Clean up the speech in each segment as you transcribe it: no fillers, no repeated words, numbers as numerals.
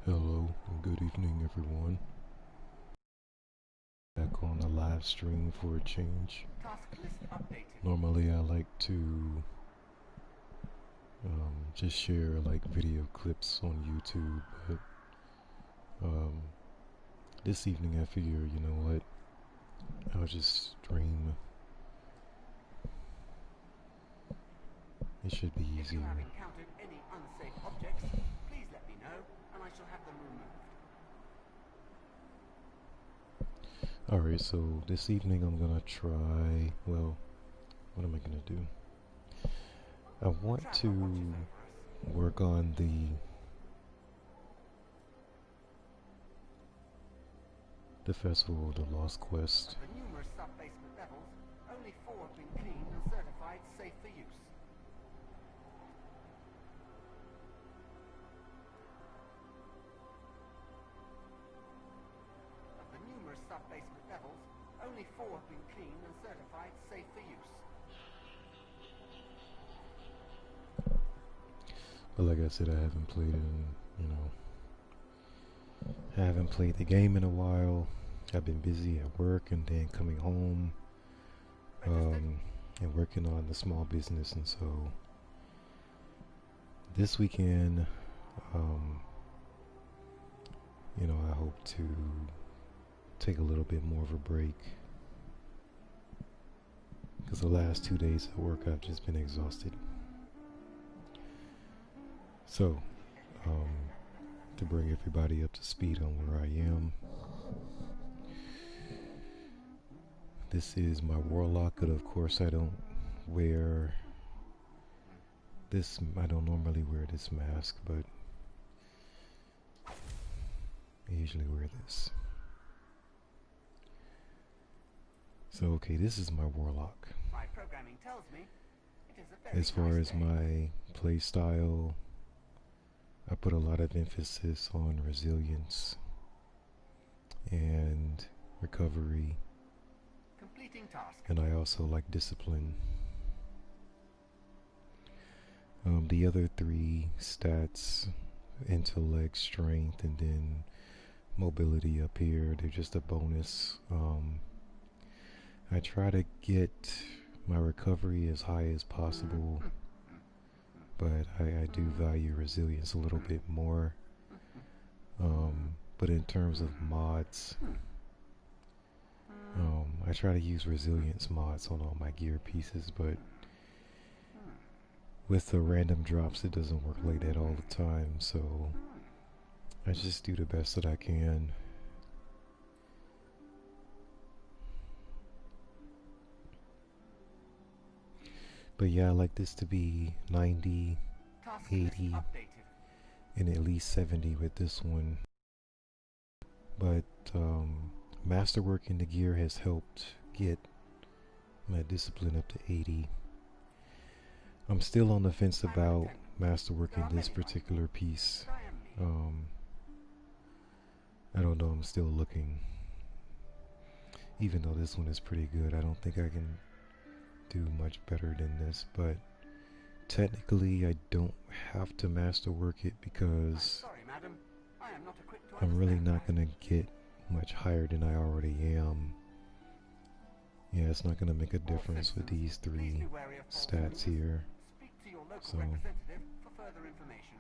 Hello and good evening, everyone. Back on a live stream for a change. Normally, I like to just share like video clips on YouTube, but this evening I figure, you know what, I'll just stream. It should be easier. If you have encountered any unsafe objects, please let me know, and I shall have them removed. Alright, so this evening I'm gonna try, well, what am I gonna do? I want to work on the Festival of the Lost Quest. Of the numerous sub-basement levels, only 4 have been cleaned and certified safe for use. Of the numerous sub-basement levels, only 4 have been cleaned and certified safe for use. But like I said, I haven't played I haven't played the game in a while. I've been busy at work and then coming home and working on the small business, and so this weekend, I hope to take a little bit more of a break because the last 2 days at work I've just been exhausted. So, to bring everybody up to speed on where I am, this is my warlock, but of course I don't wear this, I don't normally wear this mask, but I usually wear this. So okay, this is my warlock. My programming tells me it is a very As far nice as day. my play style, I put a lot of emphasis on resilience and recovery, Completing task. and I also like discipline. The other 3 stats, intellect, strength, and then mobility up here, they're just a bonus. I try to get my recovery as high as possible, but I do value resilience a little bit more. But in terms of mods, I try to use resilience mods on all my gear pieces, but with the random drops it doesn't work like that all the time, so I just do the best that I can. But yeah, I like this to be 90, Task 80, list updated. and at least 70 with this one. But masterwork in the gear has helped get my discipline up to 80. I'm still on the fence about masterwork in this particular piece. I don't know, I'm still looking. Even though this one is pretty good, I don't think I can do much better than this, but technically I don't have to masterwork it because Sorry, madam. I am not equipped to I'm really understand not going to get much higher than I already am. Yeah, it's not going to make a difference with these 3 stats here. Speak to your local So representative for further information.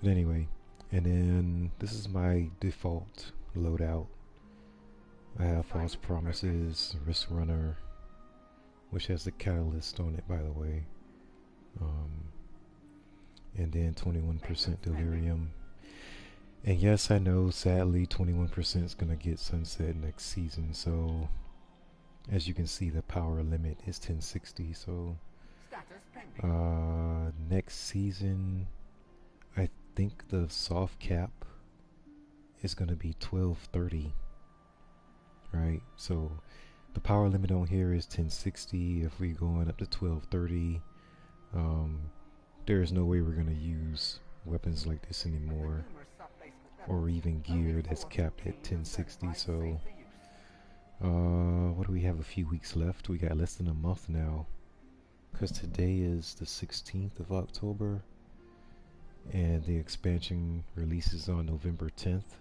but anyway, and then this is my default loadout. I have False Promises, Risk Runner, which has the Catalyst on it, by the way. And then 21% Delirium. And yes, I know, sadly, 21% is going to get sunset next season. So, as you can see, the power limit is 1060. So, Status pending. next season, I think the soft cap is going to be 1230. Right? So, the power limit on here is 1060. If we're going up to 1230, there is no way we're going to use weapons like this anymore, or even gear that's capped at 1060. So What do we have? A few weeks left. We got less than a month now. Because today is the 16th of October. And the expansion releases on November 10th.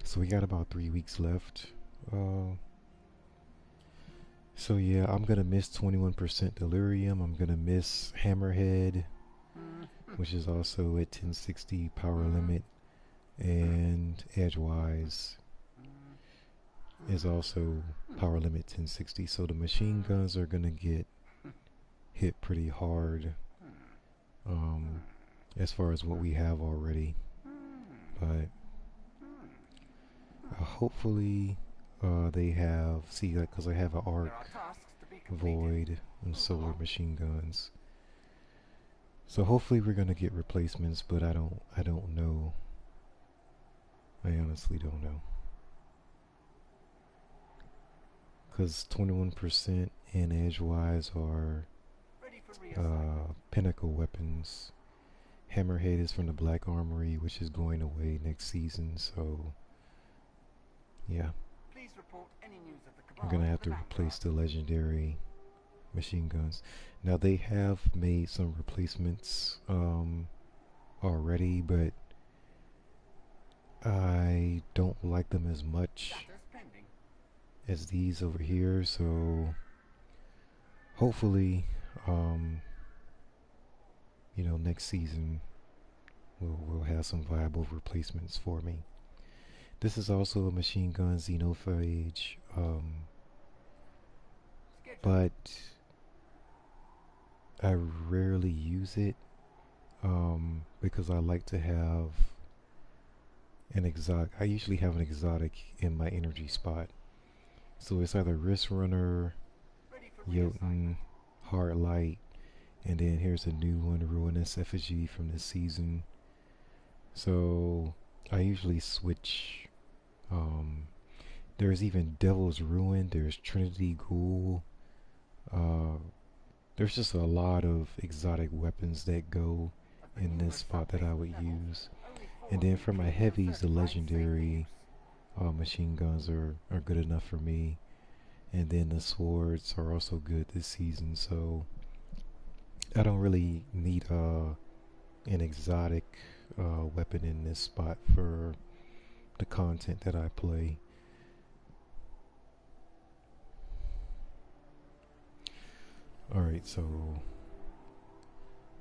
So we got about 3 weeks left. So yeah, I'm gonna miss 21% Delirium. I'm gonna miss Hammerhead, which is also at 1060 power limit, and Edgewise is also power limit 1060. So the machine guns are gonna get hit pretty hard, as far as what we have already. But hopefully they have, see, because I have an Arc, Void, and Solar machine guns. So hopefully we're gonna get replacements, but I don't know. I honestly don't know. Because 21% and Edgewise are pinnacle weapons. Hammerhead is from the Black Armory, which is going away next season, so yeah. I'm gonna have to replace the legendary machine guns. Now they have made some replacements already, but I don't like them as much as these over here, so hopefully you know, next season we'll have some viable replacements for me. This is also a machine gun, Xenophage, but I rarely use it because I like to have an exotic. I usually have an exotic in my energy spot. So it's either Wrist Runner, Jotun, Hard Light, and then here's a new one, Ruinous Effigy from this season. So I usually switch. There's even Devil's Ruin, there's Trinity Ghoul. There's just a lot of exotic weapons that go in this spot that I would use. And then for my heavies, the legendary machine guns are good enough for me. And then the swords are also good this season, so I don't really need an exotic weapon in this spot for the content that I play. Alright, so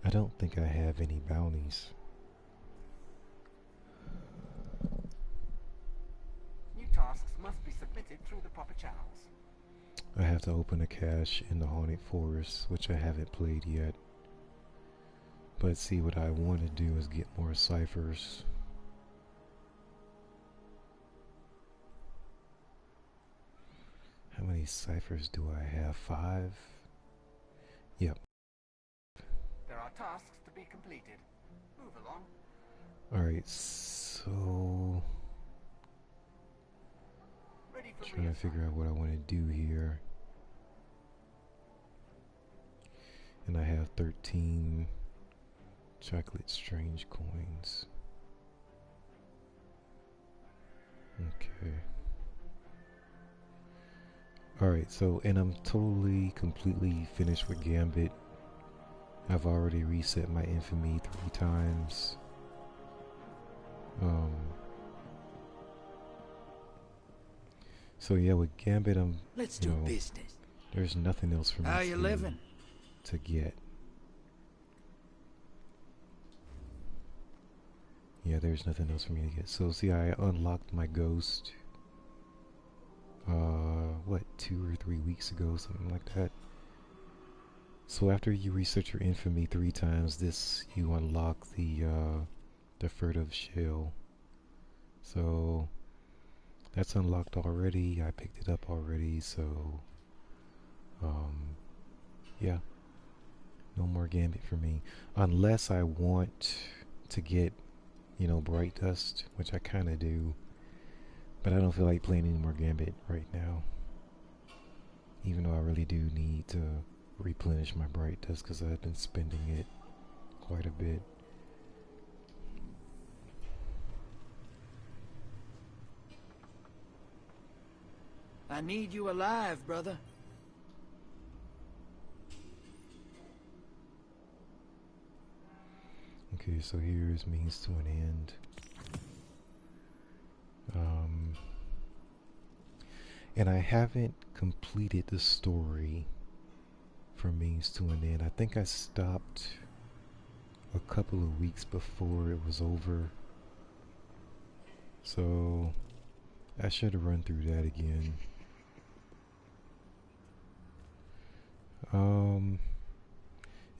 I don't think I have any bounties. New tasks must be submitted through the proper channels. I have to open a cache in the Haunted Forest, which I haven't played yet. But see, what I want to do is get more ciphers. How many ciphers do I have? 5? Yep. There are tasks to be completed. Move along. Alright, so trying to figure out what I want to do here. And I have 13 chocolate strange coins. Okay. Alright, so, and I'm totally, completely finished with Gambit. I've already reset my infamy 3 times. So yeah, with Gambit, Let's do business. There's nothing else for me How you living? to get. Yeah, there's nothing else for me to get. So see, I unlocked my ghost. What, 2 or 3 weeks ago, something like that. So after you reset your infamy 3 times, you unlock the furtive shell. So that's unlocked already. I picked it up already, so yeah, no more Gambit for me, unless I want to get, you know, Bright Dust, which I kind of do, but I don't feel like playing any more Gambit right now, even though I really do need to replenish my Bright Dust because I've been spending it quite a bit. I need you alive, brother. Okay, so here's Means to an End. And I haven't completed the story for Means to an End. I think I stopped a couple of weeks before it was over. So I should have run through that again.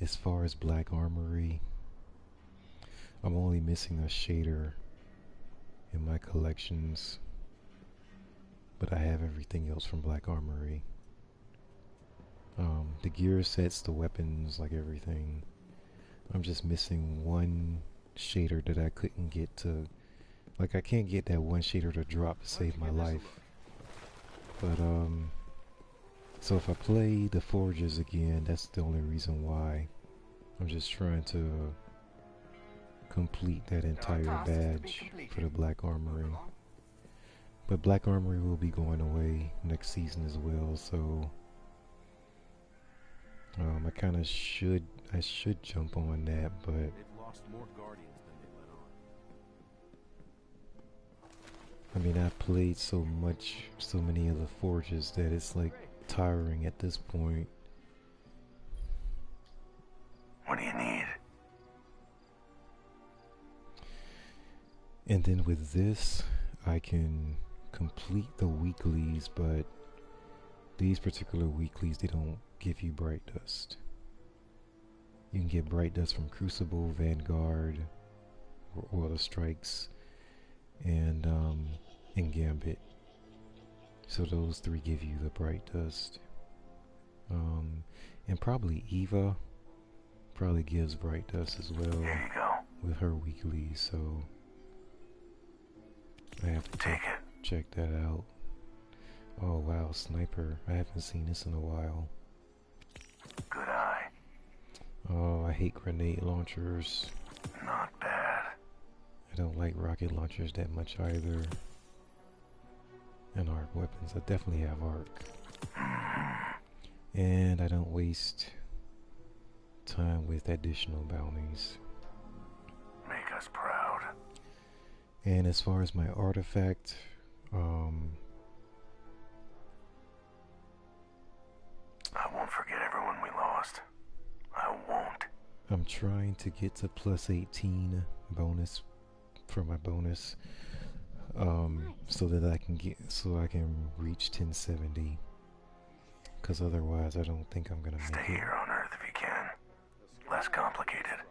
As far as Black Armory, I'm only missing a shader in my collections, but I have everything else from Black Armory. The gear sets, the weapons, like everything. I'm just missing one shader that I couldn't get to. Like, I can't get that one shader to drop to save my life. But, so if I play the Forges again, that's the only reason why. I'm just trying to complete that entire badge for the Black Armory. But Black Armory will be going away next season as well, so I kind of should jump on that, but They've lost more guardians than they let on. I mean, I played so many of the Forges that it's like tiring at this point. What do you need? And then with this, I can complete the weeklies, but these particular weeklies, they don't give you Bright Dust. You can get Bright Dust from Crucible, Vanguard, or Order Strikes, and Gambit. So those three give you the Bright Dust. And probably Eva probably gives Bright Dust as well. Here you go. With her weeklies, so I have to check that out. Oh wow, Sniper. I haven't seen this in a while. Good eye. Oh, I hate grenade launchers. Not bad. I don't like rocket launchers that much either. And arc weapons. I definitely have arc. And I don't waste time with additional bounties. Make us proud. And as far as my artifact, I won't forget everyone we lost. I won't. I'm trying to get to plus 18 bonus for my bonus, so that I can reach 1070. Because otherwise, I don't think I'm gonna make it. Stay here on Earth if you can. Less complicated.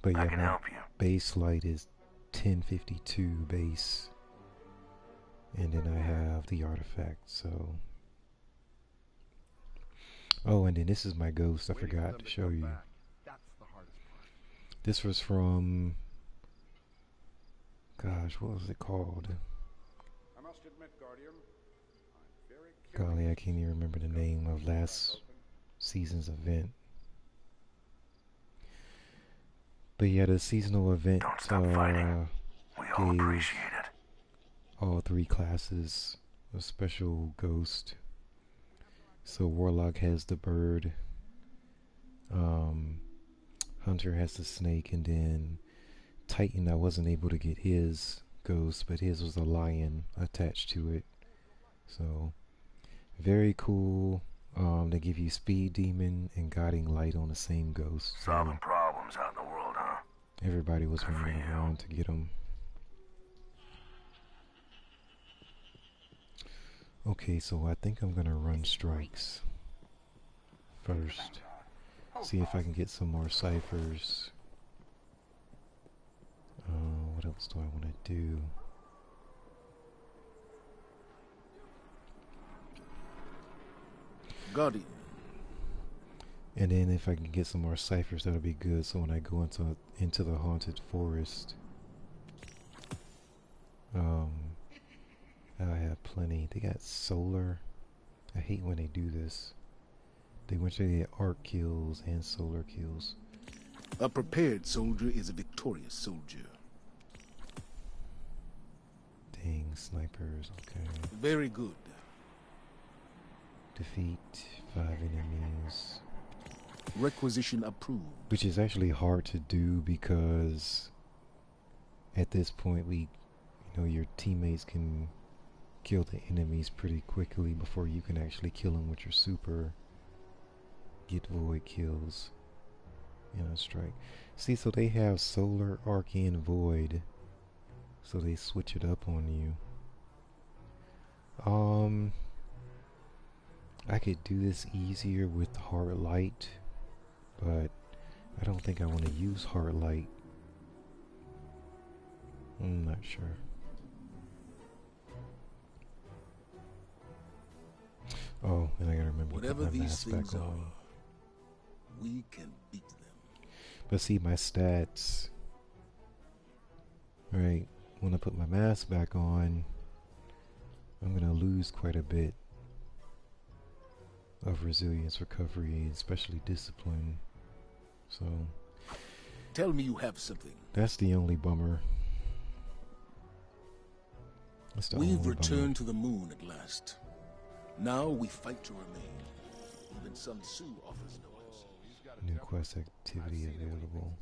But yeah, I can my help you. base light is 1052 base, and then I have the artifact. So, oh, and then this is my ghost. I forgot to show you. This was from, gosh, what was it called? I must admit, Guardian, I'm very Golly, I can't even remember the name of last season's event. But yeah, the seasonal event Don't stop fighting. We all gave appreciate it. all three classes a special ghost. So Warlock has the bird, Hunter has the snake, and then Titan, I wasn't able to get his ghost, but his was a lion attached to it. So very cool. They give you Speed Demon and Guiding Light on the same ghost. So Solving problems out in the world, huh? everybody was running around to get them. Okay, so I think I'm gonna run strikes first. See if I can get some more ciphers. What else do I want to do? Guardian. And then if I can get some more ciphers, that'll be good. So when I go into the haunted forest, I have plenty. They got solar. I hate when they do this. They want you to get arc kills and solar kills. A prepared soldier is a victorious soldier. Dang. snipers, okay. Very good. Defeat 5 enemies. Requisition approved. Which is actually hard to do because at this point your teammates can kill the enemies pretty quickly before you can actually kill them with your super. Get void kills in a strike. See, so they have solar, arc, and void. So they switch it up on you. I could do this easier with hard light, but I don't think I want to use hard light. I'm not sure. Oh, and I gotta remember whatever to put my these mask things back are, on. we can beat them. But see, my stats. Right, when I put my mask back on, I'm gonna lose quite a bit of resilience, recovery, especially discipline. So Tell me you have something. that's the only bummer. That's the We've only returned to the moon at last. Now we fight to remain. Even Sun Tzu offers no answer. bummer. New quest activity available.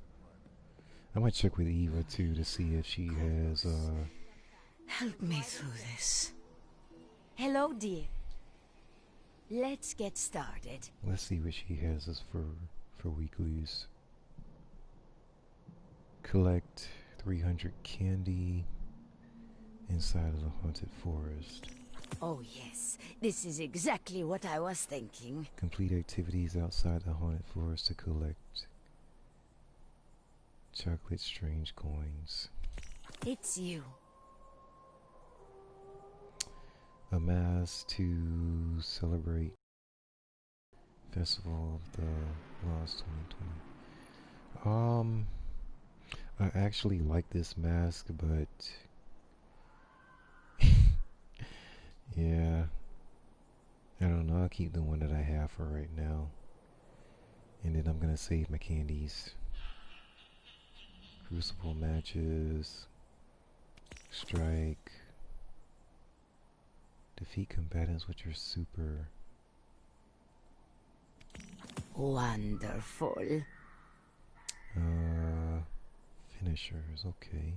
I might check with Eva too to see if she has Help me through this. Hello, dear. Let's get started. let's see what she has as for weeklies. Collect 300 candy inside of the haunted forest. Oh, yes. This is exactly what I was thinking. Complete activities outside the haunted forest to collect chocolate strange coins. It's you. Amass to celebrate Festival of the Lost 2020. I actually like this mask, but yeah, I don't know. I'll keep the one that I have for right now, and then I'm gonna save my candies. Crucible matches, strike, defeat combatants with your super. Wonderful. Finishers, okay.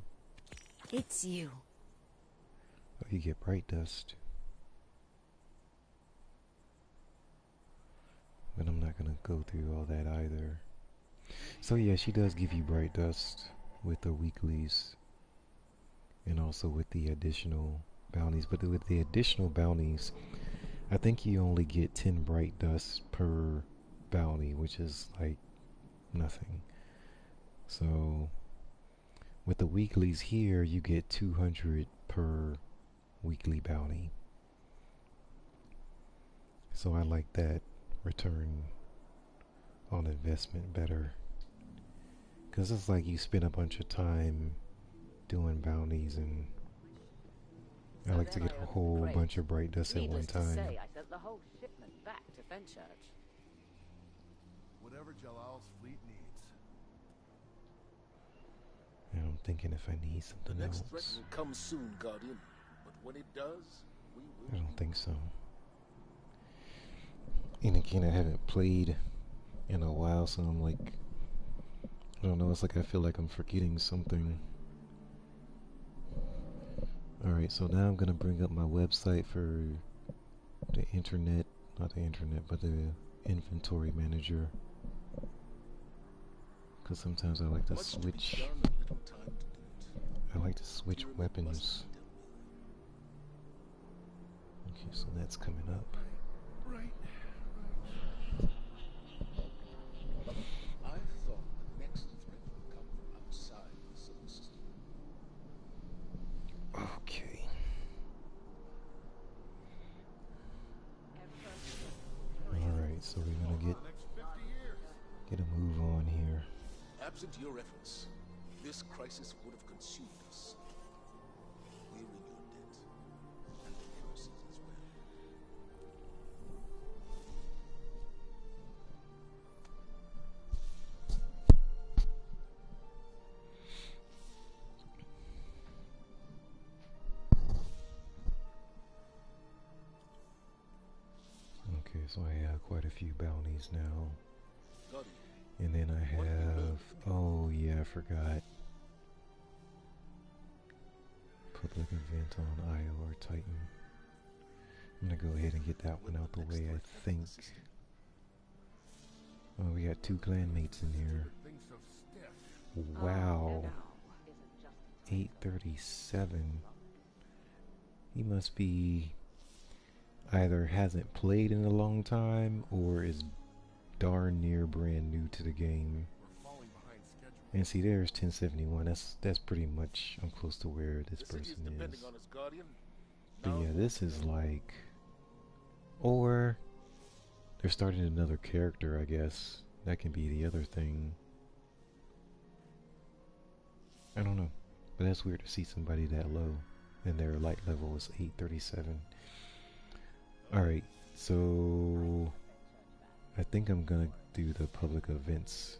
It's you. Oh, you get bright dust. But I'm not gonna go through all that either. So yeah, she does give you bright dust with the weeklies and also with the additional bounties. But with the additional bounties, I think you only get 10 bright dust per bounty, which is like nothing. So with the weeklies here, you get 200 per weekly bounty. So I like that return on investment better, because it's like you spend a bunch of time doing bounties, and I like to get a whole bunch of bright dust at one time. I sent the whole shipment back to Fenchurch. Whatever Jalal's fleet needs. And I'm thinking if I need The something next threat else. will come soon, Guardian. But when it does, we will. I don't think so. And again, I haven't played in a while, so I'm like, I don't know, it's like I feel like I'm forgetting something. Alright, so now I'm going to bring up my website for the internet, not the internet, but the inventory manager. Because sometimes I like to Much to be switch, done, and little time to do it. I like to switch Pyramid weapons. must be dealt Okay, so that's coming up. with. Right. I thought the next threat would come from outside the solar system. Okay. Alright, so we're going to get a move on here. Absent your efforts, this crisis would have consumed us. We're in your debt, and the proceeds as well. so I have quite a few bounties now. Guardian, And then I have, oh yeah, I forgot. Public event on IOR Titan. I'm gonna go ahead and get that one out the way, I think. Oh, we got 2 clanmates in here. Wow. 837. He must be either hasn't played in a long time or is darn near brand new to the game. And see, there's 1071. That's pretty much, I'm close to where this person is. But yeah, this is like, or they're starting another character, I guess. That can be the other thing. I don't know, but that's weird to see somebody that low and their light level is 837. Alright, so I think I'm gonna do the public events.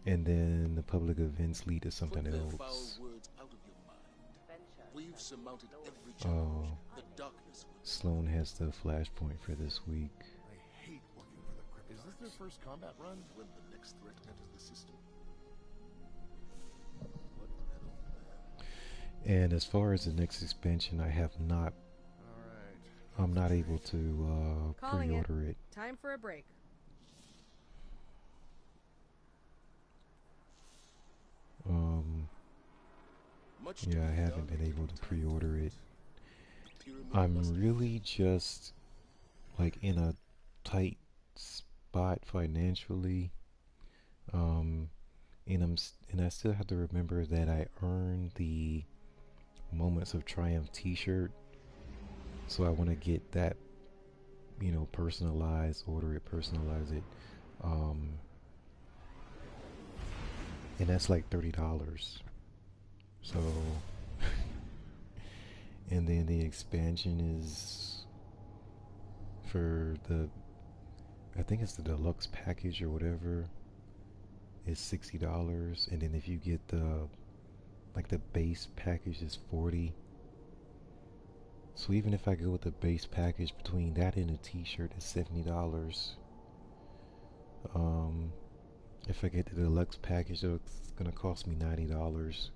And then the public events lead to something else. We've surmounted every Oh, challenge. The darkness will Sloan has the flashpoint for this week. I hate working for the Crypt. Is this their first combat run? when the next threat enters the system. What metal man? And as far as the next expansion, I have not, Alright. I'm not able to Calling it. pre-order it. Time for a break. Much to Yeah, I be haven't done been able to in time pre-order it. Pyramid I'm must be really just like in a tight spot financially, and I still have to remember that I earned the Moments of Triumph T-shirt, so I want to get that, you know, personalized, order it, personalize it, and that's like $30. So, and then the expansion is for the, I think it's the deluxe package or whatever, is $60, and then if you get the, like the base package is $40. So even if I go with the base package, between that and a t-shirt is $70. If I get the deluxe package, it's gonna cost me $90.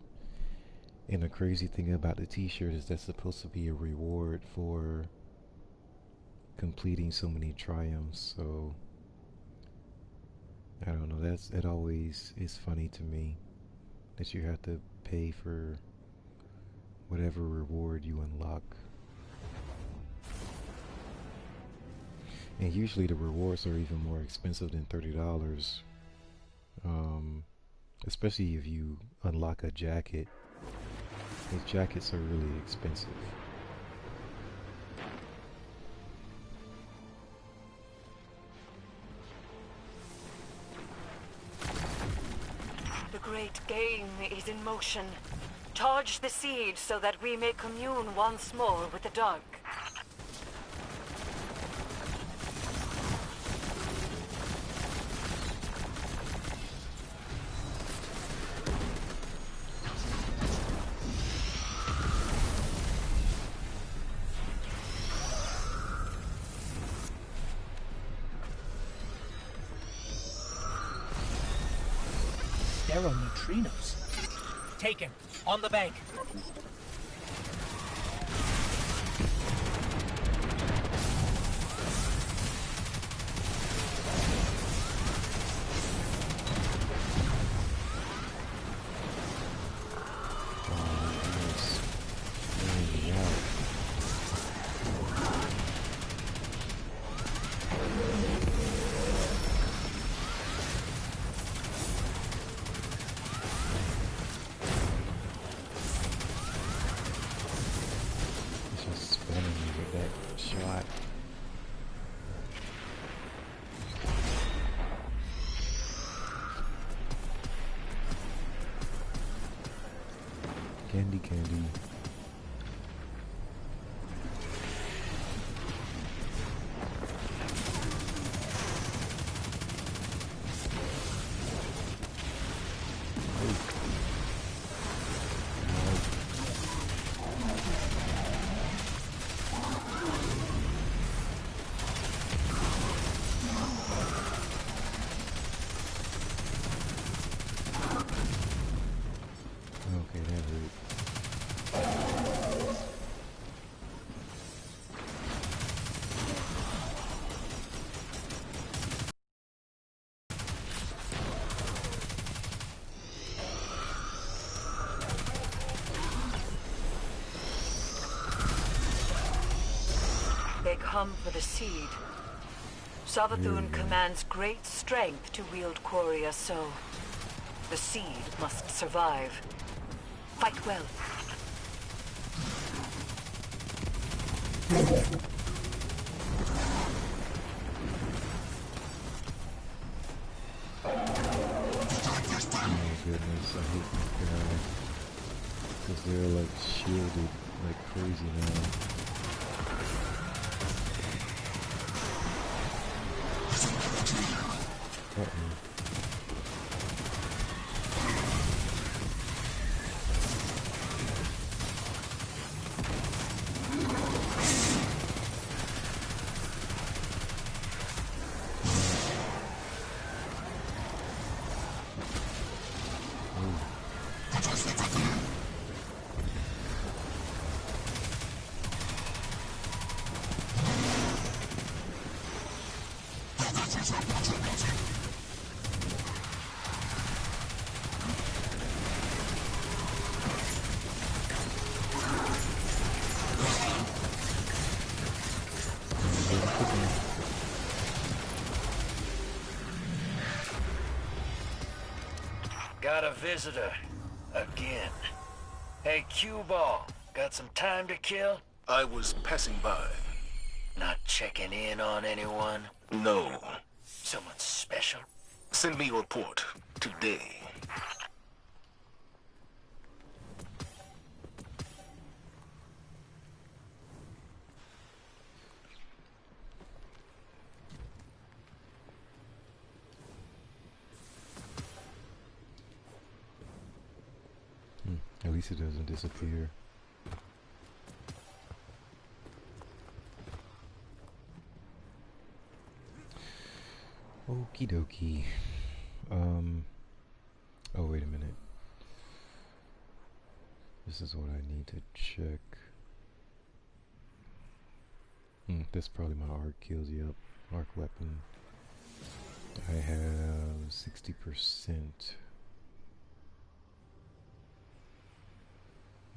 And the crazy thing about the t-shirt is that's supposed to be a reward for completing so many triumphs. So I don't know, it always is funny to me that you have to pay for whatever reward you unlock. And usually the rewards are even more expensive than $30. Especially if you unlock a jacket. Those jackets are really expensive. The great game is in motion. Charge the siege so that we may commune once more with the dark. Sterile neutrinos. Taken. On the bank. Candy. Okay, that hurt. They come for the seed. Savathun commands great strength to wield Quria so. The seed must survive. Fight well. Oh goodness, I hate this guy. Because they're like shielded like crazy now. Uh-oh. Got a visitor. Again. Hey, Q-Ball. Got some time to kill? I was passing by. Not checking in on anyone? No. Someone special? Send me a report. Today. At least it doesn't disappear. Okie dokie. Oh, wait a minute. This is what I need to check. That's probably my arc kills. Yep. Arc weapon. I have 60%.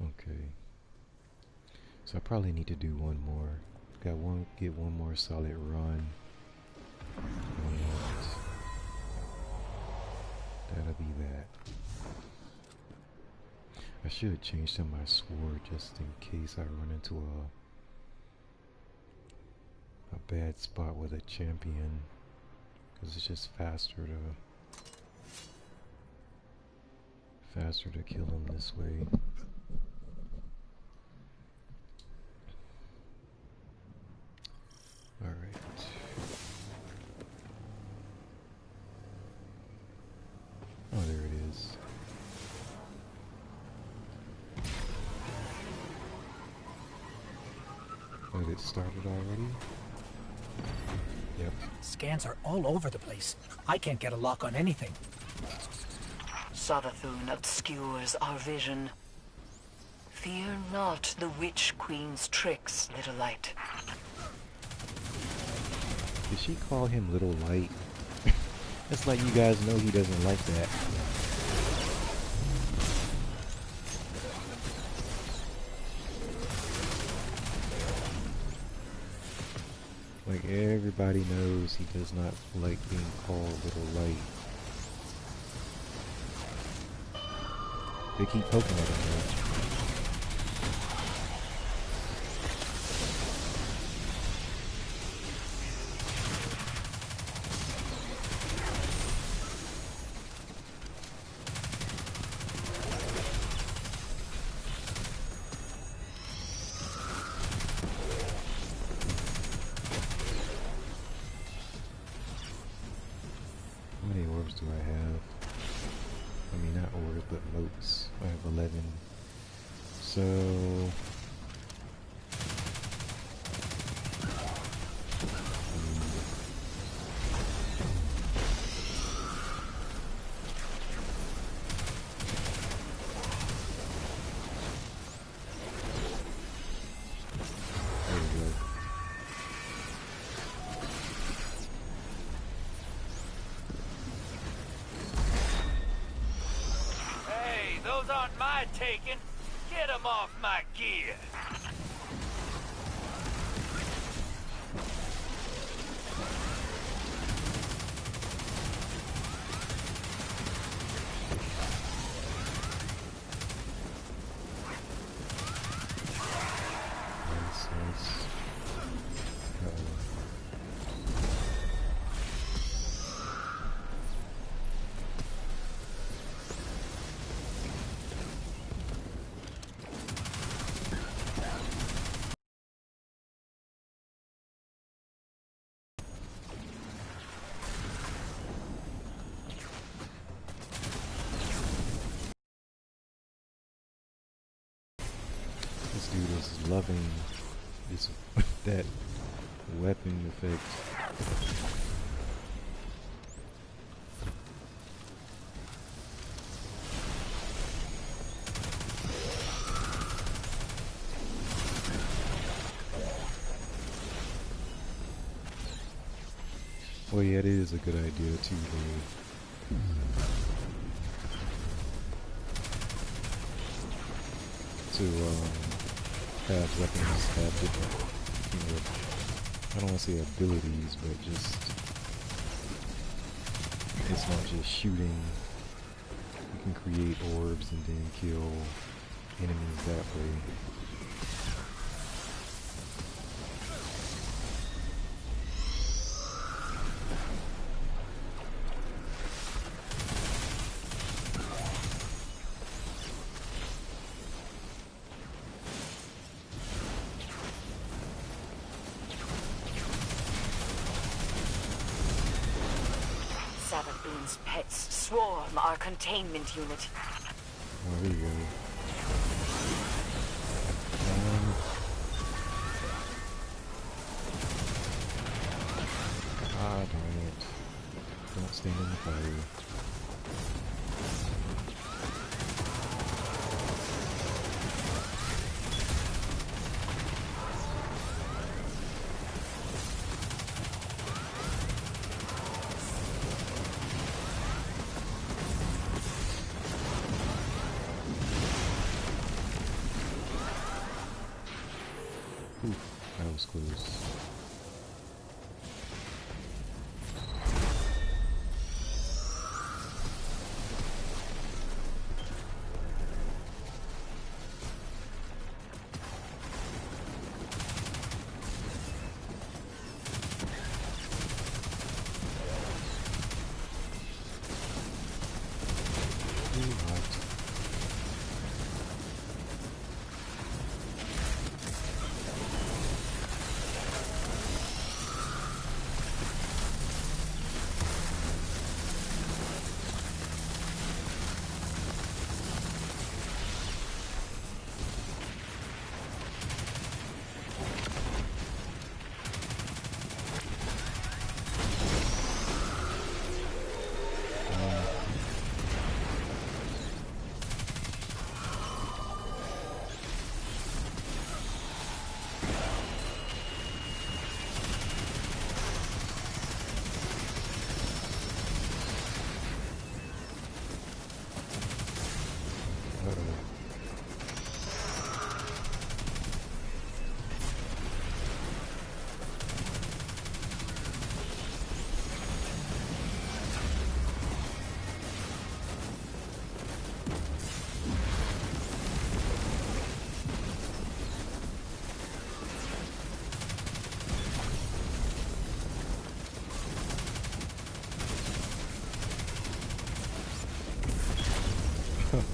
Okay. So I probably need to do one more. Get one more solid run. And that'll be that. I should change to my sword just in case I run into a bad spot with a champion, because it's just faster to kill him this way. All right. Oh, there it is. Oh, it started already? Yep. Scans are all over the place. I can't get a lock on anything. Savathun obscures our vision. Fear not the Witch Queen's tricks, little light. Did she call him Little Light? It's like you guys know he doesn't like that. Like everybody knows he does not like being called Little Light. They keep poking at him though. How many orbs do I have? I mean, not orbs, but motes. I have 11. So... aren't my taking. Get them off my gear. This dude is loving this that weapon effect. Well, yeah, it is a good idea too, though. To have weapons have different, you know, I don't want to say abilities, but just it's not just shooting. You can create orbs and then kill enemies that way. Savathun's pets swarm our containment unit. Oh, there you go. Ah, darn it. Don't stand in the fire. That was close.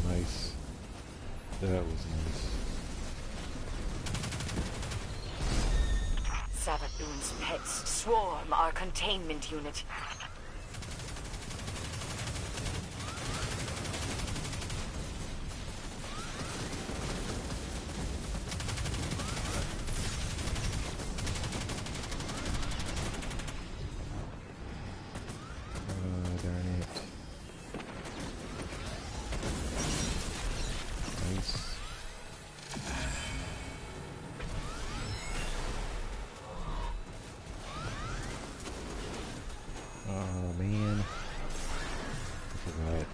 Nice. That was nice. Savathun's pets swarm our containment unit. Darn it. Nice. Oh man. I forgot.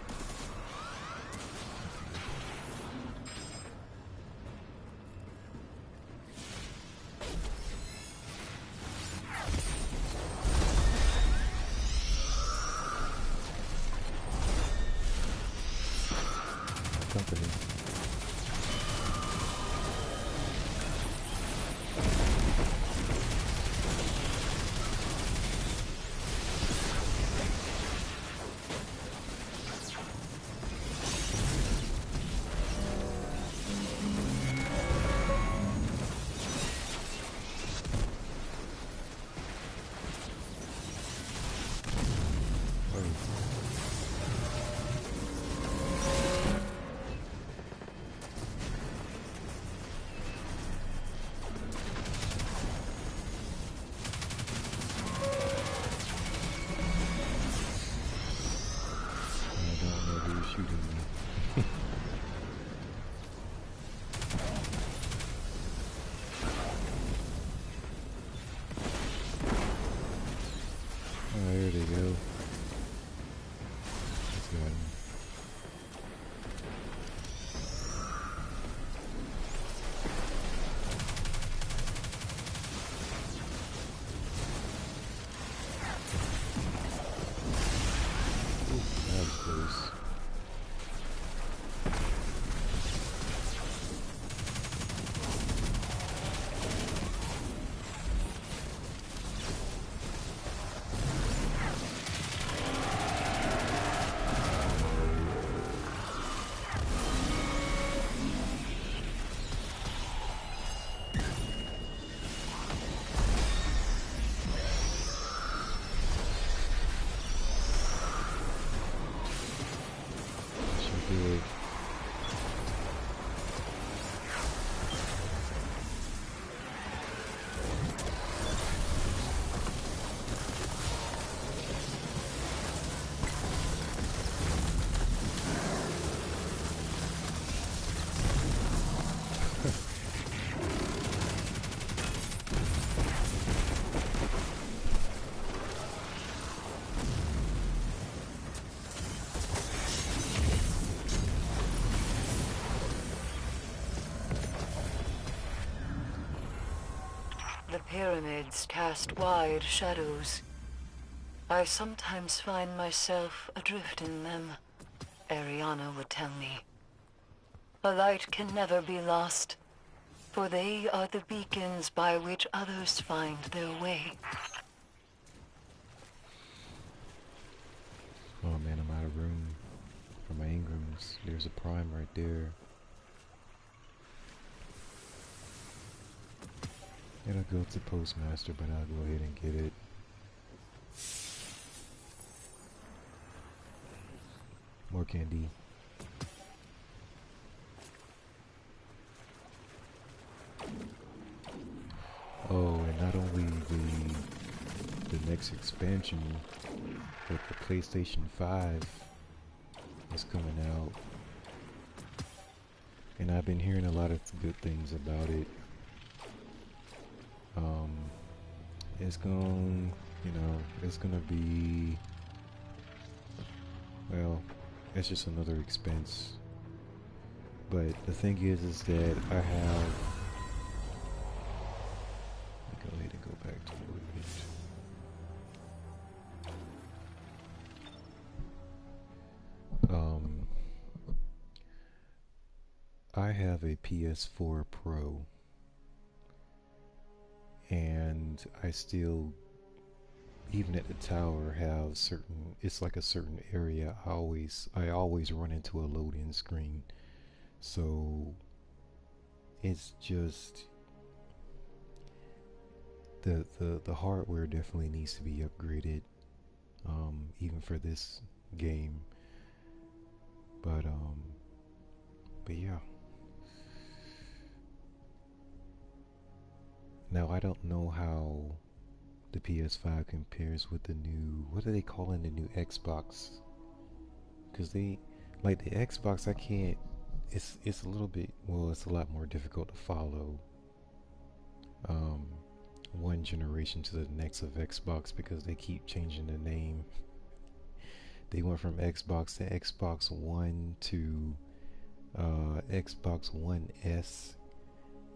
The pyramids cast wide shadows. I sometimes find myself adrift in them, Ariana would tell me. A light can never be lost, for they are the beacons by which others find their way. Oh man, I'm out of room for my Ingrams. There's a prime right there. It'll go to Postmaster, but I'll go ahead and get it. More candy. Oh, and not only the next expansion, but the PlayStation 5 is coming out. And I've been hearing a lot of good things about it. It's it's gonna be, well, it's just another expense. But the thing is that I have, let me go ahead and go back to it. I have a PS4 Pro, and I still, even at the tower, have certain, it's like a certain area I always run into a load-in screen. So it's just the hardware definitely needs to be upgraded, even for this game. But yeah. Now I don't know how the PS5 compares with the new, what are they calling the new Xbox? Because they, like the Xbox, I can't, it's a little bit, well, it's a lot more difficult to follow one generation to the next of Xbox, because they keep changing the name. They went from Xbox to Xbox One to Xbox One S,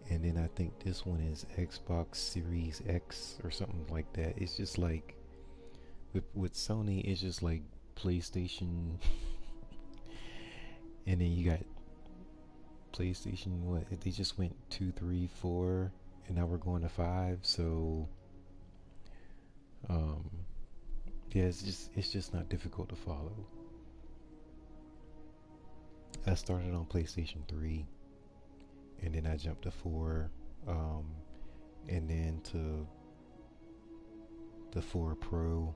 and then I think this one is Xbox Series X or something like that. It's just like with Sony, it's just like PlayStation and then you got PlayStation, what, they just went 2, 3, 4, and now we're going to 5. So yeah, it's just not difficult to follow. I started on PlayStation 3, and then I jumped to 4, and then to the 4 Pro,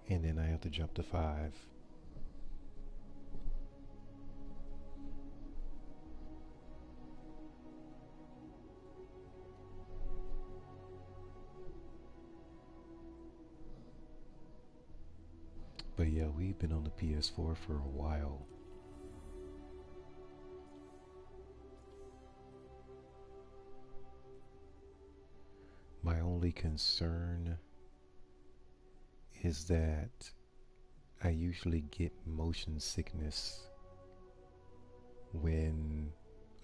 and then I have to jump to 5. But yeah, we've been on the PS4 for a while. My only concern is that I usually get motion sickness when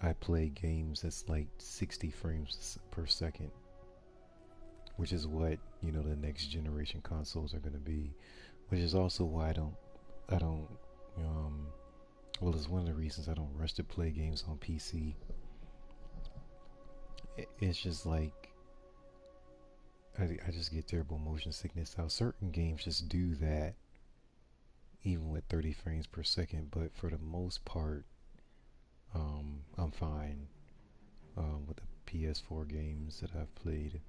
I play games that's like 60 frames per second, which is what, you know, the next generation consoles are going to be, which is also why I don't well, it's one of the reasons I don't rush to play games on PC. It's just like I just get terrible motion sickness. Now certain games just do that even with 30 frames per second, but for the most part I'm fine with the PS4 games that I've played.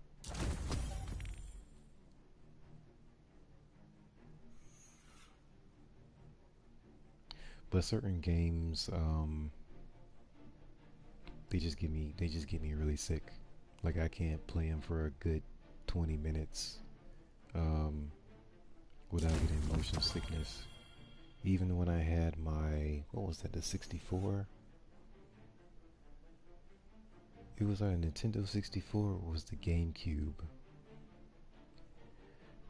But certain games they just get me really sick. Like I can't play them for a good 20 minutes without getting motion sickness. Even when I had my, what was that, the 64? It was either Nintendo 64 or was the GameCube.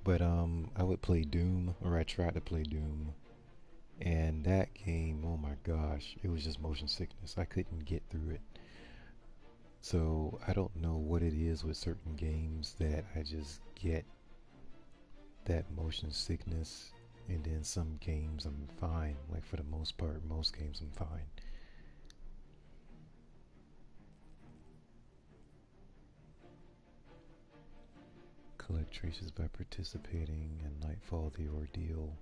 But I would play Doom, or I tried to play Doom, and that game, oh my gosh, it was just motion sickness. I couldn't get through it. So I don't know what it is with certain games that I just get that motion sickness, and then some games I'm fine. Like for the most part, most games I'm fine. Collect traces by participating in Nightfall: The Ordeal,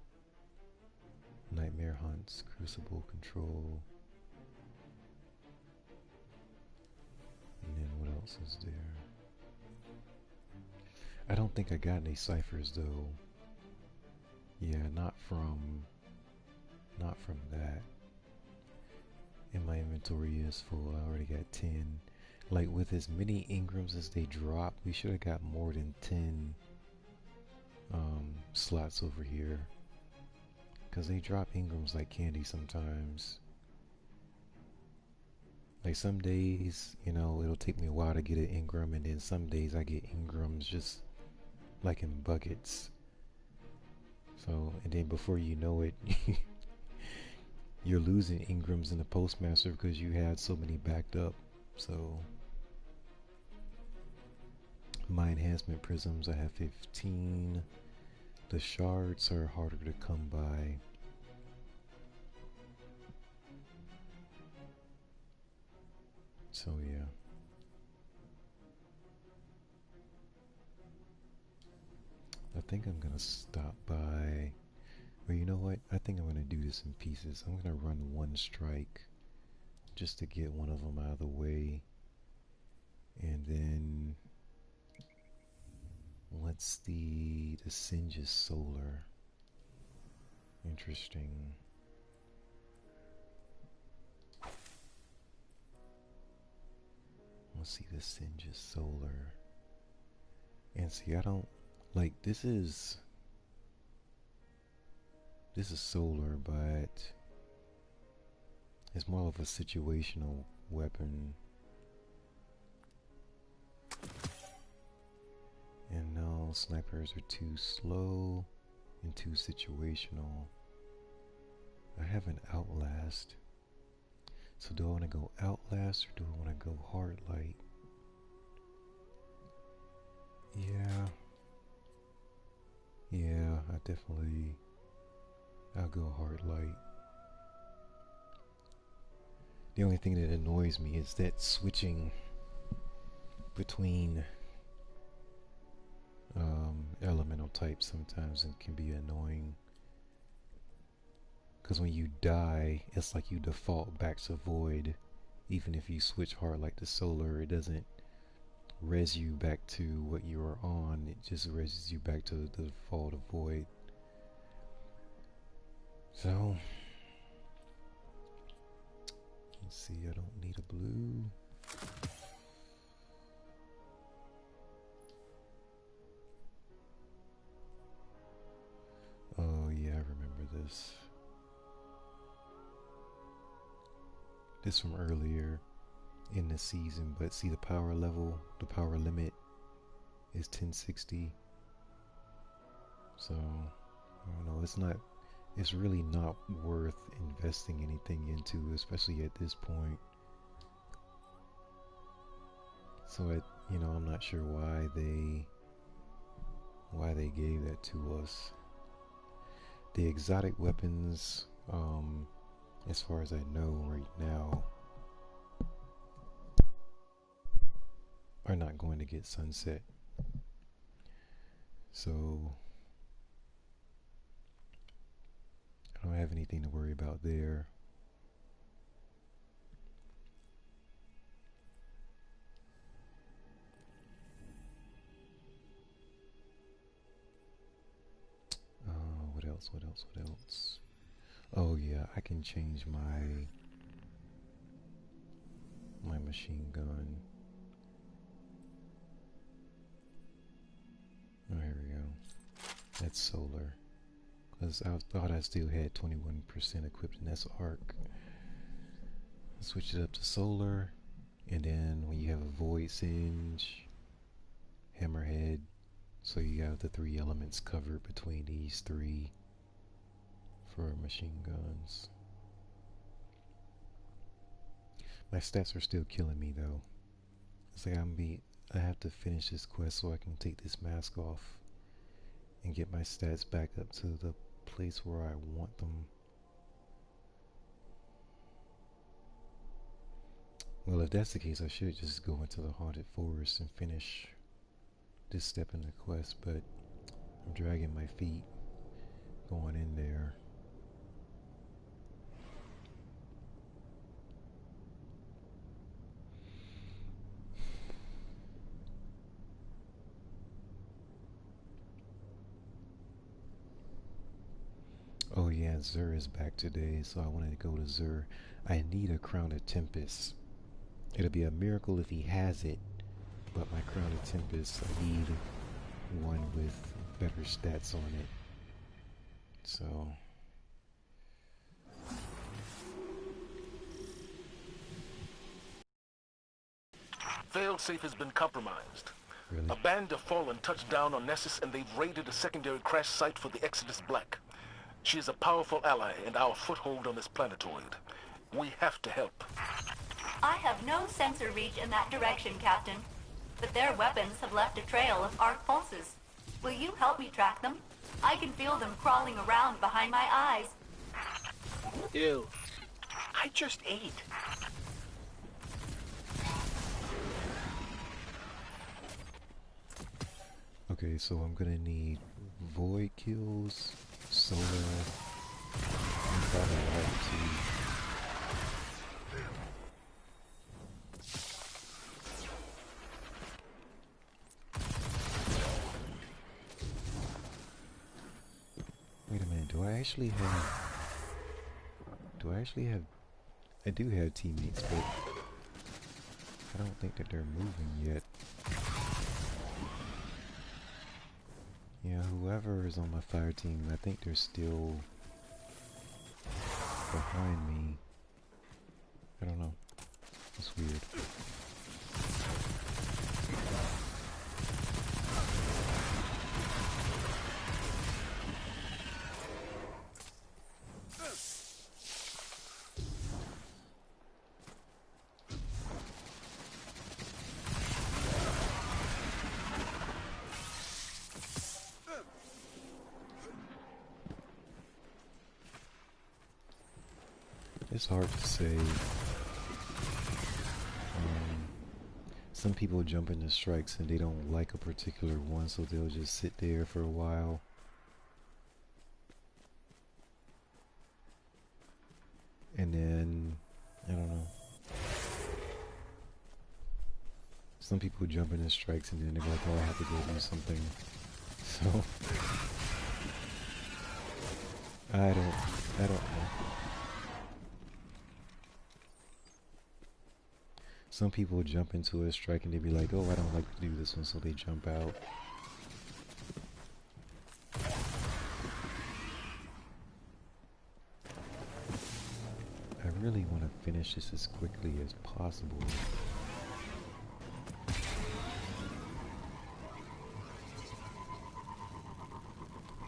Nightmare Hunts, Crucible Control. And then what else is there? I don't think I got any ciphers though. Yeah, not from that. And my inventory is full. I already got 10. Like with as many engrams as they drop, we should have got more than 10 slots over here. Cause they drop engrams like candy sometimes. Like some days, you know, it'll take me a while to get an engram, and then some days I get engrams just like in buckets. So, and then before you know it, you're losing engrams in the postmaster because you had so many backed up. So, my enhancement prisms, I have 15. The shards are harder to come by. So yeah. I think I'm gonna stop by. Well, you know what? I think I'm gonna do this in pieces. I'm gonna run one strike just to get one of them out of the way. And then what's the Singe's Solar? Interesting. Let's see the Singe's Solar. And see, I don't like this is solar, but it's more of a situational weapon. And no, snipers are too slow and too situational. I have an Outlast. So do I want to go Outlast or do I want to go Hard Light? Yeah, I'll go Hard Light. The only thing that annoys me is that switching between elemental types sometimes it can be annoying. Because when you die, it's like you default back to Void. Even if you switch Hard Light to Solar, it doesn't res you back to what you were on. It just reses you back to the default of Void. So, let's see, I don't need a blue. Oh yeah, I remember this. This from earlier in the season, but see the power level, the power limit is 1060. So, I don't know, it's really not worth investing anything into, especially at this point. So I'm not sure why they gave that to us. The exotic weapons, as far as I know right now, are not going to get sunset. So I don't have anything to worry about there. What else? Oh yeah, I can change my machine gun. Oh, here we go. That's solar. Because I thought I still had 21% equipped, and that's arc. Switch it up to solar, and then when you have a void singe, hammerhead, so you have the 3 elements covered between these 3 for machine guns. My stats are still killing me though. It's like I have to finish this quest so I can take this mask off and get my stats back up to the place where I want them. Well, if that's the case, I should just go into the haunted forest and finish this step in the quest, but I'm dragging my feet going in there. Oh yeah, Zur is back today, so I wanted to go to Zur. I need a Crown of Tempest. It'll be a miracle if he has it, but my Crown of Tempest, I need one with better stats on it. So... Failsafe has been compromised. Really? A band of Fallen touched down on Nessus and they've raided a secondary crash site for the Exodus Black. She is a powerful ally and our foothold on this planetoid. We have to help. I have no sensor reach in that direction, Captain. But their weapons have left a trail of arc pulses. Will you help me track them? I can feel them crawling around behind my eyes. Ew. I just ate. Okay, so I'm gonna need void kills, solar, and probably light too. Wait a minute, do I actually have, I do have teammates, but I don't think that they're moving yet. Yeah, whoever is on my fire team, I think they're still behind me. I don't know. It's weird. It's hard to say. Some people jump into strikes and they don't like a particular one, so they'll just sit there for a while. And then, I don't know. Some people jump into strikes and then they're like, oh, I have to go do something. So, I don't know. Some people jump into a strike and they be like, oh, I don't like to do this one, so they jump out. I really want to finish this as quickly as possible.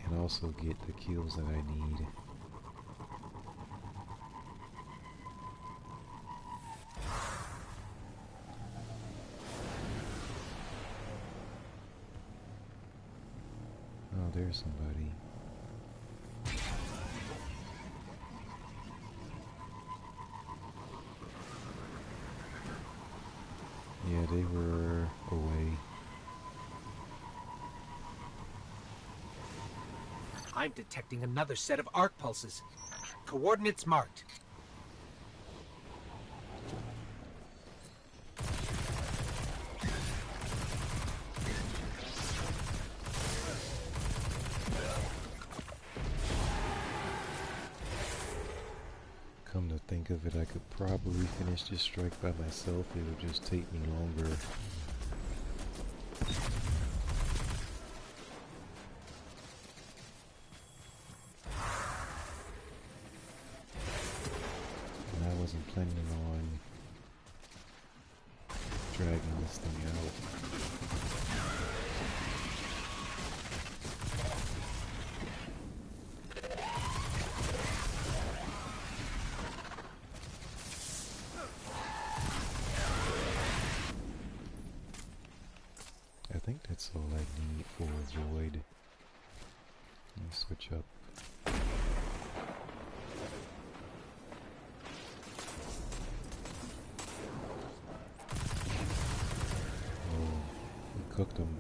And also get the kills that I need. Oh, there's somebody. Yeah, they were away. I'm detecting another set of arc pulses. Coordinates marked. Come to think of it, I could probably finish this strike by myself. It would just take me longer. And I wasn't planning on dragging this thing out. think that's all I need for Void. Let me switch up. Oh, we cooked them.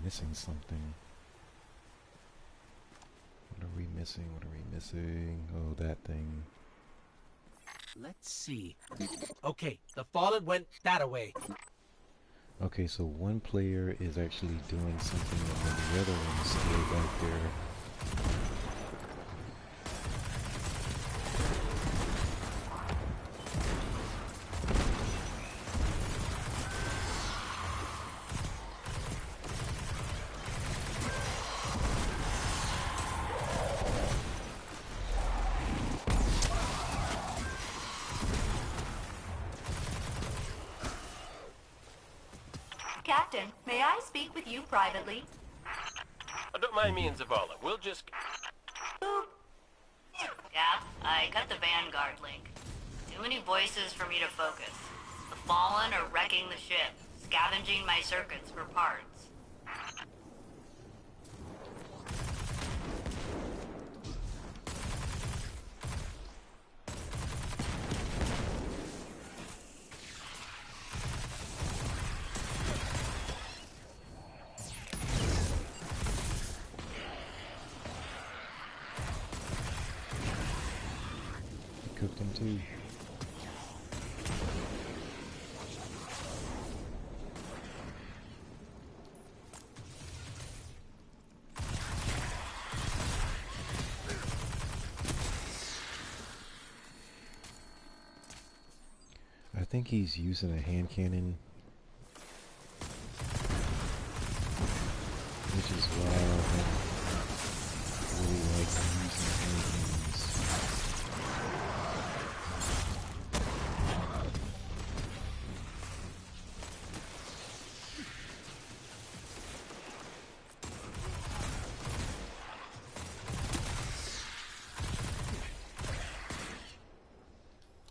Missing something. What are we missing? What are we missing? Oh, that thing. Let's see. Okay, the Fallen went that way. Okay, so one player is actually doing something and then the other one's still back there. Captain, may I speak with you privately? Don't mind me and Zavala. We'll just... Boop. Cap, I cut the Vanguard link. Too many voices for me to focus. The Fallen are wrecking the ship, scavenging my circuits for parts. Cooked them too. I think he's using a hand cannon, which is why I don't really like using hand cannons.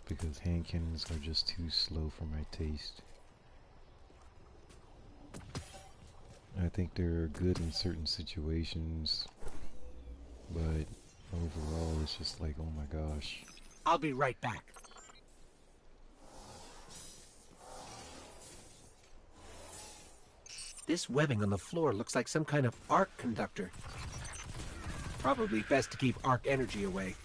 Because hand cannons are just too slow for my taste. I think they're good in certain situations, but overall it's just like, oh my gosh. I'll be right back. This webbing on the floor looks like some kind of arc conductor. Probably best to keep arc energy away.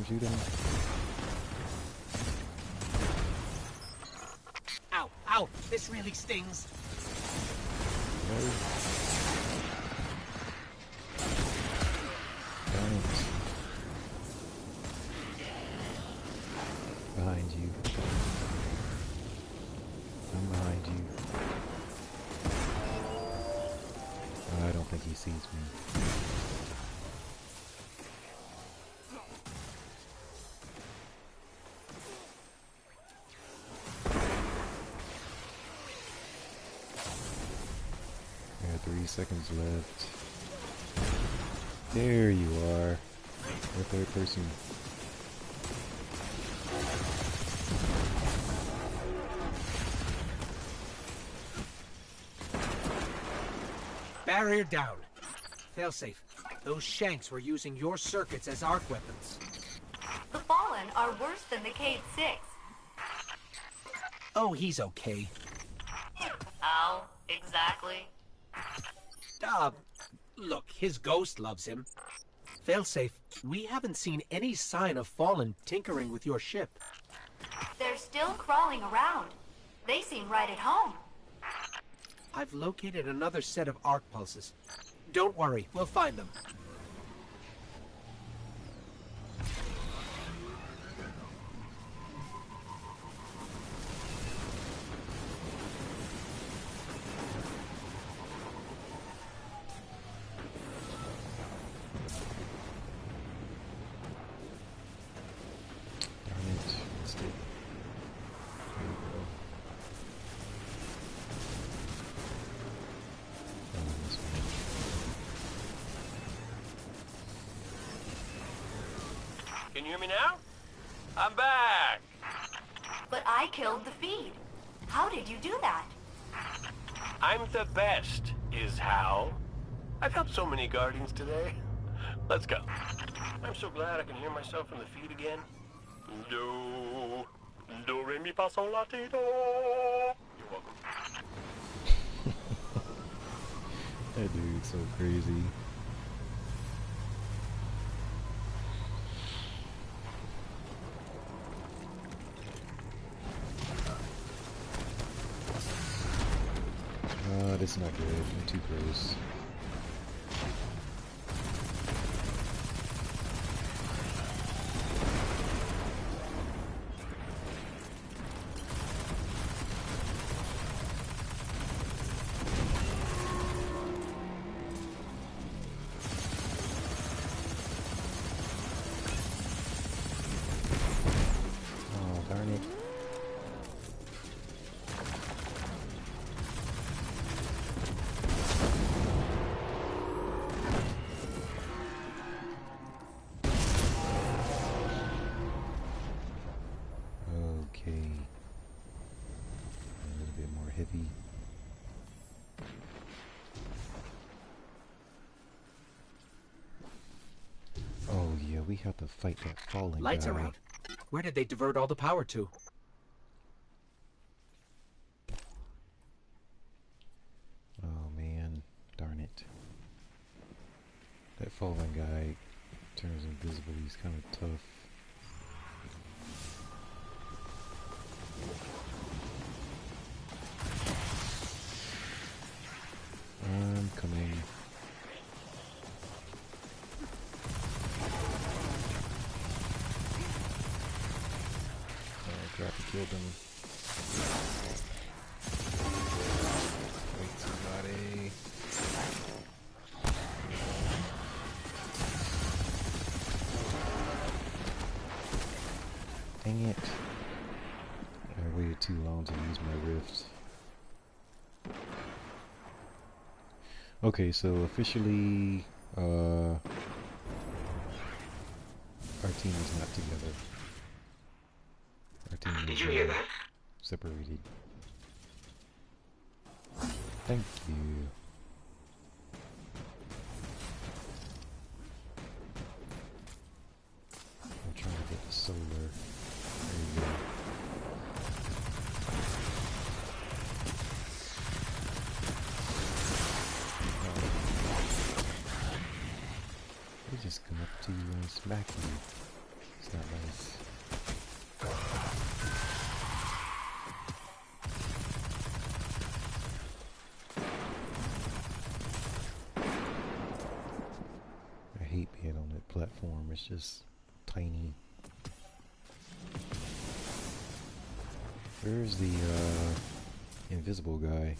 Shoot him. Ow, ow, this really stings. No. Don't. Behind you. I'm behind you. I don't think he sees me. Yeah, 3 seconds left. There you are. The third person. Barrier down. Failsafe. Those Shanks were using your circuits as arc weapons. The Fallen are worse than the Cade 6. Oh, he's okay. How exactly? Look, his ghost loves him. Failsafe, we haven't seen any sign of Fallen tinkering with your ship. They're still crawling around. They seem right at home. I've located another set of arc pulses. Don't worry, we'll find them. Can you hear me now? I'm back! But I killed the feed. How did you do that? I'm the best, is how. I've helped so many Guardians today. Let's go. I'm so glad I can hear myself in the feed again. Do, re, mi, fa, sol, la, ti, do. You're welcome. That dude's so crazy. That's not good. I'm too gross. Oh, darn it. Heavy. Oh yeah, we have to fight that falling Lights guy. are out. Where did they divert all the power to? Oh man, darn it. That fallen guy turns invisible, he's kind of tough. I'm coming. Oh crap, I killed him. Wait, somebody. Dang it. I waited too long to use my rift. Okay, so officially, our team is not together. Our team Did is you hear that? separated. Thank you. I'm trying to get the solar. There you go. They just come up to you and smack you. It's not nice. I hate being on that platform. It's just tiny. Where's the invisible guy?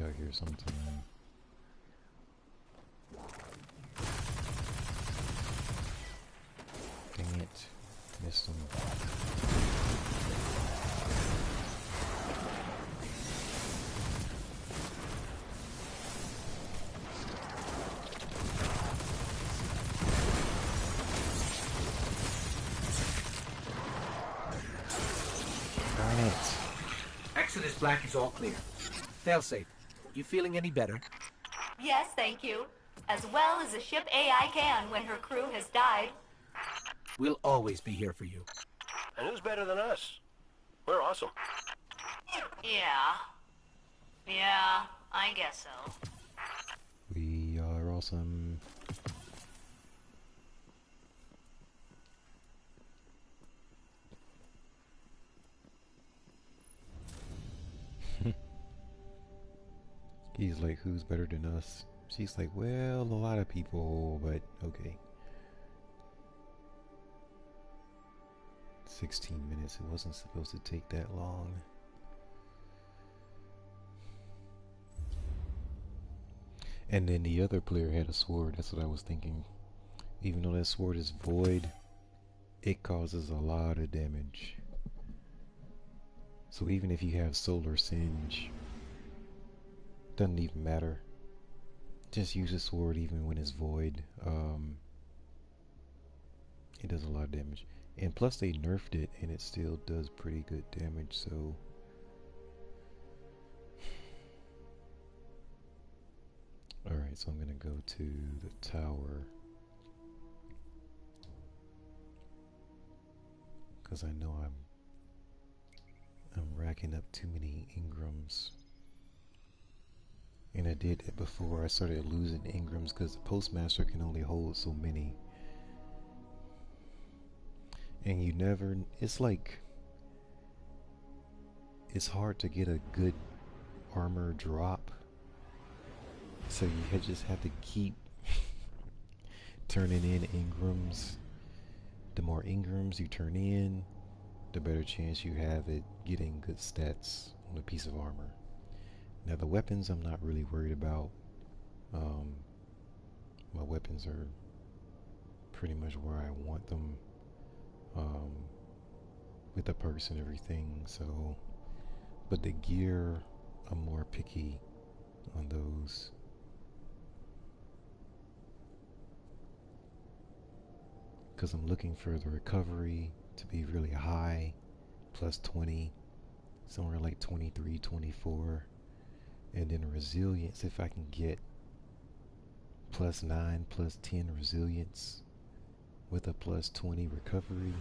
out here sometime. Dang it. Missed him. Darn it. Exodus Black is all clear. Failsafe, you feeling any better? Yes, thank you. As well as a ship AI can when her crew has died. We'll always be here for you. And who's better than us? We're awesome. Yeah. Yeah, I guess so. We are awesome. He's like, who's better than us? She's like, well, a lot of people, but okay. 16 minutes. It wasn't supposed to take that long. And then the other player had a sword. That's what I was thinking. Even though that sword is void, it causes a lot of damage. So even if you have Solar Singe, doesn't even matter. Just use a sword even when it's void. It does a lot of damage. And plus they nerfed it and it still does pretty good damage, so alright, so I'm gonna go to the tower. Cause I know I'm racking up too many Ingrams. And I did it before I started losing Ingrams because the Postmaster can only hold so many. And you never, it's like, it's hard to get a good armor drop. So you just have to keep turning in Ingrams. The more Ingrams you turn in, the better chance you have at getting good stats on a piece of armor. Now the weapons I'm not really worried about. My weapons are pretty much where I want them. With the perks and everything, so but the gear I'm more picky on those. Because I'm looking for the recovery to be really high, plus 20, somewhere like 23, 24, and then resilience if I can get plus 9, plus 10 resilience with a plus 20 recovery.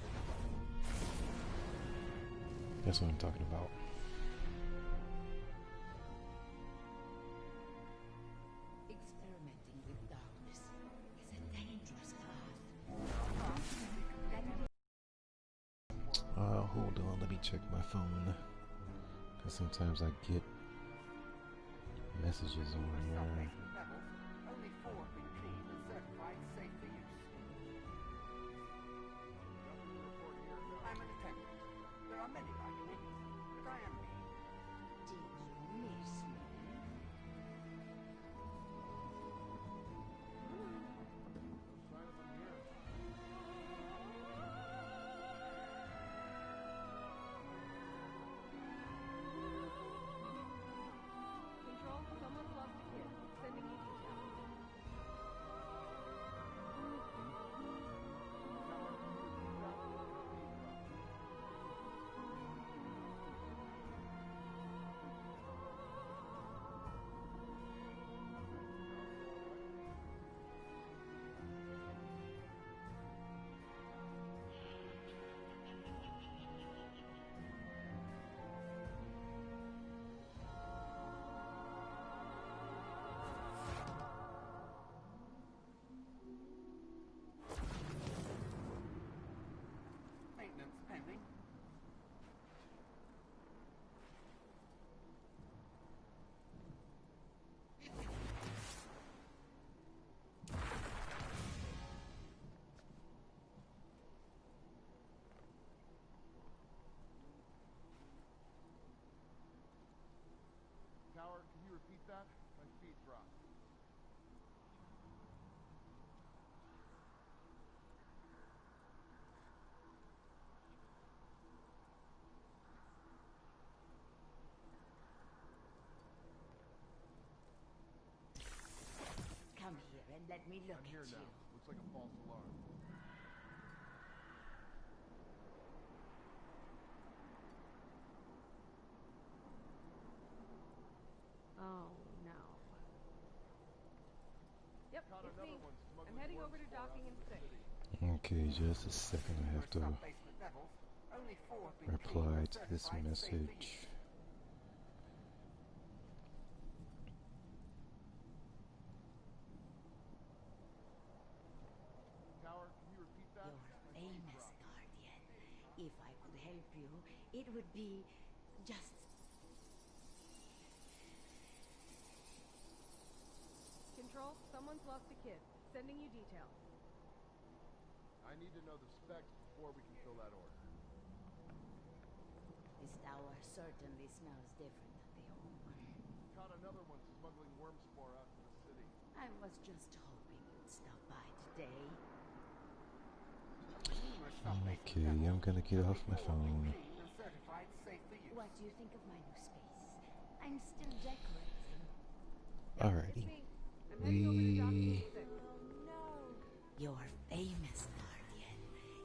That's what I'm talking about. Experimenting with darkness is a dangerous path. Hold on, let me check my phone. Because sometimes I get messages on here. Only 4 have been cleaned and certified safe for use. I'm an attendant. There are many like me, but I am me. Did you miss me? Control, someone's lost a kid. Sending Let me look I'm here at now. you. Looks like a false alarm. Oh, no. Yep, it's me. I'm heading over to docking in 6. Okay, just a second. I have to Sub-basement levels, only 4 have been cleaned reply and to this certified safe for message. use. Tower, can you repeat that? You're famous, Guardian. If I could help you, it would be just... Control, someone's lost a kid. Sending you details. I need to know the specs before we can fill that order. This tower certainly smells different than the old one. Caught another one smuggling worm spore out to the city. I was just hoping you'd stop by today. Okay, I'm gonna get off my phone. What do you think of my new space? I'm still decorating. Alrighty. You're famous, Guardian.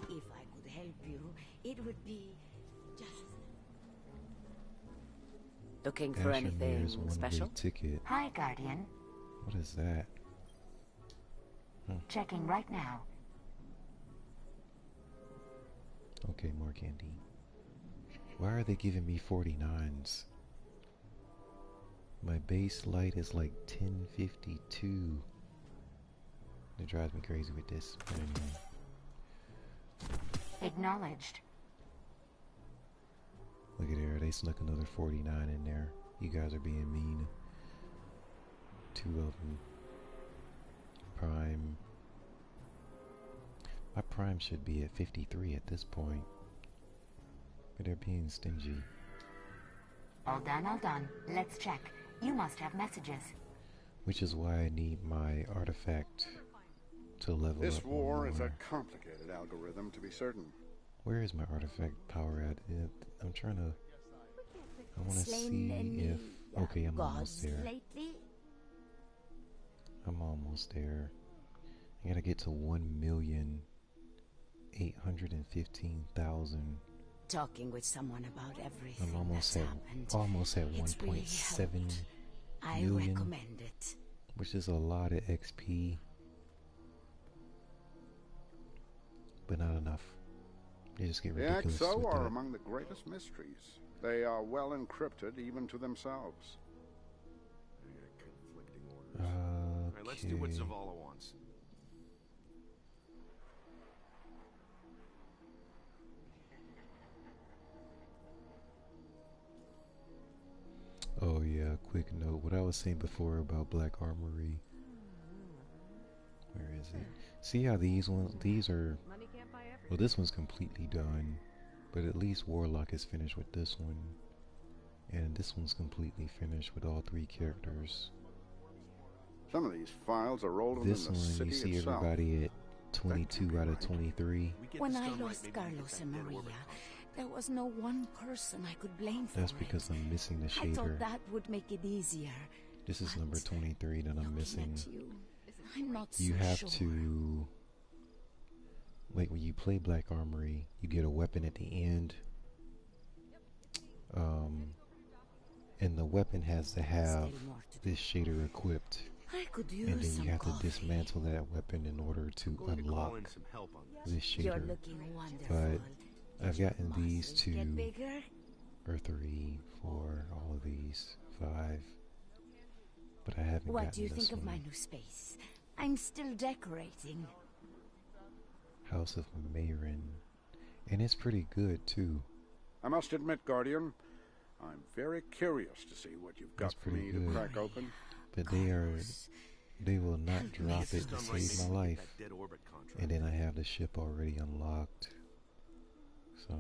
If I could help you, it would be just... Looking for anything special? Ticket. Hi, Guardian. What is that? Checking right now. Okay, more candy. Why are they giving me 49s? My base light is like 1052. It drives me crazy with this. But anyway. Acknowledged. Look at there, they snuck another 49 in there. You guys are being mean. 2 of them. Prime. My prime should be at 53 at this point. But they're being stingy. All done, all done. Let's check. You must have messages. Which is why I need my artifact to level This up war is a more. complicated algorithm, to be certain. Where is my artifact power at? I'm trying to... I want to see if... Okay, I'm almost there. I'm almost there. I gotta get to 1,815,000. Talking with someone about everything I'm almost that's at happened. almost at It's really 1.7 helped. I million, recommend it. which is a lot of XP, but not enough. They just get The ridiculous XO with are that. among the greatest mysteries. They are well encrypted even to themselves. Conflicting orders. All right, let's do what Zavala wants. Oh yeah, quick note. What I was saying before about Black Armory. Where is it? See how these are... Well, this one's completely done. But at least Warlock is finished with this one. And this one's completely finished with all 3 characters. Some of these files are older This than the one, city you see itself. everybody at 22 out of 23. When I lost Carlos and Maria, there was no one person I could blame for That's it. because I'm missing the I thought shader. that would make it easier. This is number 23 that I'm missing. I'm not You so have sure. to... Like when you play Black Armory, you get a weapon at the end. And the weapon has to have this shader equipped. I could And use then some you have to coffee. dismantle that weapon in order to unlock some help on this You're shader. looking wonderful. But I've gotten these Muscles 2, get bigger. or 3, 4, all of these, 5. But I haven't What gotten do you this think of one. my new space? I'm still decorating. House of Mayrin. And it's pretty good too. I must admit, Guardian, I'm very curious to see what you've got for pretty me good. to crack open. But they will not drop it to save my life. And then I have the ship already unlocked. So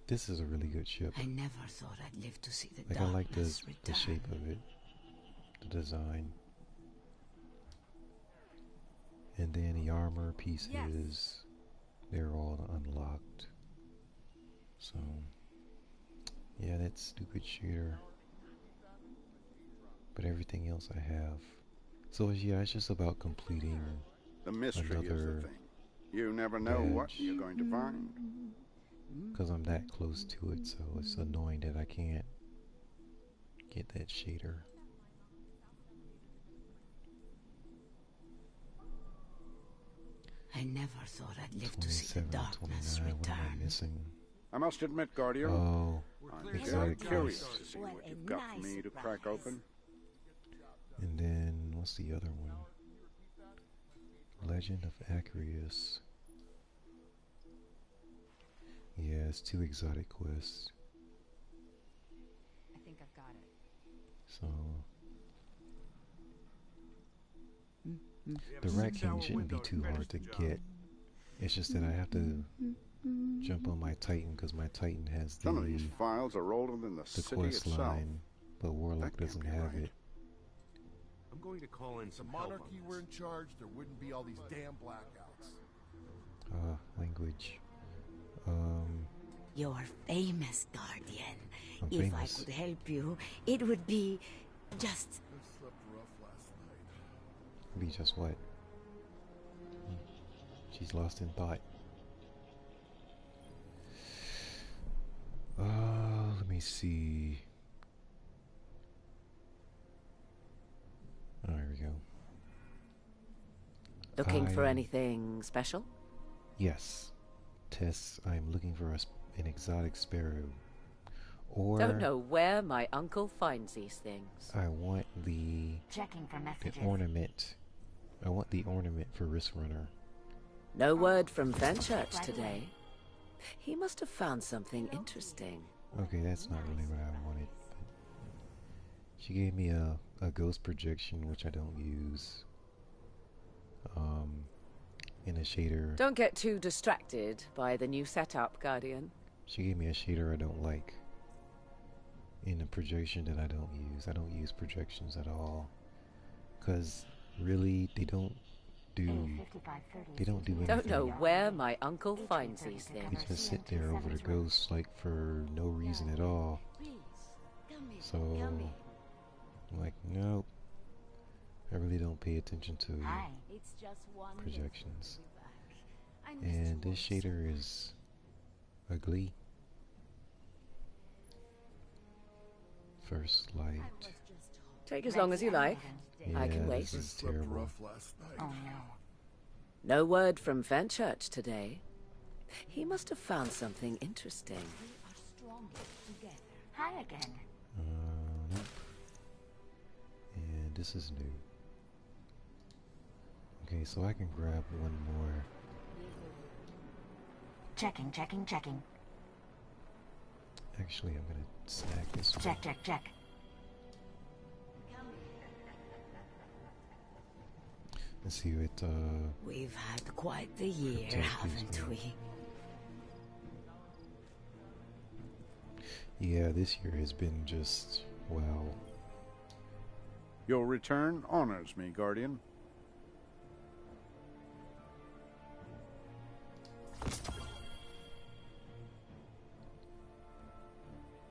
this is a really good ship. I never thought I'd live to see the Like I like darkness the return. shape of it. The design. And then the armor pieces, they're all unlocked. So, yeah, that stupid shooter. But everything else I have. So yeah, it's just about completing The mystery is the another thing. You never know what you're going to find. because I'm that close to it, so it's annoying that I can't get that shader. I never thought I'd live to see the 27, darkness 29, what am I return. missing? I must admit, Guardian, Oh, I'm very exotic curious quest. to see what you've got for me to crack open. And then, what's the other one? Legend of Acreus. Yeah, it's 2 exotic quests. I think I've got it. So, the Rat King shouldn't be too hard to get. It's just that I have to jump on my Titan because my Titan has Some of these files are older than the city quest itself. line, but Warlock doesn't have it. I'm going to call in some help. If monarchy were in charge, there wouldn't be all these damn blackouts. Language. You're famous, Guardian. I'm If famous. I could help you, it would be just... I slept rough last night. Be just what? She's lost in thought. Let me see. Oh, here we go. Looking for anything special? Yes. Tess, I'm looking for an exotic sparrow. Or Don't know where my uncle finds these things. I want the Checking for the messages. ornament. I want the ornament for Wrist Runner. No word from Fenchurch today. He must have found something interesting. Okay, that's not really what I wanted. But she gave me a ghost projection, which I don't use. In a shader. Don't get too distracted by the new setup, Guardian. She gave me a shader I don't like. In a projection that I don't use. I don't use projections at all. Because really, they don't do anything. Don't know where my uncle finds these They things. just sit there over the ghosts like for no reason at all. So I'm like, nope. I really don't pay attention to projections. And this shader is ugly. First light. Take as long as you like. Yeah, I can wait. this is terrible. Oh No word from Fenchurch today. He must have found something interesting. Hi again. Nope. And this is new. Okay, so I can grab one more. Checking, checking, checking. Actually, I'm gonna snag this one. Check, check, check. Let's see what, We've had quite the year, Check, haven't please, we? yeah, this year has been just, wow. Your return honors me, Guardian.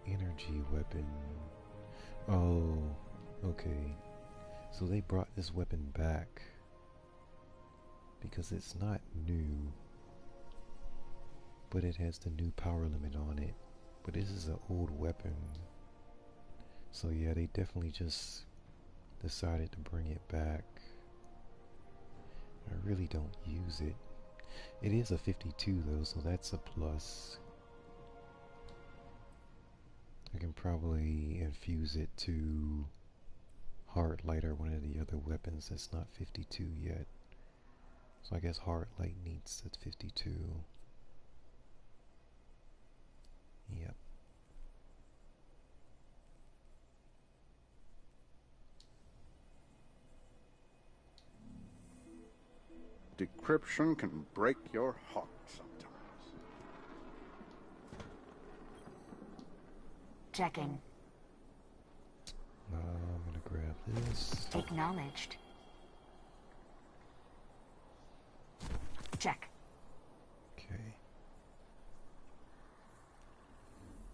Energy weapon. Oh, okay. So they brought this weapon back because it's not new, but it has the new power limit on it. But this is an old weapon. So yeah, they definitely just decided to bring it back. I really don't use it. It is a 52 though, so that's a plus. I can probably infuse it to Heart Light or one of the other weapons that's not 52 yet. So I guess Heart Light needs at 52. Yep. Decryption can break your heart sometimes. Checking. I'm gonna grab this. Acknowledged. Check. Okay.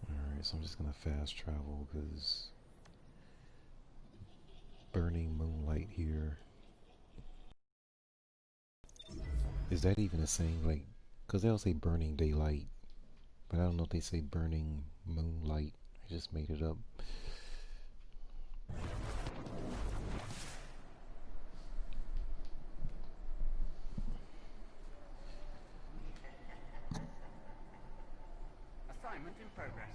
Alright, so I'm just gonna fast travel because Burning Moonlight here Is that even a saying? Like, because they'll say burning daylight, but I don't know if they say burning moonlight. I just made it up. Assignment in progress.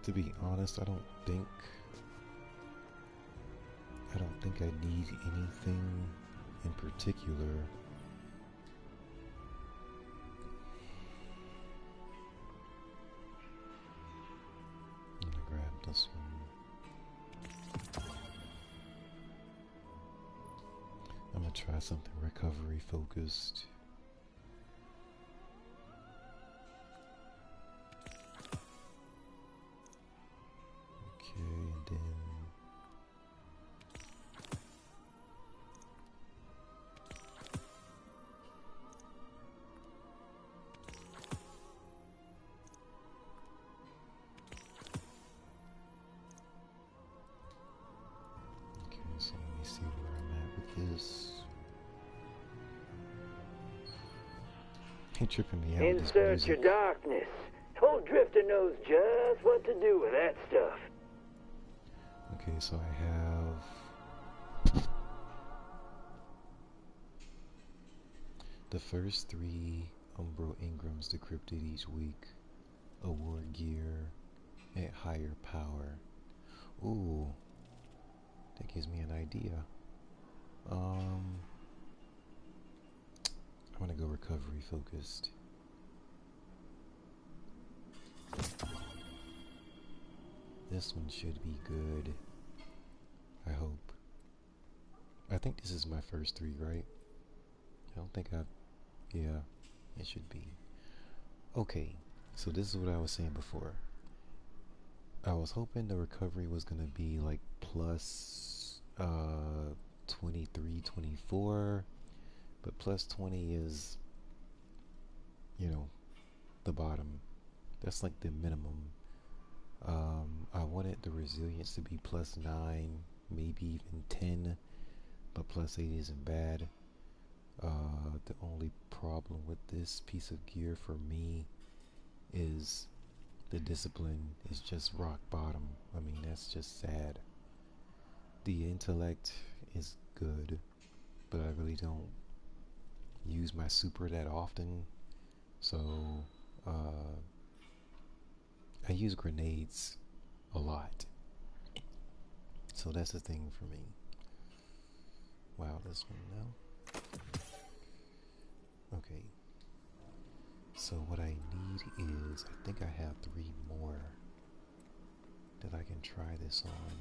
To be honest, I don't think I need anything in particular. I'm gonna grab this one. I'm gonna try something recovery focused. Okay, and then so let me see where I'm at with this. He tripping me out. Insert your darkness. Old Drifter knows just what to do with that stuff. Okay, so I have the first 3 Umbral Engrams decrypted each week. Award gear at higher power. Ooh, that gives me an idea. I'm gonna go recovery focused. This one should be good. I hope. I think this is my first 3, right? I don't think yeah, it should be. Okay, so this is what I was saying before. I was hoping the recovery was gonna be like plus 23, 24, but plus 20 is, you know, the bottom. That's like the minimum. I wanted the resilience to be plus 9, maybe even 10, but plus 8 isn't bad. The only problem with this piece of gear for me is the discipline is just rock bottom. I mean, that's just sad. The intellect is good, but I really don't use my super that often. So, I use grenades a lot. So that's the thing for me. Wow, this one now. Okay. So what I need is, I think I have 3 more that I can try this on.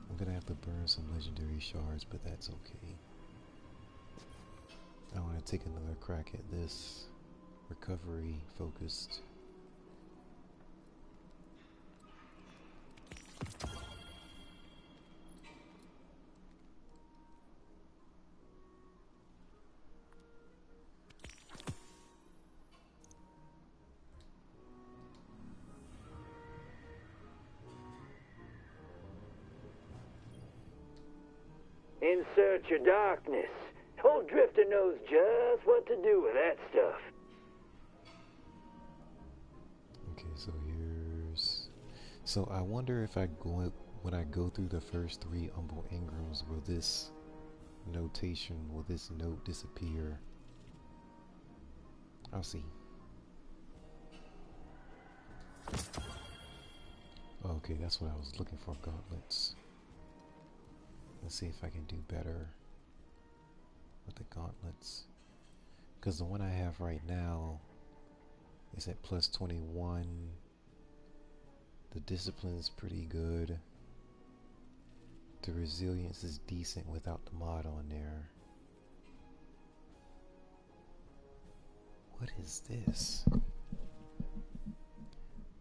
I'm gonna have to burn some legendary shards, but that's okay. I want to take another crack at this recovery focused. Insert your darkness. Old Drifter knows just what to do with that stuff. Okay, so here's... So I wonder if when I go through the first 3 Umbral Engrams, will this note disappear? I'll see. Okay, that's what I was looking for, gauntlets. Let's see if I can do better with the gauntlets. Because the one I have right now is at plus 21. The discipline's pretty good. The resilience is decent without the mod on there. What is this?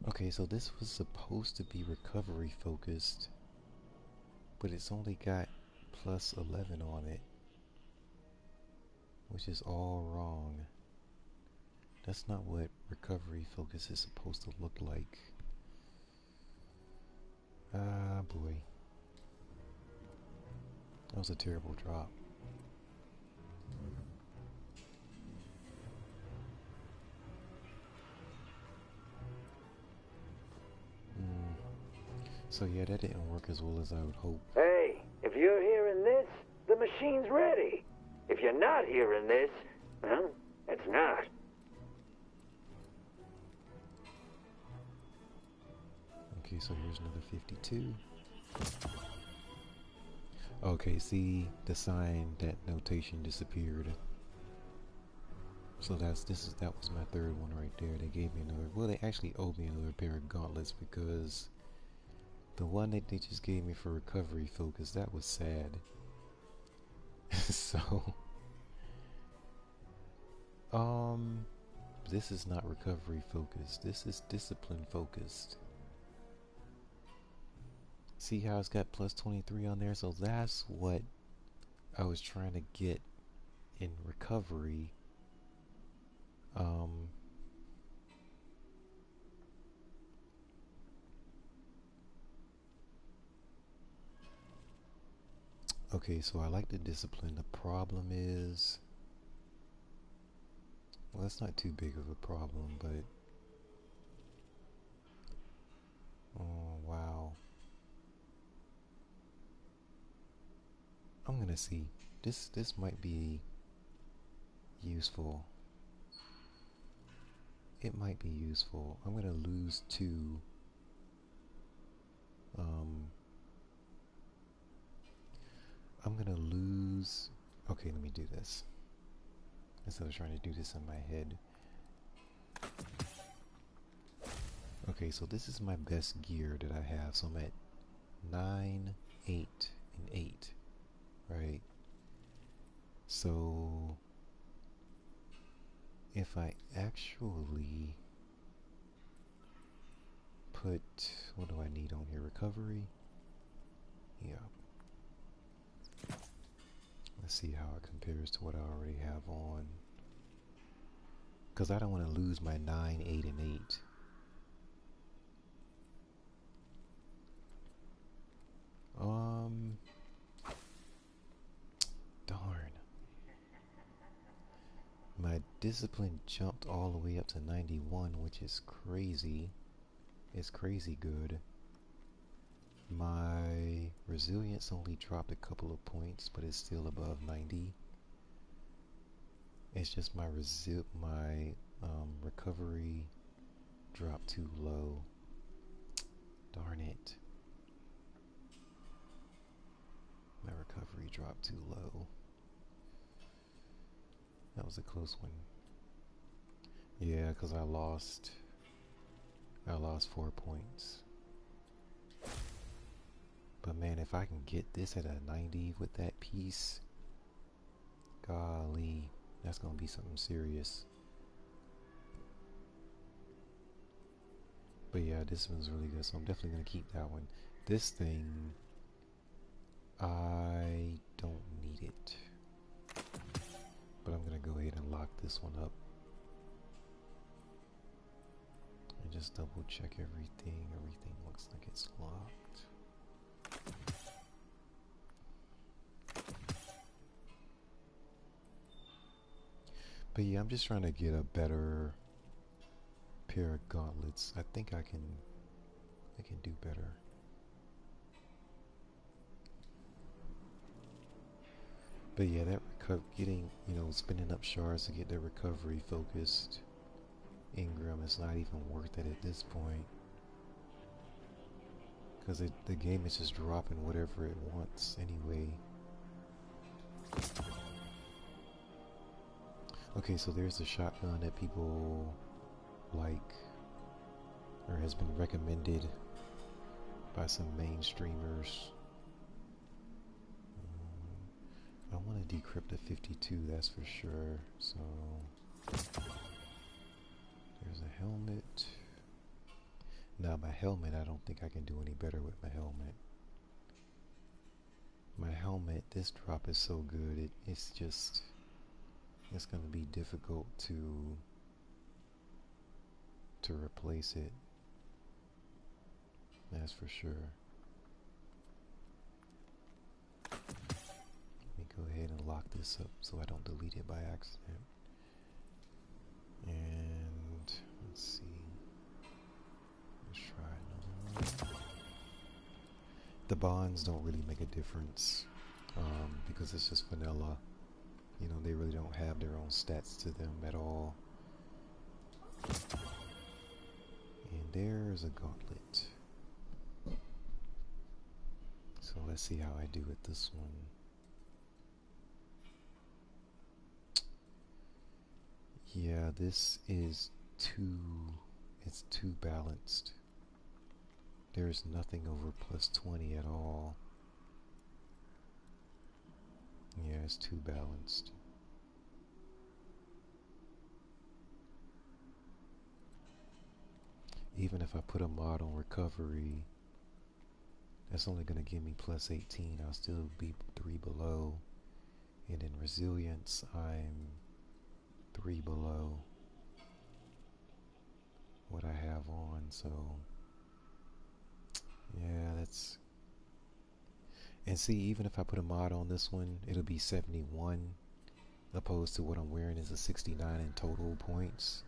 Okay, so this was supposed to be recovery focused, but it's only got plus 11 on it, which is all wrong. That's not what recovery focus is supposed to look like. was a terrible drop. So yeah, that didn't work as well as I would hope. Hey, if you're hearing this, the machine's ready. If you're not hearing this, well, it's not. Okay, so here's another 52. Okay, see the sign, that notation disappeared. So that was my third one right there. They gave me another. Well, they actually owed me another pair of gauntlets because the one that they just gave me for recovery focus, that was sad. So, this is not recovery focused. This is discipline focused. See how it's got plus 23 on there? So that's what I was trying to get in recovery. Okay, so I like the discipline. The problem is, well, that's not too big of a problem, but oh wow. I'm gonna see. This might be useful. It might be useful. I'm gonna lose 2. I'm gonna lose. Okay, let me do this. Instead of trying to do this in my head. Okay, so this is my best gear that I have. So I'm at 9, 8, and 8. Right? So if I actually put, what do I need on here? Recovery? Yeah. Let's see how it compares to what I already have on. Because I don't want to lose my 9, 8, and 8. Darn. My discipline jumped all the way up to 91, which is crazy. It's crazy good. My resilience only dropped a couple of points, but it's still above 90. It's just my recovery dropped too low. Darn it. My recovery dropped too low. That was a close one. Yeah, because I lost 4 points. But man, if I can get this at a 90 with that piece, golly, that's gonna be something serious. But yeah, this one's really good, so I'm definitely gonna keep that one. This thing, I don't need it. But I'm gonna go ahead and lock this one up. And just double check everything. Everything looks like it's locked. But yeah, I'm just trying to get a better pair of gauntlets. I think I can do better. But yeah, that getting, spinning up shards to get the recovery focused Ingram is not even worth it at this point. Because the game is just dropping whatever it wants anyway. Okay, so there's the shotgun that people like, or has been recommended by some mainstreamers. I want to decrypt the 52, that's for sure. So there's a helmet. Now my helmet, I don't think I can do any better with my helmet. My helmet, this drop is so good, it's going to be difficult to replace it. That's for sure. this up so I don't delete it by accident. And let's see. Let's try another one. The bonds don't really make a difference because it's just vanilla. You know, they really don't have their own stats to them at all. And there's a gauntlet. So let's see how I do with this one. Yeah, this is it's too balanced. There's nothing over plus 20 at all. Yeah, it's too balanced. Even if I put a mod on recovery, that's only going to give me plus 18. I'll still be 3 below. And in resilience, I'm 3 below what I have on. So, yeah, that's... And see, even if I put a mod on this one, it'll be 71, opposed to what I'm wearing is a 69 in total points.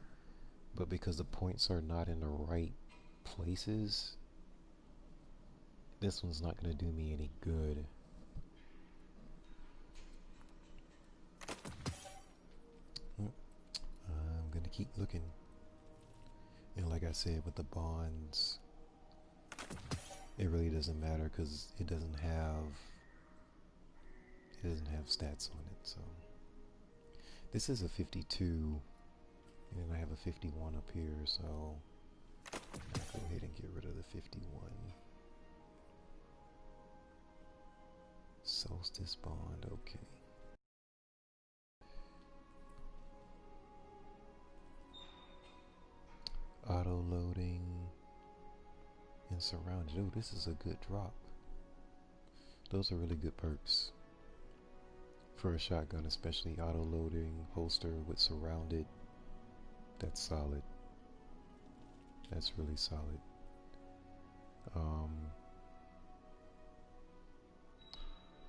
But because the points are not in the right places, this one's not going to do me any good. I'm going to keep looking. And like I said, with the bonds, it really doesn't matter because it doesn't have stats on it. So this is a 52, and I have a 51 up here, so I'll go ahead and get rid of the 51. Solstice bond, okay. Auto loading and surrounded. Oh, this is a good drop. Those are really good perks for a shotgun, especially auto loading, holster with surrounded. That's solid. That's really solid.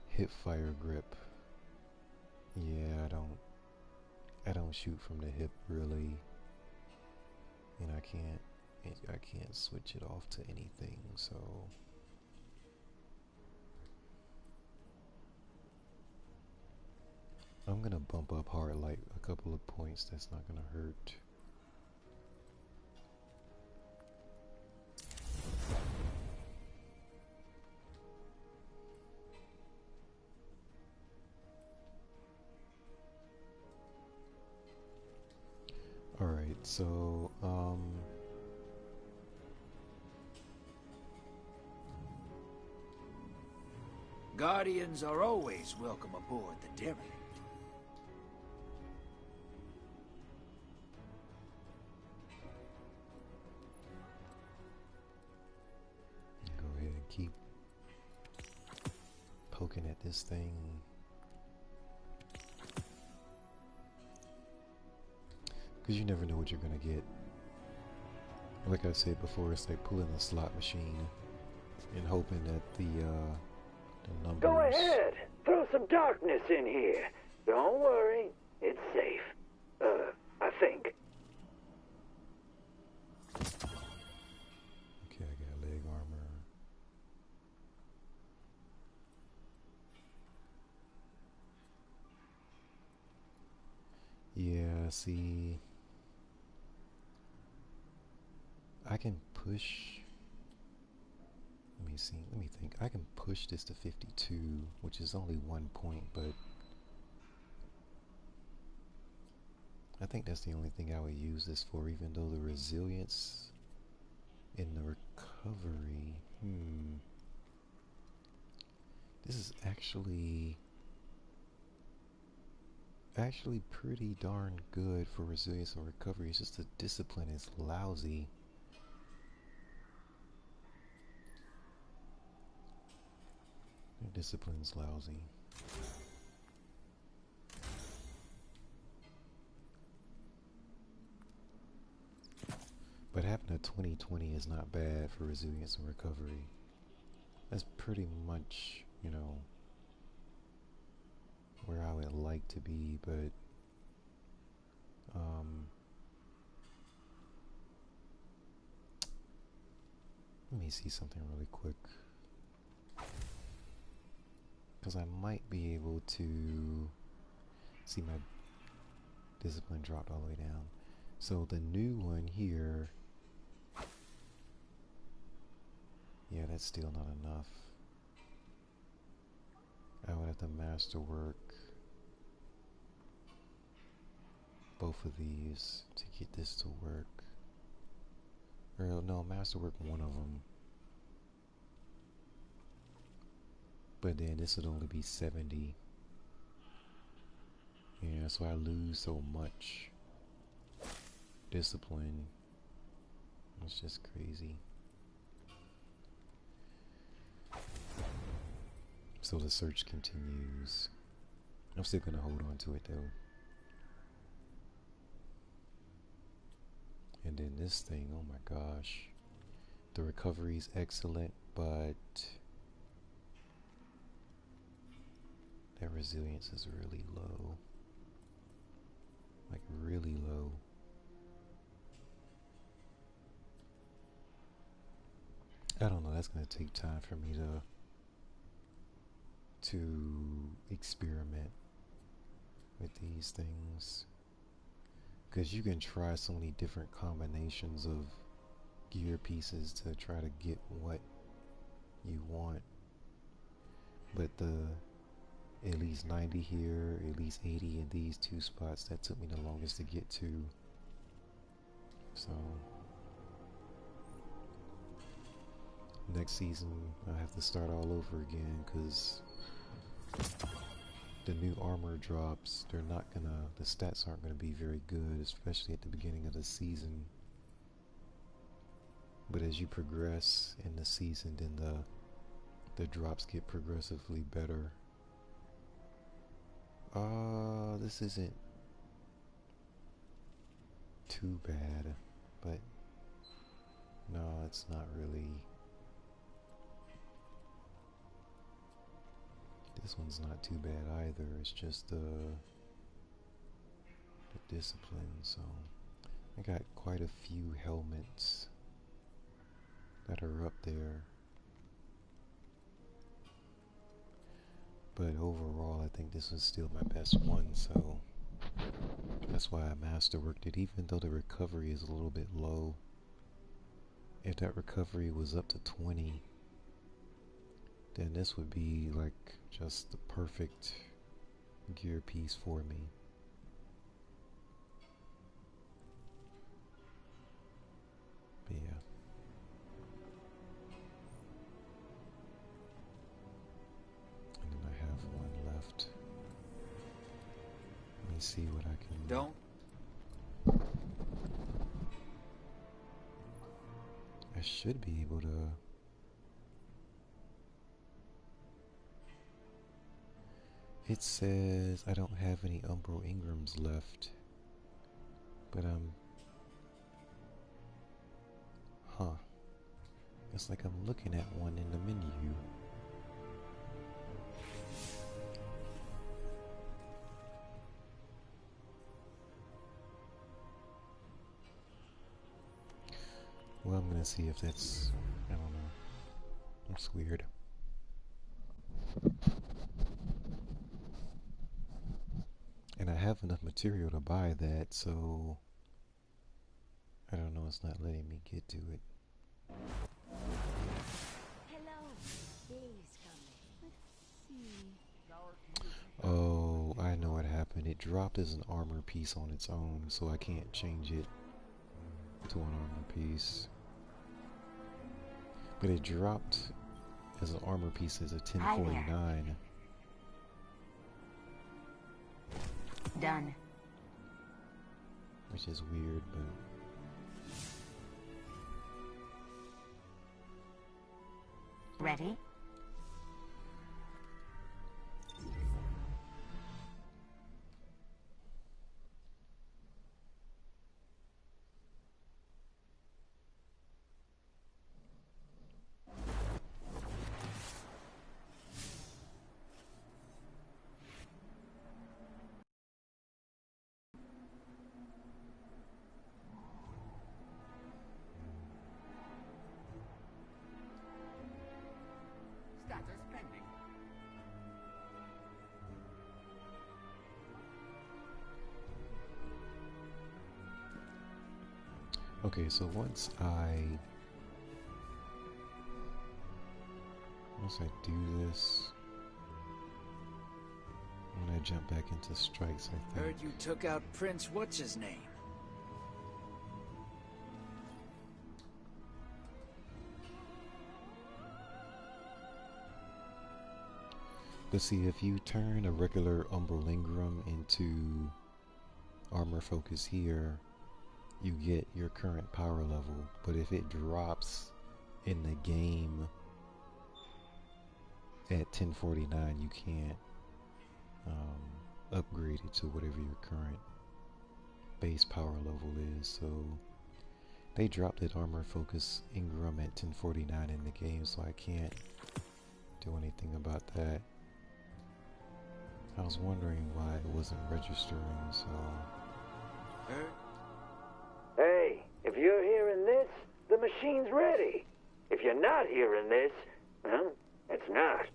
Hip fire grip. Yeah, I don't shoot from the hip really, and I can't switch it off to anything. So I'm gonna bump up hard light a couple of points. That's not gonna hurt. Alright, so Guardians are always welcome aboard the derelict. Go ahead and keep poking at this thing. Because you never know what you're going to get. Like I said before, it's like pulling a slot machine and hoping that the numbers... Go ahead! Throw some darkness in here. Don't worry, it's safe. I think. Okay, I got leg armor. Yeah, see... I can push... Let me see, let me think. I can push this to 52, which is only 1 point, but... I think that's the only thing I would use this for, even though the resilience in the recovery... This is actually pretty darn good for resilience and recovery. It's just the discipline is lousy. Their discipline's lousy. But having a 20/20 is not bad for resilience and recovery. That's pretty much, you know, where I would like to be, but let me see something really quick, because I might be able to see my discipline dropped all the way down. So the new one here, yeah, that's still not enough. I would have to masterwork both of these to get this to work. Or no, masterwork one of them. But then this would only be 70. Yeah, so I lose so much discipline. It's just crazy. So the search continues. I'm still gonna hold on to it though. And then this thing, oh my gosh. The recovery is excellent, but that resilience is really low. Like really low. I don't know, that's gonna take time for me to experiment with these things, because you can try so many different combinations of gear pieces to try to get what you want, but the at least 90 here, at least 80 in these two spots, that took me the longest to get to. So next season I have to start all over again, because the new armor drops, the stats aren't gonna be very good, especially at the beginning of the season. But as you progress in the season, then the drops get progressively better. This isn't too bad, but no, it's not really. This one's not too bad either. It's just the discipline. So I got quite a few helmets that are up there, but overall I think this is still my best one, so that's why I masterworked it, even though the recovery is a little bit low. If that recovery was up to 20, then this would be like just the perfect gear piece for me. But yeah. And then I have one left. Let me see what I can do. I should be able to. It says I don't have any Umbro Ingrams left, but it's like I'm looking at one in the menu. Well, I'm gonna see if that's, I don't know, it's weird. And I have enough material to buy that, so I don't know, it's not letting me get to it. Hello, Dave's coming. Let's see. Oh, I know what happened. It dropped as an armor piece on its own, so I can't change it to an armor piece. But it dropped as an armor piece as a 1049. Done. Which is weird, but ready? Okay, so once I do this, when I jump back into strikes, I think. Heard you took out Prince What's-His-Name. But see, if you turn a regular Umbral into armor focus here, you get your current power level. But if it drops in the game at 1049, you can't upgrade it to whatever your current base power level is. So they dropped that armor focus Ingram at 1049 in the game, so I can't do anything about that. I was wondering why it wasn't registering, so... Hey, if you're hearing this, the machine's ready. If you're not hearing this, well, it's not.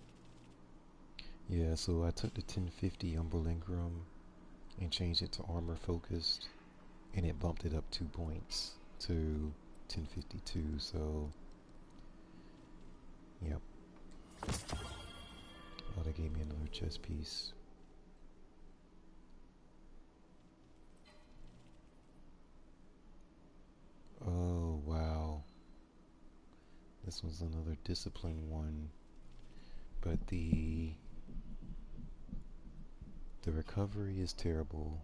Yeah, so I took the 1050 Umbral Ingram and changed it to armor focused, and it bumped it up 2 points to 1052, so... Yep. Oh, they gave me another chest piece. Oh, wow. This was another discipline one. But the recovery is terrible.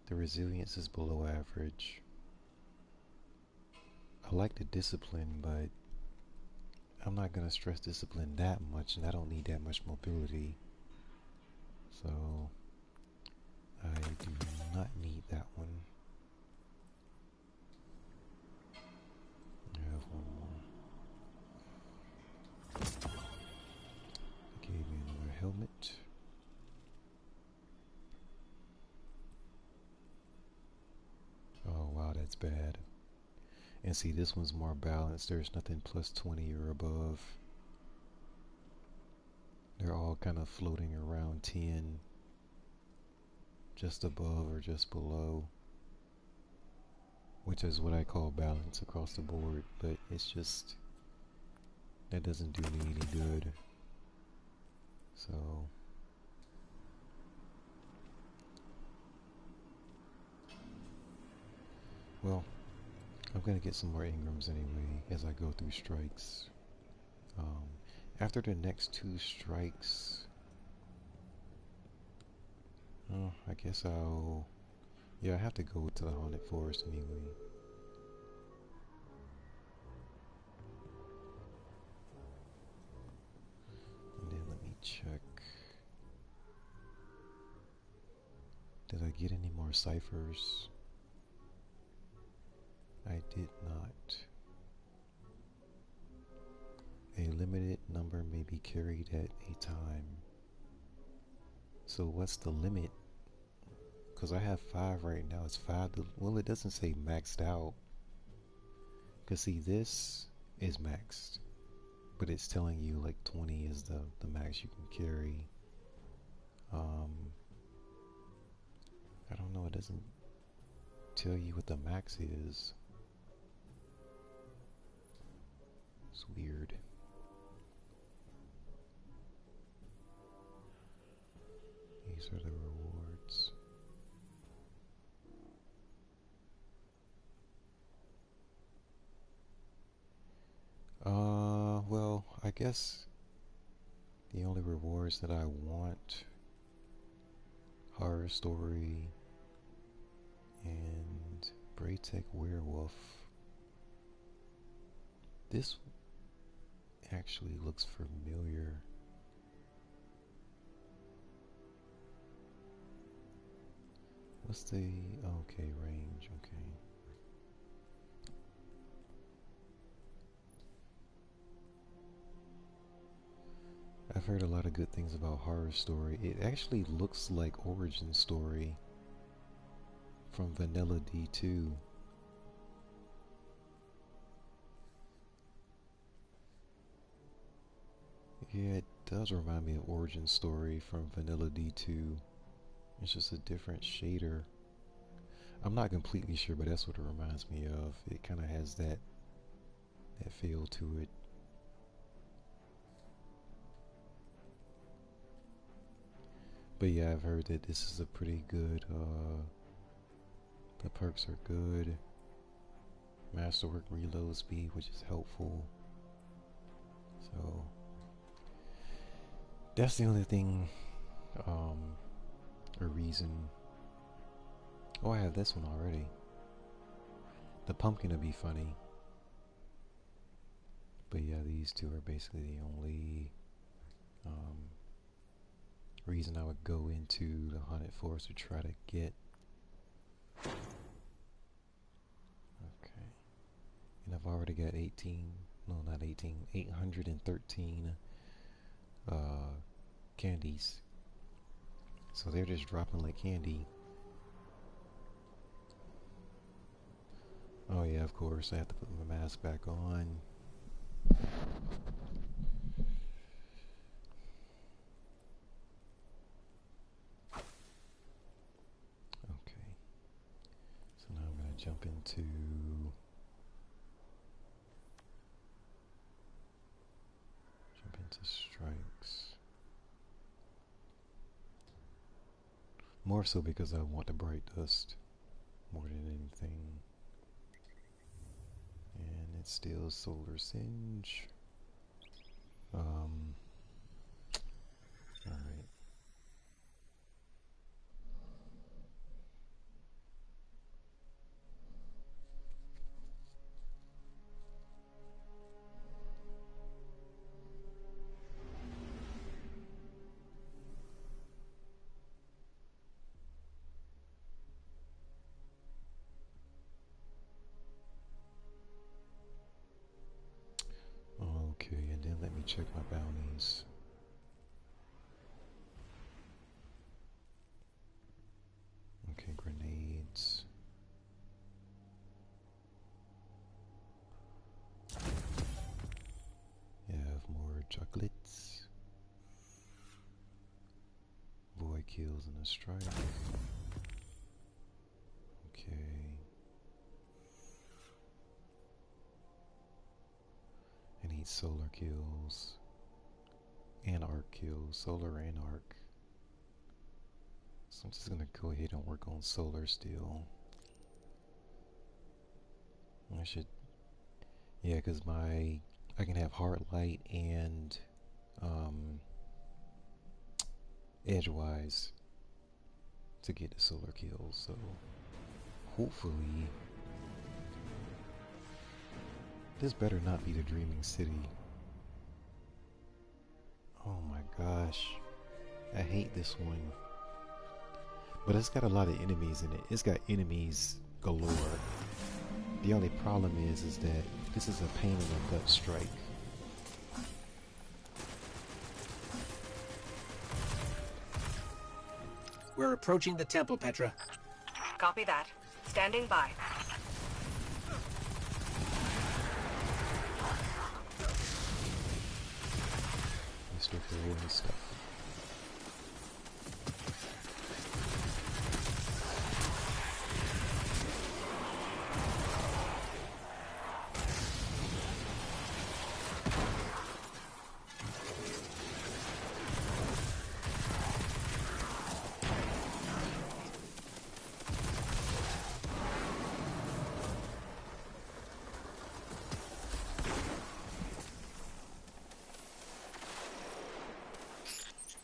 The resilience is below average. I like the discipline, but I'm not going to stress discipline that much, and I don't need that much mobility. So, I do not need that one. I have one more. Gave me another helmet. Oh wow, that's bad. And see, this one's more balanced. There's nothing plus 20 or above. They're all kind of floating around 10, just above or just below, which is what I call balance across the board, but it's just, that doesn't do me any good. So, well, I'm gonna get some more Ingrams anyway as I go through strikes. After the next 2 strikes, I guess yeah, I have to go to the Haunted Forest anyway. And then let me check. Did I get any more ciphers? I did not. A limited number may be carried at a time. So what's the limit? Because I have 5 right now. It's 5 to, well, it doesn't say maxed out. Because see, this is maxed, but it's telling you like 20 is the max you can carry. I don't know, it doesn't tell you what the max is. It's weird. These are the rewards. Well, I guess the only rewards that I want, Horror Story and Braytech Werewolf. This actually looks familiar. What's the, okay, range, okay. I've heard a lot of good things about Horror Story. It actually looks like Origin Story from Vanilla D2. Yeah, it does remind me of Origin Story from Vanilla D2. It's just a different shader. I'm not completely sure, but that's what it reminds me of. It kind of has that feel to it. But yeah, I've heard that this is a pretty good, the perks are good. Masterwork reload speed, which is helpful. So that's the only thing, or reason. Oh, I have this one already. The pumpkin will be funny. But yeah, these two are basically the only reason I would go into the Haunted Forest to try to get. Okay. And I've already got 813 candies. So they're just dropping like candy. Oh yeah, of course, I have to put my mask back on. Okay. So now I'm going to jump into strikes. More so because I want the bright dust more than anything. And it's still Solar Singe. Alright. Okay, and then let me check my bounties. Okay, grenades. You have more chocolates. Void kills and a strike. Okay. I need solar kills and arc kills, solar and arc. So I'm just gonna go ahead and work on solar still. I should, yeah, because I can have heart light and edgewise to get the solar kills. So hopefully. This better not be the Dreaming City. Oh my gosh. I hate this one. But it's got a lot of enemies in it. It's got enemies galore. The only problem is that this is a pain in the butt strike. We're approaching the temple, Petra. Copy that. Standing by. Mr. Korean stuff.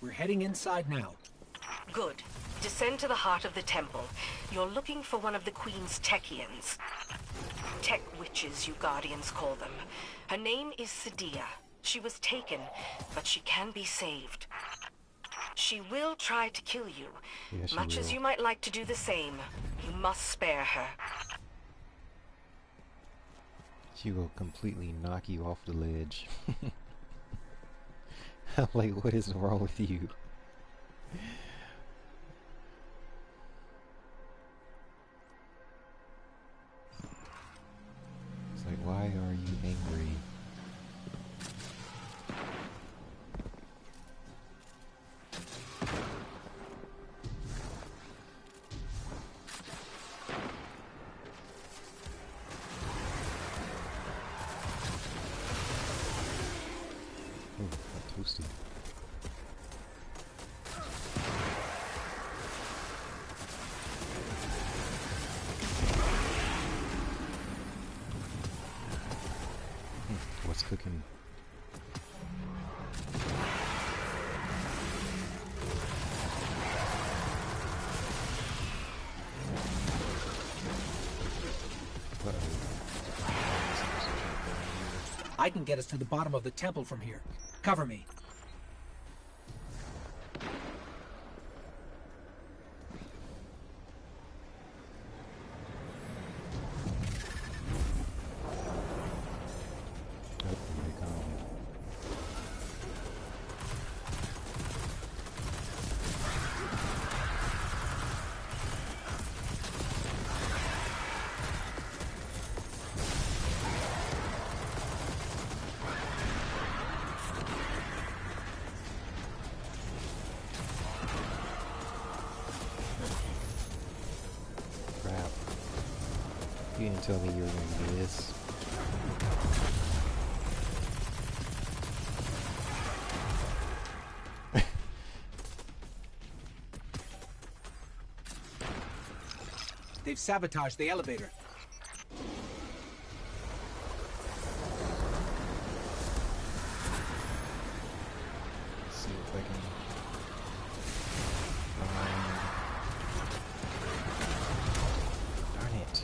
We're heading inside now. Good. Descend to the heart of the temple. You're looking for one of the Queen's Techians. Tech witches, you Guardians call them. Her name is Sadia. She was taken, but she can be saved. She will try to kill you. Yes, Much as you might like to do the same, you must spare her. She will completely knock you off the ledge. I'm like, what is wrong with you? It's like, why are you angry? What's cooking? I can get us to the bottom of the temple from here. Cover me. You didn't tell me you were going to do this. They've sabotaged the elevator. Let's see if I can... Darn it.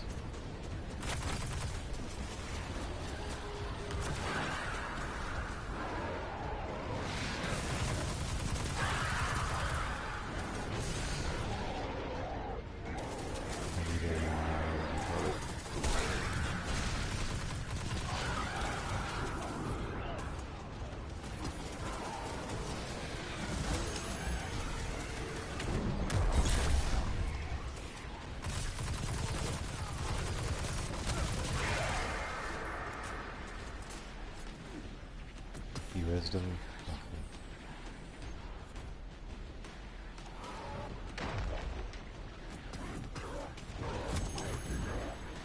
Wisdom.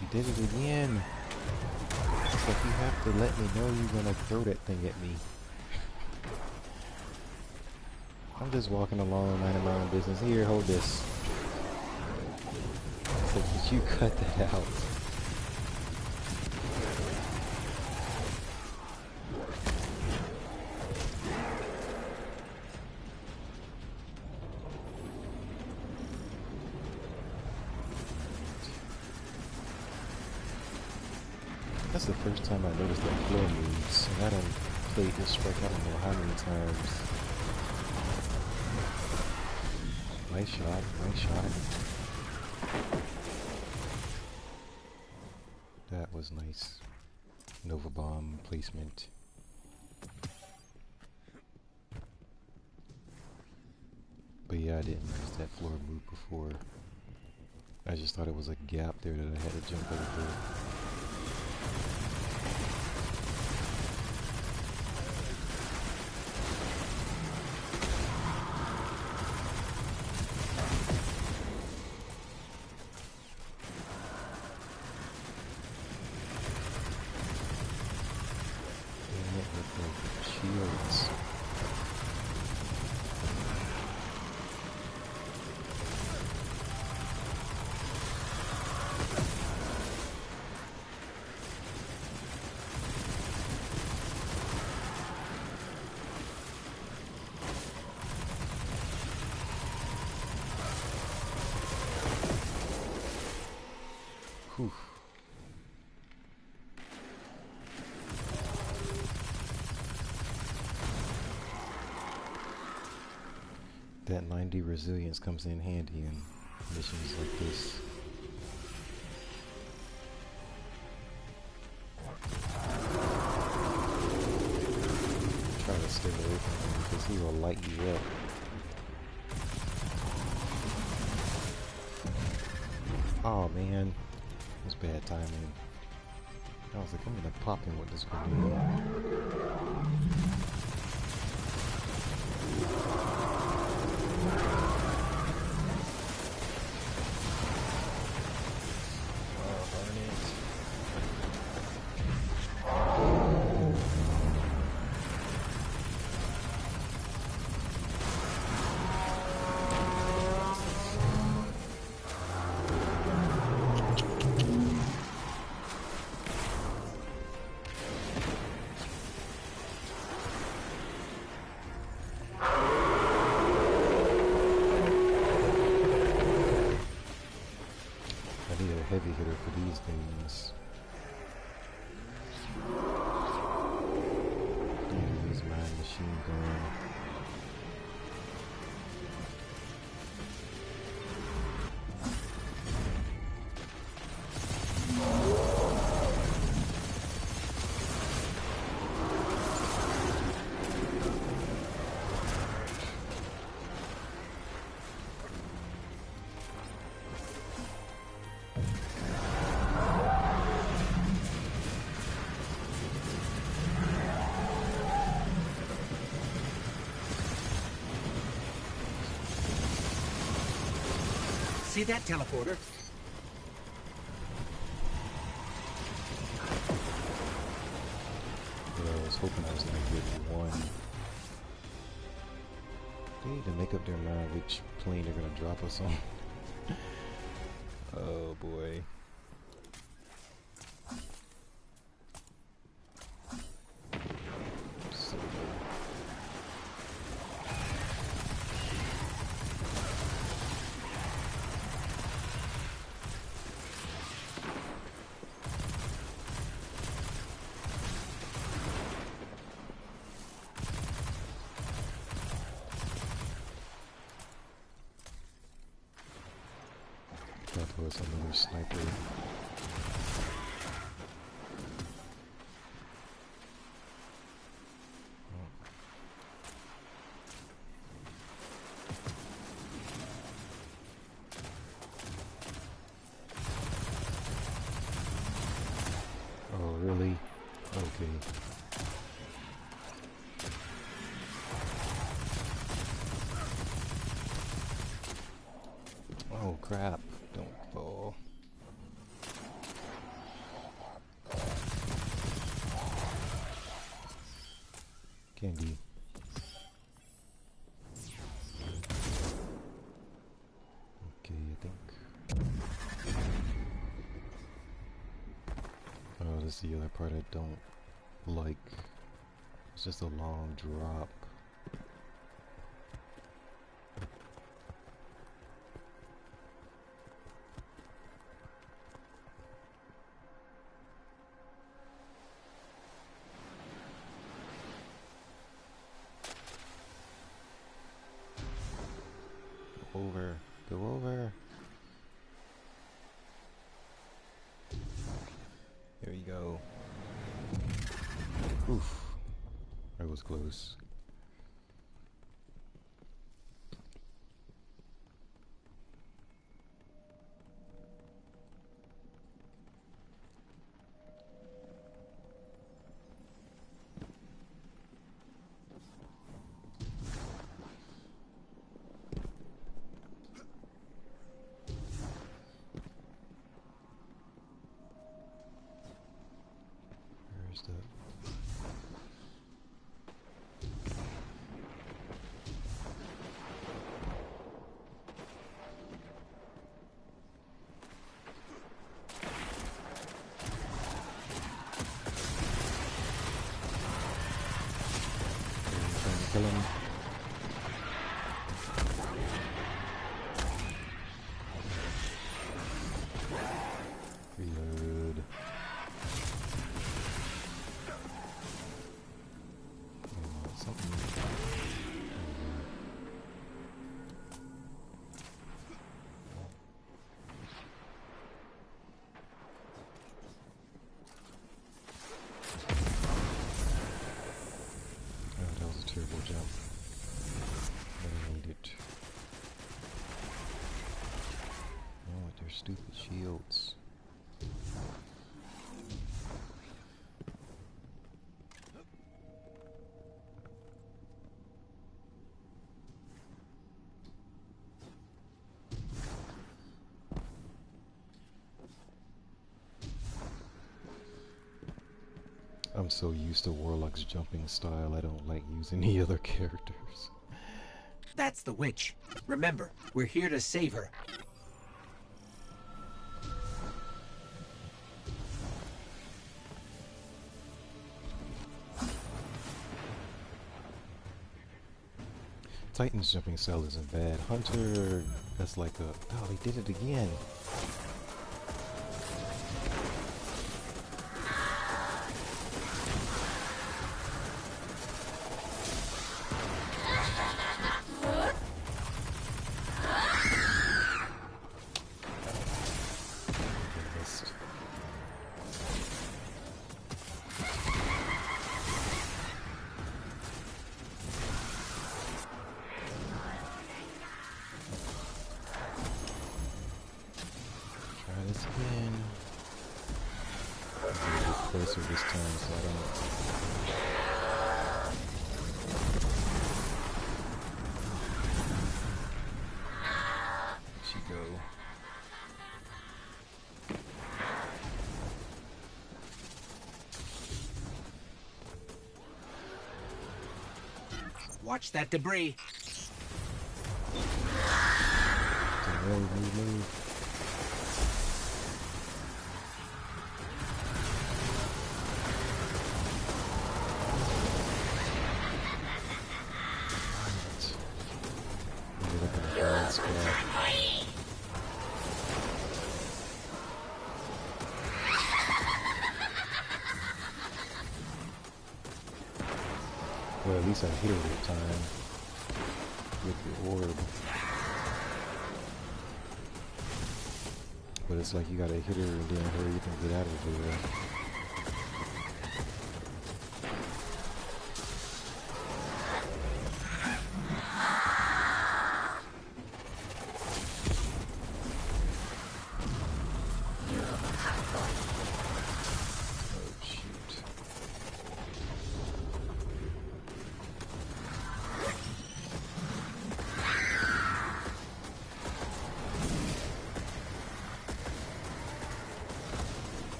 You did it again. It's like you have to let me know you're gonna throw that thing at me. I'm just walking along, minding my own business. Here, hold this. It's like, did you cut that out? That's the first time I noticed that floor moves, and I done played this strike I don't know how many times. Nice shot, nice shot. That was nice. Nova bomb placement. But yeah, I didn't notice that floor move before. I just thought it was a gap there that I had to jump over. Shields. Whew. That 90 resilience comes in handy in missions like this. Try to stay away from him because he will light you up. Oh man, it was bad timing. I was like, I'm gonna pop him with this grenade. hitter for these days. Yeah, use my machine gun. See that teleporter? Yeah, I was hoping I was gonna get one. They need to make up their mind which plane they're gonna drop us on. Oh boy. That was another sniper. Oh, really? Okay. Oh, crap. Don't fall. Candy. Okay, I think. Oh, this is the other part I don't like. It's just a long drop. Over. Go over. There you go. Oof. That was close. Where's the... Trying to kill him. Reload. Something. Oh, that was a terrible jump. I need it. Oh, with their stupid shields. I'm so used to Warlock's jumping style, I don't like using the other characters. That's the witch. Remember, we're here to save her. Titan's jumping style isn't bad. Hunter, that's like a... Oh, they did it again. miss her this time, so I don't. She go. Watch that debris. Move. Well, at least I hit her that time with the orb. But it's like you gotta hit her and then hurry up and get out of there.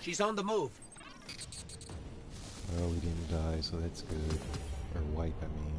She's on the move. Well, we didn't die, so that's good. Or wipe, I mean.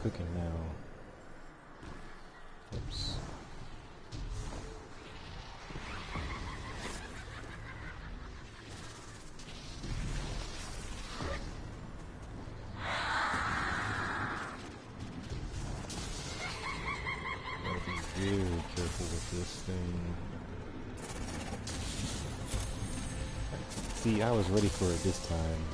Cooking now. Oops. Gotta be very careful with this thing. See, I was ready for it this time.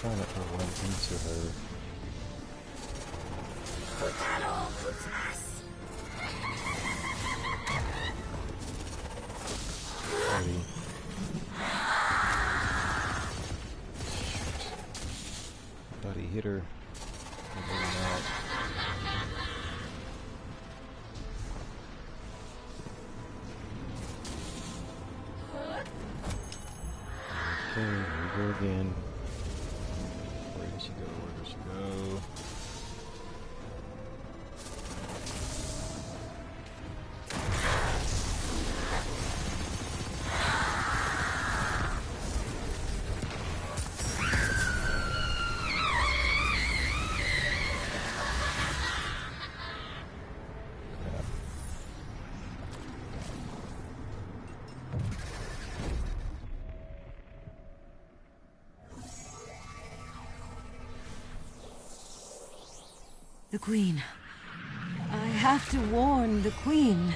Trying not to run into her. Ready. Thought he hit her. Maybe not. Okay, here we go again. Where did she go? Where did she go? The Queen. I have to warn the Queen.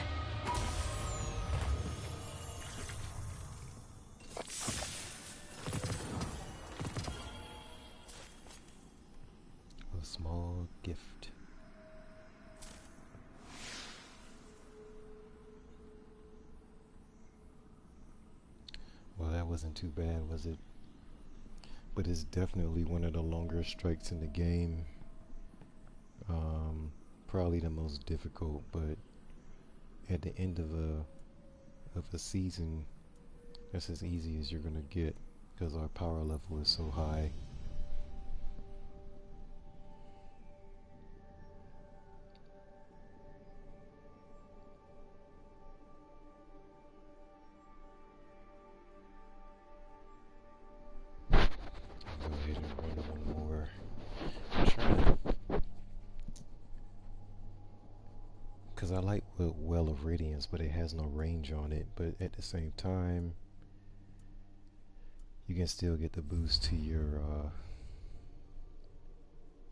A small gift. Well, that wasn't too bad, was it? But it's definitely one of the longer strikes in the game. Probably the most difficult, but at the end of a season, that's as easy as you're gonna get because our power level is so high. Go ahead and run one more. Because I like Well of Radiance, but it has no range on it. But at the same time, you can still get the boost to your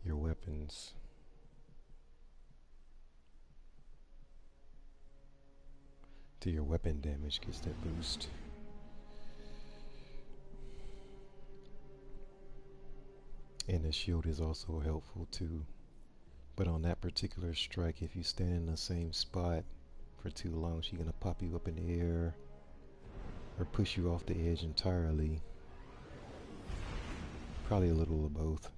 weapons. To your weapon damage gets that boost. And the shield is also helpful too. But on that particular strike, if you stand in the same spot for too long, she's gonna pop you up in the air or push you off the edge entirely. Probably a little of both.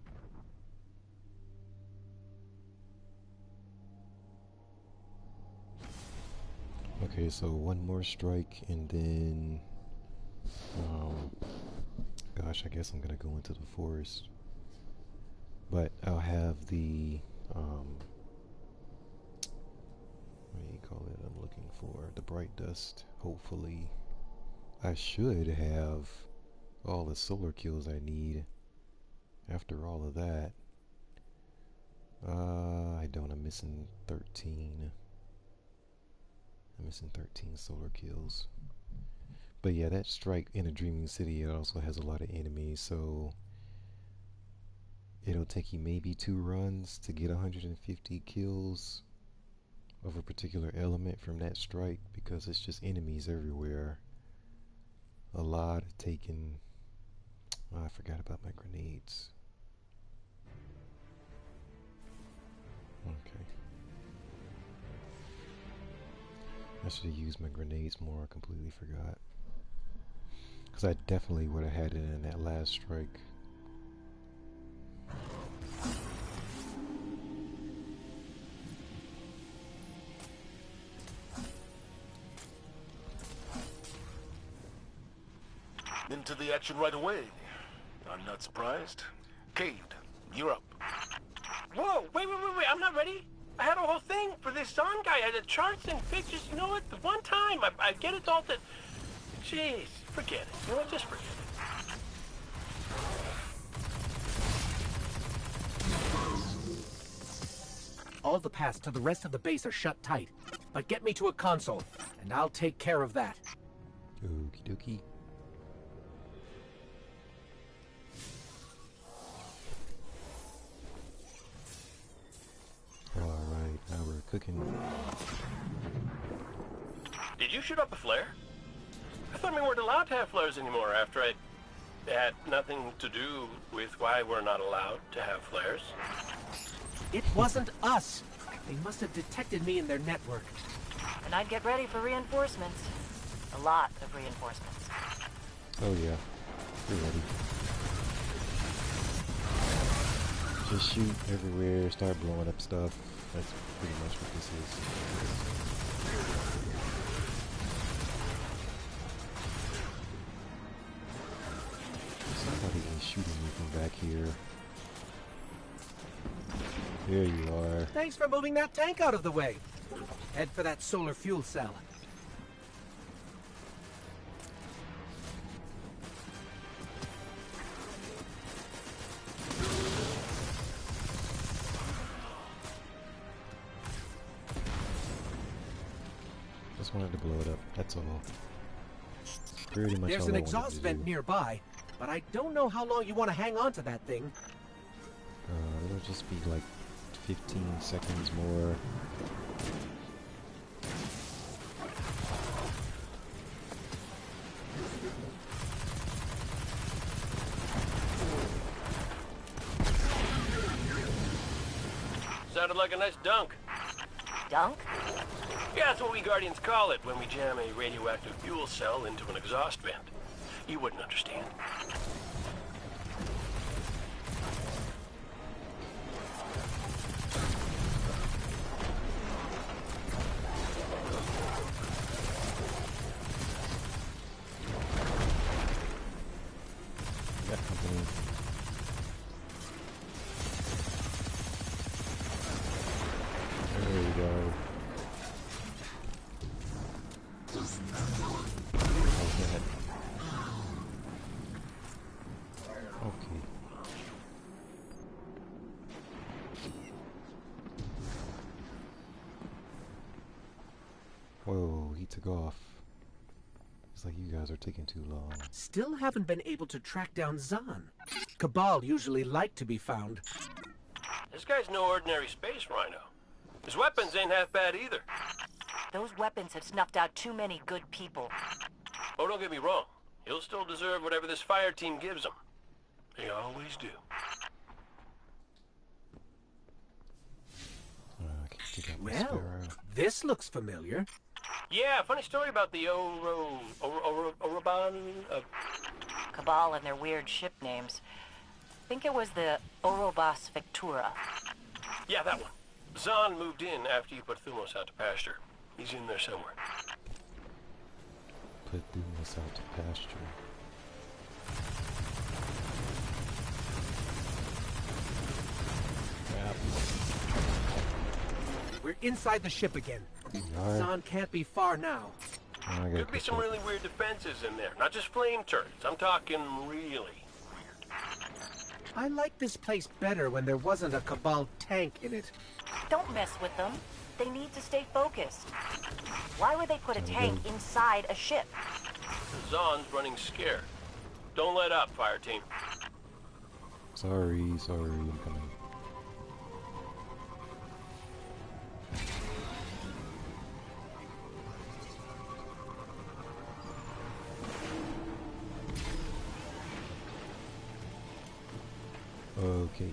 Okay, so one more strike and then gosh, I guess I'm gonna go into the forest. But I'll have the what do you call it? I'm looking for the bright dust. Hopefully I should have all the solar kills I need after all of that. I don't. I'm missing 13. I'm missing 13 solar kills. But yeah, that strike in a Dreaming City, it also has a lot of enemies, so it'll take you maybe 2 runs to get 150 kills of a particular element from that strike, because it's just enemies everywhere. A lot of taking... Oh, I forgot about my grenades. Okay. I should have used my grenades more. I completely forgot. Because I definitely would have had it in that last strike. Into the action right away. I'm not surprised. Cade, you're up. Whoa, wait, I'm not ready. I had a whole thing for this Zon guy. I had the charts and pictures. You know what? The one time I get it all that... Jeez, forget it. You know what? Just forget it. All the paths to the rest of the base are shut tight. But get me to a console, and I'll take care of that. Okie dokie. Alright, now we're cooking. Did you shoot up a flare? I thought we weren't allowed to have flares anymore after I had nothing to do with why we're not allowed to have flares. It wasn't us. They must have detected me in their network. And I'd get ready for reinforcements. A lot of reinforcements. Oh yeah, we're ready. Just shoot everywhere, start blowing up stuff. That's pretty much what this is. Somebody is shooting me from back here. There you are. Thanks for moving that tank out of the way. Head for that solar fuel cell. Just wanted to blow it up, that's all. Pretty much There's all an I wanted exhaust to vent do. nearby, but I don't know how long you want to hang on to that thing. It'll just be like 15 seconds more. Sounded like a nice dunk. Dunk? Yeah, that's what we Guardians call it when we jam a radioactive fuel cell into an exhaust vent. You wouldn't understand. Got company. There we go. Okay. Whoa, he took off. It's like you guys are taking too long. Still haven't been able to track down Zahn. Cabal usually like to be found. This guy's no ordinary space rhino. His weapons ain't half bad either. Those weapons have snuffed out too many good people. Oh, don't get me wrong. He'll still deserve whatever this fire team gives him. They always do. I can take out my Well, Sparrow. this looks familiar. Yeah, funny story about the Oroban. Cabal and their weird ship names. Think it was the Orobas Victura. Yeah, that one. Zahn moved in after you put Thumos out to pasture. He's in there somewhere. Put Thumos out to pasture. Crap. We're inside the ship again. Alright. Zahn can't be far now. I gotta Could be catch some up. really weird defenses in there. Not just flame turrets. I'm talking really. I like this place better when there wasn't a Cabal tank in it. Don't mess with them. They need to stay focused. Why would they put a tank inside a ship? Zahn's running scared. Don't let up, fire team. Sorry, I'm coming. Okay.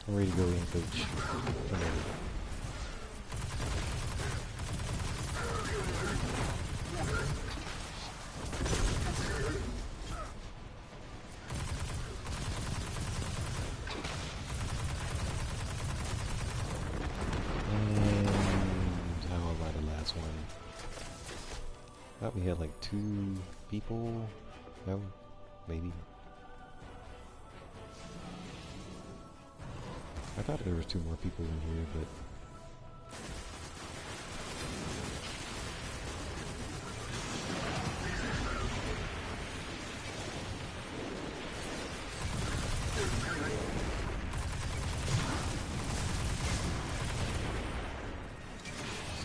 I'm ready to go in, coach. I'm ready. And how about the last one? Thought we had like 2 people. No, maybe. I thought there was 2 more people in here, but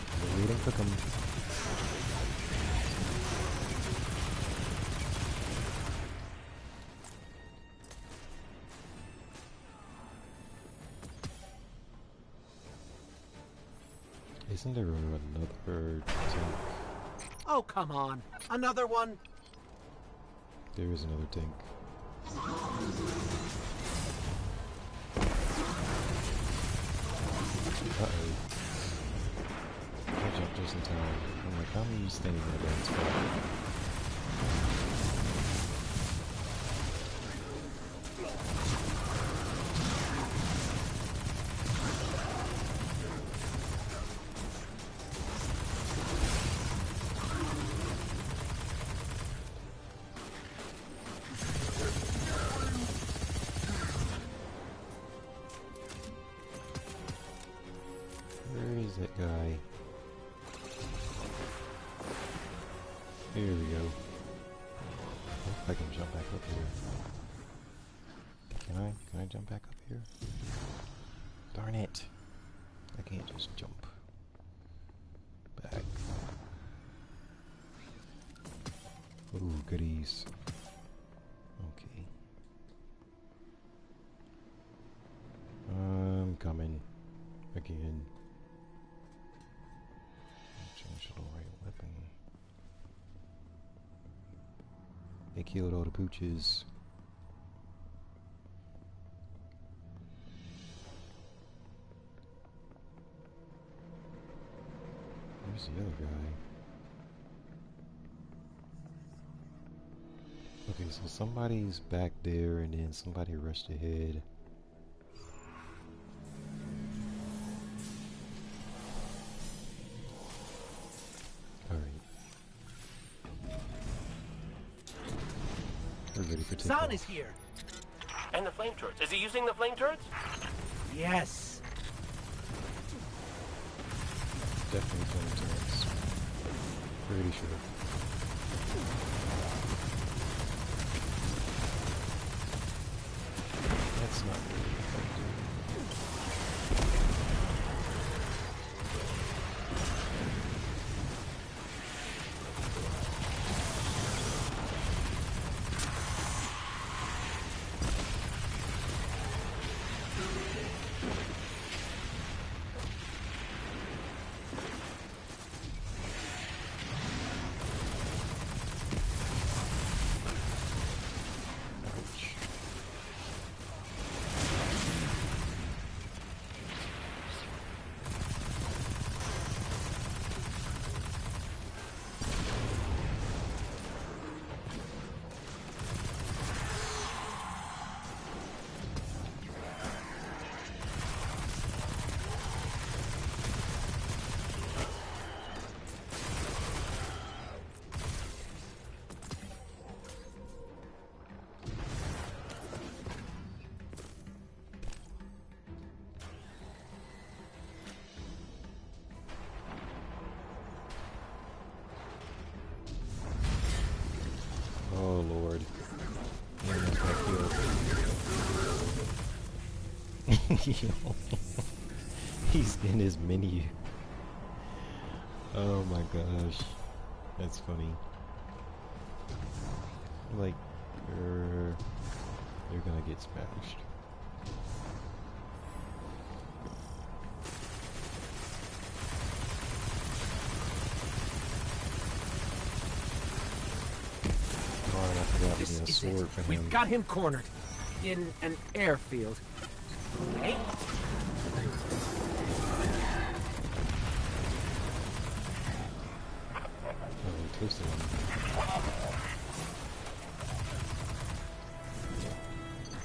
still waiting for them. Isn't there another tank? Oh, come on. Another one? There is another tank. Uh-oh. I jumped just in time. I'm like, how are you staying in that damn spot? Here we go. Oh, I can jump back up here. Can I jump back up here? Darn it. I can't just jump back. Ooh, goodies. Okay. I'm coming. Again. Change to the right weapon. They killed all the pooches. Where's the other guy? Okay, so somebody's back there and then somebody rushed ahead. Alright. We're ready for takeoff. Zahn is here! And the flame turrets. Is he using the flame turrets? Yes! Definitely flame turrets. Pretty sure. That's not really effective. Oh Lord. He's in his menu. Oh my gosh. That's funny. Like, you're gonna get smashed. This is it. We've got him cornered. In an airfield. Hey.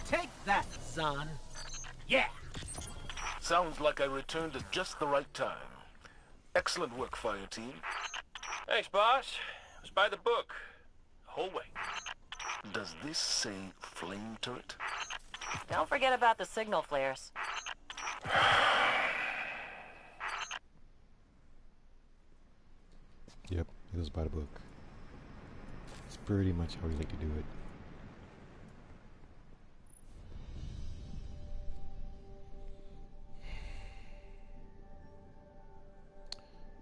Take that, Zahn. Yeah. Sounds like I returned at just the right time. Excellent work, fire team. Thanks, boss. It was by the book. The whole way. Does this say flame turret? Don't forget about the signal flares. Yep, it was by the book. It's pretty much how we like to do it.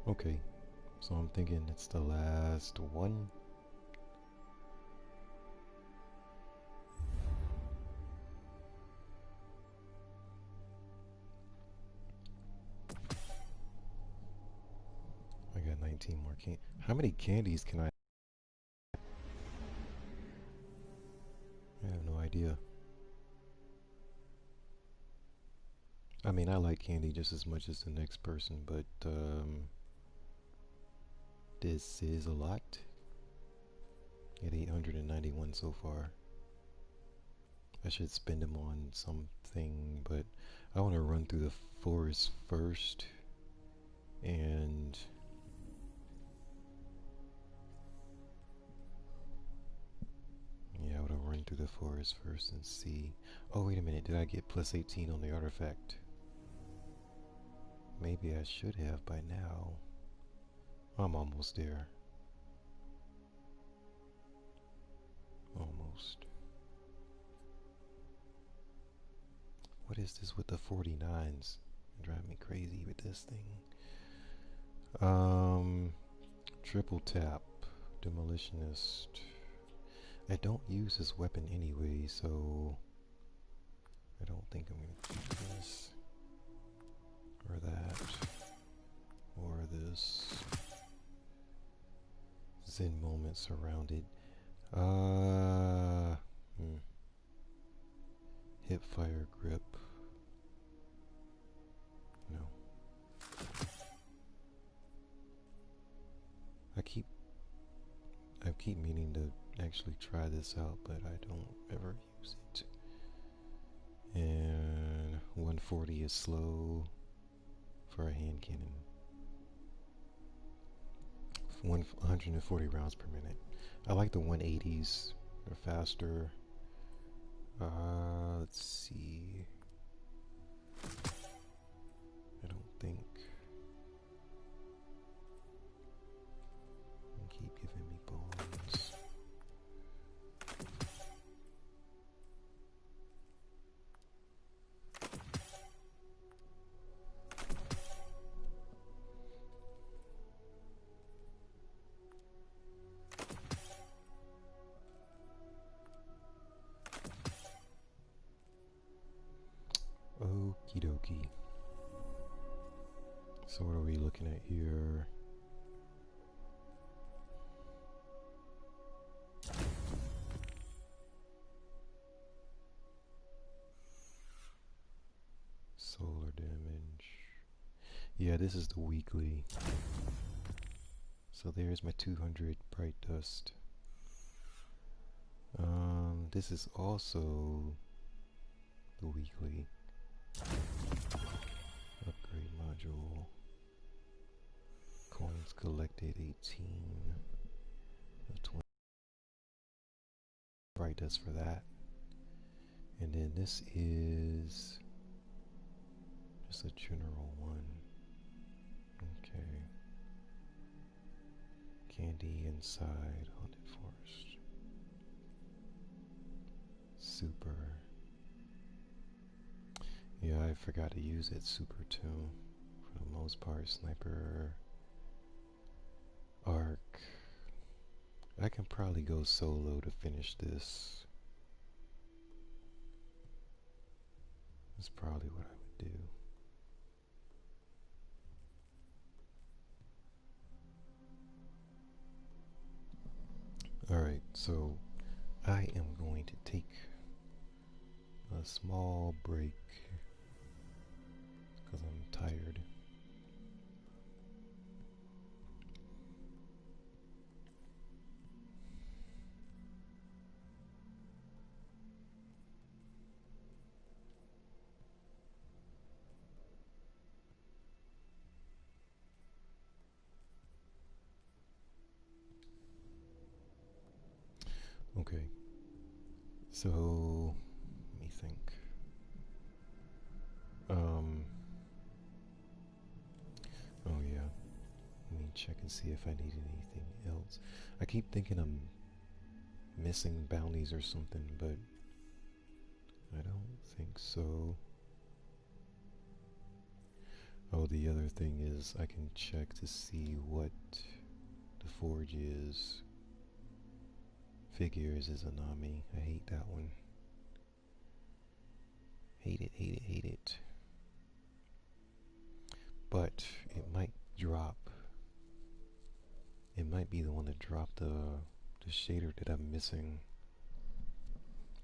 Okay, so I'm thinking it's the last one. I got 19 more candy. How many candies can I have no idea. I mean, I like candy just as much as the next person, but this is a lot. At 891 so far. I should spend them on something, but I want to run through the forest first. And yeah, I want to run through the forest first and see. Oh, wait a minute. Did I get plus 18 on the artifact? Maybe I should have by now. I'm almost there. almost. What is this with the 49s? Drive me crazy with this thing. Triple tap, demolitionist. I don't use this weapon anyway, so I don't think I'm gonna keep this or that or this. Zen moment surrounded. Hip fire grip. No. I keep meaning to actually try this out, but I don't ever use it. And 140 is slow for a hand cannon. 140 rounds per minute. I like the 180s. They're faster. Let's see. I don't think. Keep giving me bones. Okie dokie. So what are we looking at here? Solar damage. Yeah, this is the weekly. So there's my 200 bright dust. This is also the weekly. Upgrade module. Coins collected 18. 20 bright dust for that. And then this is just a general one. Okay. Candy inside Haunted Forest. Super. Yeah, I forgot to use it super too. For the most part, sniper, arc. I can probably go solo to finish this. That's probably what I would do. Alright, so I am going to take a small break because I'm tired. Okay, so let me think. Oh yeah, let me check and see if I need anything else. I keep thinking I'm missing bounties or something, but I don't think so. Oh, the other thing is I can check to see what the forge is. Figures is Anami. I hate that one. Hate it, hate it, hate it. But it might drop. It might be the one that dropped the shader that I'm missing.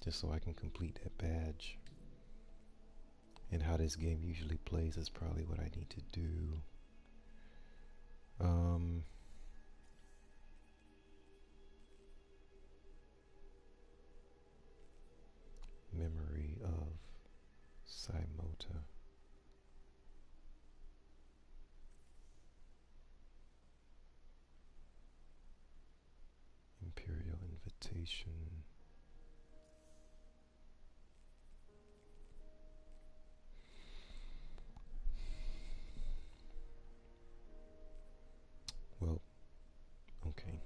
Just so I can complete that badge. And how this game usually plays is probably what I need to do. Memory of Saimota. Imperial Invitation. Well, okay.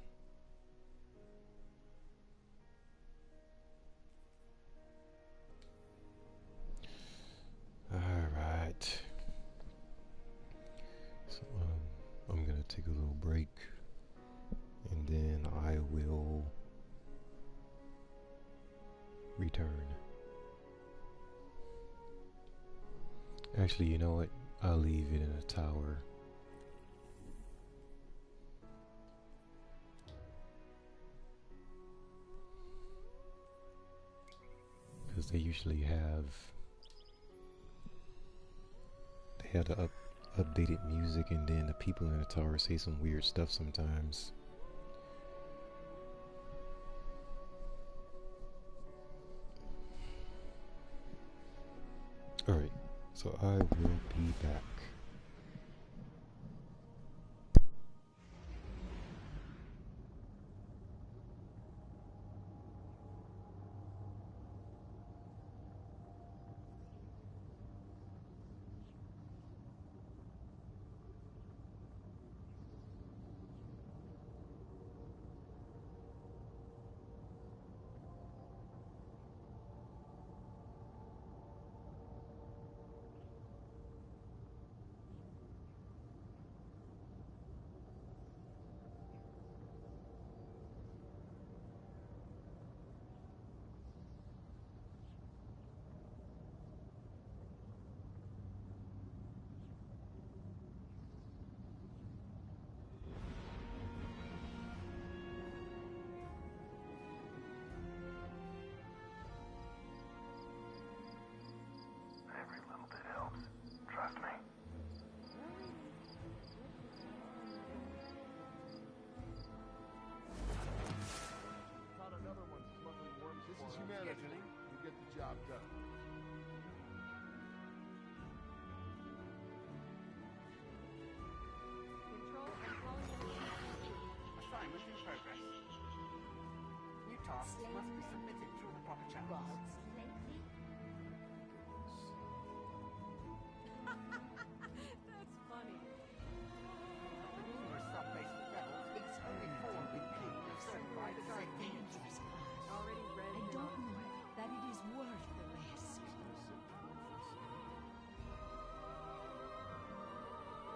return. Actually, you know what? I'll leave it in a tower. Because they usually have... They have the updated music, and then the people in the tower say some weird stuff sometimes. Alright, so I will be back. Tasks must be submitted through the proper channels. That's funny. Numerous sub-basement levels, it's only 4 been cleaned and certified as safe for use. Already read I don't know that it is worth the risk.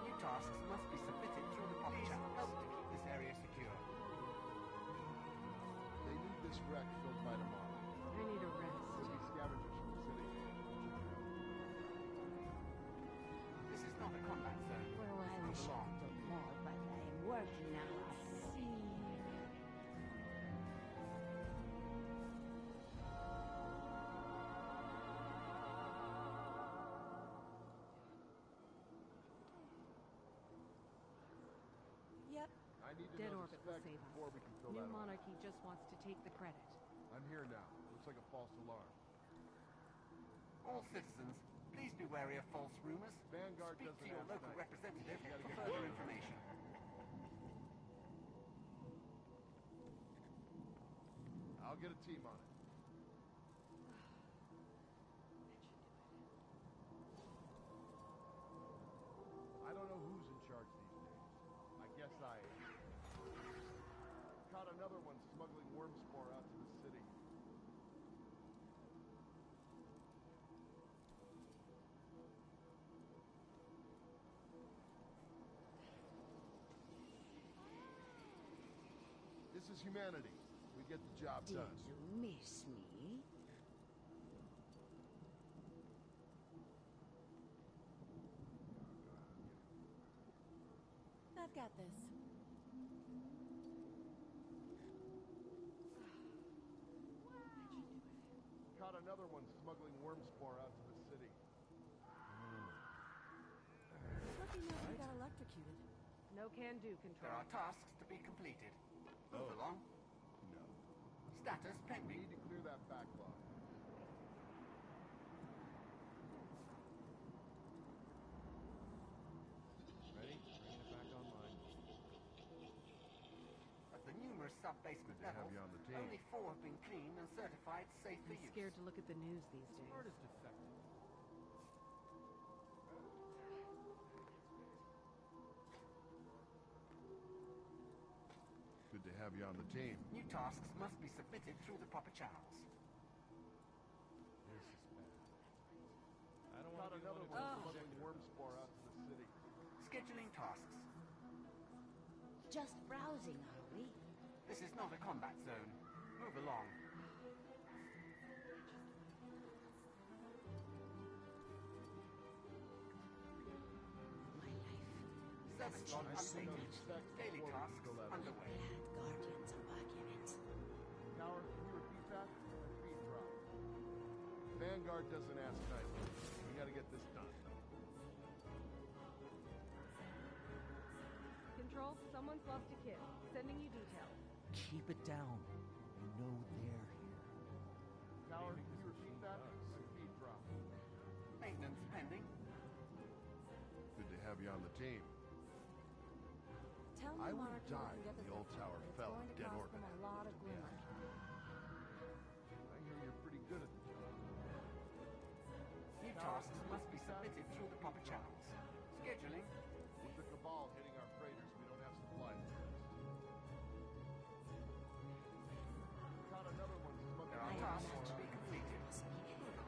New tasks must be submitted through the proper channels. Help to keep this area secure. They need this wreck filled by tomorrow. I need a rest. There'll be scavengers from the city. This is not a combat zone. Well, I wish I could do more, but I am working now. See. Yep. I need to Dead know Orbit the will specs save before us. we can fill New that up. Monarchy just wants to take the credit. I'm here now. Looks like a false alarm. All citizens, please be wary of false rumors. Vanguard Speak doesn't to your have local snipers. representative You gotta for get further rid of them. information. I'll get a team on it. I don't know who's in charge these days. I guess I am. Caught another one smuggling worm spore out to the city. This is humanity. We get the job Did done. you miss me? I've got this. Caught another one smuggling worm spore out to the city. Lucky nobody got electrocuted. No can do, Control. There are tasks to be completed. Move along. No. Status We pending. need to clear that backlog. Ready? Bringing it back online. At the numerous sub-basement Good to have levels, you on the team. only 4 have been cleaned and certified safe for I'm use. scared to look at the news these days. Smart is defective. Good to have you on the team. New tasks must be submitted through the proper channels. This is bad. I don't want another one smuggling worm spore out to the city. Scheduling tasks. Just browsing, are we? This is not a combat zone. Move along. Daily tasks underway. Guardians are back in it. Tower, can you repeat that? My feed dropped. Vanguard doesn't ask nicely. We gotta get this done. Control, someone's lost a kid. Sending you details. Keep it down. We know they're here. Tower, can you repeat that? My feed dropped. Maintenance pending. Good to have you on the team. Tell I me, would Monarch, have died if the old tower fell in dead cost them orbit. a lot of glimmer. I hear you're pretty good at the job. New tasks must be submitted through the proper channels. Scheduling. With the Cabal hitting our freighters, we don't have supplies to rest. Caught another one smuggling. There are tasks to be completed.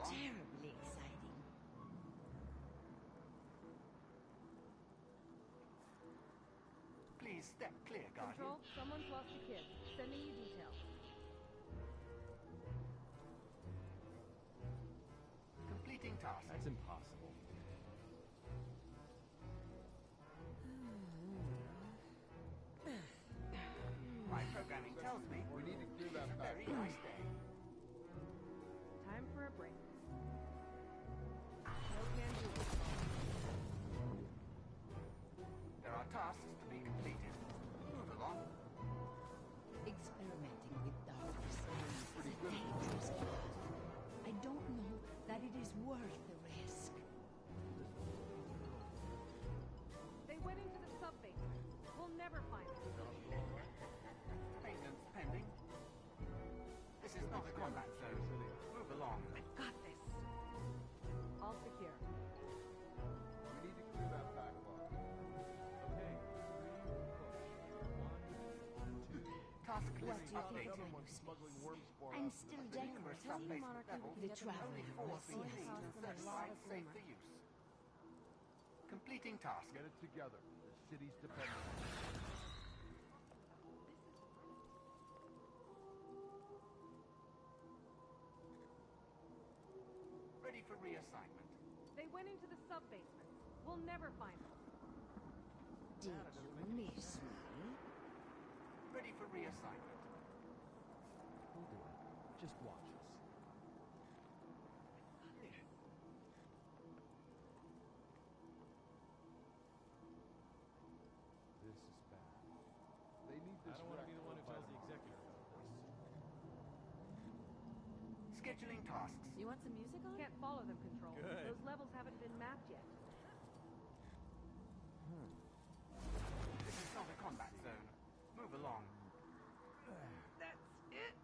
Terribly exciting. Please step clear, Guardian. Control, someone's lost a kid. Sending you details. Completing task. That's impossible. My programming tells me We need to clear it's that a back. very nice day. Time for a break. No can do. There are tasks to be completed. Move along. Experimenting with darkness is a dangerous path. I don't know that it is worth the risk. They went into the sub-basement. We'll never find them. Maintenance pending. This is not a combat zone. Move along. Got this. All secure. We need to clear that backlog. Okay. Task What list do you think updated. of my new Smuggling space? worm spore I'm out to still the city. decorating. Tell me, Monarchy, we can The get them traveler Only going. four will see us CCs through to them a first. lot of certify safe glimmer. for use. Completing task. Get it together. The city's dependent on it. Ready for reassignment. They went into the sub-basement. We'll never find them. Did you miss me? Ready for reassignment. We'll do it. Just watch us. This is bad. They need this. I don't want to be the one who tells the executive about this. Scheduling tasks. You want some music on? Can't follow them, Control. Good. Those levels haven't been mapped yet. This is not a combat zone. Move along. That's it.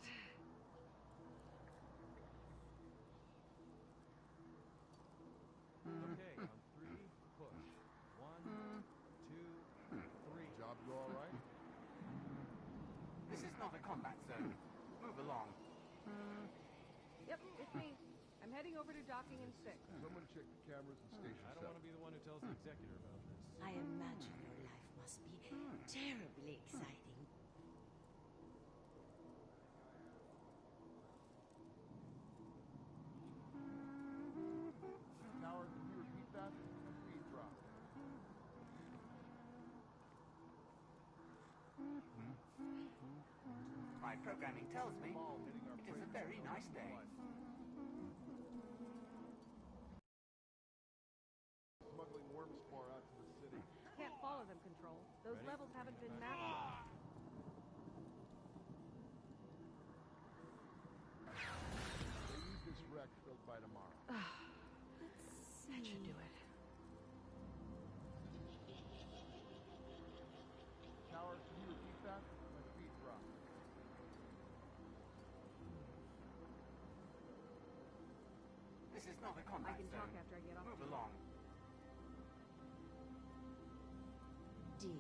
Okay, on three, push. One, two, three. Job go all right? This is not a combat zone. Move along. Yep, it's me. I'm heading over to docking in 6. Someone check the cameras and station I don't want to be the one who tells the executive about this. I imagine your life must be terribly exciting. Tower, can you repeat that? My feed dropped. My programming tells me it is a very nice day. Smuggling worm spore out to the city. Can't follow them, Control. Those levels haven't been mapped yet. They need this wreck filled by tomorrow. That should do it. Tower, can you repeat that? My feed dropped. This is not a I combat can zone. talk after I get off. Move along. Did you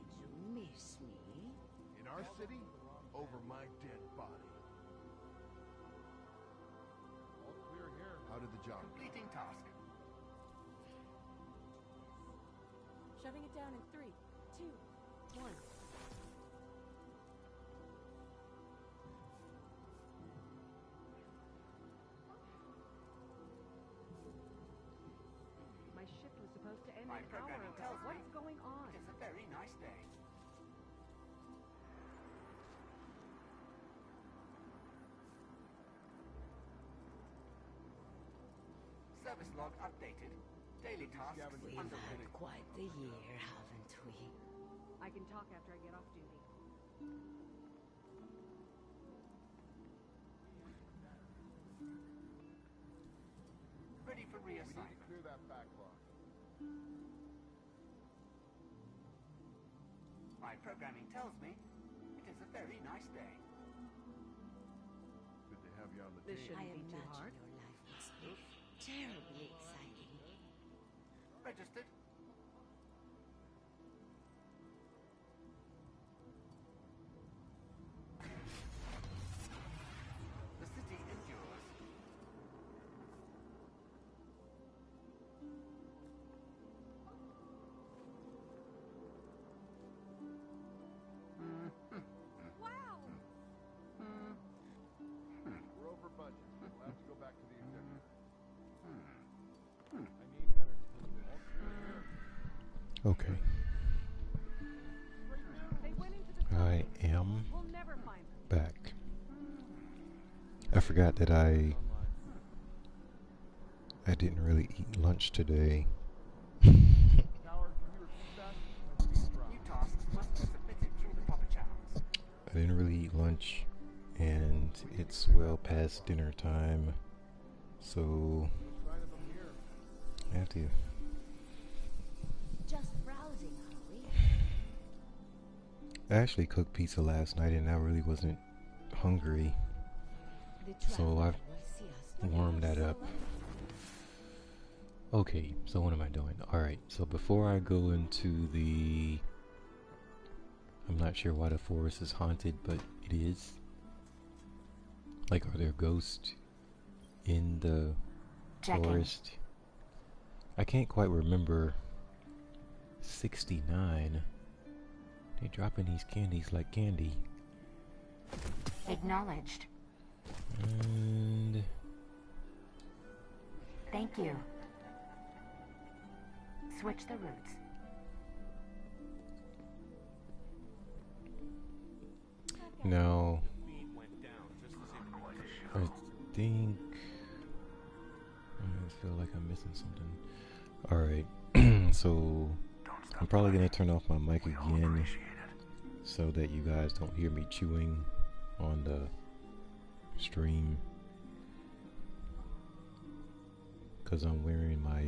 miss me? In our city, over my dead body. All clear here. How did the job go? Completing task. Shoving it down in 3, 2, 1. My shift was supposed to end My an hour programming ago. tells me What's going on? it is a very nice Service log updated. Daily tasks We've underway. had quite the year, haven't we? I can talk after I get off duty. Ready for We need to reassignment. clear that backlog. My programming tells me it is a very nice day. Good to have you on the This team. I shouldn't be too imagine hard. your life must be terribly exciting. Registered. The city endures. Wow! We're over budget. We'll have to go back to the executive. I need better all clear here. Okay. They went into the I am We'll never find them. back. I forgot that I didn't really eat lunch today. Tower, can you repeat that? My speed dropped. New tasks must be submitted through the proper channels. I didn't really eat lunch, and it's well past dinner time, so Sign of them here. I have to. Just browsing, are we? I actually cooked pizza last night, and I really wasn't hungry, The so traveler I've will see us warmed that up. Okay, so what am I doing? Alright, so before I go into the... I'm not sure why the forest is haunted, but it is. Like, are there ghosts in the forest? I can't quite remember. 69. They dropping these candies like candy. Acknowledged. And... Thank you. Switch the routes. Now, I think I feel like I'm missing something. Alright, so I'm probably going to turn off my mic again so that you guys don't hear me chewing on the stream, because I'm wearing my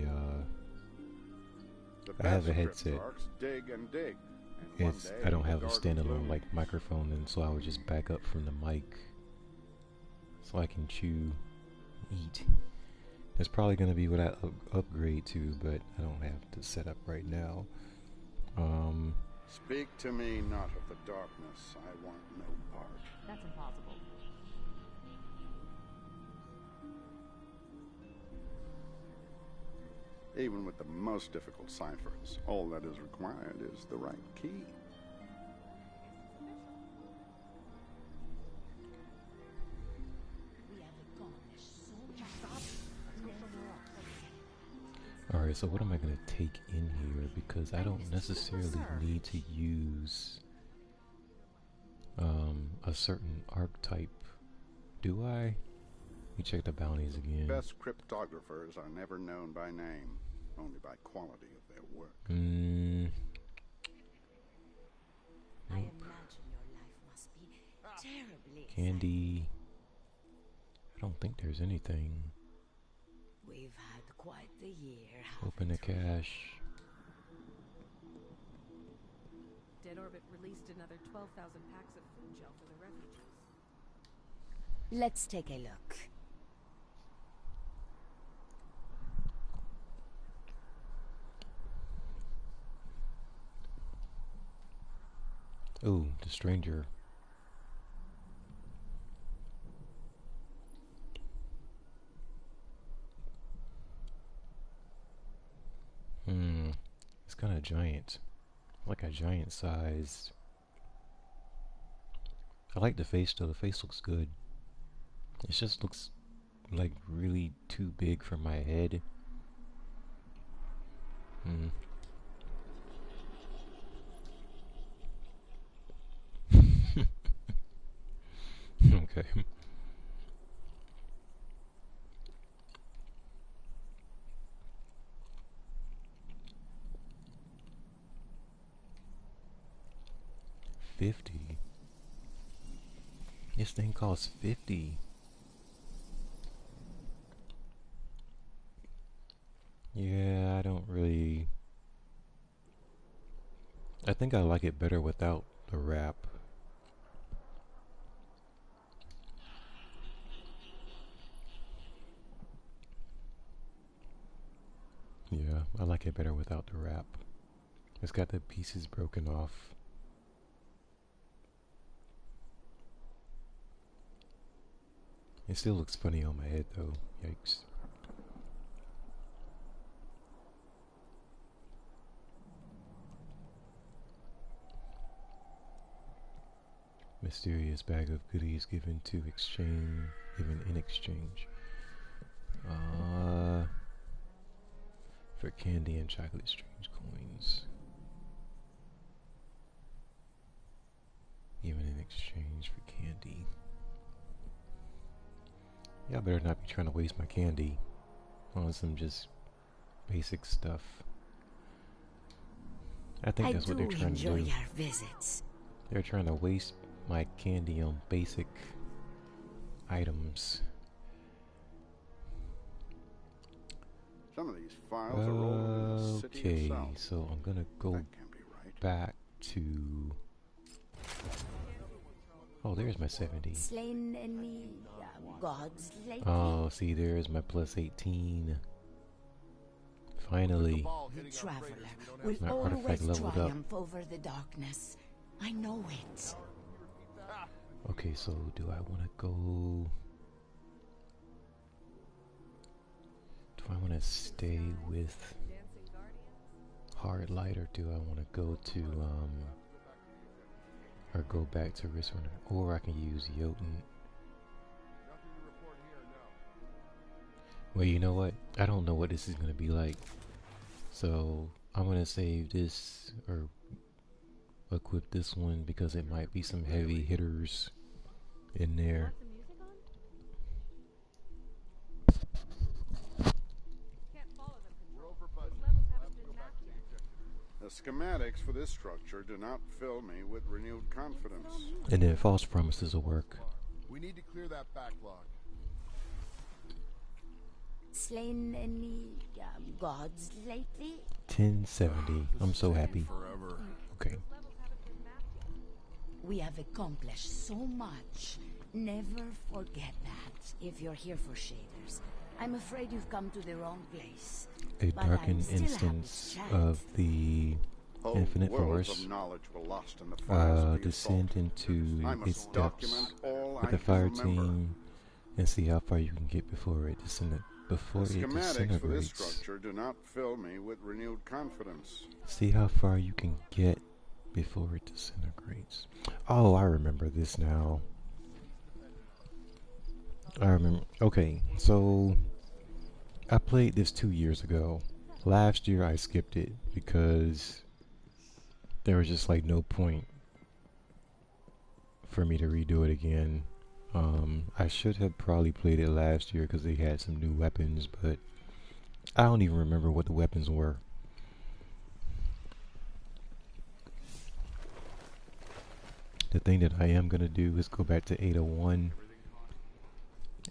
The I have a best headset. Cryptarchs dig and dig. And one It's day I don't the have a garden standalone blooms. like microphone, and so I would just back up from the mic so I can chew, eat. That's probably going to be what I upgrade to, but I don't have to set up right now. Speak to me not of the darkness. I want no part. That's impossible. Even with the most difficult ciphers, all that is required is the right key. We have accomplished so much. Let's go somewhere else. Alright, so what am I going to take in here? Because I don't necessarily need to use a certain archetype. Do I? Let me check the bounties again. Best cryptographers are never known by name, only by quality of their work. I imagine your life must be terribly Candy. I don't think there's anything. We've had quite the year. Open the cache. Dead Orbit released another 12,000 packs of food gel for the refugees. Let's take a look. Oh, the stranger. It's kind of giant. Like a giant size. I like the face though. The face looks good. It just looks like really too big for my head. Okay. 50. This thing costs 50. Yeah, I don't really... I think I like it better without the wrap. Yeah, I like it better without the wrap. It's got the pieces broken off. It still looks funny on my head though. Yikes. Mysterious bag of goodies given in exchange. For candy and chocolate strange coins. Even in exchange for candy. Y'all better not be trying to waste my candy on some just basic stuff. I think that's what they're trying to do. Your visits. They're trying to waste my candy on basic items. Some of these files are older than the city itself. So I'm gonna go back to... Oh, there's my 70. Slain any gods lately? Oh, see, there's my plus 18. Finally. The traveler will my always artifact leveled triumph up. over the darkness. I know it. Okay, so do I want to go... Do I want to stay with Hard Light, or do I want to go to, or go back to Risk Runner? Or I can use Jotun. Well, you know what? I don't know what this is going to be like. So, I'm going to save this, or equip this one, because it might be some heavy hitters in there. The schematics for this structure do not fill me with renewed confidence. And then false promises will work. We need to clear that backlog. Slain any gods lately? 1070. I'm so happy. Okay. We have accomplished so much. Never forget that. If you're here for shaders, I'm afraid you've come to the wrong place. A darkened instance of the infinite force descend into its depths with the fire team and see how far you can get before it disintegrates. Schematics for this structure do not fill me with renewed confidence. See how far you can get before it disintegrates. Oh, I remember this now. I remember. Okay, so I played this 2 years ago. Last year I skipped it because there was just like no point for me to redo it again. I should have probably played it last year because they had some new weapons, but I don't even remember what the weapons were. The thing that I am going to do is go back to 801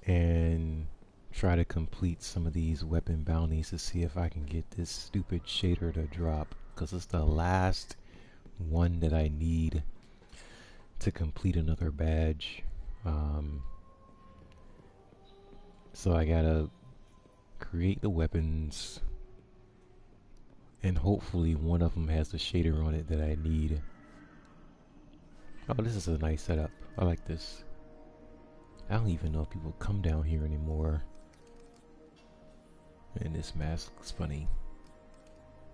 and try to complete some of these weapon bounties to see if I can get this stupid shader to drop, because it's the last one that I need to complete another badge. So I gotta create the weapons, and hopefully one of them has the shader on it that I need. Oh, this is a nice setup. I like this. I don't even know if people come down here anymore. And this mask looks funny.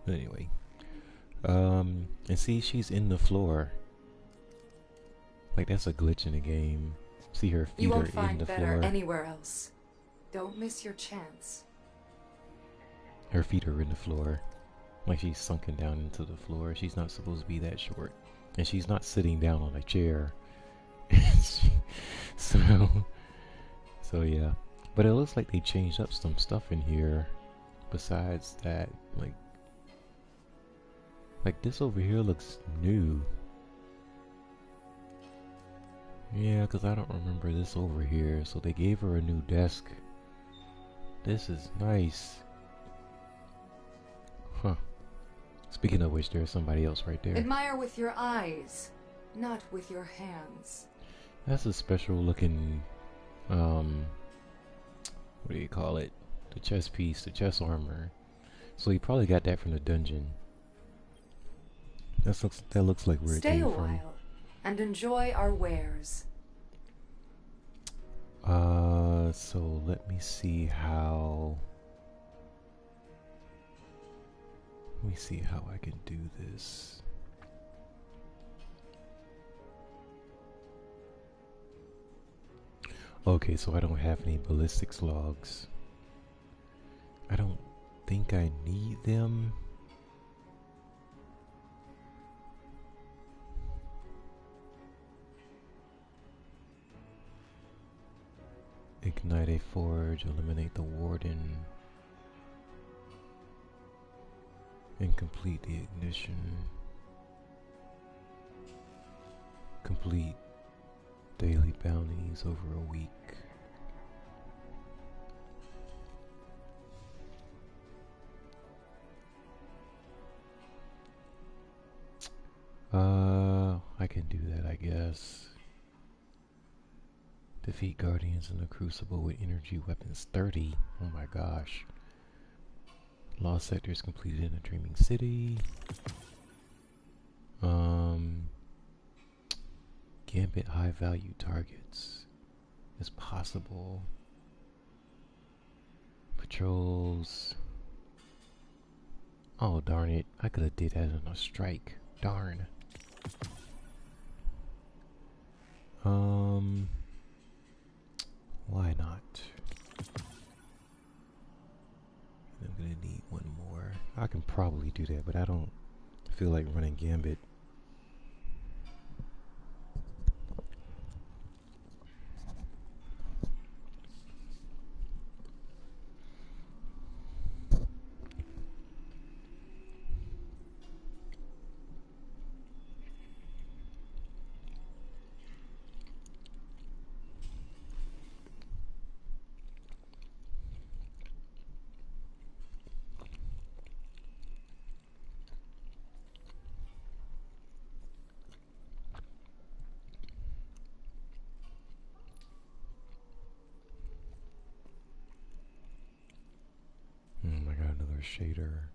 But anyway. And see, she's in the floor. Like, that's a glitch in the game. See, her feet you are won't in find the better floor. anywhere else. Don't miss your chance. Her feet are in the floor. Like, she's sunken down into the floor. She's not supposed to be that short. And she's not sitting down on a chair. So yeah. But it looks like they changed up some stuff in here. Besides that, like this over here looks new. Yeah, because I don't remember this over here. So they gave her a new desk. This is nice. Huh. Speaking of which, there's somebody else right there. Admire with your eyes, not with your hands. That's a special looking, what do you call it? The chest piece, the chest armor. So he probably got that from the dungeon. That looks like where it Stay came a from. while and enjoy our wares. So let me see how. Let me see how I can do this. Okay, so I don't have any ballistics logs. I don't think I need them. Ignite a forge, eliminate the warden, and complete the ignition. Complete daily bounties over a week. I can do that, I guess. Defeat Guardians in the Crucible with energy weapons 30. Oh my gosh. Lost sectors completed in a Dreaming City. Gambit high value targets is possible. Patrols. Oh darn it. I could have did that in a strike. Darn. Why not? I'm gonna need one more. I can probably do that, but I don't feel like running Gambit. I got another shader.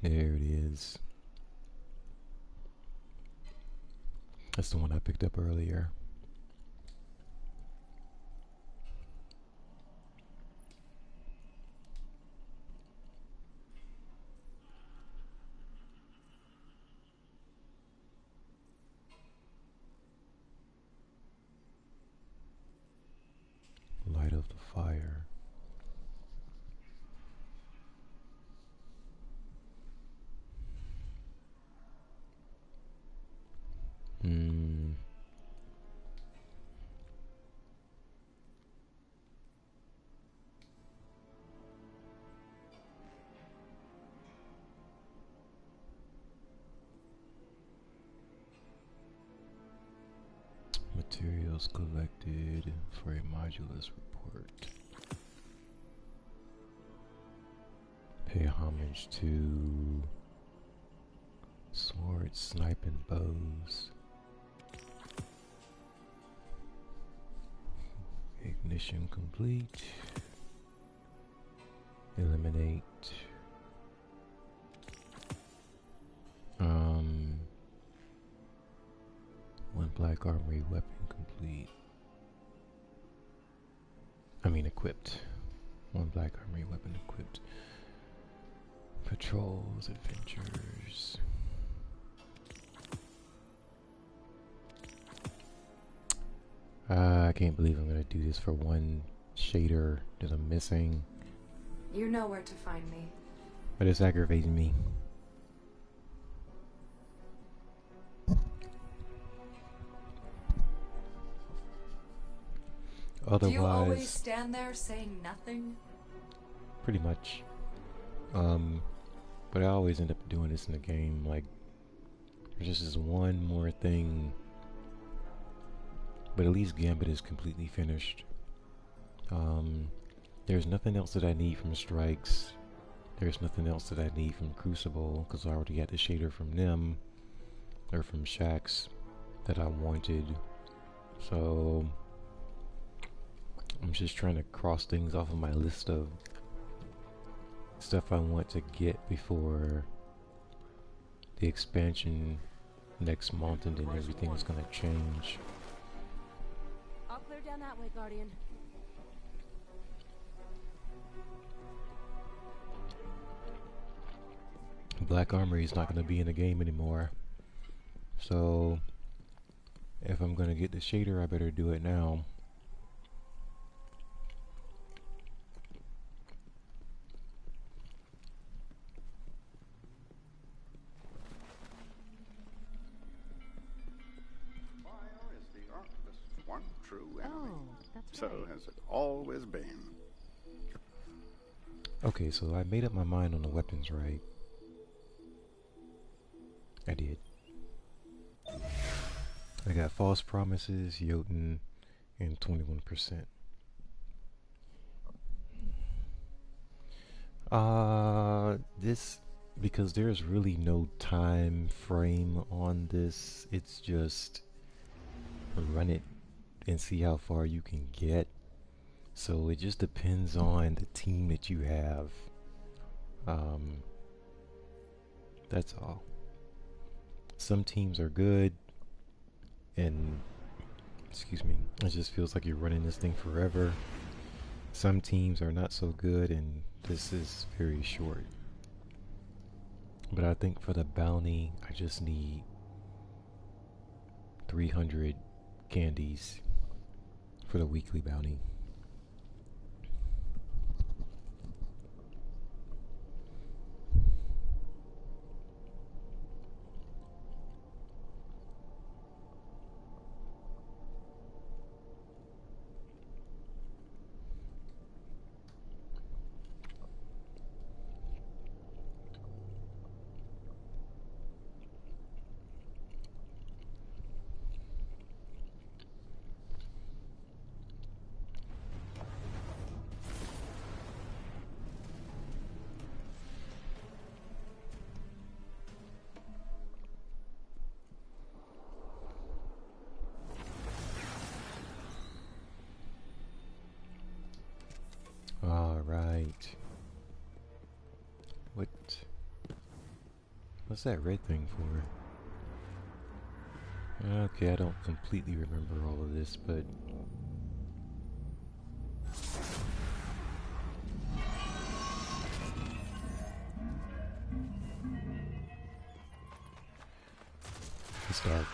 There it is. That's the one I picked up earlier. Light of the fire. Materials collected for a modulus report. Pay homage to swords, sniping bows. Ignition complete. Eliminate. One black armory weapon complete. I mean equipped. One black armory weapon equipped. Patrols, adventures. I can't believe I'm gonna do this for one shader that I'm missing. You know where to find me. But it's aggravating me. Otherwise, do you always stand there saying nothing? Pretty much. But I always end up doing this in the game, like, there's just this one more thing. But at least Gambit is completely finished. There's nothing else that I need from Strikes. There's nothing else that I need from Crucible, because I already got the shader from them, or from Shaxx, that I wanted. So I'm just trying to cross things off of my list of stuff I want to get before the expansion next month, and then everything is gonna change. I'll clear down that way, Guardian. Black Armory is not going to be in the game anymore. So if I'm going to get the shader, I better do it now. Fire is the artless one true enemy. Oh, that's so right. has it always been. Okay, so I made up my mind on the weapons, right? I did. I got False Promises, Jotun, and 21%. This, because there's really no time frame on this, it's just run it and see how far you can get. So it just depends on the team that you have. That's all. Some teams are good, and excuse me, it just feels like you're running this thing forever. Some teams are not so good, and this is very short. But I think for the bounty, I just need 300 candies for the weekly bounty. Alright. What's that red thing for? Okay, I don't completely remember all of this, but it's dark.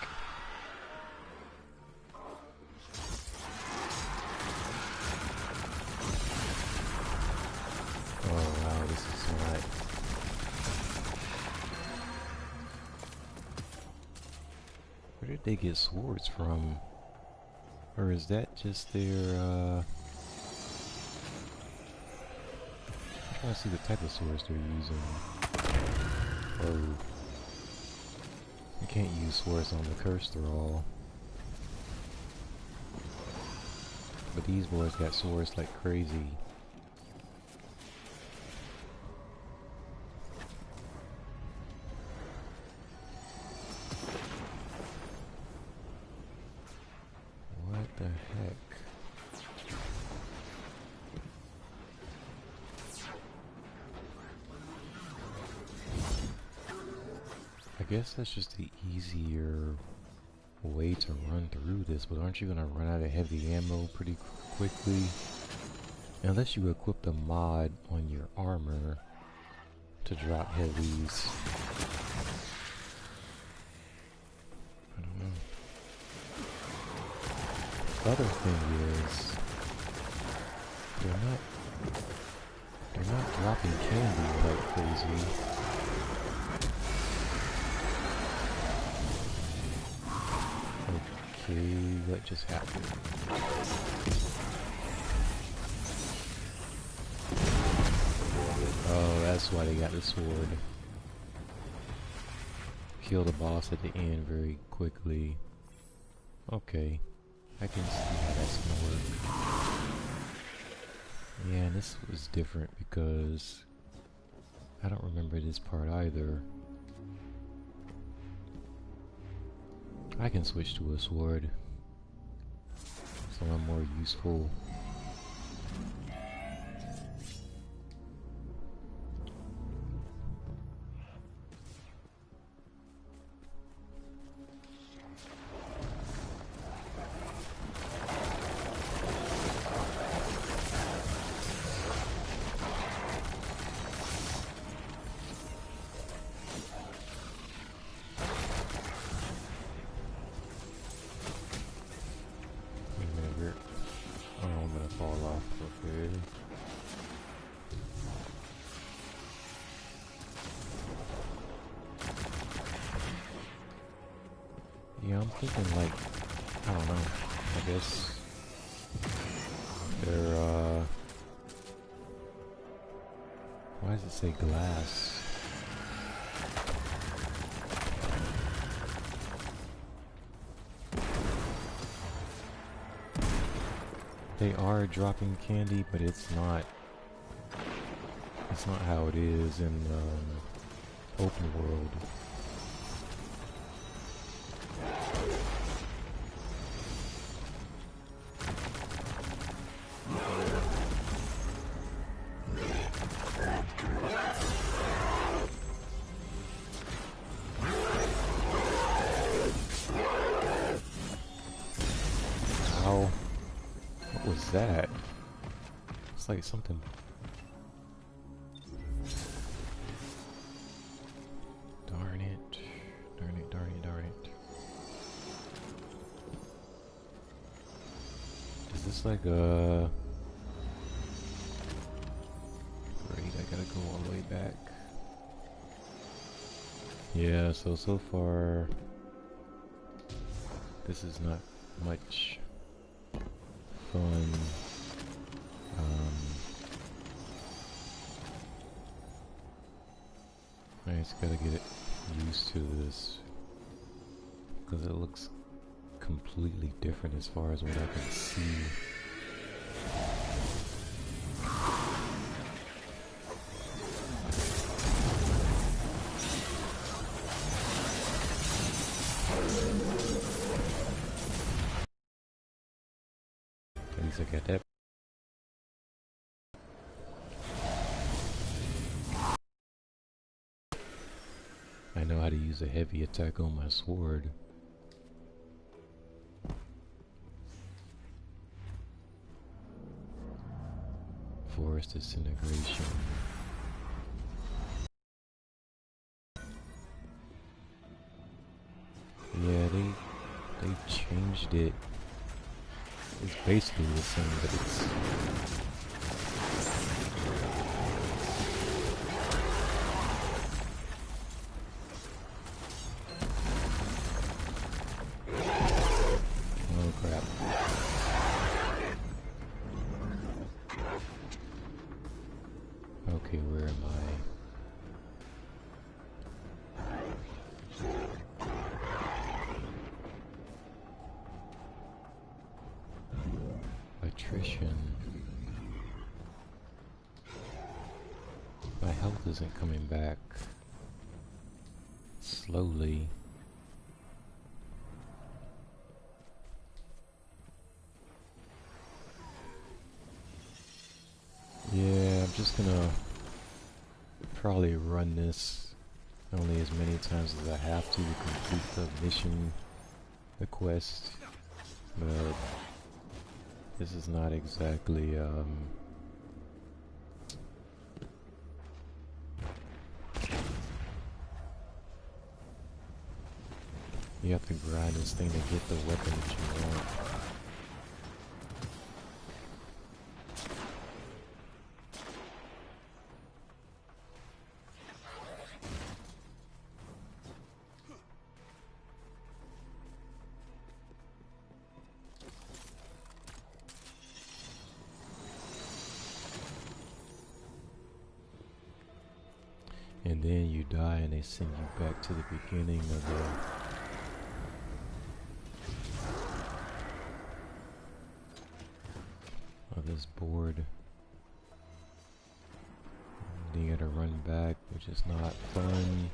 Oh wow, this is not... Where did they get swords from? Or is that just their, I'm trying to see the type of swords they're using. Oh. You can't use swords on the curse thrall. But these boys got swords like crazy. What the heck? I guess that's just the easier way to run through this, but aren't you gonna run out of heavy ammo pretty quickly? Unless you equip a mod on your armor to drop heavies. I don't know. The other thing is, they're not dropping candy like crazy. Okay, what just happened? Oh, that's why they got the sword. kill the boss at the end very quickly. Okay, I can see how that's gonna work. Yeah, and this was different because I don't remember this part either. I can switch to a sword, so I'm more useful. Yeah, I'm thinking like, I don't know, I guess they're, why does it say glass? They are dropping candy, but it's not how it is in open world. Ow. What was that? It's like something. Darn it. Darn it, darn it, darn it. Is this like a... Great, I gotta go all the way back. Yeah, so far this is not much fun. I just gotta get used to this because it looks completely different as far as what I can see. At least I got that. I know how to use a heavy attack on my sword. Forest disintegration. Yeah, they changed it. It's basically the same, but it's... Oh crap. Okay, where am I? Attrition. My health isn't coming back. Slowly. Yeah, I'm just gonna probably run this only as many times as I have to complete the mission, the quest, but this is not exactly, you have to grind this thing to get the weapon that you want. And then you die and they send you back to the beginning of this board. Then you gotta run back, which is not fun.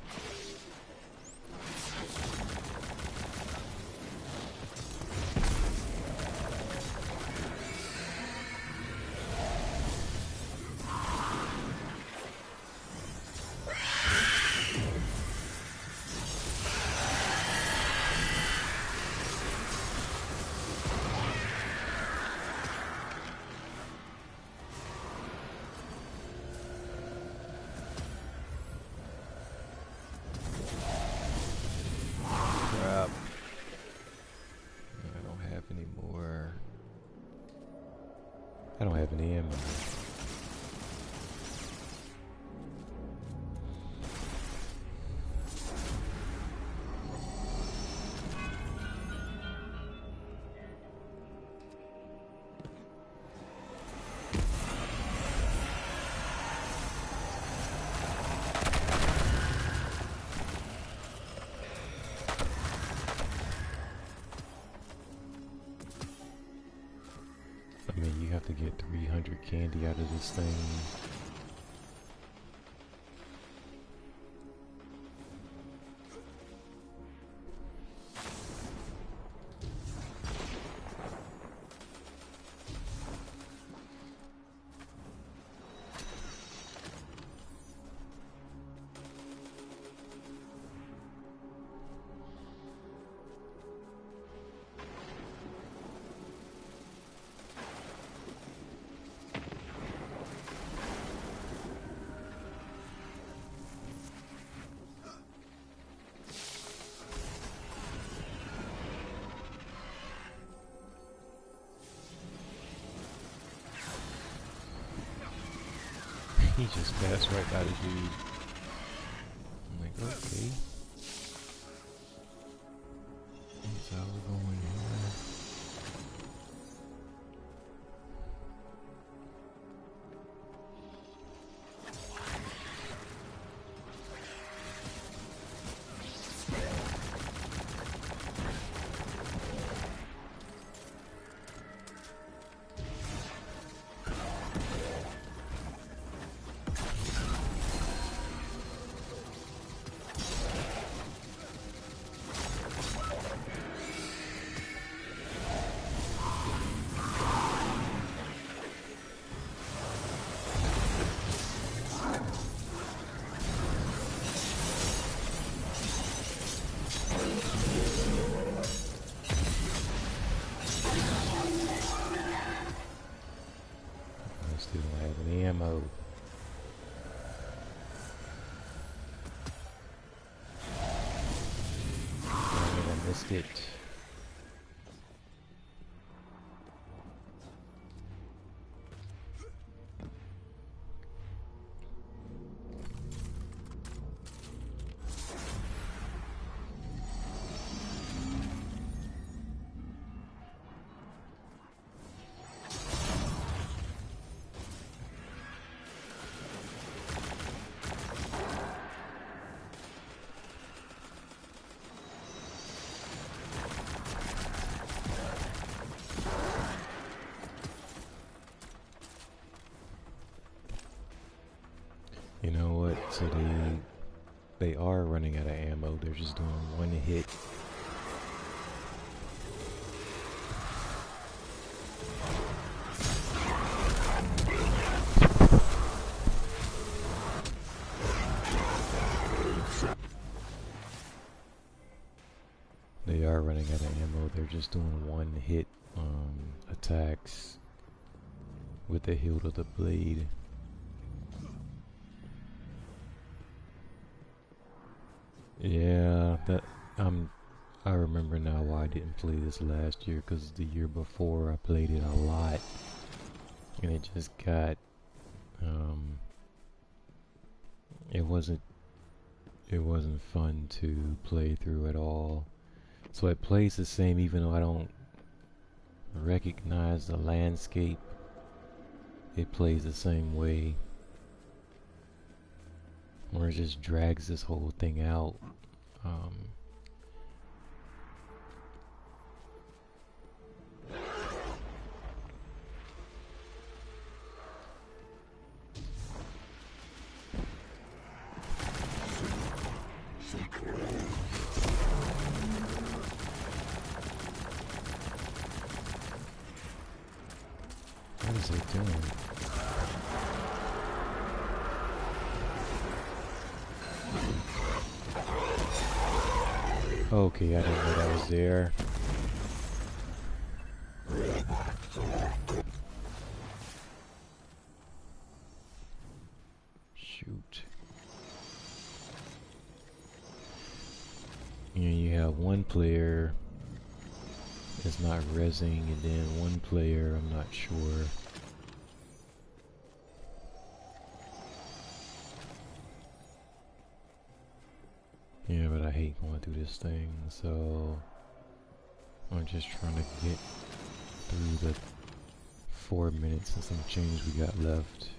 I don't have any ammo. I mean, you have to get 300 candy out of this thing. He just passed right by the dude. I'm like, okay. That's how we're going here. Ammo. I missed it. You know what? So they are running out of ammo. They're just doing one hit. They are running out of ammo. They're just doing one hit attacks with the hilt of the blade. Yeah, I remember now why I didn't play this last year, because the year before I played it a lot and it just got it wasn't fun to play through at all. So it plays the same even though I don't recognize the landscape. It plays the same way. Or it just drags this whole thing out. What is it doing? Okay, I didn't know that was there. Shoot. And you have one player is not rezzing, and then one player, I'm not sure. Yeah, but I hate going through this thing, so I'm just trying to get through the 4 minutes and some change we got left.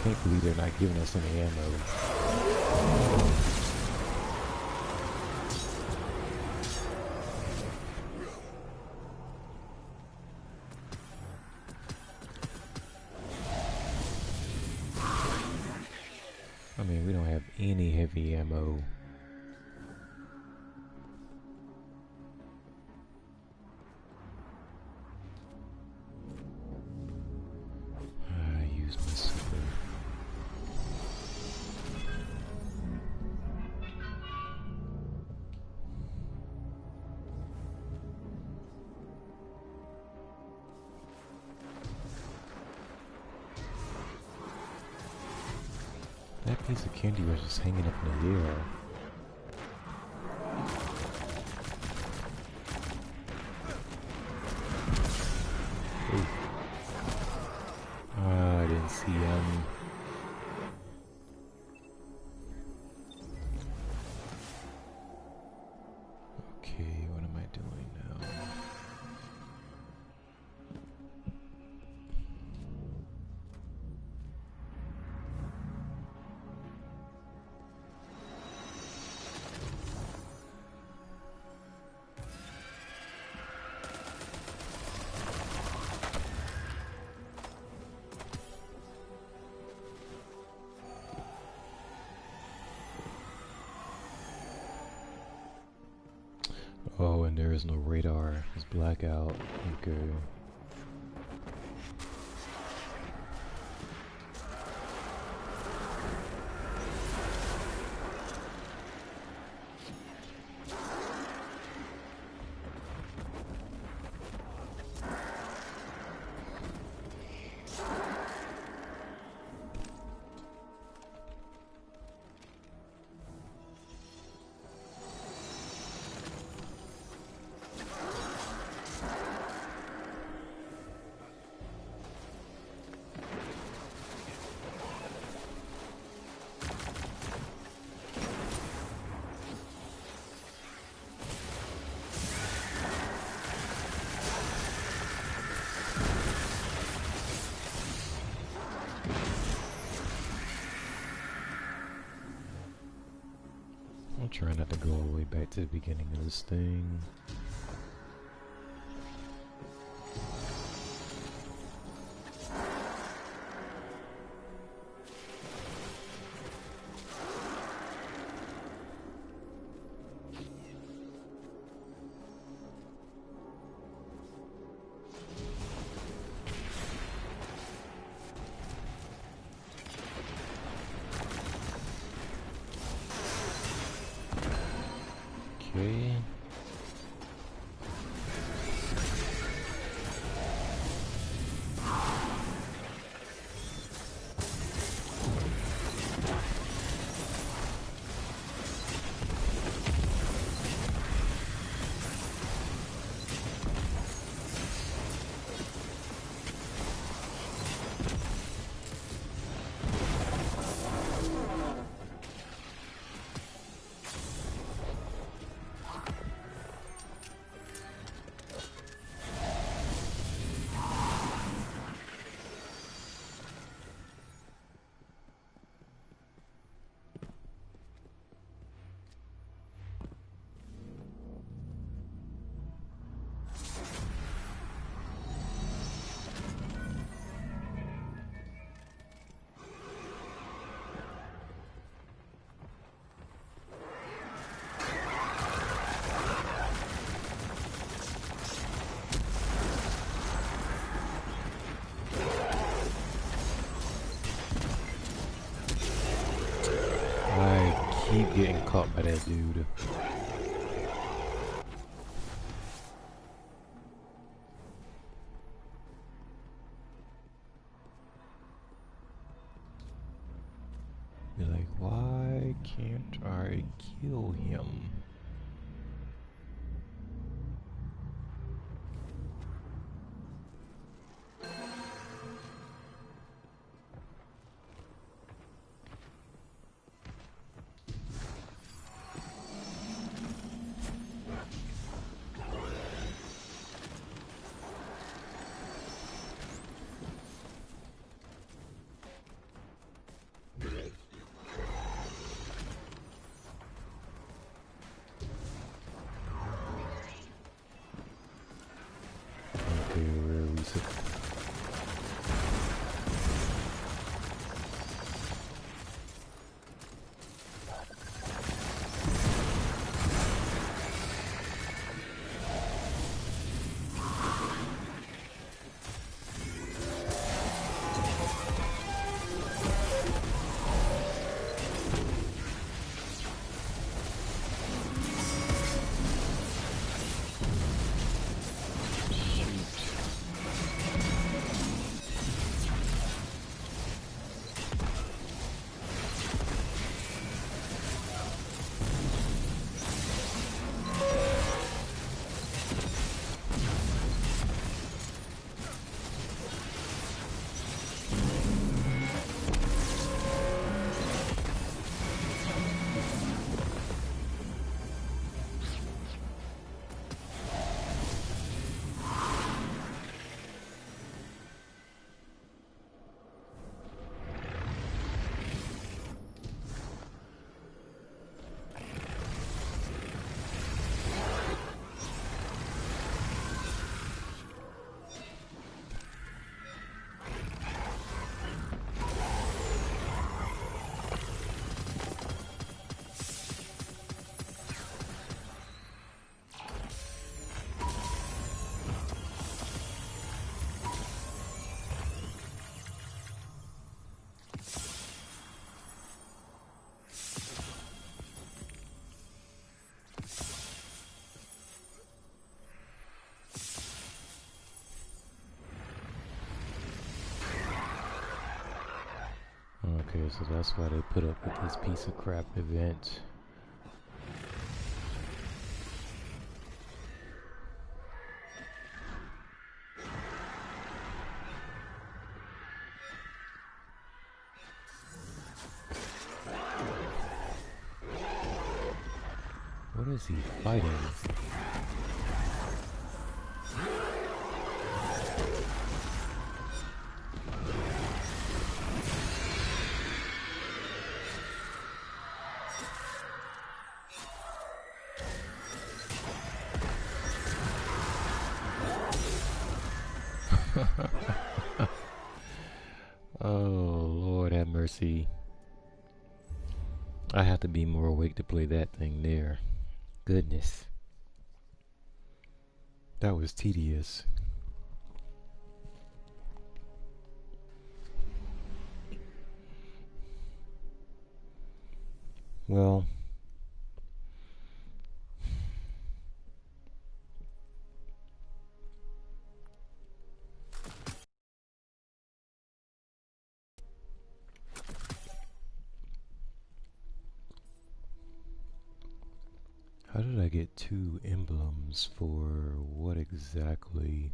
Can't believe they're not giving us any ammo. I mean, we don't have any heavy ammo. I used my super. That piece of candy was just hanging up in the air. Ooh. I didn't see him. Okay, what am I doing now? Oh, and there is no radar. It's blackout. Okay. I'll try not to go all the way back to the beginning of this thing. Okay. caught by that dude. Be like, why can't I kill him? Okay, so that's why they put up with this piece of crap event. What is he fighting? Oh, Lord have mercy. I have to be more awake to play that thing there. Goodness. That was tedious. Well, how did I get 2 emblems for what exactly?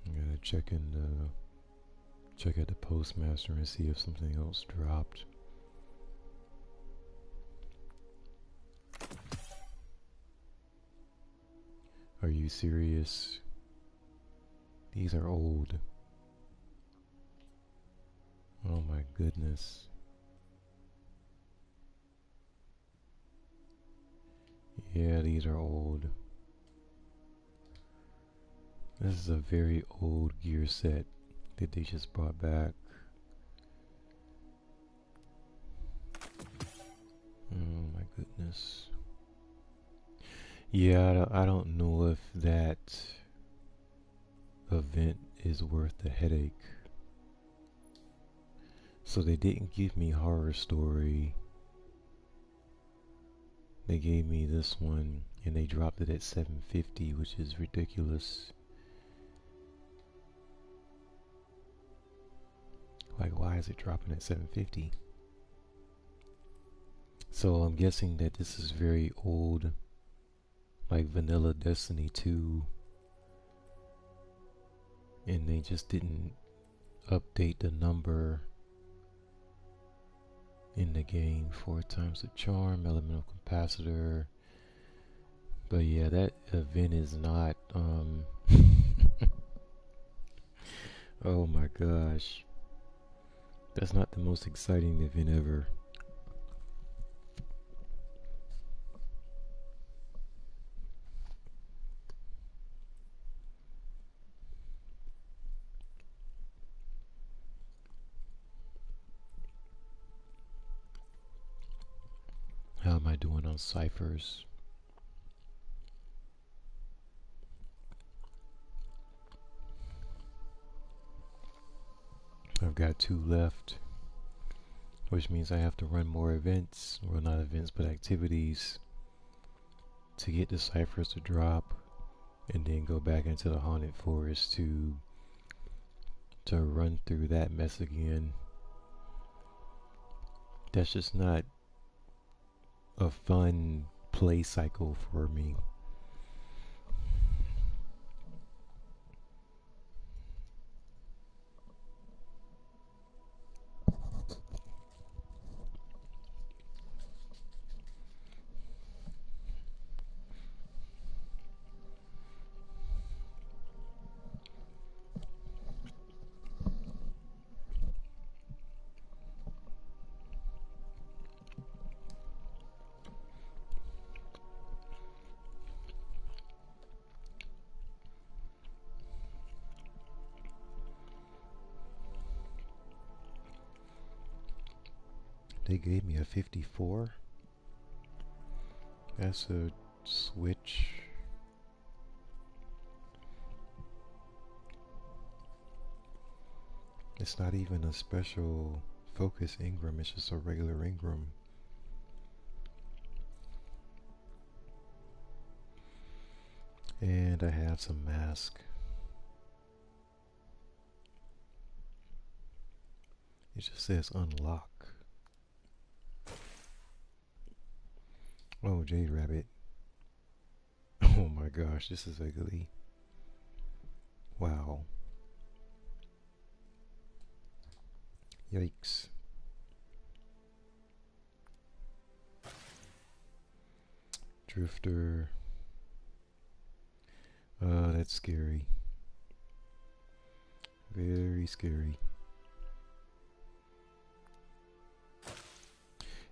I'm gonna check at the postmaster and see if something else dropped. Are you serious? These are old. Oh my goodness. Yeah, these are old. This is a very old gear set that they just brought back. Oh my goodness. Yeah, I don't know if that event is worth the headache. So they didn't give me Horror Story. They gave me this one and they dropped it at $750, which is ridiculous. Like, why is it dropping at $750? So I'm guessing that this is very old, like vanilla Destiny 2, and they just didn't update the number in the game. 4 times the charm, elemental capacitor. But yeah, that event is not oh my gosh, that's not the most exciting event ever. How am I doing on ciphers? I've got 2 left, which means I have to run more events, well, not events but activities, to get the ciphers to drop, and then go back into the haunted forest to run through that mess again. That's just not a fun play cycle for me. They gave me a 54. That's a switch. It's not even a special focus Ingram, it's just a regular Ingram. And I have some mask. It just says unlock. Oh, Jade Rabbit. Oh my gosh, this is ugly. Wow. Yikes. Drifter. That's scary. Very scary.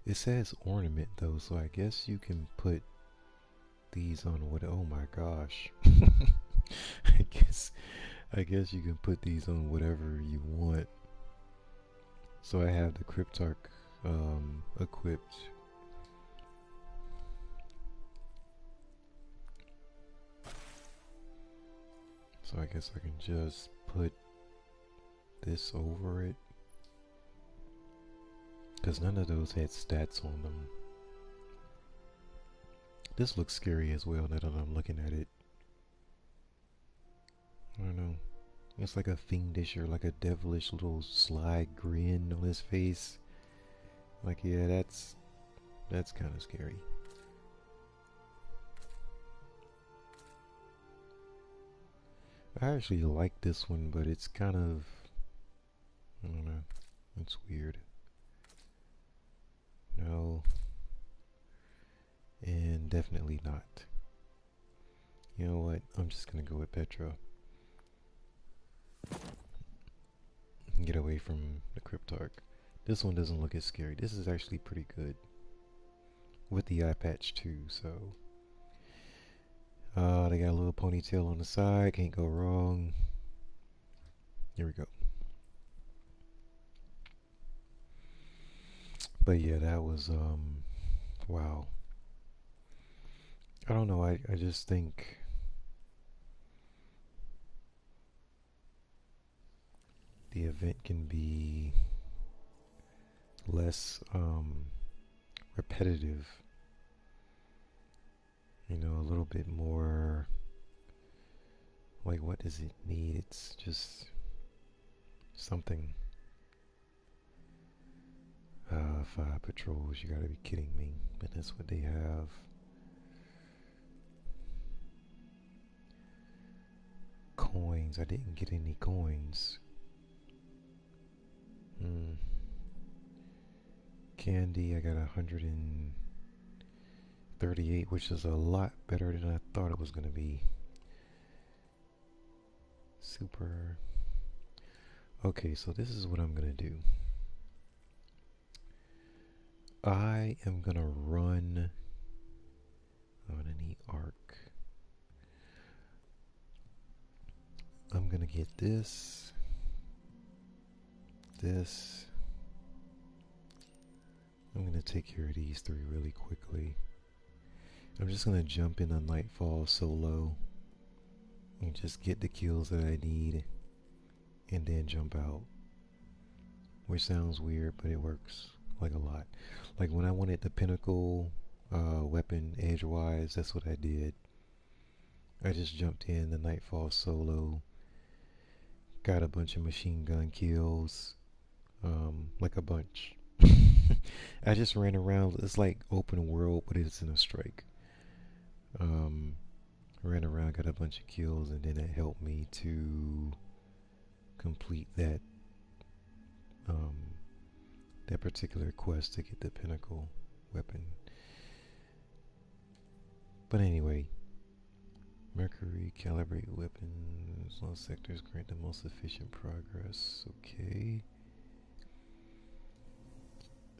It says ornament though, so I guess you can put these on what? Oh my gosh. I guess you can put these on whatever you want. So I have the Cryptarch equipped. So I guess I can just put this over it, because none of those had stats on them. This looks scary as well now that I'm looking at it. I don't know. It's like a fiendish or like a devilish little sly grin on his face. Like, yeah, that's kind of scary. I actually like this one, but it's kind of, I don't know, it's weird. No. And definitely not. You know what? I'm just gonna go with Petra. Get away from the Cryptarch. This one doesn't look as scary. This is actually pretty good. With the eye patch too, so. They got a little ponytail on the side. Can't go wrong. Here we go. But yeah, that was, wow. I don't know. I just think the event can be less repetitive, you know, a little bit more like, what does it need? It's just something. 5 patrols, you gotta be kidding me. But that's what they have. Coins, I didn't get any coins. Candy, I got 138, which is a lot better than I thought it was gonna be. Super. Okay, so this is what I'm gonna do. I am gonna run. I'm gonna need arc. I'm gonna get this. I'm gonna take care of these 3 really quickly. I'm just gonna jump in on Nightfall solo and just get the kills that I need and then jump out. Which sounds weird, but it works like a lot. Like when I wanted the pinnacle weapon edgewise, that's what I did. I just jumped in the Nightfall solo, got a bunch of machine gun kills, like a bunch. I just ran around. It's like open world, but it's in a strike. Ran around, got a bunch of kills, and then it helped me to complete that that particular quest to get the pinnacle weapon. But anyway, Mercury calibrate weapons. All sectors grant the most efficient progress. Okay.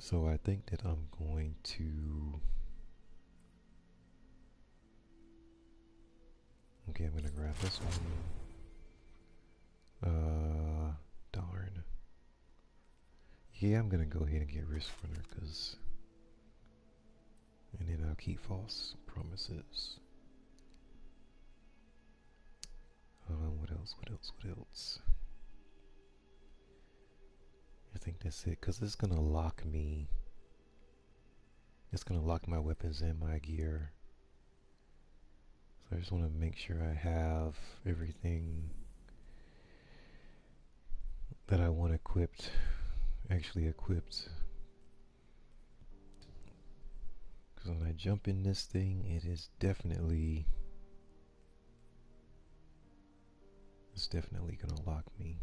So I think that I'm going to. Okay, I'm gonna grab this one. Darn. Yeah, I'm gonna go ahead and get Risk Runner, and then I'll keep false promises. What else? I think that's it, because it's gonna lock me. It's gonna lock my weapons and my gear. So I just want to make sure I have everything that I want equipped, actually equipped. Because when I jump in this thing, it is definitely, it's definitely gonna lock me.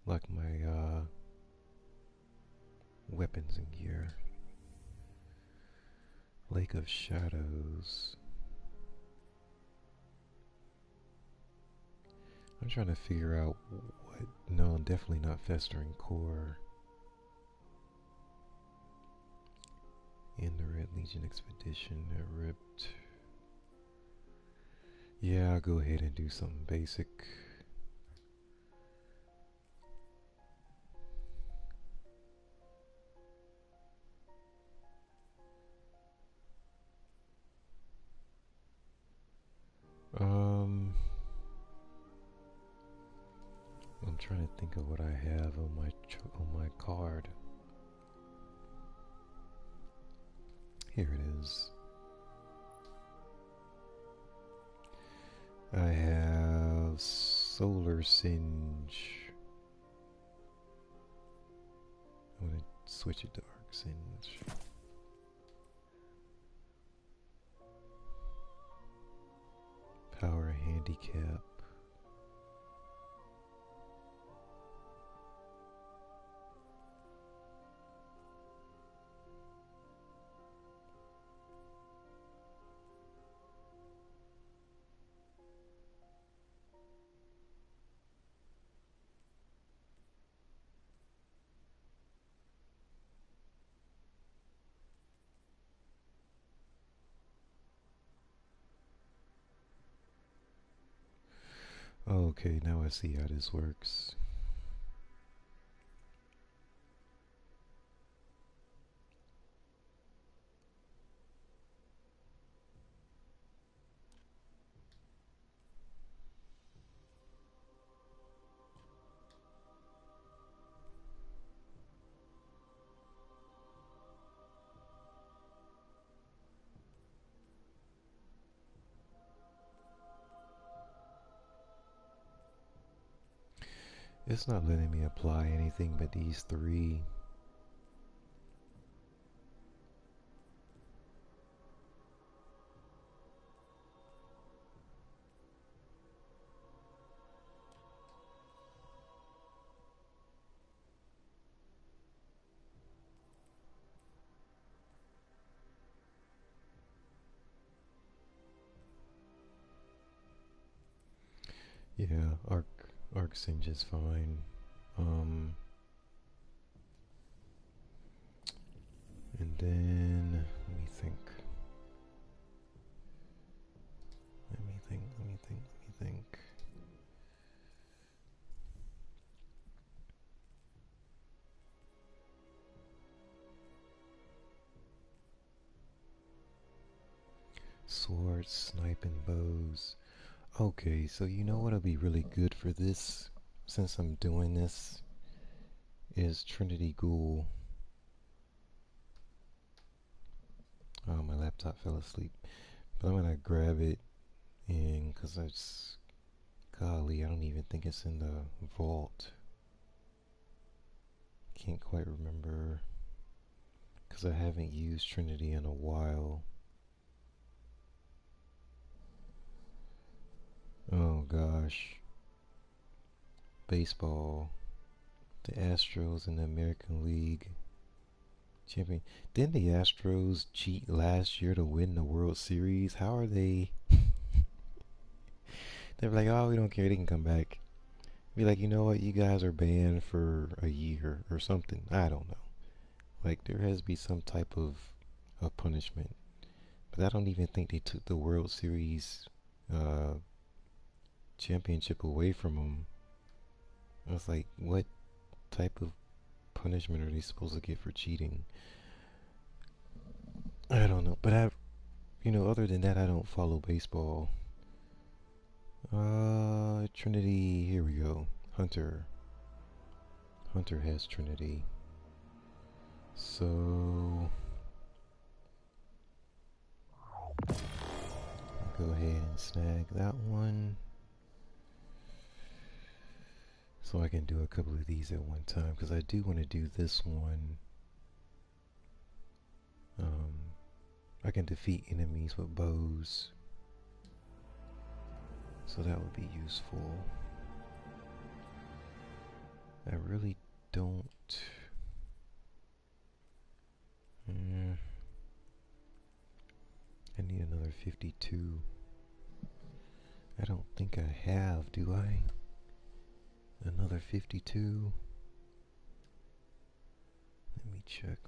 Lock my weapons and gear. Lake of Shadows. I'm trying to figure out what. No, definitely not Festering Core. In the Red Legion Expedition at Ripped. Yeah, I'll go ahead and do something basic. I'm trying to think of what I have on my card. Here it is. I have Solar Singe. I'm gonna switch it to Arc Singe. Power Handicap. Okay, now I see how this works. It's not letting me apply anything but these three. Yeah, ArcSync is fine. And then let me think. Let me think. Swords, sniping bows. Okay, so you know what'll be really good for this, since I'm doing this, is Trinity Ghoul. Oh, my laptop fell asleep. But I'm gonna grab it, and because it's, golly, I don't even think it's in the vault. Can't quite remember, because I haven't used Trinity in a while. Oh gosh. Baseball. The Astros in the American League champion. Didn't the Astros cheat last year to win the World Series? How are they? They're like, oh, we don't care. They can come back. Be like, you know what? You guys are banned for a year or something. I don't know. Like, there has to be some type of punishment. But I don't even think they took the World Series championship away from them. I was like, what type of punishment are they supposed to get for cheating? I don't know. But other than that, I don't follow baseball. Trinity, here we go. Hunter has Trinity. So go ahead and snag that one. So I can do a couple of these at one time, because I do want to do this one. I can defeat enemies with bows, so that would be useful. I really don't. I need another 52. I don't think I have, do I? Another 52. Let me check.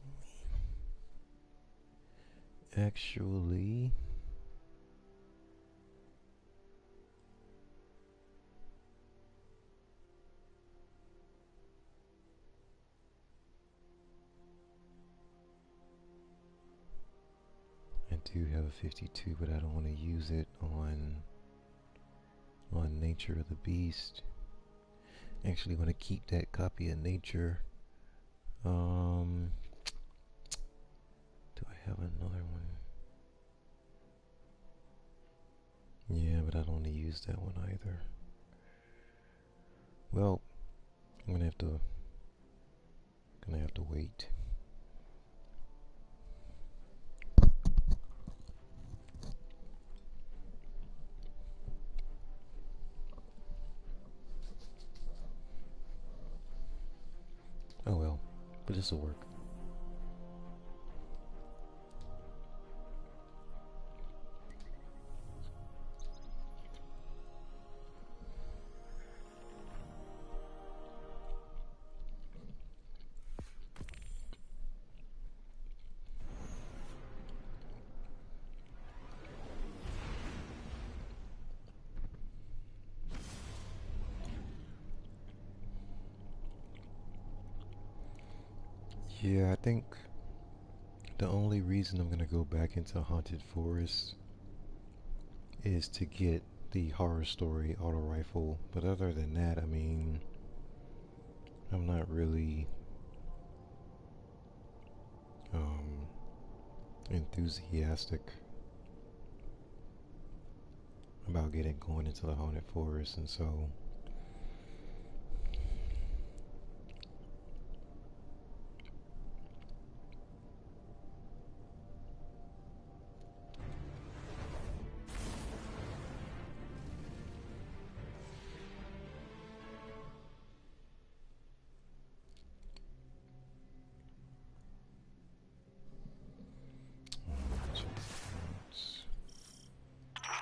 Actually, I do have a 52, but I don't want to use it on Nature of the Beast. I actually want to keep that copy of Nature. Do I have another one? Yeah, but I don't want to use that one either. Well, I'm gonna have to wait. Oh well, but this will work. Yeah, I think the only reason I'm gonna go back into Haunted Forest is to get the Horror Story auto rifle. But other than that, I mean, I'm not really enthusiastic about going into the Haunted Forest, and so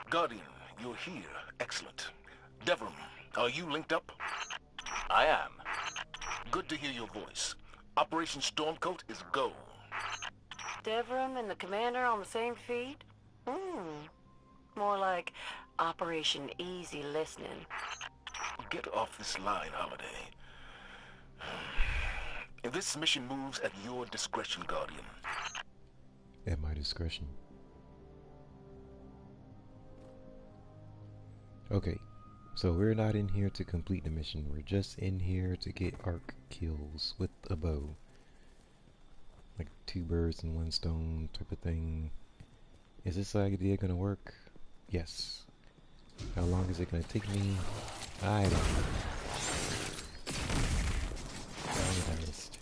Guardian, you're here. Excellent. Devram, are you linked up? I am. Good to hear your voice. Operation Stormcoat is go. Devram and the commander on the same feed? More like Operation Easy Listening. Get off this line, Holiday. This mission moves at your discretion, Guardian. at my discretion. Okay, so we're not in here to complete the mission. We're just in here to get arc kills with a bow. Like 2 birds and 1 stone type of thing. Is this idea gonna work? Yes. How long is it gonna take me? I don't know. I missed.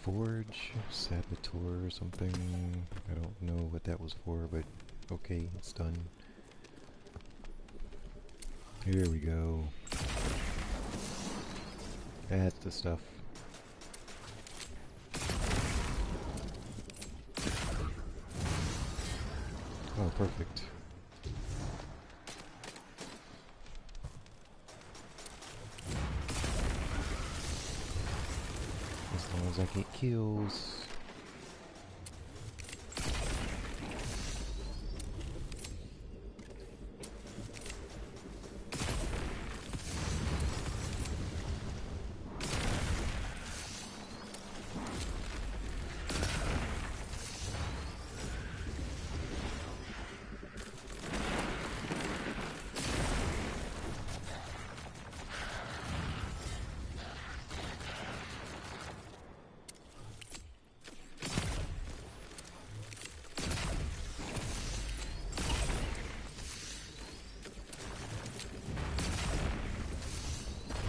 Forge, Saboteur or something. I don't know what that was for, but okay, it's done. Here we go. That's the stuff. Oh, perfect. As long as I get kills.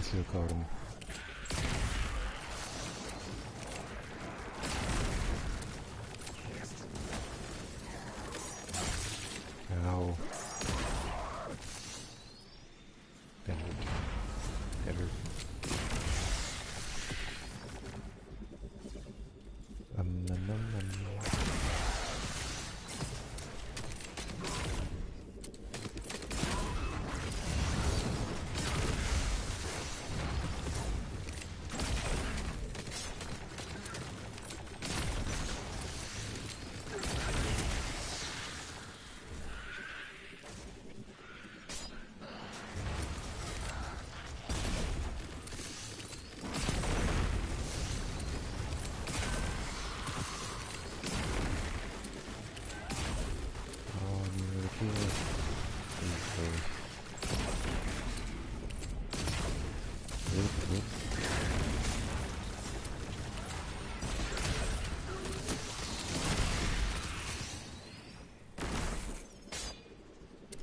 Still caught him. Ow. That hurt. That hurt.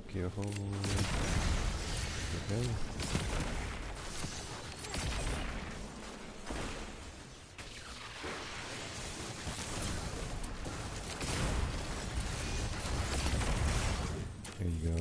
Careful. Okay. There you go.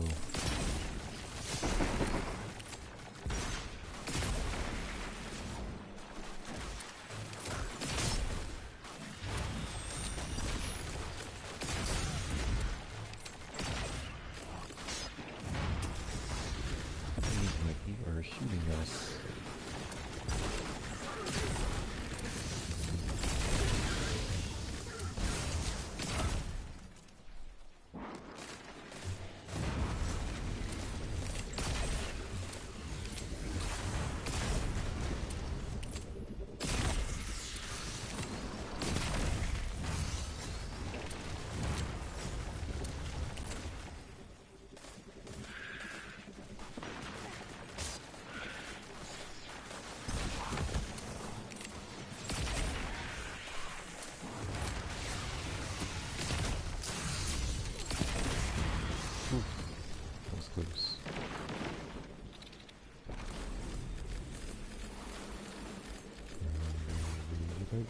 Boat.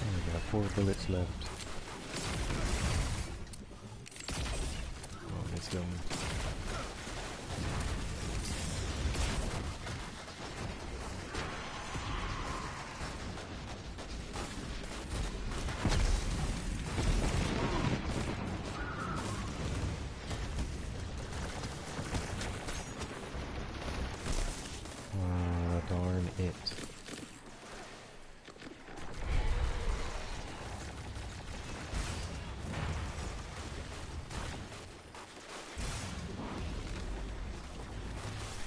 We got 4 bullets left. Oh, let's go. Darn it.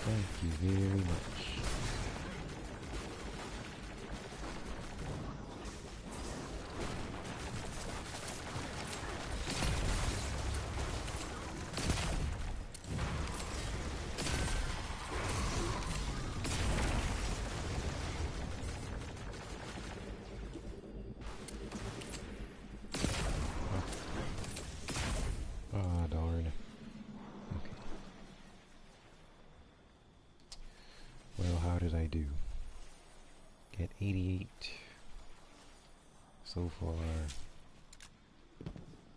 Thank you very much. Ah, darn. Okay. Well, how did I do? Get 88 so far.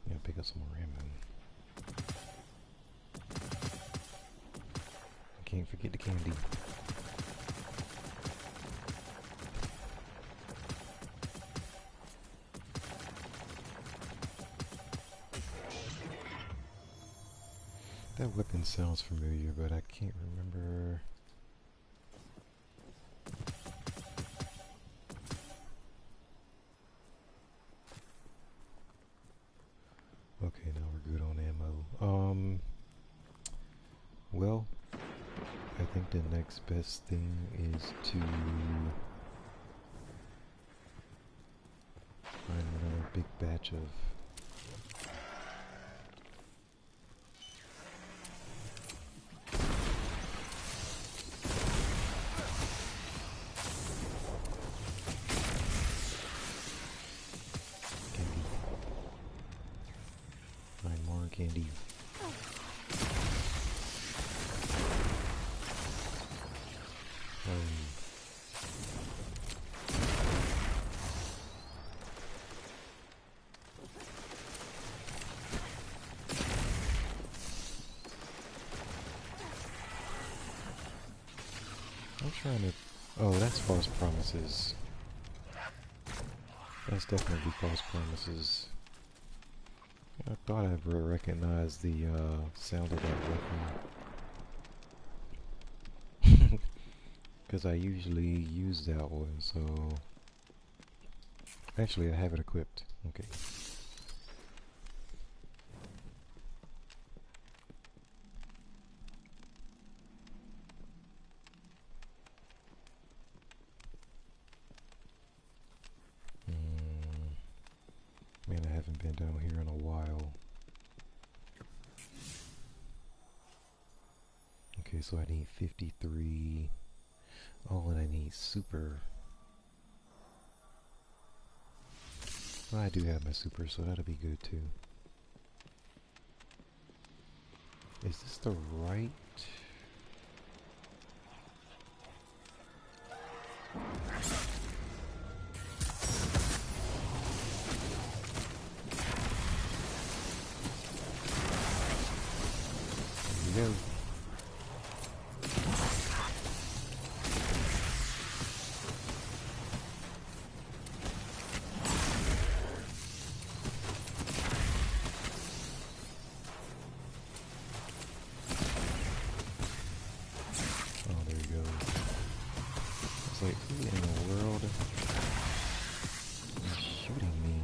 Yeah, pick up some more ammo. Can't forget the candy. That weapon sounds familiar, but I can't remember. Okay, now we're good on ammo. Well, I think the next best thing is to find another big batch of candy. Find more candy. I'm trying to... Oh, that's false promises. That's definitely false promises. I thought I recognized the sound of that weapon. Because I usually use that one, so... Actually, I have it equipped. Okay. Man, I haven't been down here in a while. Okay, so I need 53. Oh, and I need super. Well, I do have my super, so that'll be good too. Is this the right? There we go. Oh, there you go. It's like, who in the world is shooting me?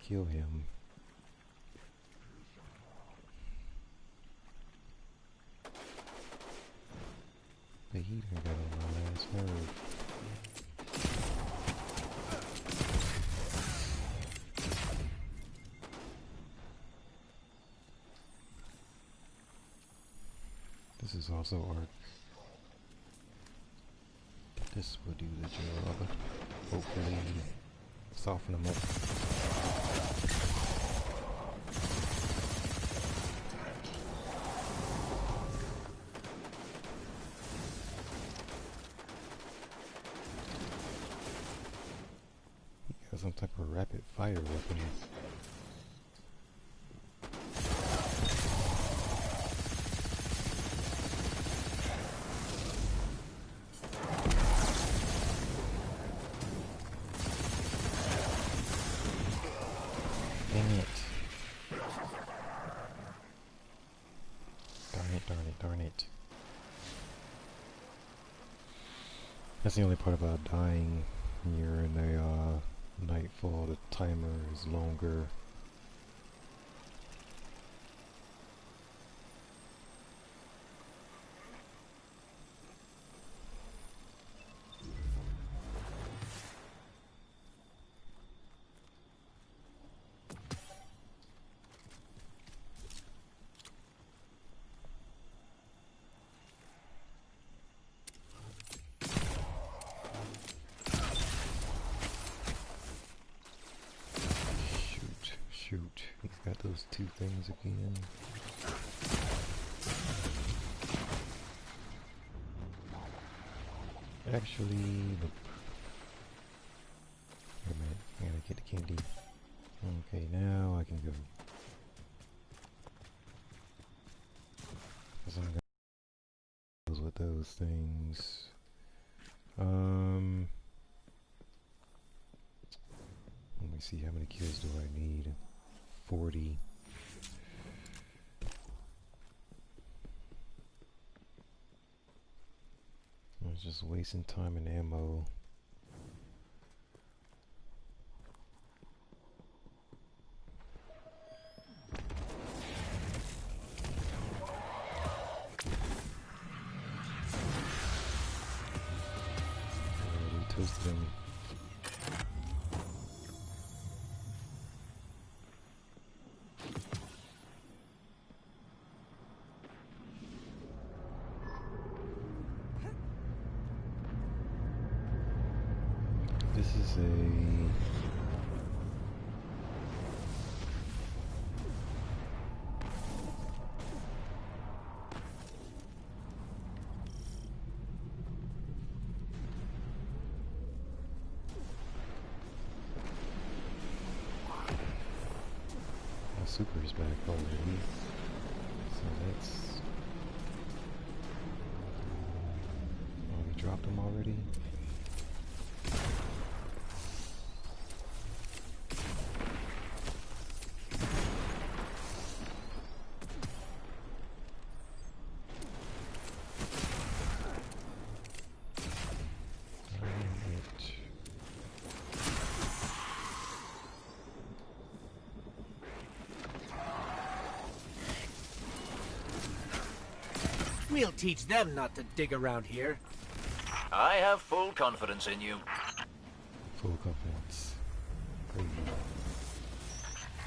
Kill him. The heater got on my last nerve. This is also art. This will do the job. Hopefully soften them up. He got some type of rapid fire weapon. Darn it. That's the only part about dying. You're in a nightfall, the timer is longer. Shoot, he's got those two things again. Actually, look. Wait a minute, I gotta get the candy. Okay, now I can go. 'Cause I'm gonna deal with those things. Let me see, how many kills do I need? 40. I was just wasting time and ammo. Already toasted him. This is my super's back already, so that's... Oh, we dropped him already? We'll teach them not to dig around here. I have full confidence in you. Full confidence. Great.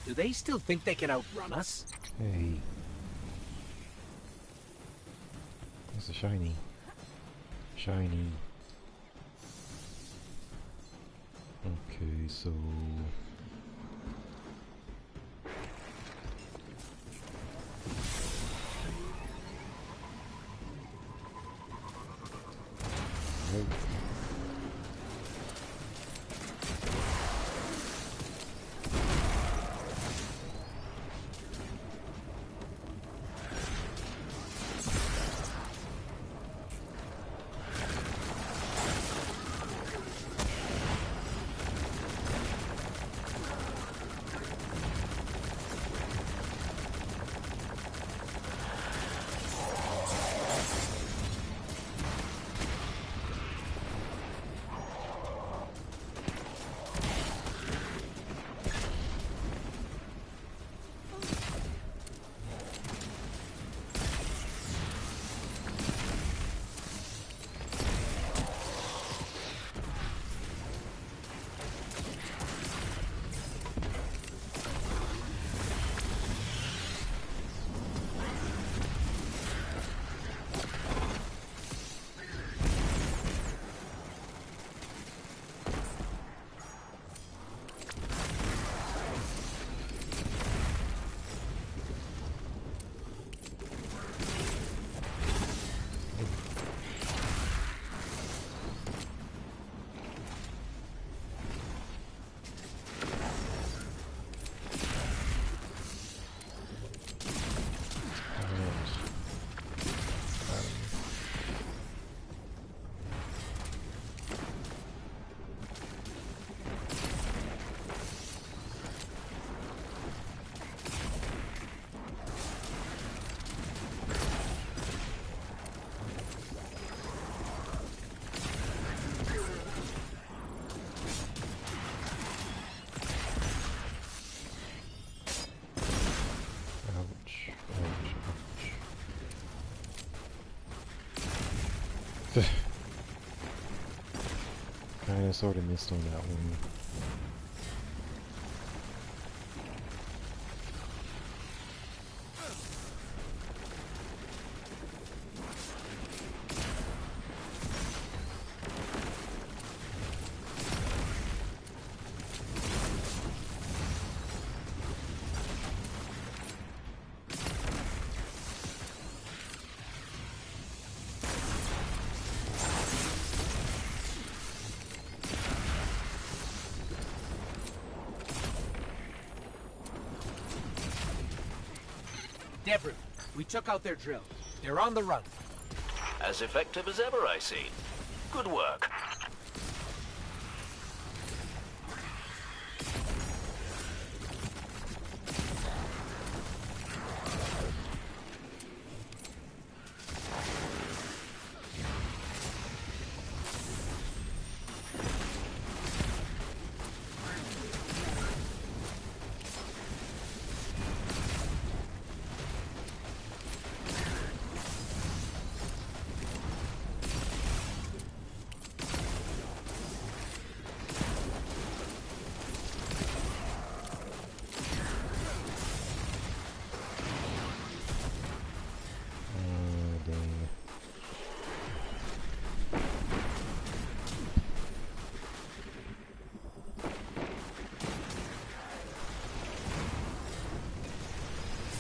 Do they still think they can outrun us? Hey. That's a shiny. Shiny. Okay, so... Nope. I sort of missed on that one. Devrim, we took out their drill. They're on the run. As effective as ever, I see. Good work.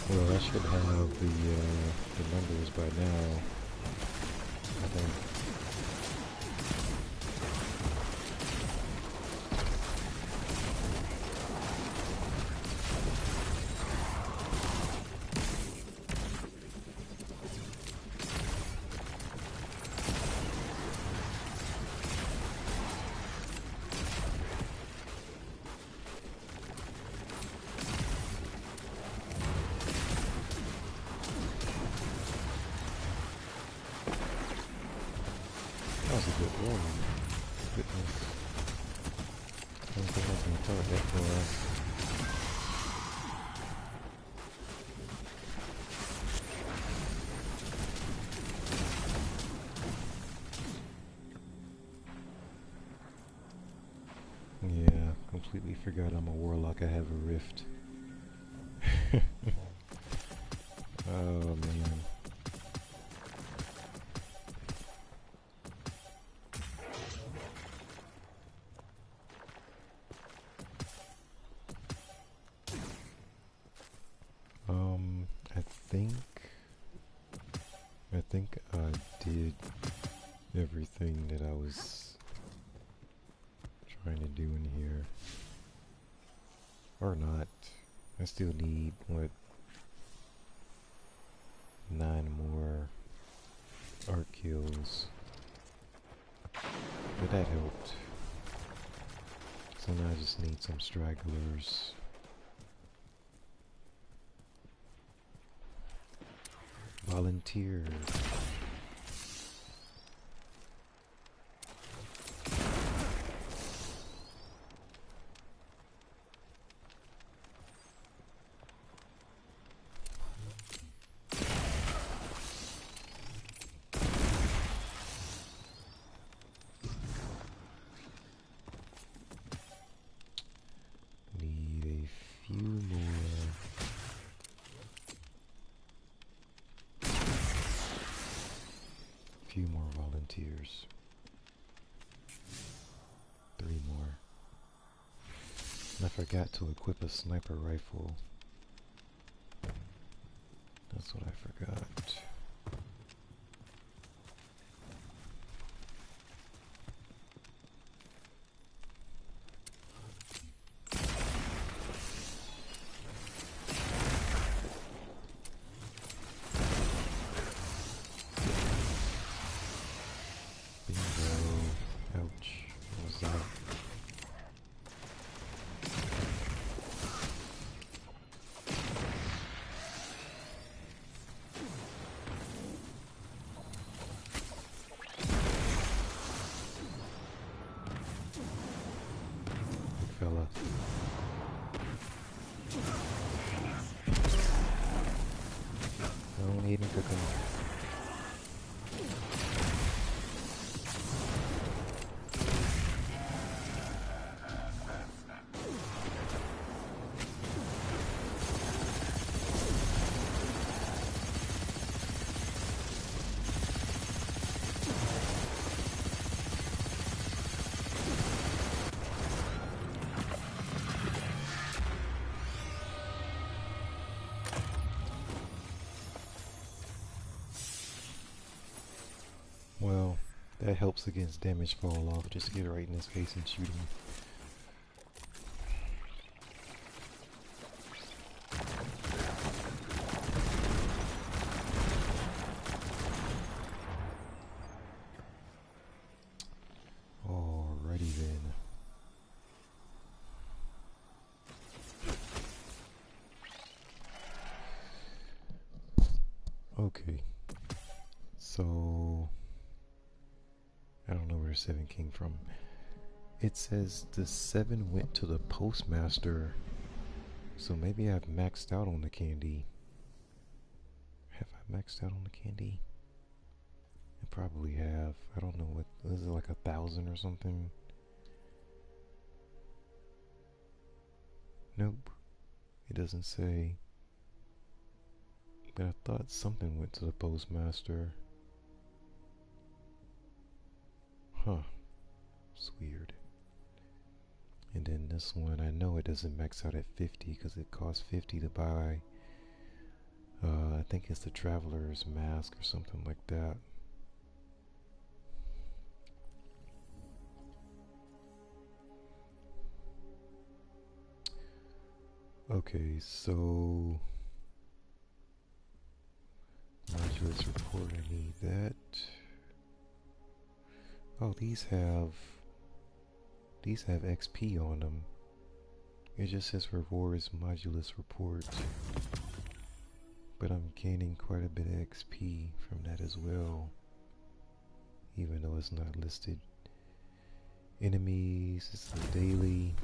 Well, I should have the numbers by now, I think. That was a good roll. Goodness. I don't think I was going to target that far. Yeah, completely forgot I'm a warlock. I have a rift. Oh man. I think I did everything that I was trying to do in here. Or not. I still need, what, 9 more art kills. But that helped. So now I just need some stragglers. Volunteer. Need a few more. Few more volunteers. 3 more. And I forgot to equip a sniper rifle. That's what I forgot. Fella. Don't need him cooking. Well, that helps against damage fall off. Just get right in his face and shoot him. Alrighty then. Okay. So I don't know where 7 came from. It says the 7 went to the postmaster. So maybe I've maxed out on the candy. Have I maxed out on the candy? I probably have. I don't know what. Is it like 1,000 or something? Nope. It doesn't say. But I thought something went to the postmaster. Huh. It's weird. And then this one, I know it doesn't max out at 50 because it costs 50 to buy. I think it's the Traveler's Mask or something like that. Okay, so modulus report, I need that. Oh, these have XP on them. It just says rewards modulus report. But I'm gaining quite a bit of XP from that as well. Even though it's not listed. Enemies, this is a daily.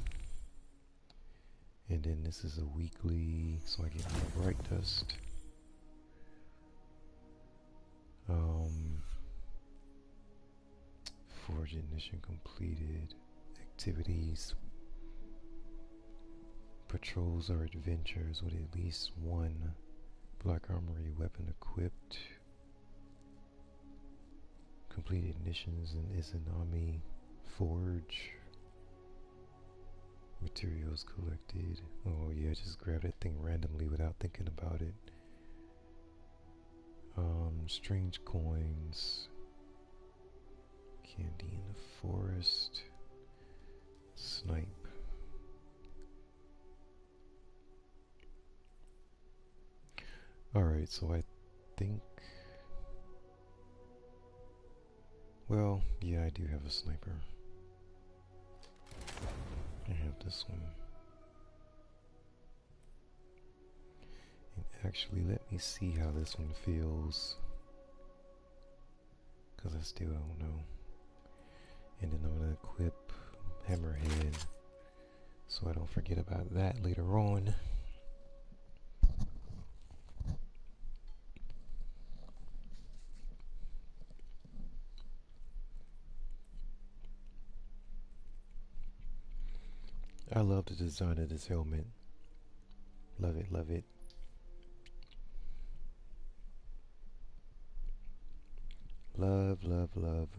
And then this is a weekly, so I get more bright dust. Forge ignition completed. Activities. Patrols or adventures with at least 1 Black Armory weapon equipped. Completed missions in Izanami Forge. Materials collected. Oh yeah, just grab that thing randomly without thinking about it. Strange coins. Candy in the forest. Snipe. Alright, so I think... Well, yeah, I do have a sniper. I have this one. And actually, let me see how this one feels. Because I still don't know. And then I'm going to equip Hammerhead. So I don't forget about that later on. I love the design of this helmet. Love it, love it. Love, love, love.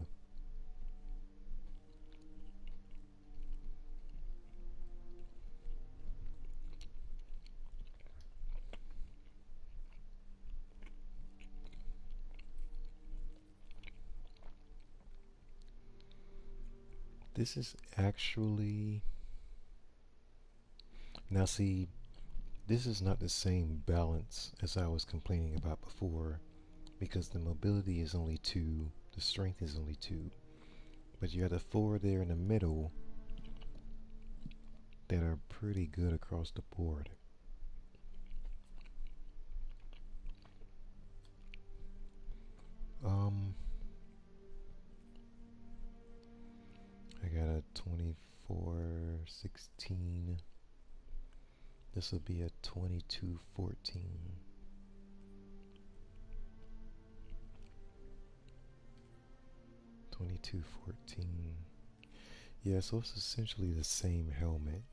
This is actually... Now see, this is not the same balance as I was complaining about before, because the mobility is only 2, the strength is only 2, but you have the 4 there in the middle that are pretty good across the board. I got a 2416. This will be a 2214. Yeah, so it's essentially the same helmet.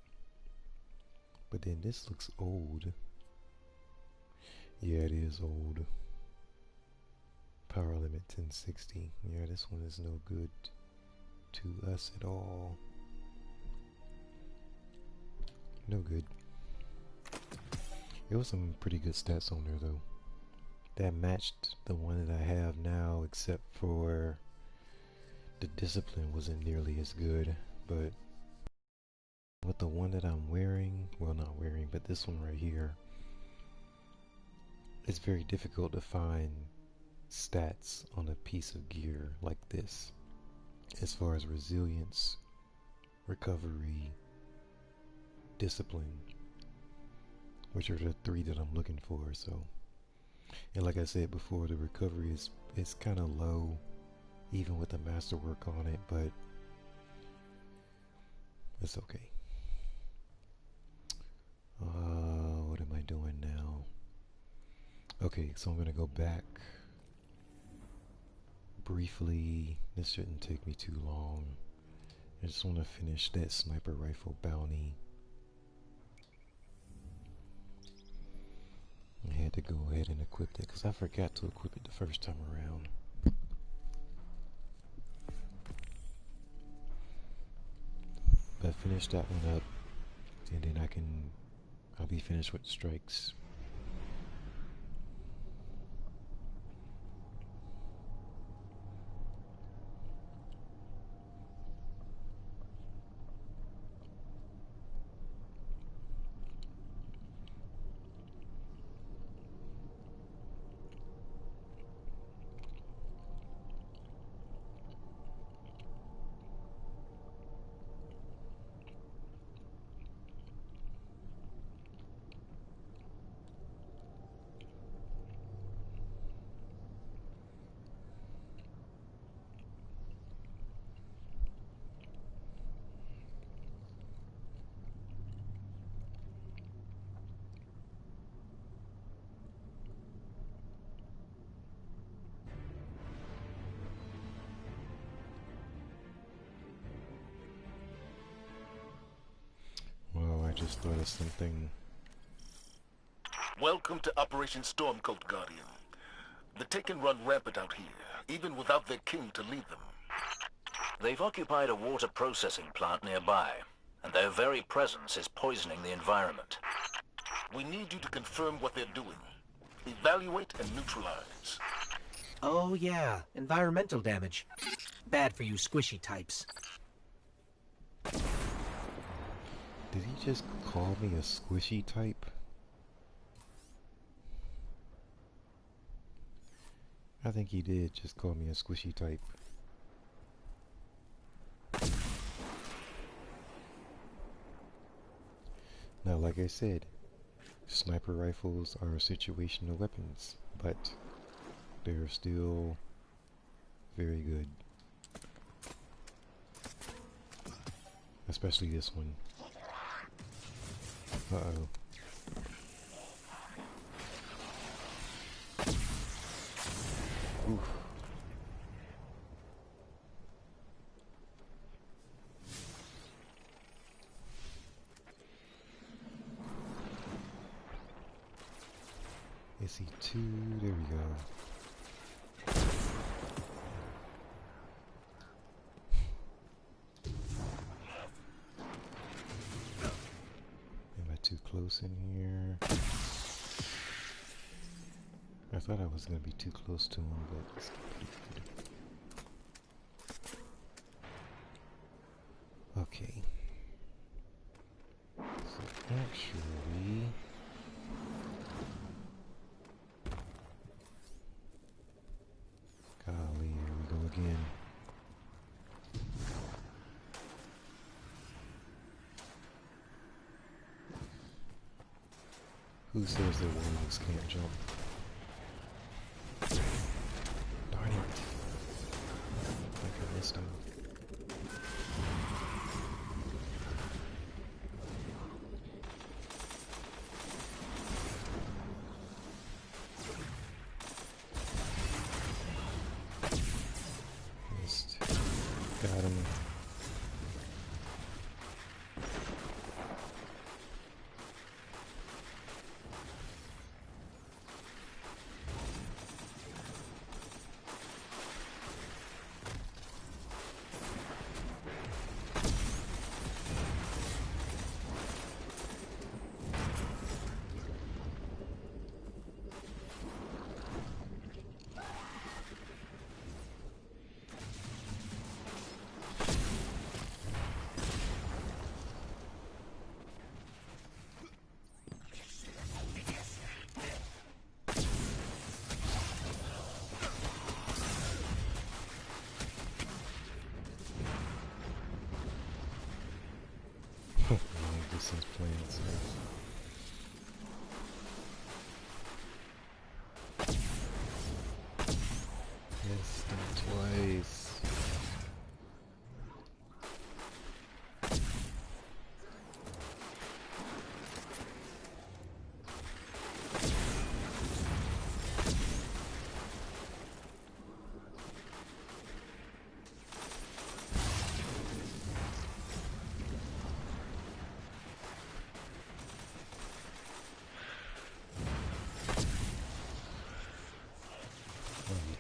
But then this looks old. Yeah, it is old. Power limit 1060. Yeah, this one is no good to us at all. No good. It was some pretty good stats on there though. That matched the one that I have now, except for the discipline wasn't nearly as good, but with the one that I'm wearing, well, not wearing, but this one right here, it's very difficult to find stats on a piece of gear like this as far as resilience, recovery, discipline, which are the three that I'm looking for. So, and like I said before, the recovery is kind of low even with the masterwork on it, but it's okay. What am I doing now? Okay, so I'm gonna go back briefly. This shouldn't take me too long. I just want to finish that sniper rifle bounty. I had to go ahead and equip it because I forgot to equip it the first time around. But finish that one up, and then I'll be finished with strikes. I just thought of something. Welcome to Operation Stormcoat, Guardian. The Taken run rampant out here, even without their king to lead them. They've occupied a water processing plant nearby, and their very presence is poisoning the environment. We need you to confirm what they're doing. Evaluate and neutralize. Oh yeah, environmental damage. Bad for you squishy types. Did he just call me a squishy type? I think he did just call me a squishy type. Now, like I said, sniper rifles are situational weapons, but they're still very good. Especially this one. Uh-oh. Oof. Is he two? There we go. Am I too close in here? I thought I was going to be too close to him, but it's pretty good. Okay. So actually... golly, here we go again. Who says that warlocks can't jump? Darn it. I think I missed him. Missed. Got him.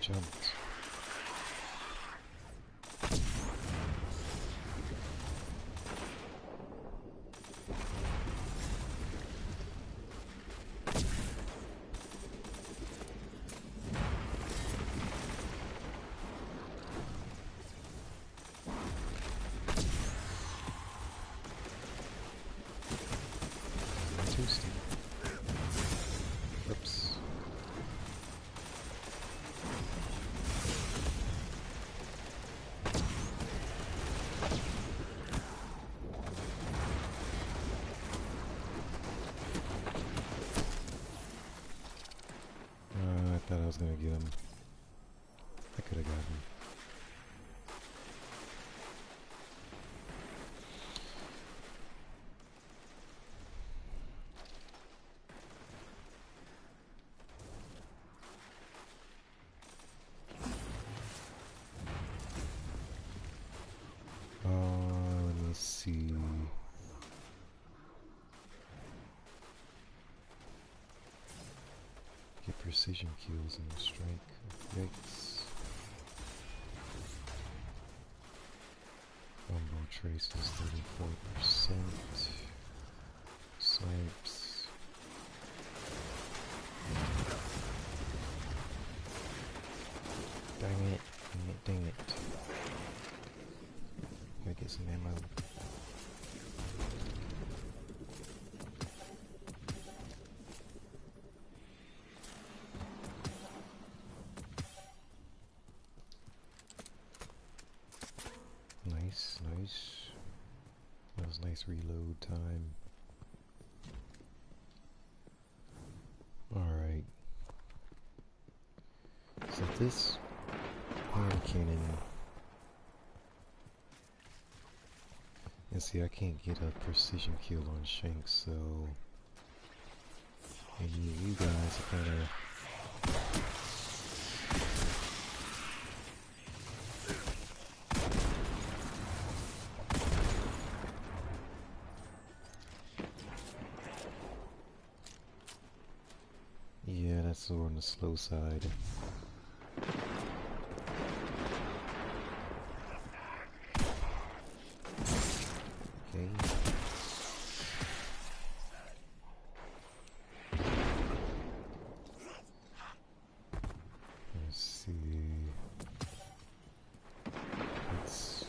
jumped. Oops. I thought I was gonna get him. I could have got him. Let me see. Get precision kills and strike effects. Combo traces 34%. Snipes. Dang it, dang it, dang it. Gotta get some ammo. Nice, nice. That was nice reload time. Alright. So this hand cannon. And see, I can't get a precision kill on Shanks, so maybe you guys are kind of yeah, that's on the slow side. Okay. Let's see. Let's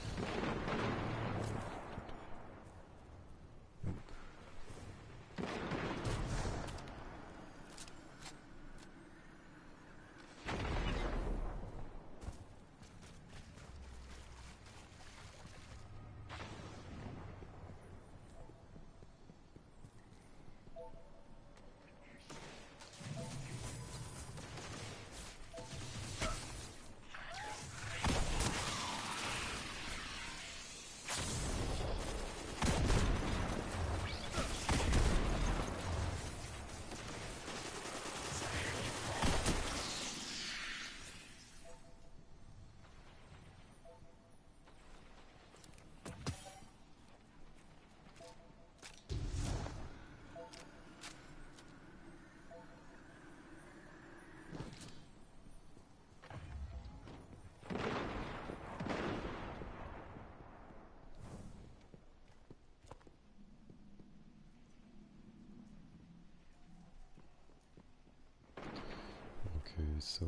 okay, so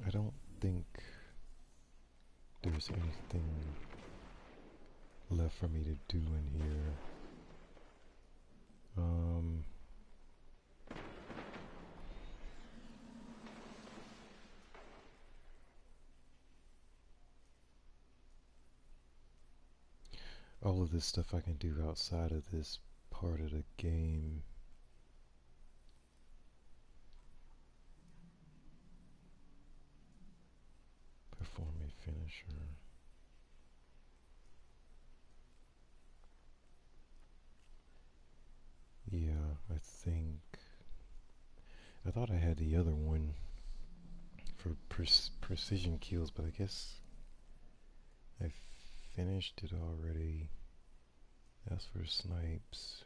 I don't think there's anything left for me to do in here. All of this stuff I can do outside of this part of the game. Perform a finisher. Yeah, I think I thought I had the other one for precision kills, but I guess I finished it already. That's for snipes.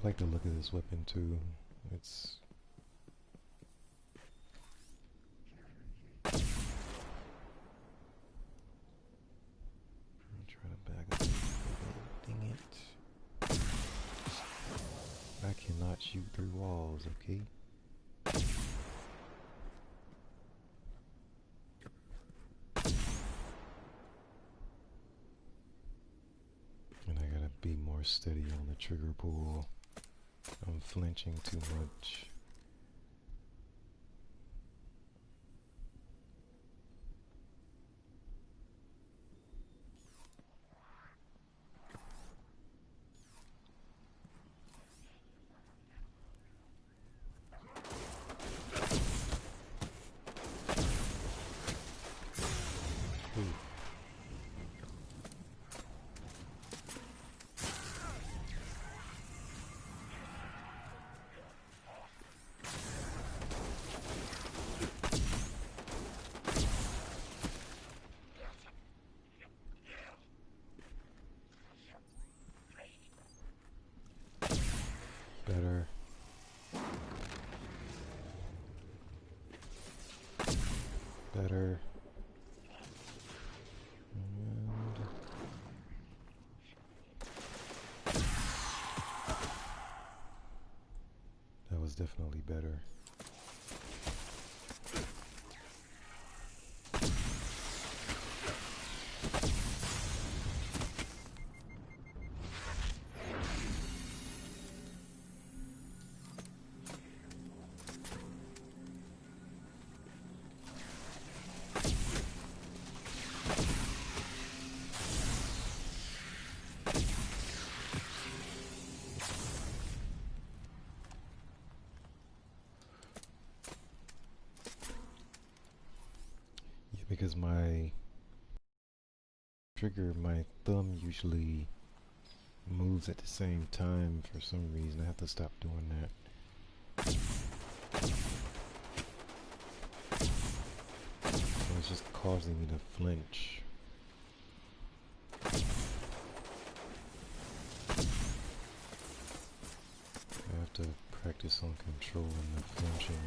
like the look of this weapon too. It's I'm trying to back up. Dang it. I cannot shoot through walls, okay? And I gotta be more steady on the trigger pull. I'm flinching too much. Better. Better. And that was definitely better. Because my trigger, my thumb usually moves at the same time for some reason. I have to stop doing that. So it's just causing me to flinch. I have to practice on controlling the flinching.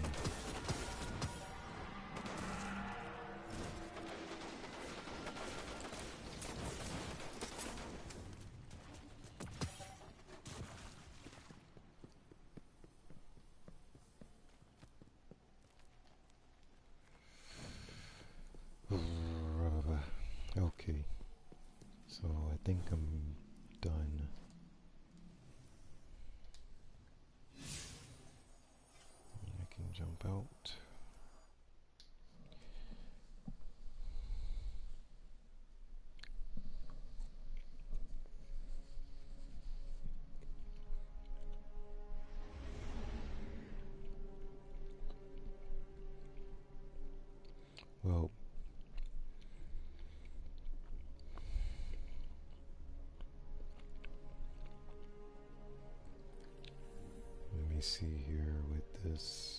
Okay, so I think I'm done. I can jump out. Well, let me see here with this.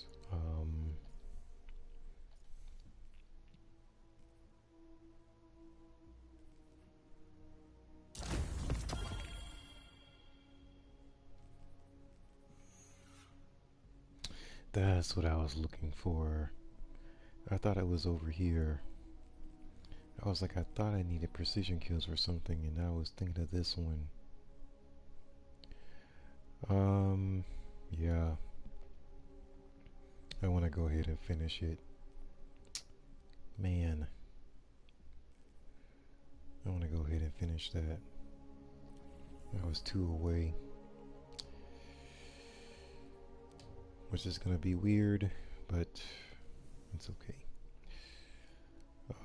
That's what I was looking for. I thought it was over here. I was like, I thought I needed precision kills or something, and I was thinking of this one. Yeah. I want to go ahead and finish it. Man. I want to go ahead and finish that. I was 2 away. Which is going to be weird, but it's okay.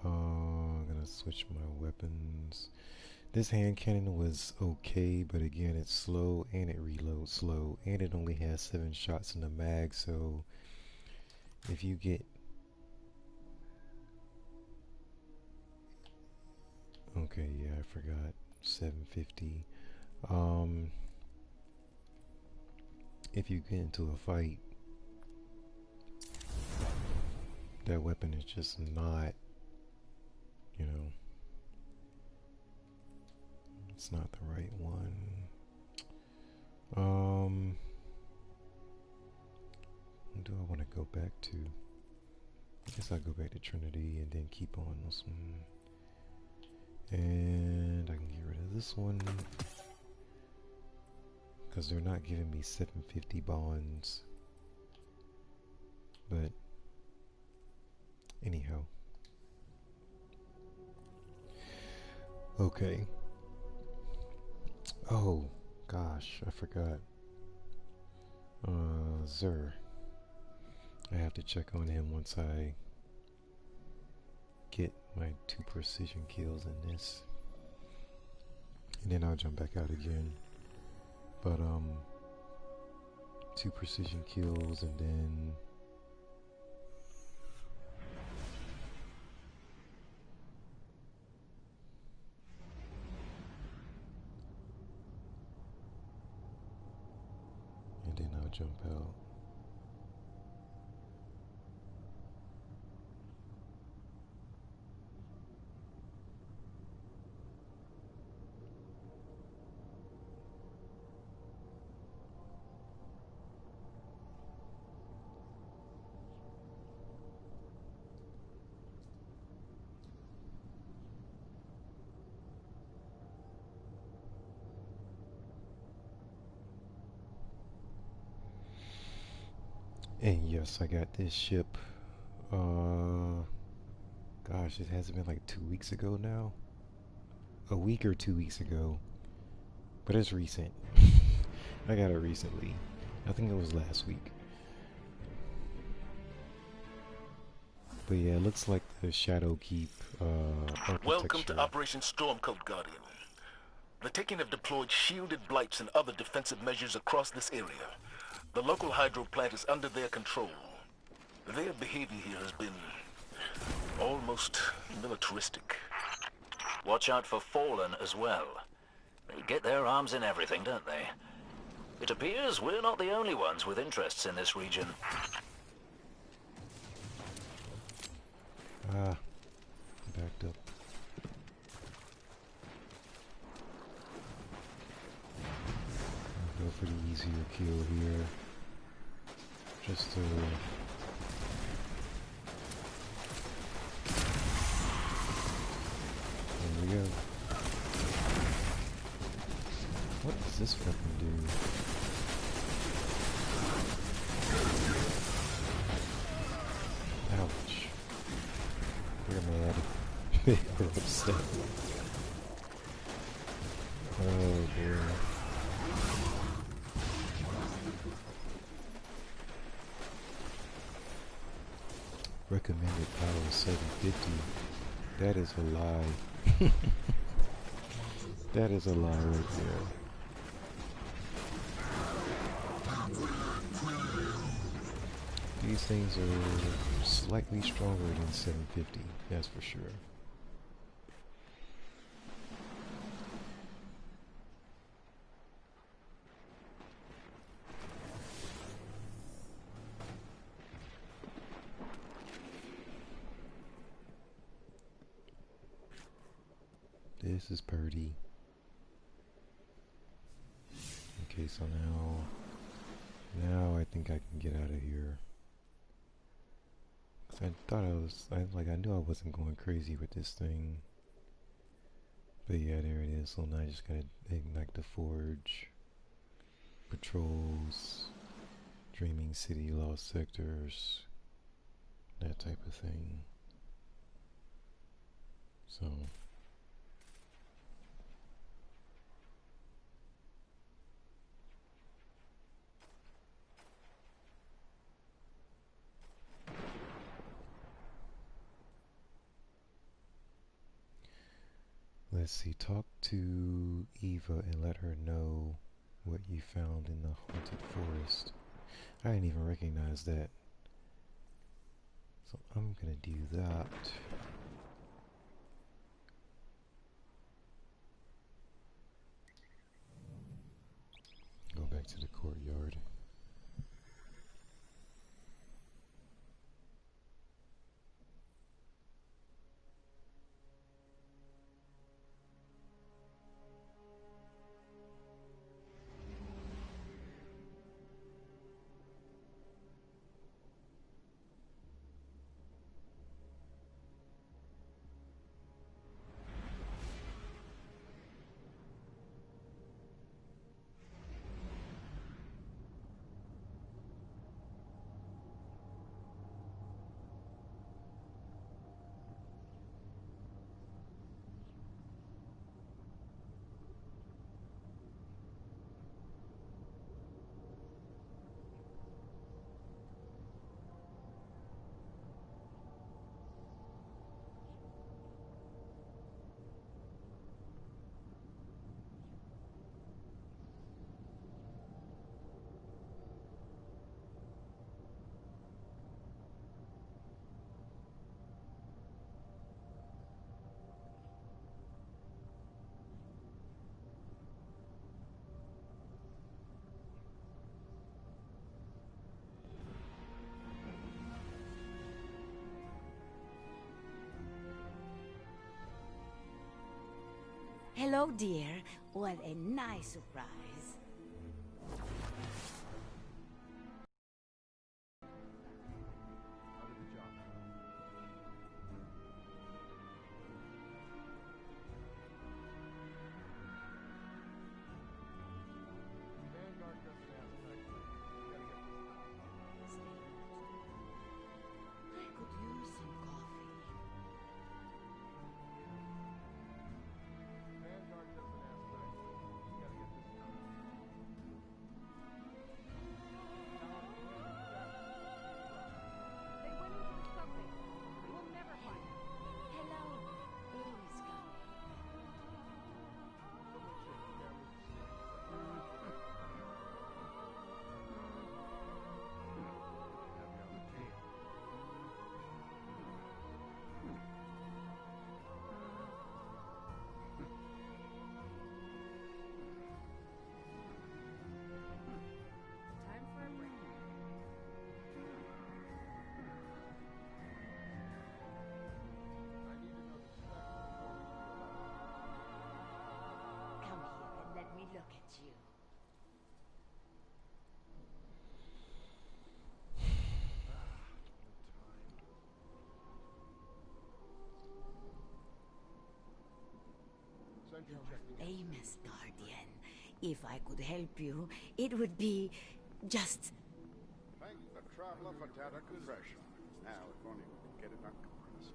I'm going to switch my weapons. This hand cannon was okay, but again, it's slow and it reloads slow, and it only has 7 shots in the mag, so if you get... Okay, yeah, I forgot. 750. If you get into a fight, that weapon is just not, you know, it's not the right one. do I want to go back to? I guess I'll go back to Trinity and then keep on this one. And I can get rid of this one. Because they're not giving me 750 bonds. But anyhow. Okay. Oh gosh, I forgot. Xur. I have to check on him once I get my 2 precision kills in this. And then I'll jump back out again. But 2 precision kills and then I'll jump out. And yes, I got this ship, gosh, it hasn't been like 2 weeks ago now. A week or 2 weeks ago. But it's recent. I got it recently. I think it was last week. But yeah, it looks like the Shadowkeep, Welcome to architecture. Operation Stormcoat Guardian. The Tekken have deployed shielded blights and other defensive measures across this area. The local hydro plant is under their control. Their behavior here has been almost militaristic. Watch out for Fallen as well. They get their arms in everything, don't they? It appears we're not the only ones with interests in this region. Backed up. I'll go for the easier kill here. Just to... There we go. What does this weapon do? Ouch. They're mad. They're upset. Oh dear. Recommended power 750. That is a lie. That is a lie right there. These things are slightly stronger than 750, that's for sure. This is Purdy. Okay, so now I think I can get out of here. I thought I knew I wasn't going crazy with this thing. But yeah, there it is. So now I just gotta ignite the forge. Patrols. Dreaming City, Lost Sectors. That type of thing. So... Let's see, talk to Eva and let her know what you found in the haunted forest. I didn't even recognize that. So I'm gonna do that. Go back to the courtyard. Hello, dear. What a nice surprise. Vanguard doesn't ask nicely. We gotta get this done. I could use some coffee. Vanguard doesn't ask nicely. We gotta get this done. They went in for something. We'll never find them. Hello. Louis coming. Time for a break. I need to know the specs before we do Come here and let me look at you. Sentry You're checking in. famous, Guardian. If I could help you, it would be just... Thank the traveler for data compression. Now, if only we could get it uncompressed.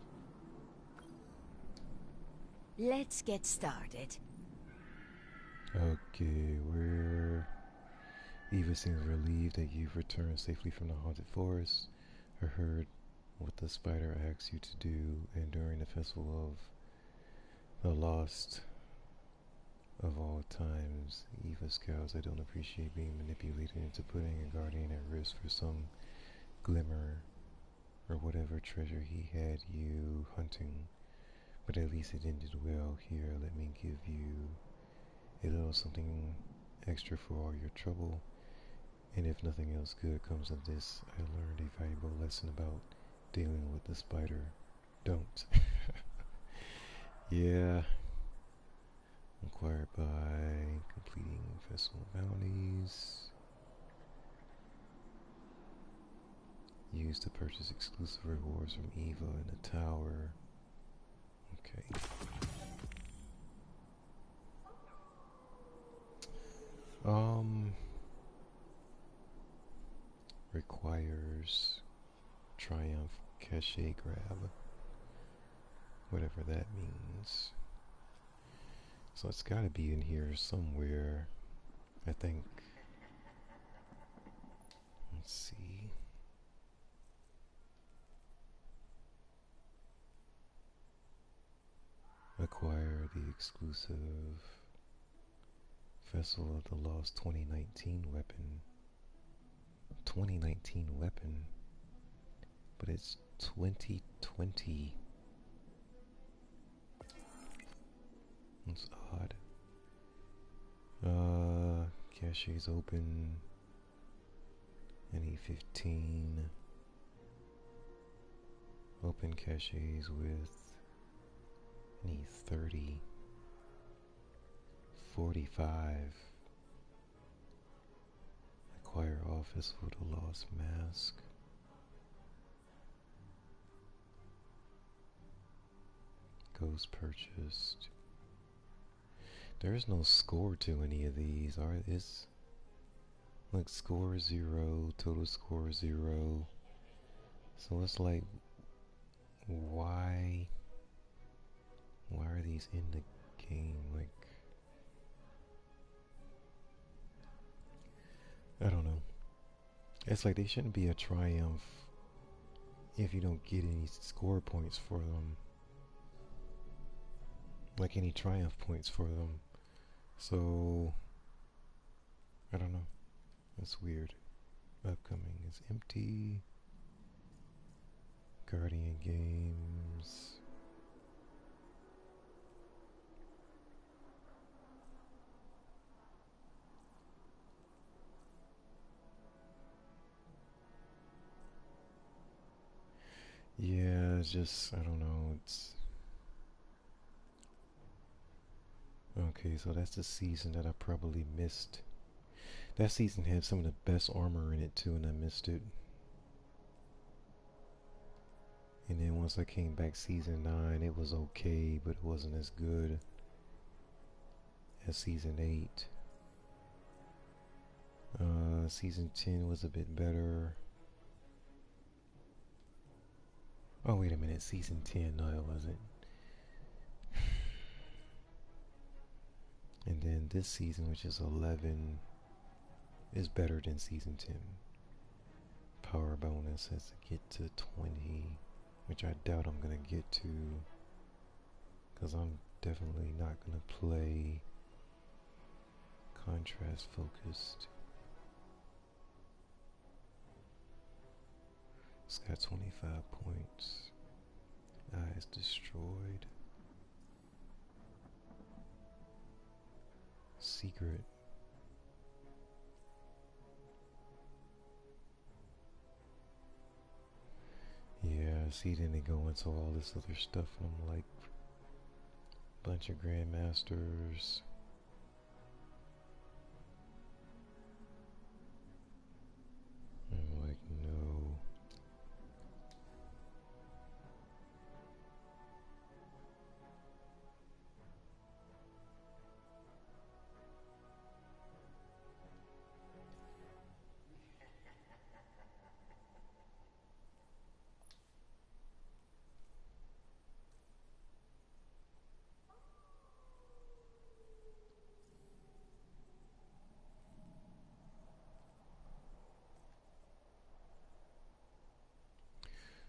Let's get started. Okay, Eva seems relieved that you've returned safely from the haunted forest. I heard what the spider asked you to do, and during the festival of the lost of all times, Eva scowls. I don't appreciate being manipulated into putting a guardian at risk for some glimmer or whatever treasure he had you hunting. But at least it ended well. Here, let me give you a little something extra for all your trouble. And if nothing else good comes of this, I learned a valuable lesson about dealing with the spider. Don't. Yeah. Acquired by completing festival bounties. Used to purchase exclusive rewards from Eva in the tower. Okay. Requires Triumph Cache Grab. Whatever that means. So it's gotta be in here somewhere, I think. Let's see. Acquire the exclusive Festival of the Lost 2019 weapon. 2019 weapon, but it's 2020. That's odd. Cache's open. I need 15. Open caches with. I need 30. 45. Acquire office for the lost mask. Ghost purchased. There is no score to any of these. Is like score 0, total score 0. So it's like, why are these in the game? Like, I don't know. It's like they shouldn't be a triumph if you don't get any score points for them. Like any triumph points for them. So, I don't know. That's weird. Upcoming is empty. Guardian games. Yeah, it's just, I don't know, it's Okay, so that's the season that I probably missed. That season had some of the best armor in it too, and I missed it. And then once I came back season 9, it was okay, but it wasn't as good as season 8. Season 10 was a bit better. Oh, wait a minute, season 10, no it wasn't. And then this season, which is 11, is better than season 10. Power bonus has to get to 20, which I doubt I'm gonna get to, because I'm definitely not gonna play contrast focused. It's got 25 points. Eyes destroyed. Secret. Yeah, see, then they go into all this other stuff, and I'm like, bunch of grandmasters. I'm like, no.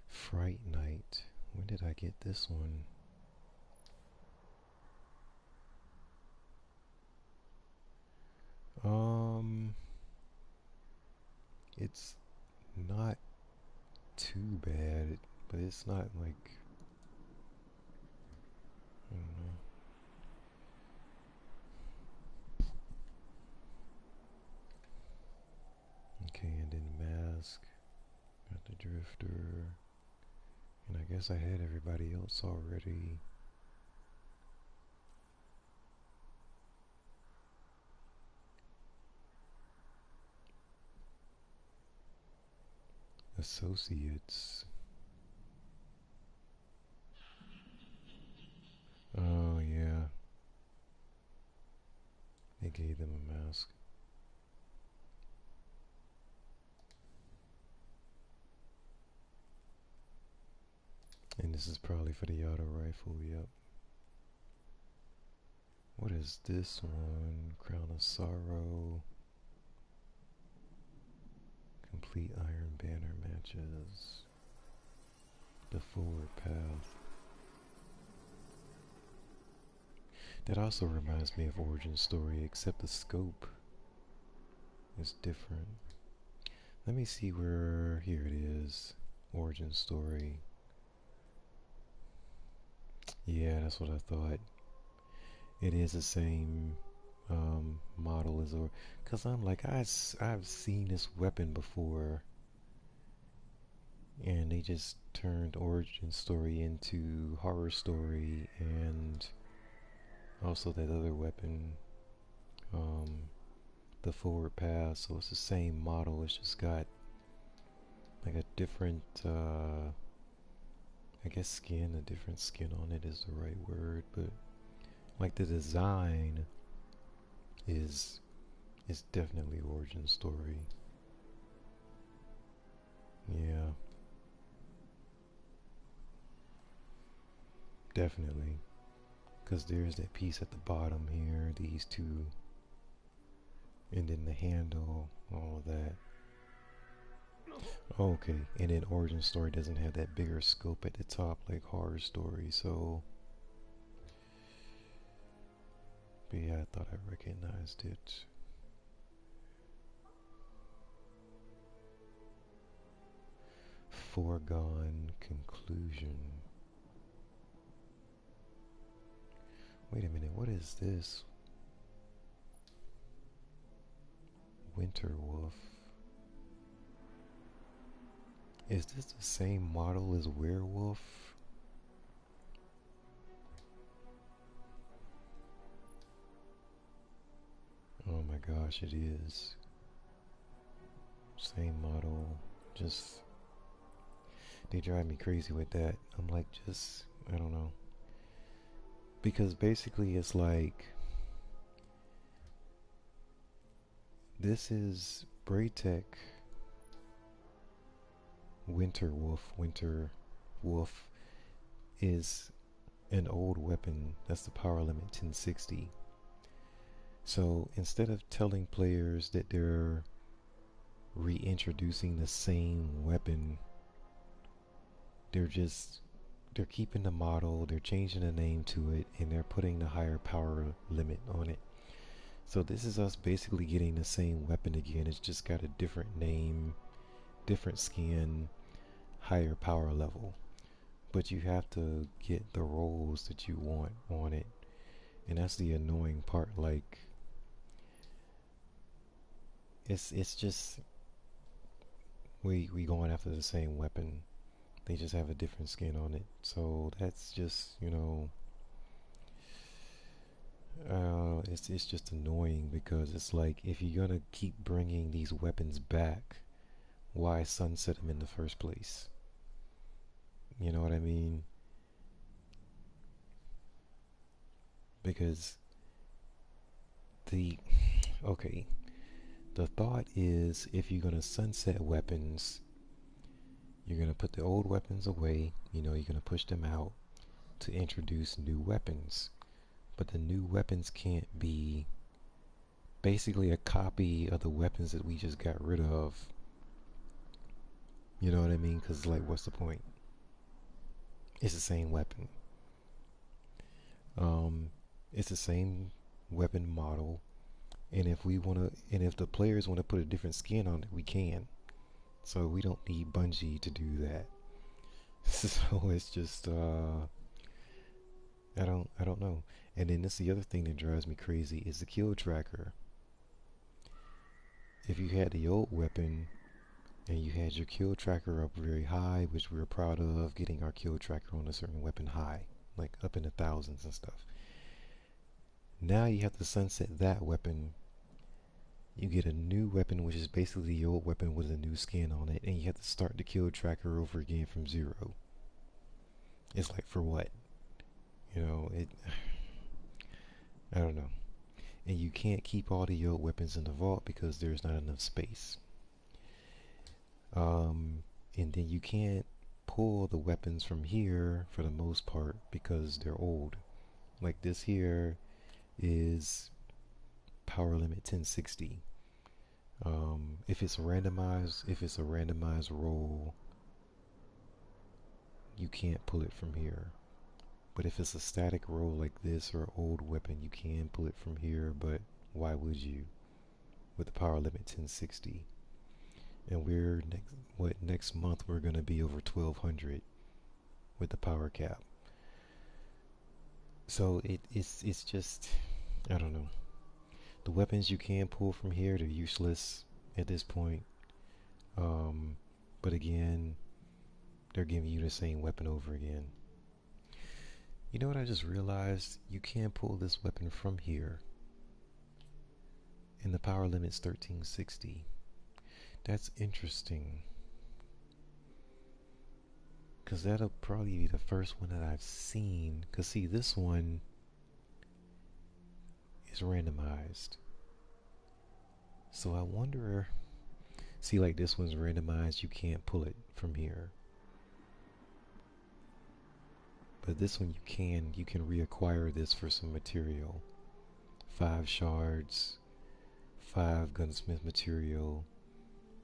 Fright Night. When did I get this one? It's not too bad, but it's not like, I don't know. Okay, and then Mask, got the Drifter, and I guess I had everybody else already. Associates. Oh yeah, they gave them a mask. And this is probably for the auto rifle, yep. What is this one? Crown of Sorrow. Complete Iron Banner matches. The Forward Path. That also reminds me of Origin Story, except the scope is different. Let me see where, here it is. Origin Story. Yeah, that's what I thought. It is the same model as, because I'm like, I've seen this weapon before, and they just turned Origin Story into Horror Story, and also that other weapon, the Forward Path. So it's the same model, it's just got like a different I guess skin, a different skin on it is the right word, but like the design is definitely Origin Story. Yeah. Definitely. Because there's that piece at the bottom here, these two, and then the handle, all of that. Okay, and then Origin Story doesn't have that bigger scope at the top like Horror Story, so... But yeah, I thought I recognized it. Foregone Conclusion. Wait a minute, what is this? Winterwolf. Is this the same model as Werewolf? gosh, it is. Same model. Just, they drive me crazy with that. I'm like, just, I don't know. Because basically it's like, this is Braytech Winter Wolf is an old weapon. That's the power limit 1060. So instead of telling players that they're reintroducing the same weapon, they're keeping the model, they're changing the name to it, and they're putting the higher power limit on it. So this is us basically getting the same weapon again. It's just got a different name, different skin, higher power level. But you have to get the rolls that you want on it. And that's the annoying part. Like, it's just we going after the same weapon. They just have a different skin on it. So that's just, you know, it's just annoying, because it's like, if you're gonna keep bringing these weapons back, why sunset them in the first place? You know what I mean? Because the thought is, if you're gonna sunset weapons, you're gonna put the old weapons away, you know, you're gonna push them out to introduce new weapons. But the new weapons can't be basically a copy of the weapons that we just got rid of. You know what I mean? Because, like, what's the point? It's the same weapon. It's the same weapon model. And if the players want to put a different skin on it, we can. So we don't need Bungie to do that. So it's just, I don't know. And then this is the other thing that drives me crazy, is the kill tracker. If you had the old weapon and you had your kill tracker up very high, which we were proud of, getting our kill tracker on a certain weapon high, like up in the thousands and stuff. Now you have to sunset that weapon. You get a new weapon, which is basically the old weapon with a new skin on it, and you have to start the kill tracker over again from zero. It's like, for what? You know, I don't know. And you can't keep all the old weapons in the vault because there's not enough space. And then you can't pull the weapons from here for the most part because they're old. Like this here is power limit 1060. If it's a randomized roll, you can't pull it from here. But if it's a static roll like this or old weapon, you can pull it from here, but why would you? With the power limit 1060. And next month we're gonna be over 1200 with the power cap. So it's just, I don't know. The weapons you can pull from here, they're useless at this point. But again, they're giving you the same weapon over again. You know what I just realized? You can pull this weapon from here. And the power limit's 1360. That's interesting. Because that'll probably be the first one that I've seen. Because see, this one is randomized. So I wonder... See, like this one's randomized. You can't pull it from here. But this one you can reacquire this for some material. 5 shards, 5 gunsmith material,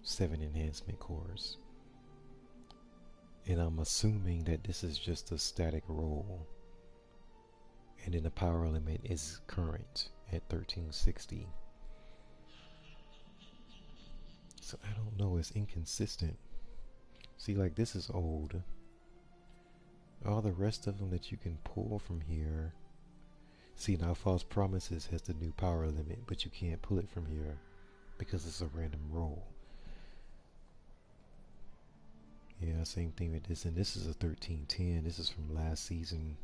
7 enhancement cores. And I'm assuming that this is just a static roll. And then the power limit is current at 1360. So I don't know, it's inconsistent. See, like this is old. All the rest of them that you can pull from here. See, now False Promises has the new power limit, but you can't pull it from here because it's a random roll. Yeah, same thing with this, and this is a 1310. This is from last season.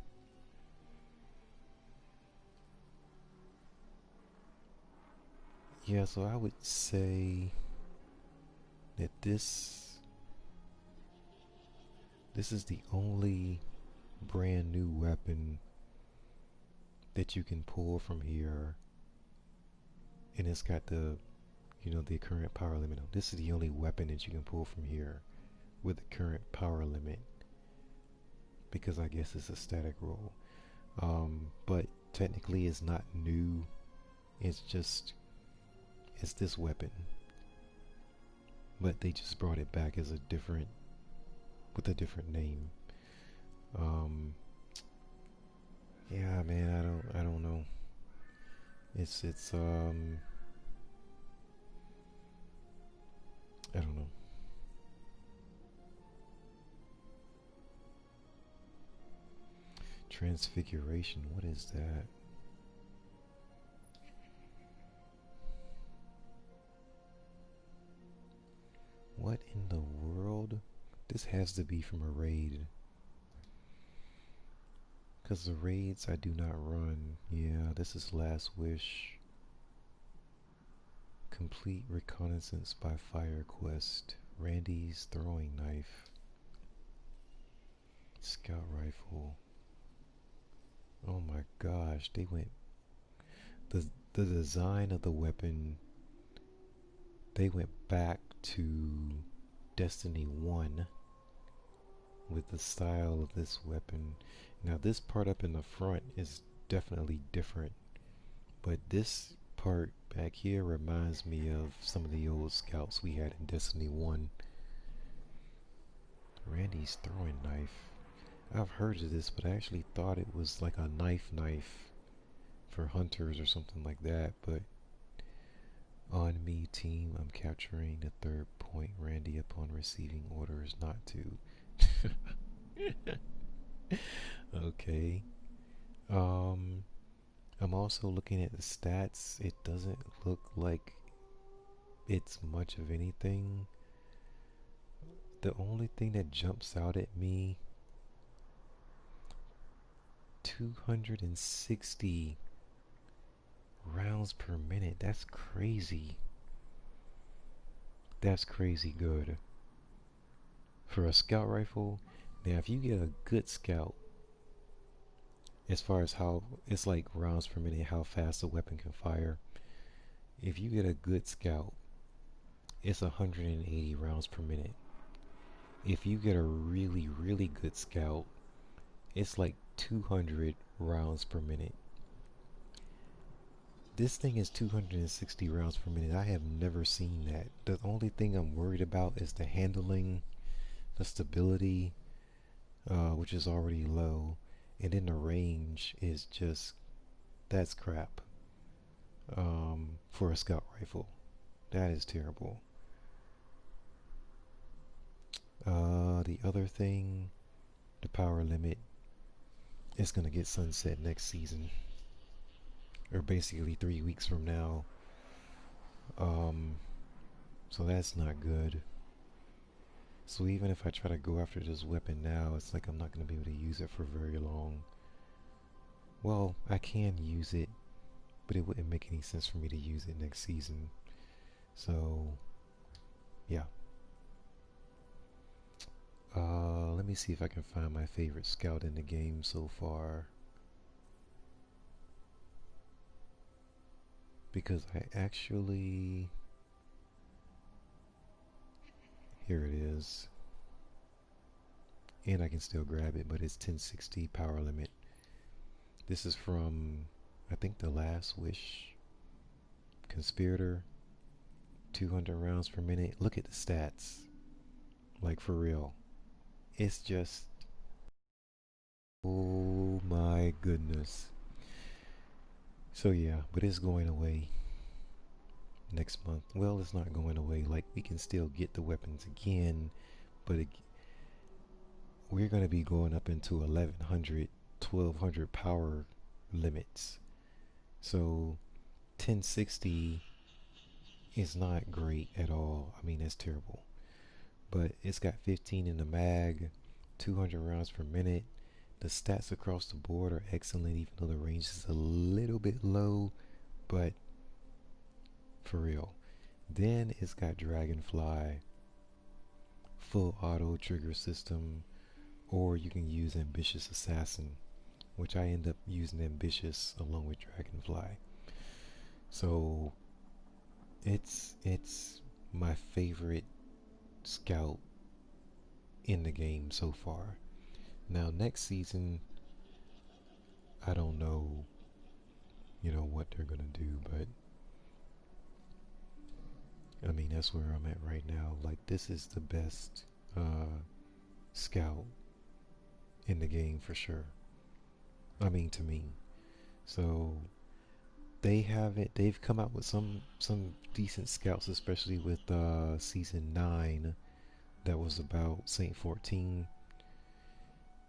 Yeah, so I would say that this is the only brand new weapon that you can pull from here, and it's got the, you know, the current power limit. This is the only weapon that you can pull from here with the current power limit, because I guess it's a static roll. But technically it's not new. It's this weapon, but they just brought it back as with a different name. Yeah, man, I don't know. It's I don't know. Transfiguration, what is that? What in the world? This has to be from a raid. Because the raids I do not run. Yeah, this is Last Wish. Complete reconnaissance by fire quest. Randy's throwing knife. Scout rifle. Oh my gosh, they went... The design of the weapon, they went back to Destiny 1 with the style of this weapon. Now this part up in the front is definitely different, but this part back here reminds me of some of the old scouts we had in Destiny 1. Randy's throwing knife. I've heard of this, but I actually thought it was like a knife for hunters or something like that. But on me team, I'm capturing the third point. Randy upon receiving orders not to. Okay. I'm also looking at the stats. It doesn't look like it's much of anything. The only thing that jumps out at me, 260 rounds per minute. That's crazy. That's crazy good. For a scout rifle, now if you get a good scout, as far as how it's like rounds per minute, how fast a weapon can fire, if you get a good scout, it's 180 rounds per minute. If you get a really, really good scout, it's like 200 rounds per minute. This thing is 260 rounds per minute. I have never seen that. The only thing I'm worried about is the handling, the stability, which is already low, and then the range is just, that's crap. For a scout rifle, that is terrible. The other thing, the power limit, is gonna get sunset next season, or basically 3 weeks from now. So that's not good. So even if I try to go after this weapon now, it's like I'm not going to be able to use it for very long. Well, I can use it, but it wouldn't make any sense for me to use it next season. So, yeah. Let me see if I can find my favorite scout in the game so far. Because I actually... Here it is. And I can still grab it, but it's 1060 power limit. This is from, I think, the Last Wish. Conspirator. 200 rounds per minute. Look at the stats. Like, for real. It's just... Oh my goodness. So yeah, but it's going away next month. Well, it's not going away. Like, we can still get the weapons again, but we're going to be going up into 1100, 1200 power limits. So 1060 is not great at all. I mean, that's terrible. But it's got 15 in the mag, 200 rounds per minute. The stats across the board are excellent, even though the range is a little bit low. But For real. Then it's got Dragonfly, full auto trigger system, or you can use Ambitious Assassin, which I end up using Ambitious along with Dragonfly. So it's my favorite scout in the game so far. Now next season, I don't know, what they're gonna do, but I mean, that's where I'm at right now. Like, this is the best scout in the game for sure. I mean, to me. So they've come out with some decent scouts, especially with season 9 that was about Saint 14.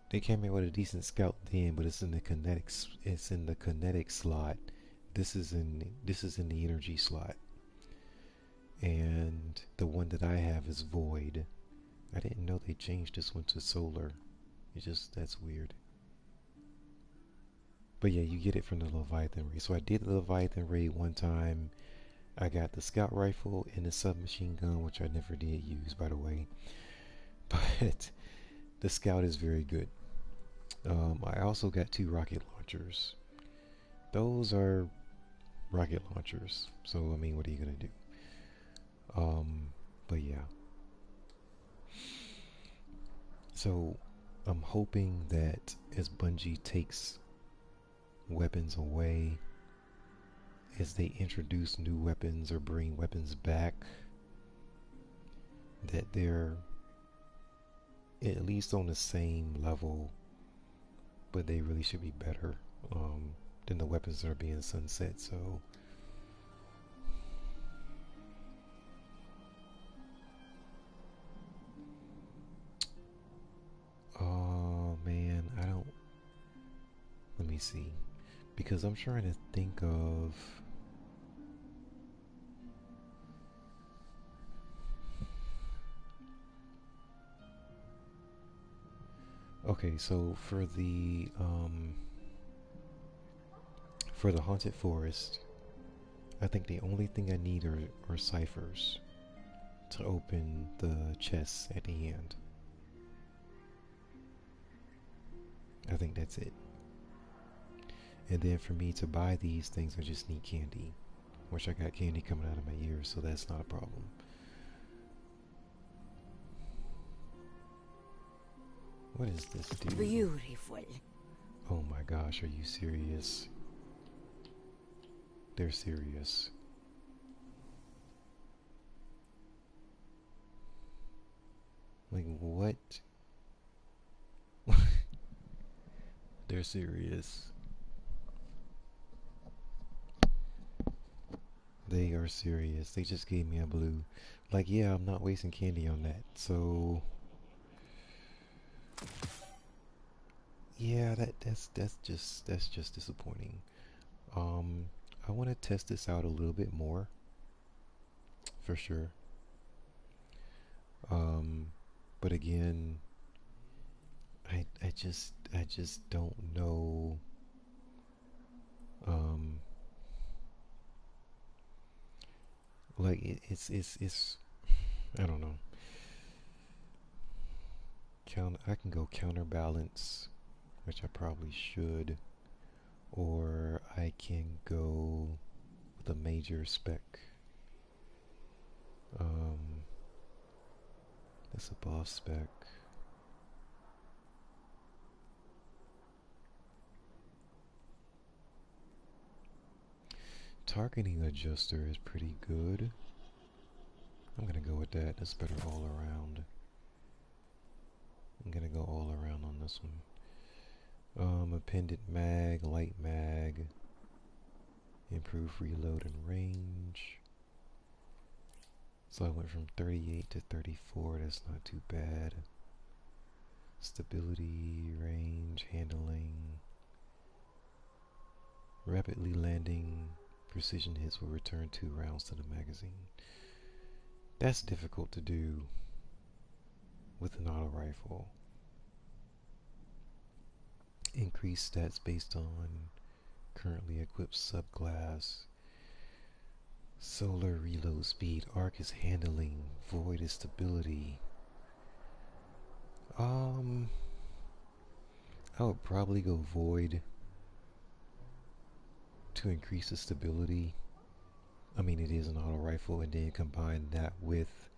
They came in with a decent scout then, but it's in the kinetics. It's in the kinetic slot. This is in the energy slot. And the one that I have is Void. I didn't know they changed this one to Solar. That's weird. But yeah, you get it from the Leviathan raid. So I did the Leviathan raid one time. I got the scout rifle and the submachine gun, which I never did use, by the way. But the scout is very good. I also got 2 rocket launchers. Those are rocket launchers. So, I mean, what are you going to do? But yeah. So, I'm hoping that as Bungie takes weapons away, as they introduce new weapons or bring weapons back, that they're at least on the same level, but they really should be better than the weapons that are being sunset. So oh man, let me see, because I'm trying to think of okay, so for the Haunted Forest, I think the only thing I need are ciphers to open the chests at the end. I think that's it. And then for me to buy these things, I just need candy, which I got candy coming out of my ears, so that's not a problem. What is this dude? Beautiful. Oh my gosh, are you serious? They're serious. Like, what? They're serious. They are serious. They just gave me a blue. Like, yeah, I'm not wasting candy on that. So yeah, that's just disappointing. I want to test this out a little bit more, for sure. But again, I just don't know. Like it's I don't know. I can go counterbalance, which I probably should, or I can go with a major spec. That's a boss spec. Targeting adjuster is pretty good. I'm gonna go with that. That's better all around. I'm gonna go all around on this one. Appended mag, light mag, improve reload and range. So I went from 38 to 34. That's not too bad. Stability, range, handling, rapidly landing. Precision hits will return 2 rounds to the magazine. That's difficult to do with an auto rifle. Increased stats based on currently equipped subclass. Solar reload speed. Arc is handling. Void is stability. I would probably go void to increase the stability. I mean, it is an auto rifle, and then combine that with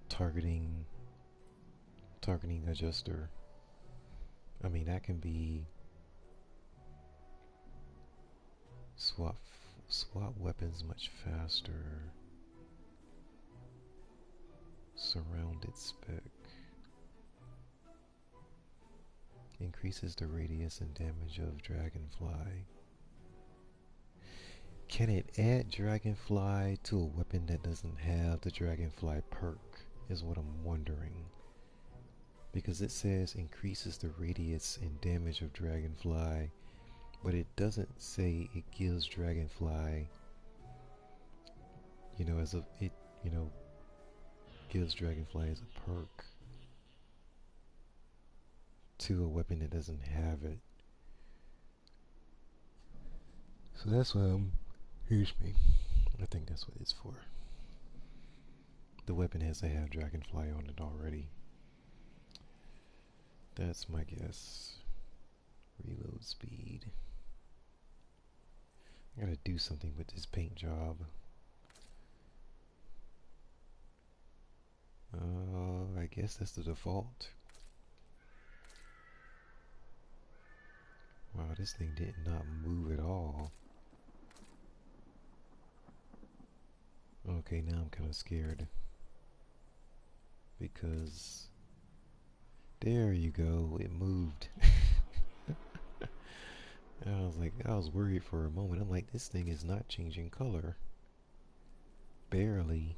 targeting adjuster. I mean, that can be swap weapons much faster. Surrounded spec increases the radius and damage of Dragonfly. Can it add Dragonfly to a weapon that doesn't have the Dragonfly perk, is what I'm wondering. Because it says increases the radius and damage of Dragonfly, but it doesn't say it gives Dragonfly, gives Dragonfly as a perk to a weapon that doesn't have it. So that's what excuse me. I think that's what it's for. The weapon has to have Dragonfly on it already. That's my guess. Reload speed. I gotta do something with this paint job. I guess that's the default. Wow, this thing did not move at all. Okay, now I'm kind of scared. Because there you go, it moved. I was worried for a moment. I'm like, this thing is not changing color. Barely.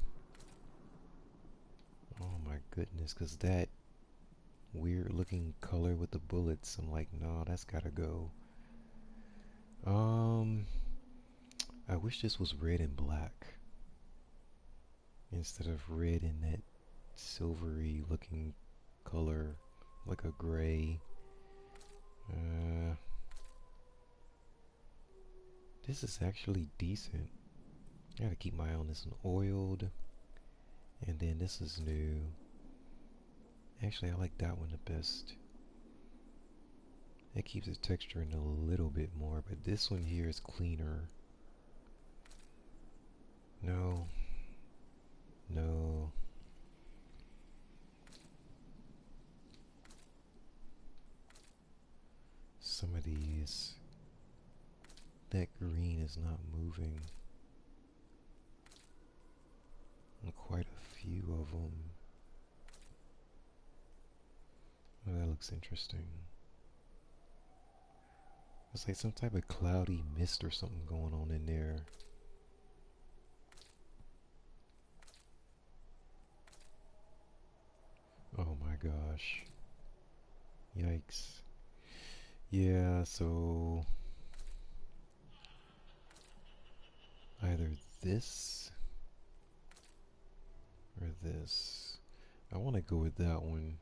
Oh my goodness, because that weird looking color with the bullets, I'm like, no, that's gotta go. I wish this was red and black instead of red in that silvery looking color, like a gray. This is actually decent. I gotta keep my eye on this one. Oiled. And then this is new. Actually, I like that one the best. It keeps the texture in a little bit more, but this one here is cleaner. No. No. Some of these, that green is not moving. And quite a few of them. Oh, that looks interesting. It's like some type of cloudy mist or something going on in there. Oh my gosh. Yikes. Yeah, so either this or this. I want to go with that one.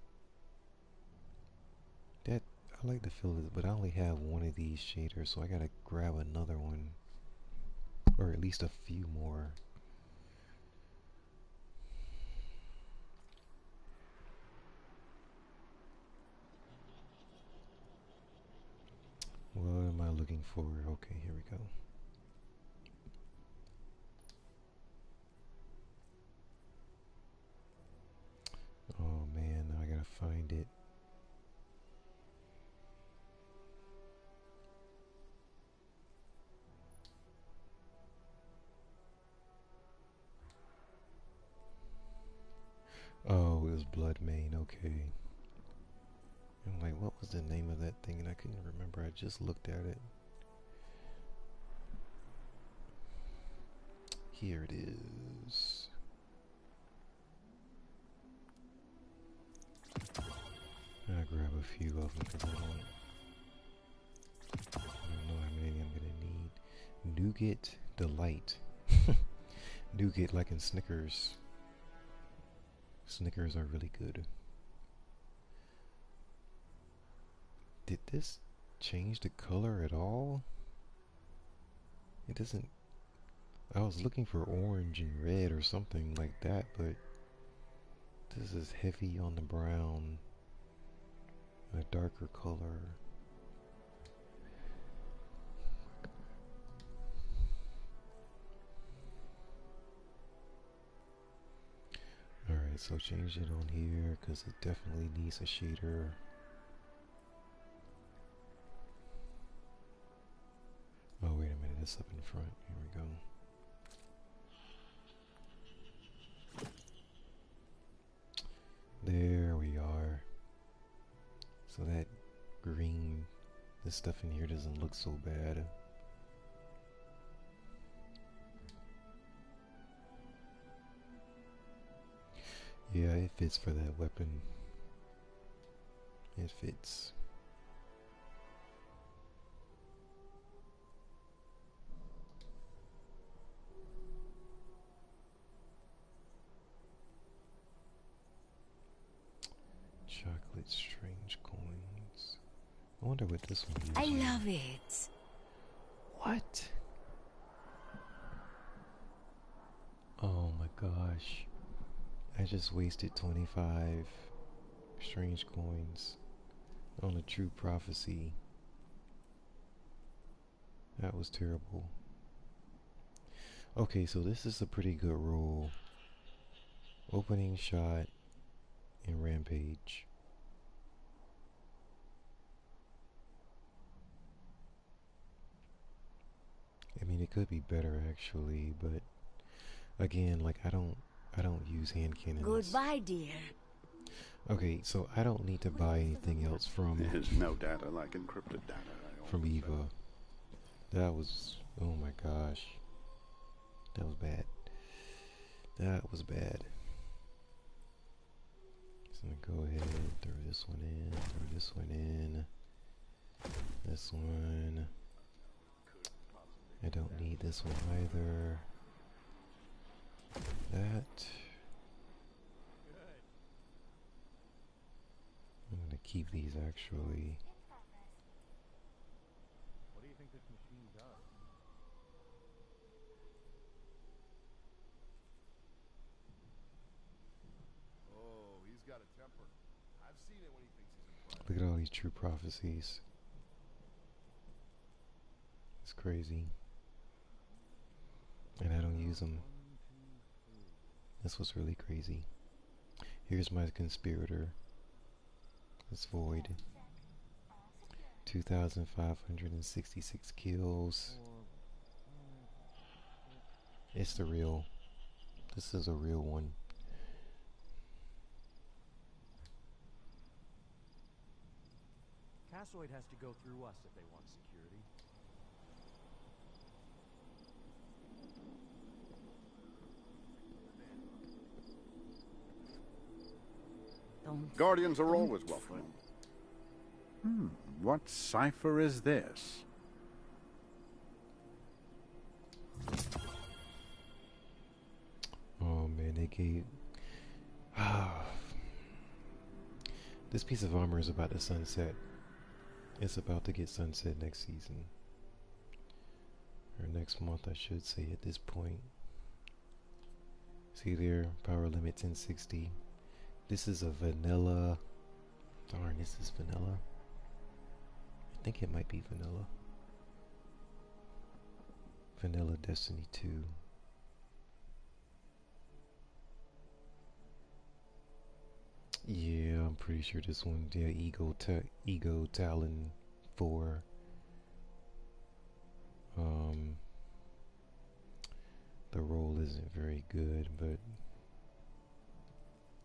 That I like the feel of it, but I only have one of these shaders, so I gotta grab another one, or at least a few more. What am I looking for? Okay, here we go. Oh man, now I gotta find it. Oh, it was Bloodmane, okay. I'm like, what was the name of that thing? And I couldn't remember, I just looked at it. Here it is. I'll grab a few of them because I don't know how many I'm gonna need. Nougat Delight. Nougat like in Snickers. Snickers are really good. Did this change the color at all? It doesn't I was looking for orange and red or something like that, but this is heavy on the brown, a darker color. Alright, so change it on here because it definitely needs a shader. Oh, wait a minute, it's up in front. Here we go. There we are. So that green, this stuff in here doesn't look so bad. Yeah, it fits for that weapon. It fits. Chocolate strange coins. I wonder what this one is. I love it. What? Oh my gosh. I just wasted 25 strange coins on a true prophecy. That was terrible. Okay, so this is a pretty good roll. Opening shot and rampage. I mean, it could be better actually, but again, like I don't use hand cannons. Goodbye, dear. Okay, so I don't need to buy anything else from There's no data like encrypted data. from Eva. That was, oh my gosh. That was bad. That was bad. So I'm gonna go ahead and throw this one in, throw this one in. This one. I don't need this one either. That. I'm gonna keep these actually. What do you think this machine does? Oh, he's got a temper. I've seen it when he thinks he's impressed. Look at all these true prophecies. It's crazy. And I don't use them. That's what's really crazy. Here's my conspirator. It's Void. 2,566 kills. It's the real. This is a real one. Cassoid has to go through us if they want security. Guardians are always welcome. What cipher is this? Oh man, they gave... This piece of armor is about to sunset. It's about to get sunset next season. Or next month, I should say at this point. See there, power limit 1060. This is a vanilla. Darn, this is vanilla. I think it might be vanilla. Vanilla Destiny 2. Yeah, I'm pretty sure this one, yeah, Ego Talon 4. The roll isn't very good, but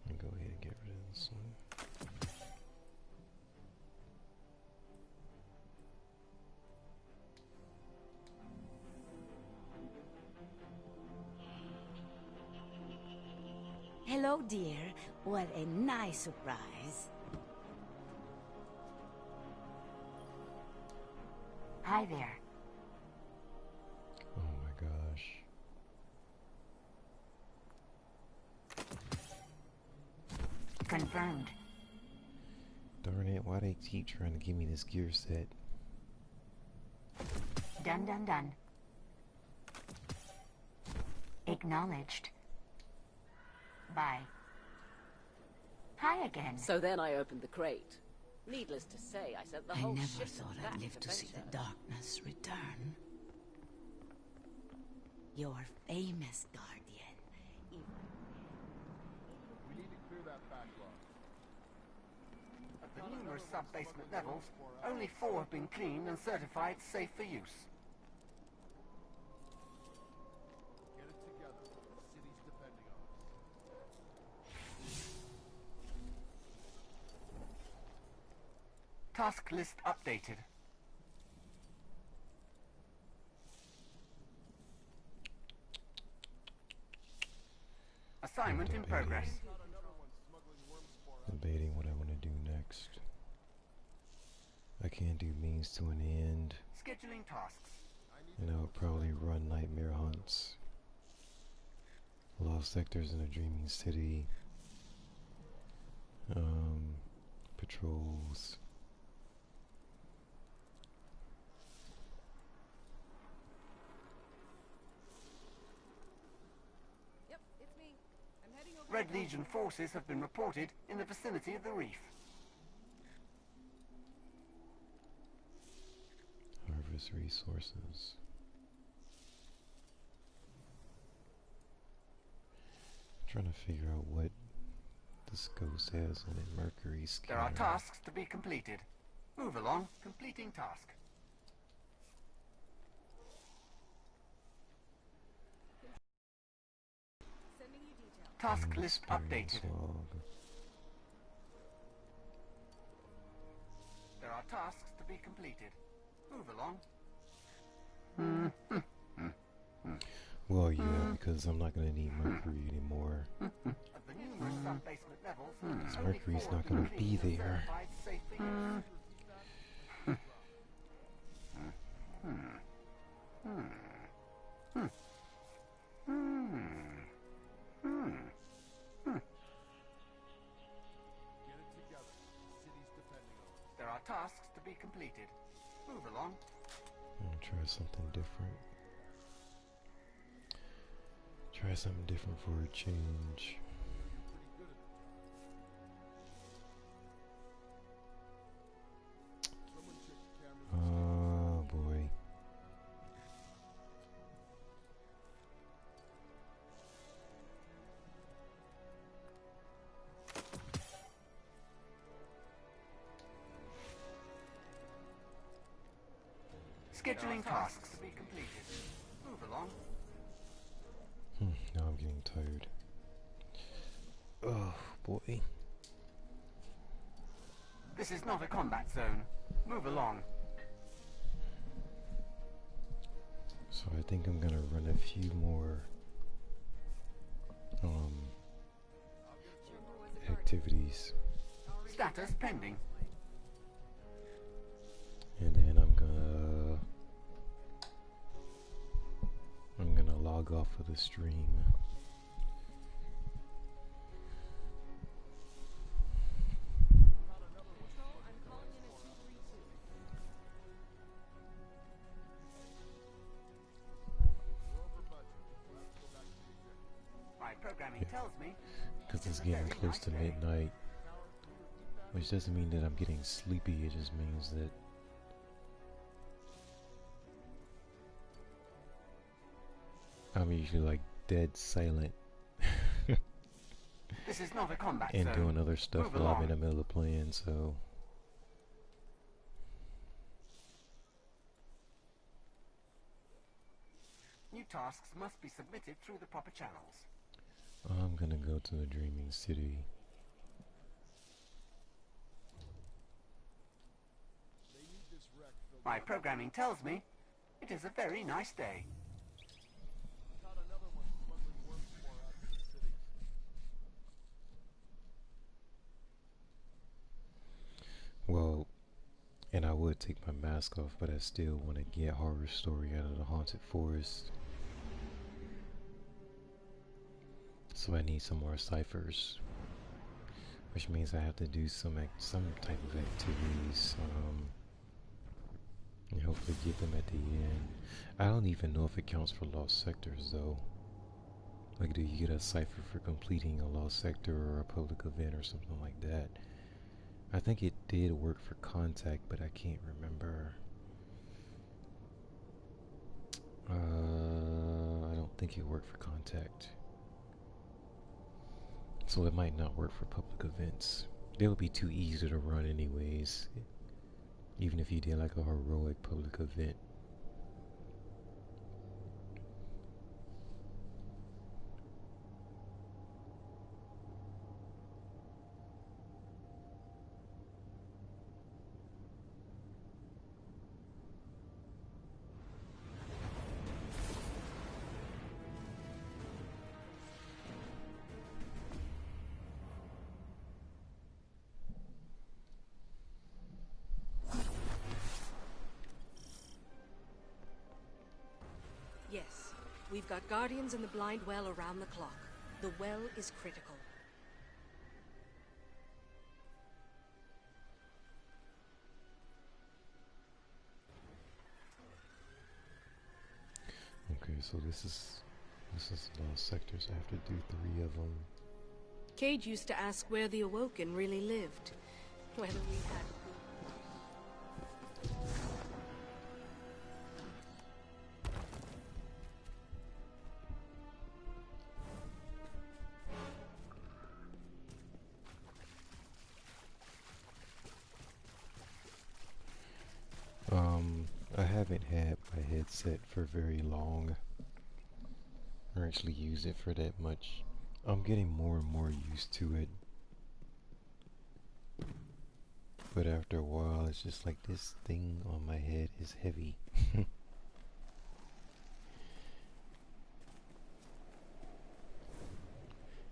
I'll go ahead and get rid of this one. Hello, dear. What a nice surprise. Hi there. Oh my gosh. Confirmed. Darn it, why they keep trying to give me this gear set? Done, done, done. Acknowledged. Bye. Hi again. So then I opened the crate. Needless to say, I sent the I whole never ship thought back I'd live to see the darkness return. Your famous guardian. We need to clear that backlog. Of the numerous sub-basement levels, only 4 have been cleaned and certified safe for use. Get it together. The city's depending on us. Task list updated. Assignment in progress. Debating what I want to do next. I can't do means to an end. Scheduling tasks. And I would probably run nightmare hunts. Lost sectors in a dreaming city. Patrols. Yep, it's me. I'm heading over. Red Legion forces have been reported in the vicinity of the reef. Harvest resources. Trying to figure out what this ghost has on it. Mercury scanner. There are tasks to be completed. Move along, completing task. Sending you details. Task list updated. Log. There are tasks to be completed. Move along. Well, yeah, because I'm not gonna need Mercury anymore. Of the numerous sub-basement levels, Because only Mercury's 4 not have been gonna be cleaned and there. certified safe for use. Get it together. The city's depending on us. There are tasks to be completed. Move along. I'm gonna try something different. Try something different for a change. Oh boy. Scheduling tasks to be completed. Move along. Now I'm getting tired. Oh boy. This is not a combat zone. Move along. So I think I'm gonna run a few more activities, Status pending. and then I'm gonna log off of the stream. My programming tells me Because it's getting close to midnight, which doesn't mean that I'm getting sleepy, it just means that I'm usually like dead silent this is not a combat and zone. doing other stuff Move while I'm along. in the middle of playing, so New tasks must be submitted through the proper channels. I'm gonna go to the Dreaming City. My programming tells me it is a very nice day. Well, and I would take my mask off, but I still want to get Horror Story out of the Haunted Forest. So I need some more ciphers, which means I have to do some type of activities, and hopefully get them at the end. I don't even know if it counts for lost sectors though. Like, do you get a cipher for completing a lost sector or a public event or something like that? I think it did work for Contact, but I can't remember. I don't think it worked for Contact. So it might not work for public events. They would be too easy to run anyways. Even if you did like a heroic public event. Yes, we've got Guardians in the blind well around the clock. The well is critical. Okay, so this is lost sectors. I have to do 3 of them. Cade used to ask where the Awoken really lived. Whether we had... I haven't had my headset for very long, or actually use it for that much. I'm getting more and more used to it. But after a while, it's just like this thing on my head is heavy.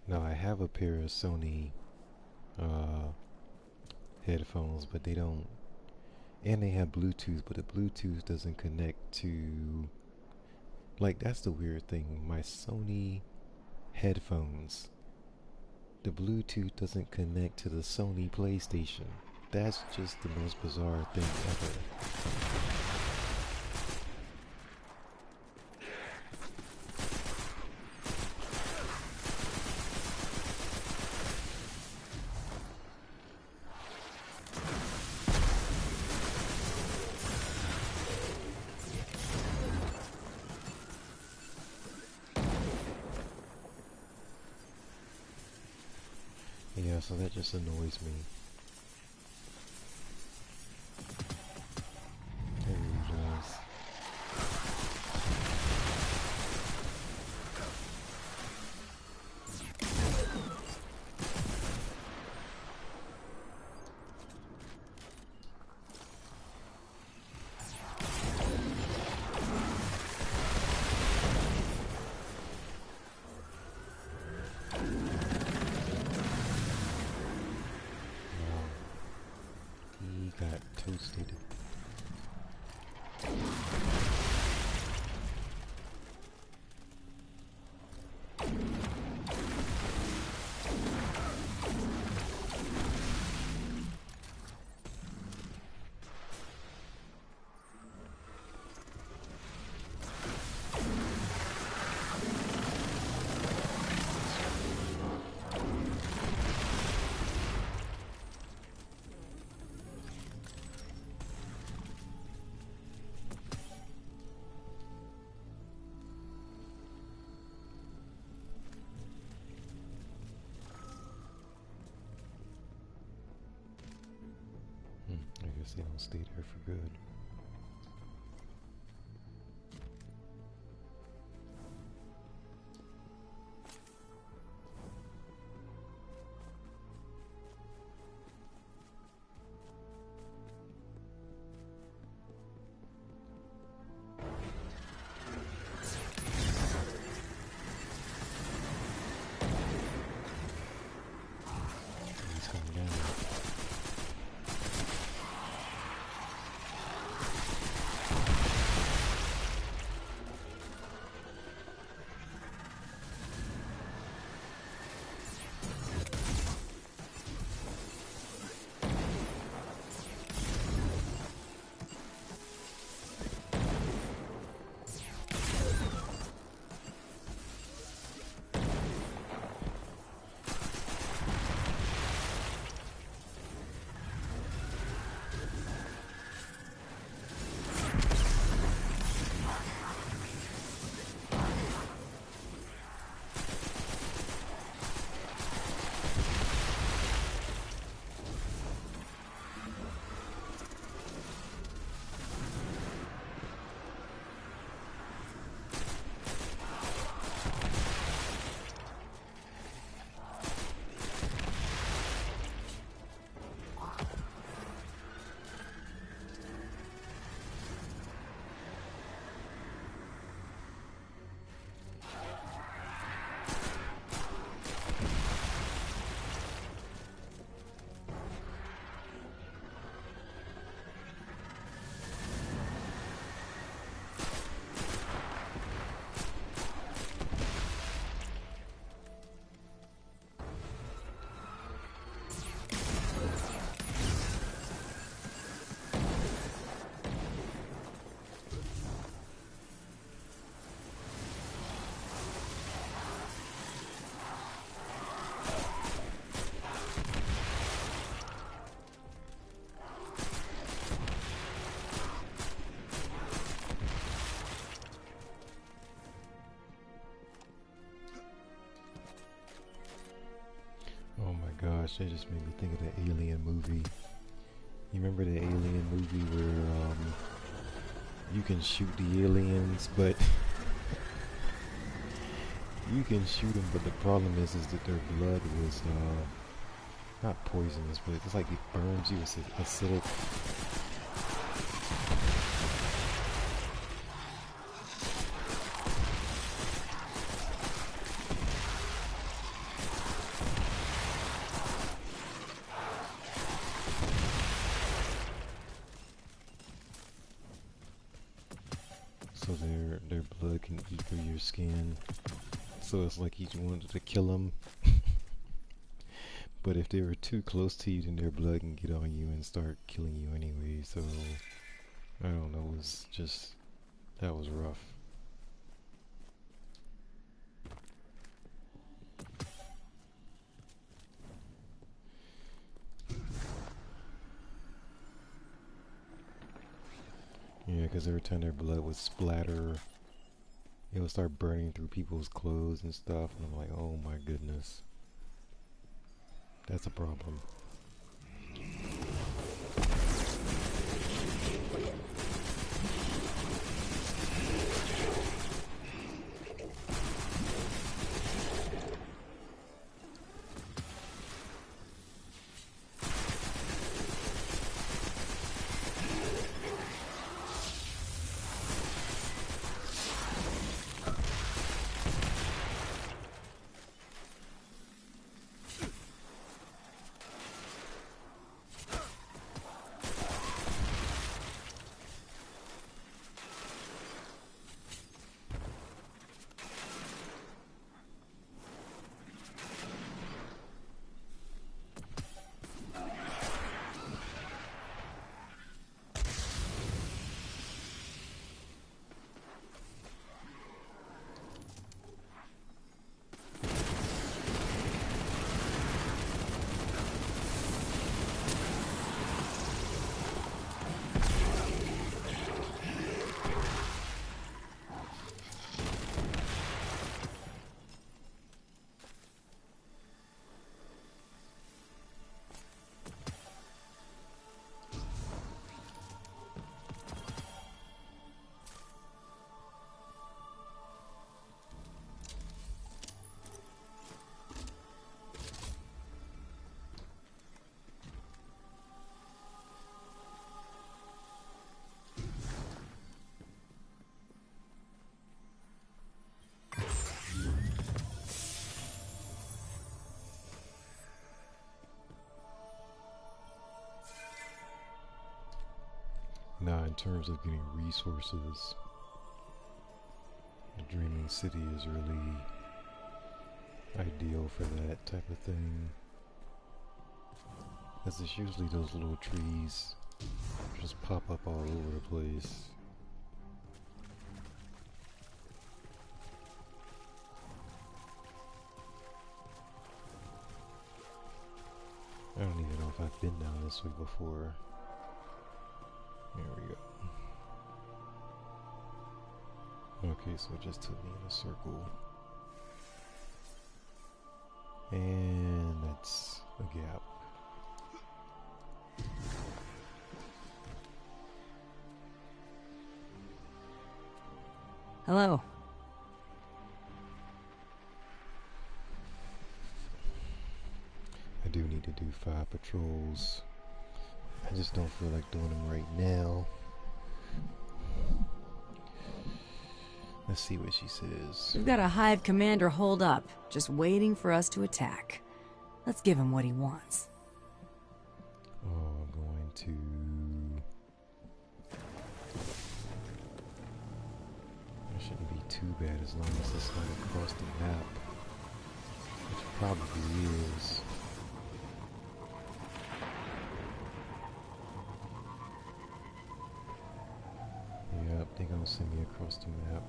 Now I have a pair of Sony headphones, but they don't, and they have Bluetooth, but the Bluetooth doesn't connect to, like, that's the weird thing. My Sony headphones, the Bluetooth doesn't connect to the Sony PlayStation. That's just the most bizarre thing ever. Yeah, so that just annoys me. It really does. Toasted. I guess they don't stay there for good. He's coming down. That just made me think of the Alien movie. You remember the Alien movie where you can shoot the aliens, but you can shoot them, but the problem is that their blood was not poisonous, but it's like it burns you. It's acidic. So their blood can eat through your skin. So it's like you wanted to kill them. But if they were too close to you, then their blood can get on you and start killing you anyway. So I don't know, it was just, that was rough. Yeah, because every time their blood would splatter, it would start burning through people's clothes and stuff, and I'm like, oh my goodness. That's a problem. Now, in terms of getting resources, the Dreaming City is really ideal for that type of thing. Because it's usually those little trees just pop up all over the place. I don't even know if I've been down this way before. There we go. Okay, so it just took me in a circle. And that's a gap. Hello. I do need to do 5 patrols. I just don't feel like doing them right now. Let's see what she says. We've got a Hive commander holed up, just waiting for us to attack. Let's give him what he wants. Oh, I'm going to... It shouldn't be too bad as long as it's not across the map. Which probably is. Yep, they're gonna send me across the map.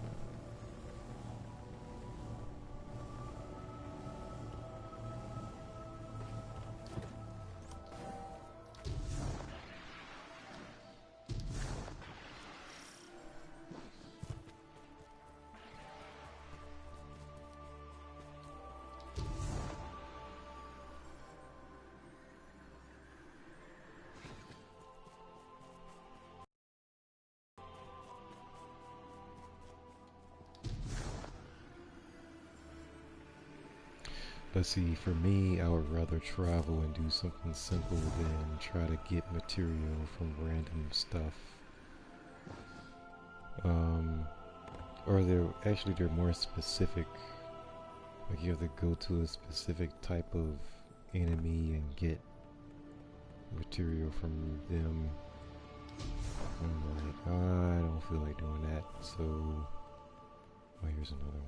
But see, for me, I would rather travel and do something simple than try to get material from random stuff. Or they're more specific. Like you have to go to a specific type of enemy and get material from them. I'm like, I don't feel like doing that, so... Oh, here's another one.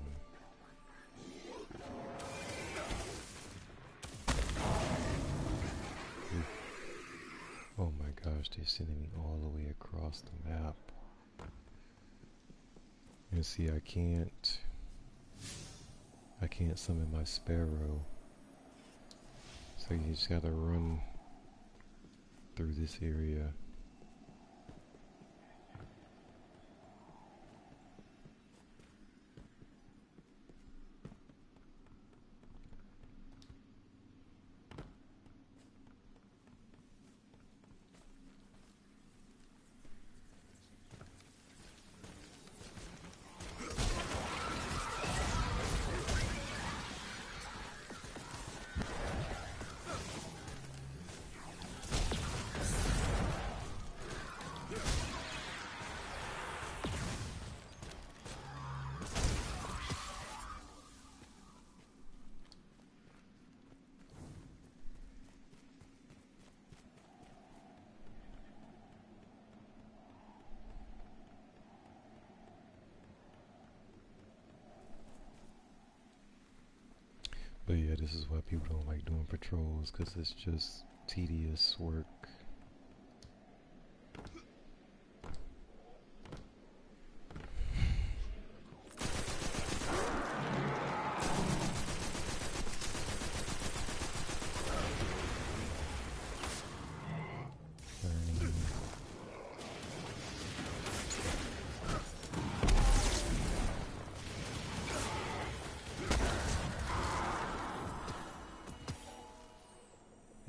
Oh my gosh, they're sending me all the way across the map. And see, I can't summon my sparrow. So you just gotta run through this area. But yeah, this is why people don't like doing patrols, because it's just tedious work.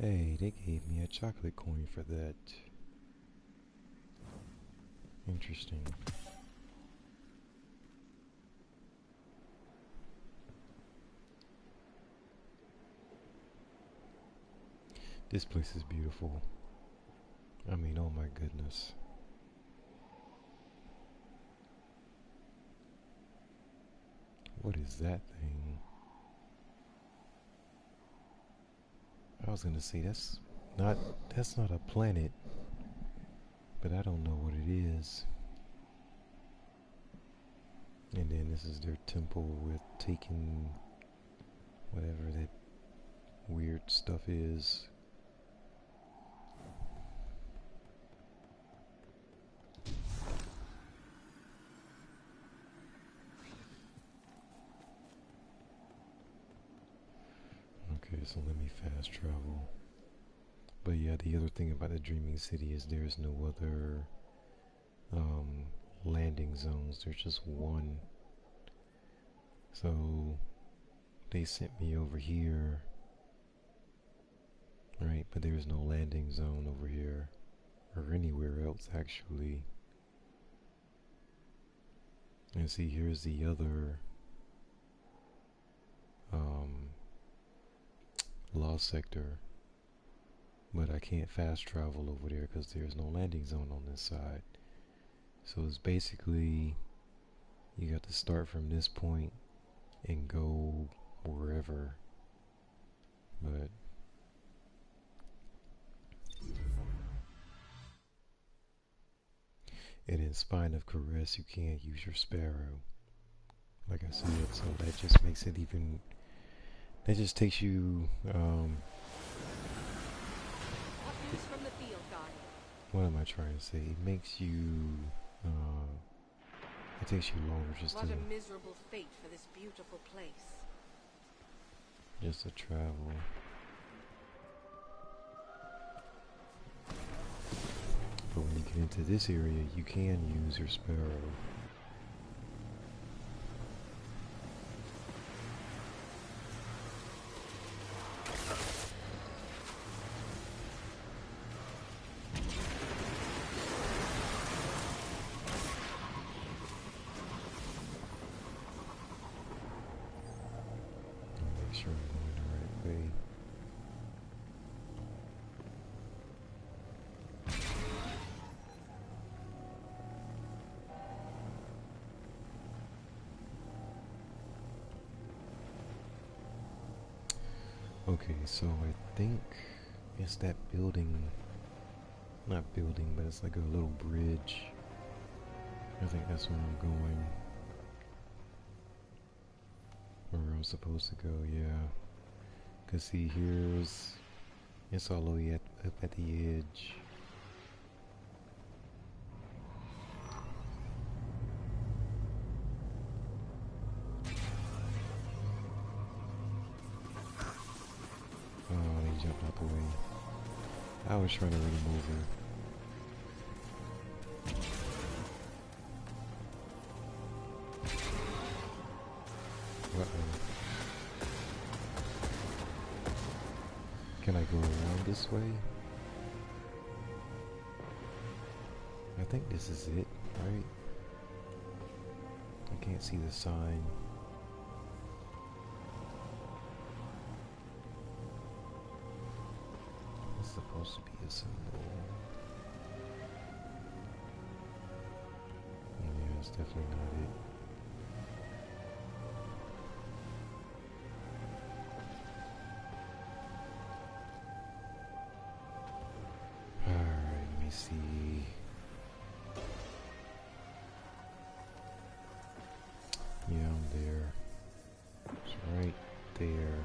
Hey, they gave me a chocolate coin for that. Interesting. This place is beautiful. I mean, oh my goodness. What is that thing? I was gonna say that's not a planet, but I don't know what it is. And then this is their temple with taking whatever that weird stuff is. Okay, so let me fast travel. But yeah, the other thing about the Dreaming City is there's no other landing zones. There's just one. So they sent me over here, right? But there's no landing zone over here or anywhere else actually. And see, here's the other lost sector, but I can't fast travel over there because there's no landing zone on this side. So it's basically you got to start from this point and go wherever. But and in Spine of Caress you can't use your sparrow, like I said, so that just makes it even. That just takes you, What news from the field, Guardian? what am I trying to say? It makes you, it takes you longer just What a miserable fate for this beautiful place. to travel. But when you get into this area, you can use your sparrow. Make sure I'm going Okay, so I think it's that building. Not building, but it's like a little bridge. I think that's where I'm going. Where I'm supposed to go, yeah. Cause see, it's all the way up at the edge. Oh, they jumped out the way. I was trying to run him over. Uh-oh. Can I go around this way? I think this is it, right? I can't see the sign. It's supposed to be a symbol. Yeah, it's definitely not it. Alright, let me see. Yeah, I'm there. It's right there.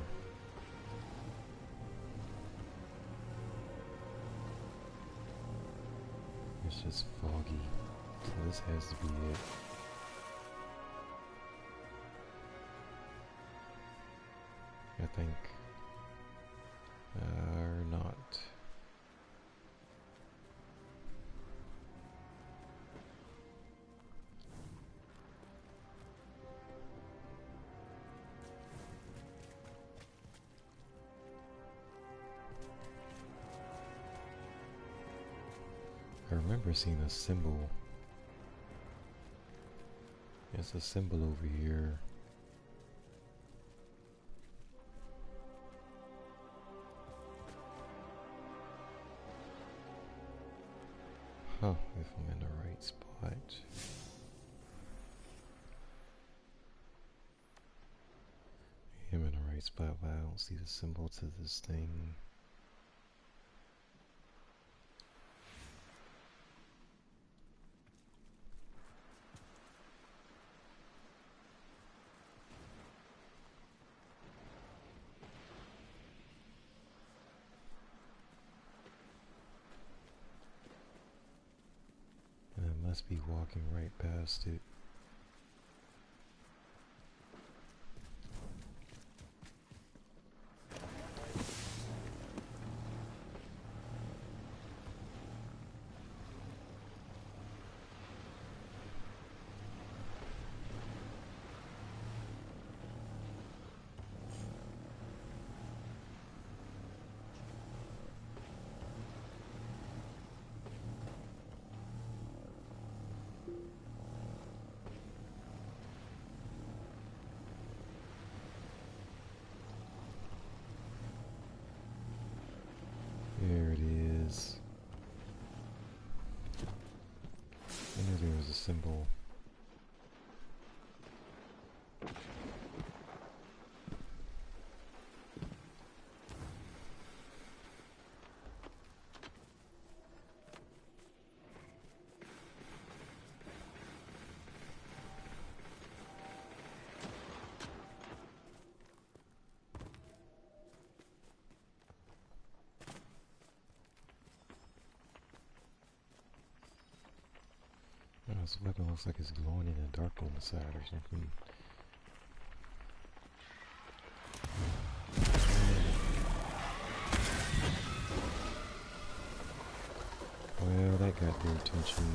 It's just foggy, so this has to be it. I think. Or not. I remember seeing a symbol. It's a symbol over here. Huh, if I'm in the right spot. I'm in the right spot, but I don't see the symbol to this thing. And I must be walking right past it. There it is. I knew there was a symbol. This weapon looks like it's glowing in the dark on the side or something. Well, that got their attention.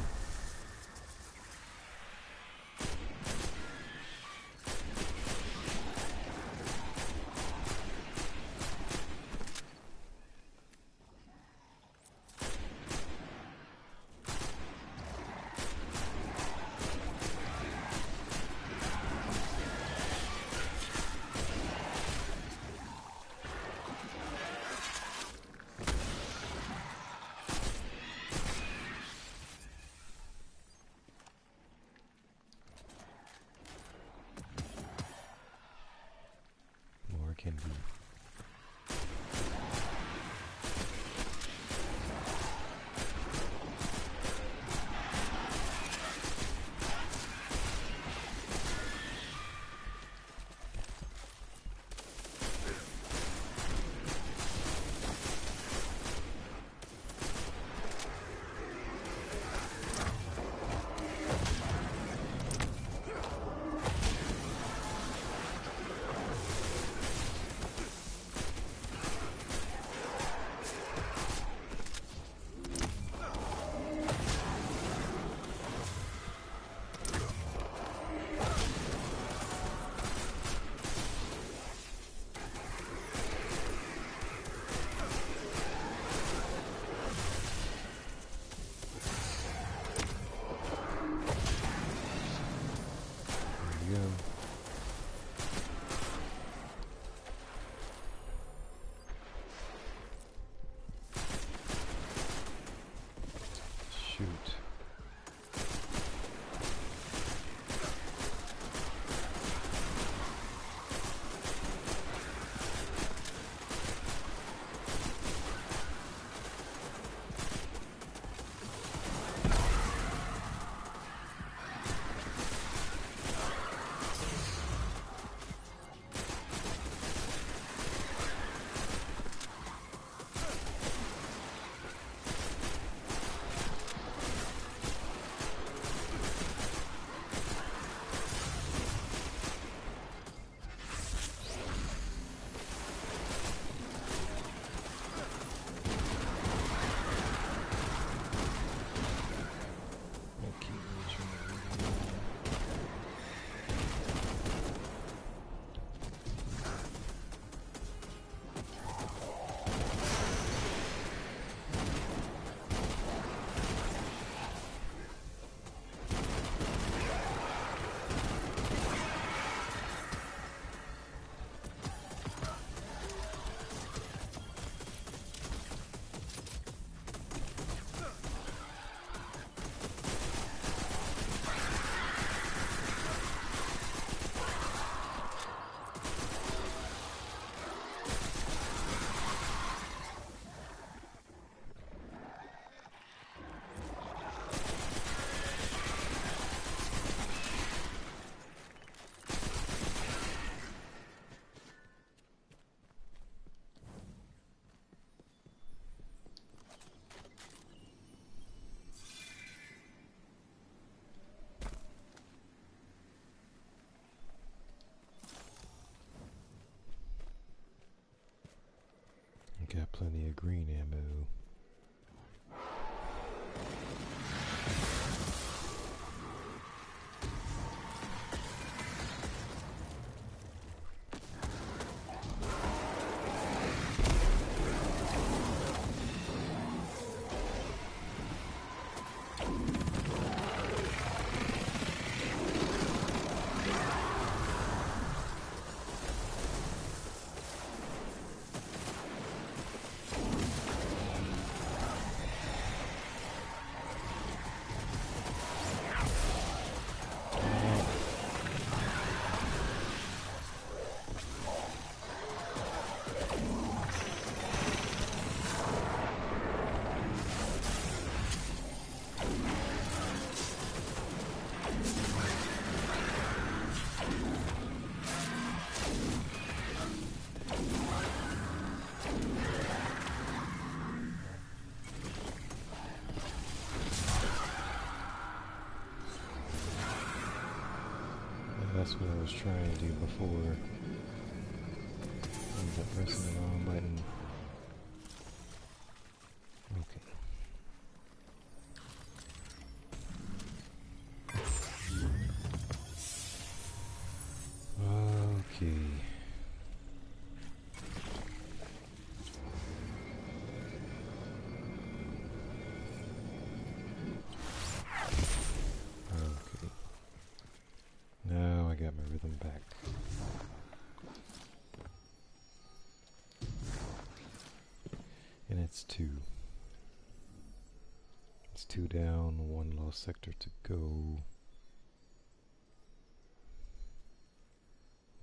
plenty of green ammo. That's what I was trying to do before. Ended up pressing the wrong button. Okay. Okay. Now I got my rhythm back. And it's 2. It's 2 down, 1 lost sector to go.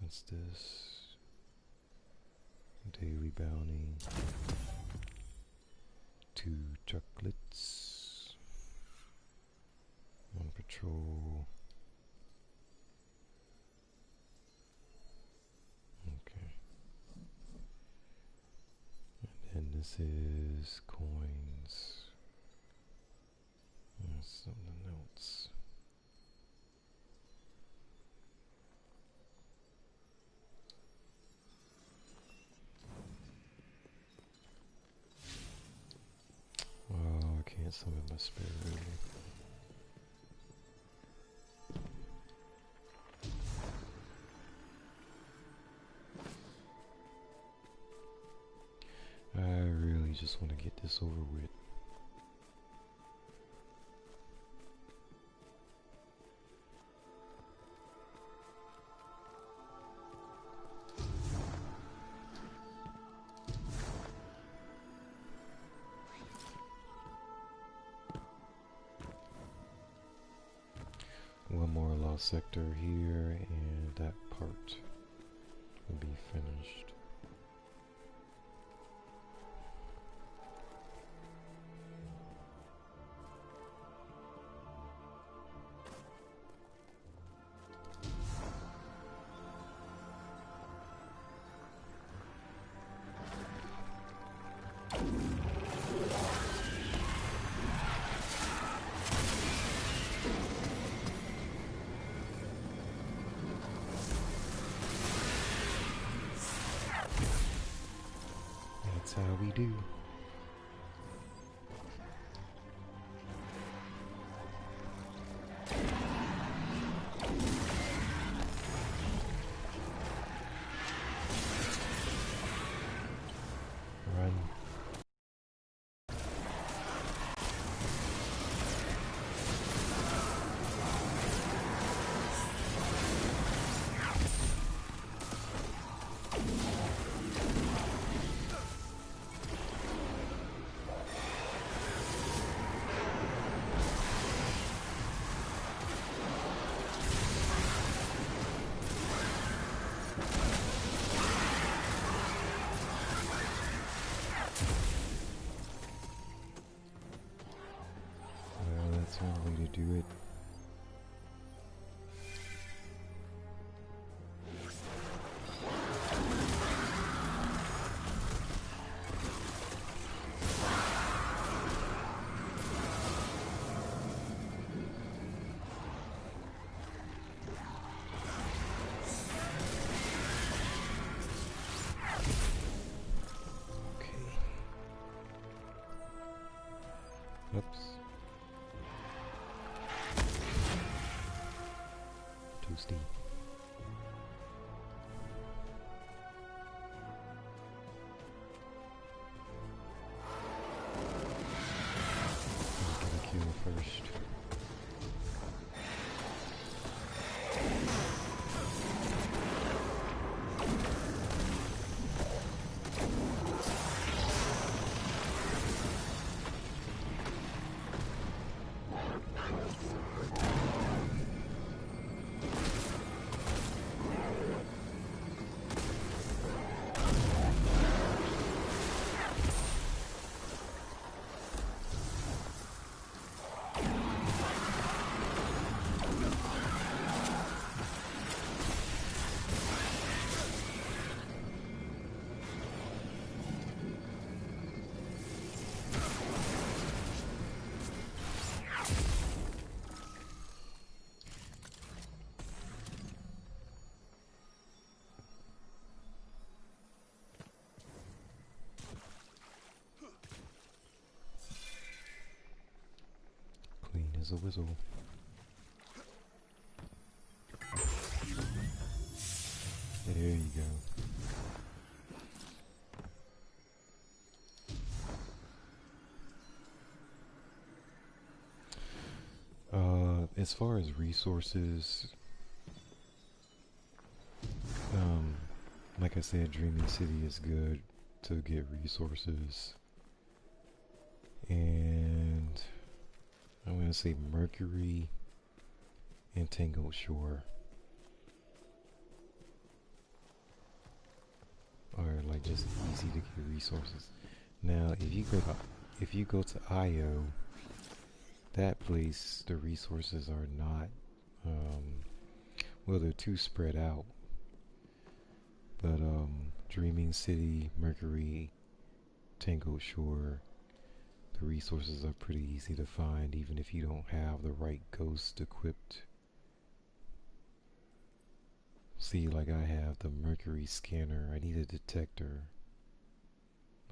What's this? Daily bounty. 2 chocolates. 1 patrol. Okay. And then this is coins. Something else. Oh, I can't summon my spirit really. I really just want to get this over with. One more lost sector here, and that part will be finished. That's how we do. Run. ghosty. Get a kill first. Clean as a whistle. There you go. As far as resources, like I said, Dreaming City is good to get resources. And I'm going to say Mercury and Tangled Shore are like just easy to get resources. Now, if you go to Io, that place, the resources are not, well, they're too spread out. But Dreaming City, Mercury, Tangled Shore, the resources are pretty easy to find, even if you don't have the right ghost equipped. See, like I have the Mercury scanner. I need a detector.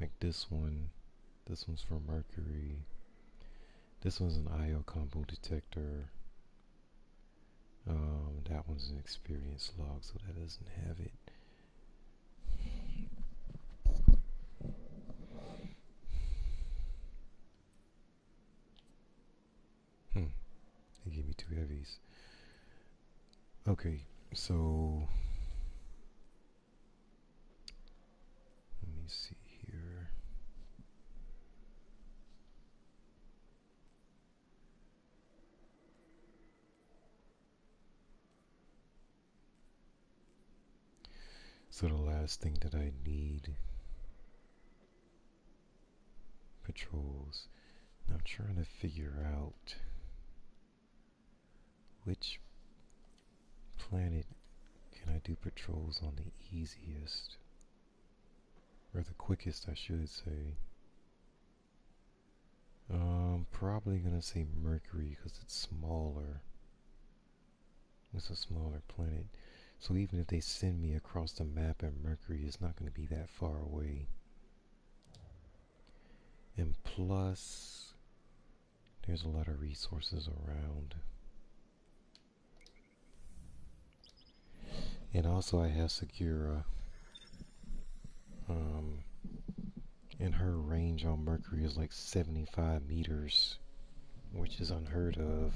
Like this one. This one's for Mercury. This one's an IO combo detector. That one's an experience log, so that doesn't have it. They gave me 2 heavies. Okay, so let me see here. So the last thing that I need, patrols. Now I'm trying to figure out which planet can I do patrols on the easiest, or the quickest, I should say. Probably gonna say Mercury because it's smaller. It's a smaller planet. So even if they send me across the map at Mercury, it's not going to be that far away. And plus, there's a lot of resources around. And also I have Segura. And her range on Mercury is like 75 meters, which is unheard of.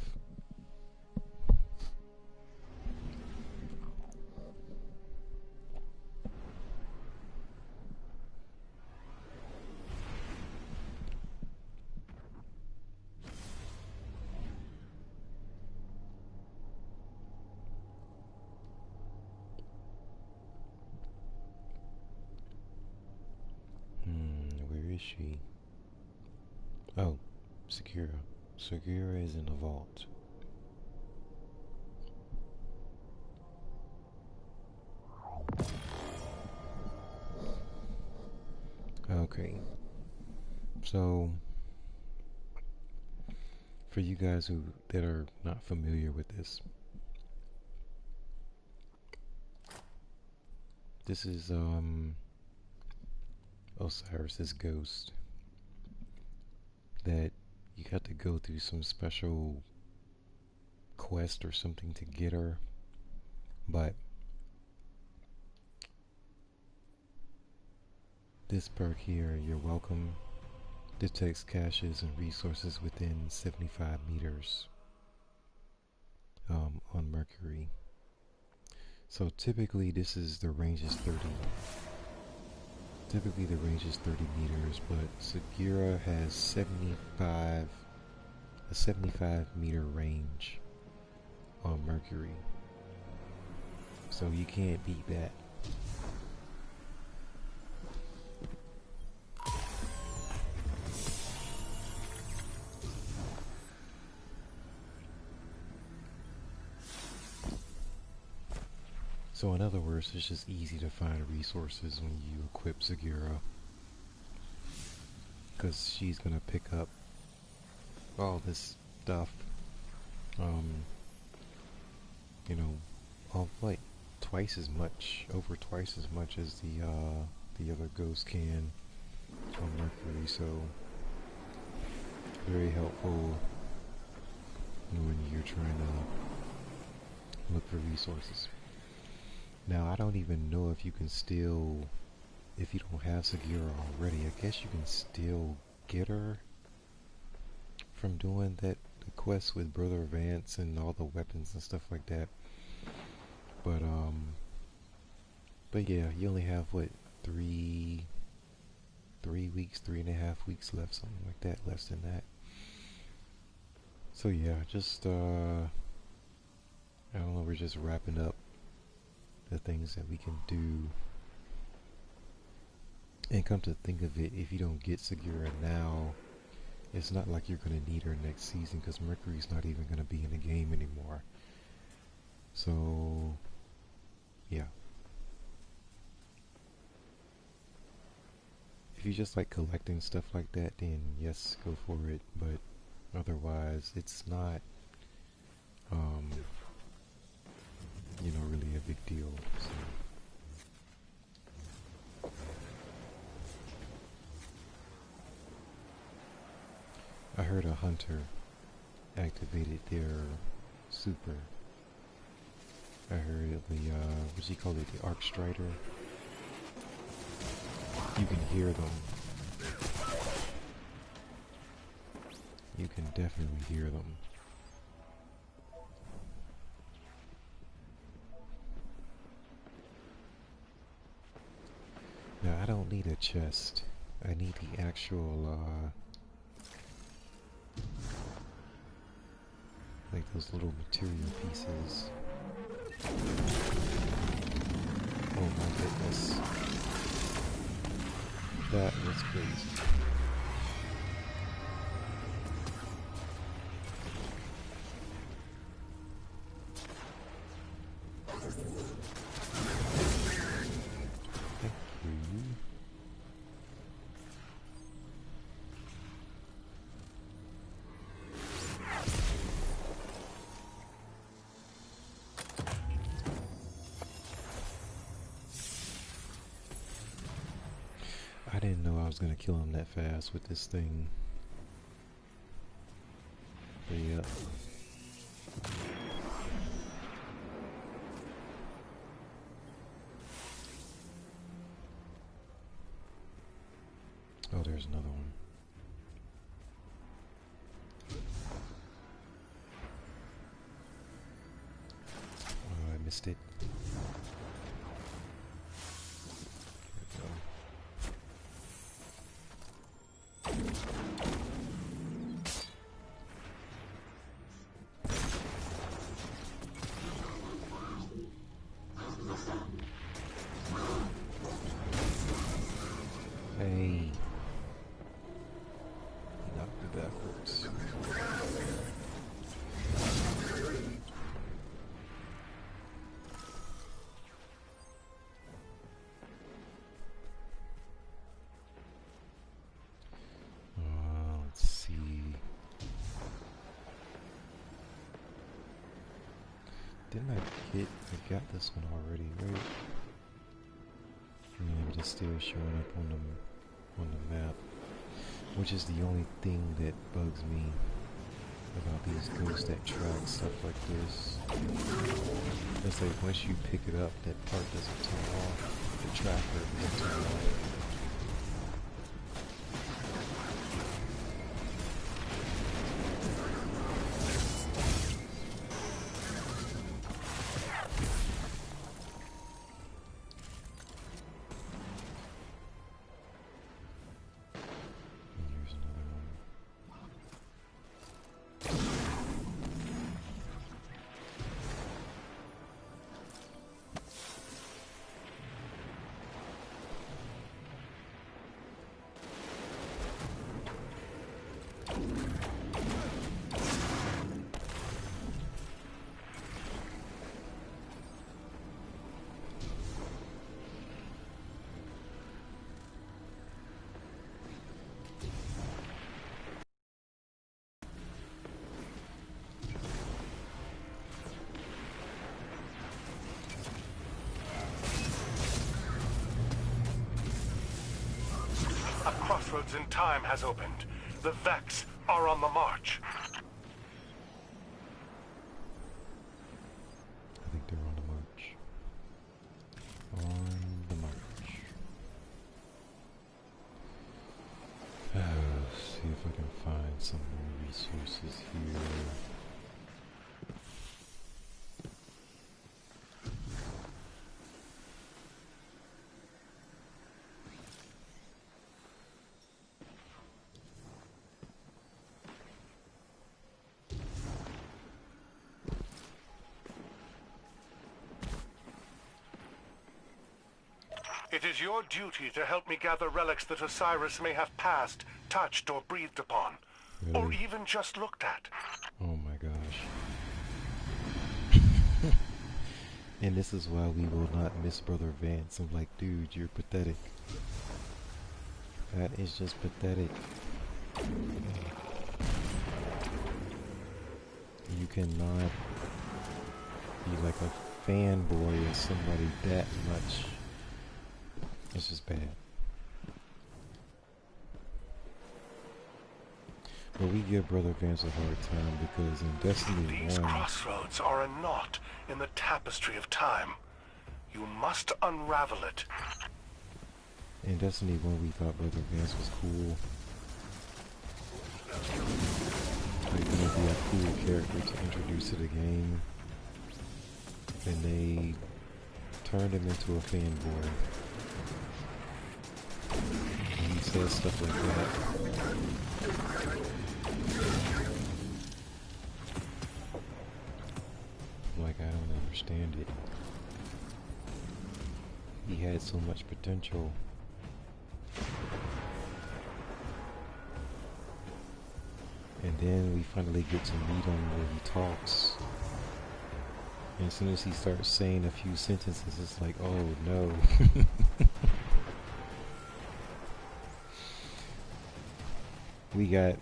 Where is she? Oh, Segura. Segura is in the vault. Okay. So, for you guys that are not familiar with this, this is Osiris's ghost. That you got to go through some special quest or something to get her. But this perk here, you're welcome, detects caches and resources within 75 meters on Mercury. So typically this is, the range is 30. Typically the range is 30 meters, but Segura has a 75 meter range on Mercury. So you can't beat that. So in other words, it's just easy to find resources when you equip Segura, because she's gonna pick up all this stuff, you know, like twice as much, over twice as much as the other ghosts can on Mercury. So very helpful when you're trying to look for resources. Now, I don't even know if you can still, if you don't have Segura already, I guess you can still get her from doing that quest with Brother Vance and all the weapons and stuff like that. But yeah, you only have, what, 3 weeks, 3.5 weeks left, something like that, less than that. So yeah, just, I don't know, we're just wrapping up the things that we can do. And come to think of it, if you don't get Segura now, it's not like you're going to need her next season, because Mercury's not even going to be in the game anymore. So yeah, if you just like collecting stuff like that, then yes, go for it. But otherwise, it's not you know, really a big deal. So I heard a hunter activated their super. I heard the what do you call it, the Arc Strider. You can hear them. You can definitely hear them. Now, I don't need a chest. I need the actual, like those little material pieces. Oh my goodness. That was crazy. I didn't know I was gonna kill him that fast with this thing. But yeah. Oh, there's another one. Oh, I missed it. Hey. Knocked me backwards. Let's see. Didn't I got this one already, right? And it's still showing up on the map, which is the only thing that bugs me about these ghosts that track stuff like this. It's like once you pick it up, that part doesn't turn off. The tracker doesn't turn off. Crossroads in time has opened. The Vex are on the march. I think they're on the march. On the march. See if I can find some more resources here. It is your duty to help me gather relics that Osiris may have passed, touched, or breathed upon. Really? Or even just looked at. Oh my gosh. And this is why we will not miss Brother Vance. I'm like, dude, you're pathetic. That is just pathetic. You cannot be like a fanboy of somebody that much. It's just bad. But we give Brother Vance a hard time because in Destiny 1... These crossroads are a knot in the tapestry of time. You must unravel it. In Destiny 1 we thought Brother Vance was cool. Like gonna be a cool character to introduce to the game. And they turned him into a fanboy. And he says stuff like that. Like, I don't understand it. He had so much potential. And then we finally get to meet him where he talks. And as soon as he starts saying a few sentences, it's like, oh no. We got,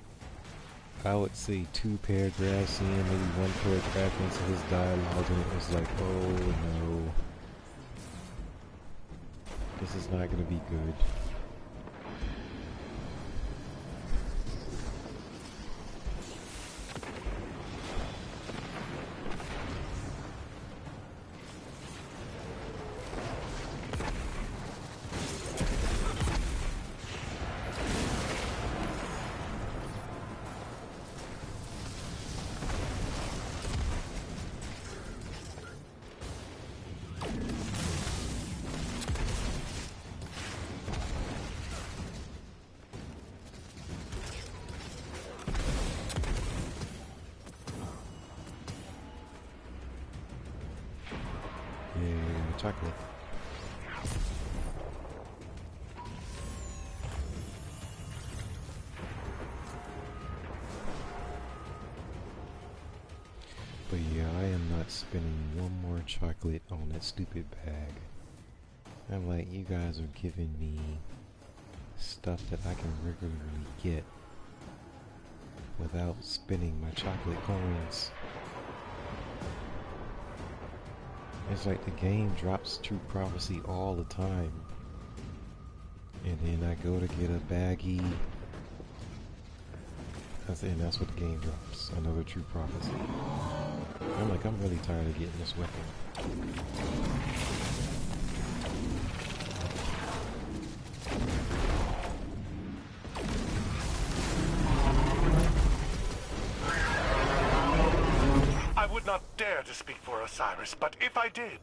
I would say, 2 paragraphs in, maybe 1 paragraph into his dialogue, and it was like, oh no. This is not going to be good. Chocolate. But yeah, I am not spending one more chocolate on that stupid bag. I'm like, you guys are giving me stuff that I can regularly get without spending my chocolate coins. It's like the game drops True Prophecy all the time. And then I go to get a baggie. And that's what the game drops. Another True Prophecy. I'm really tired of getting this weapon. I would not dare to speak for Osiris, but if I did,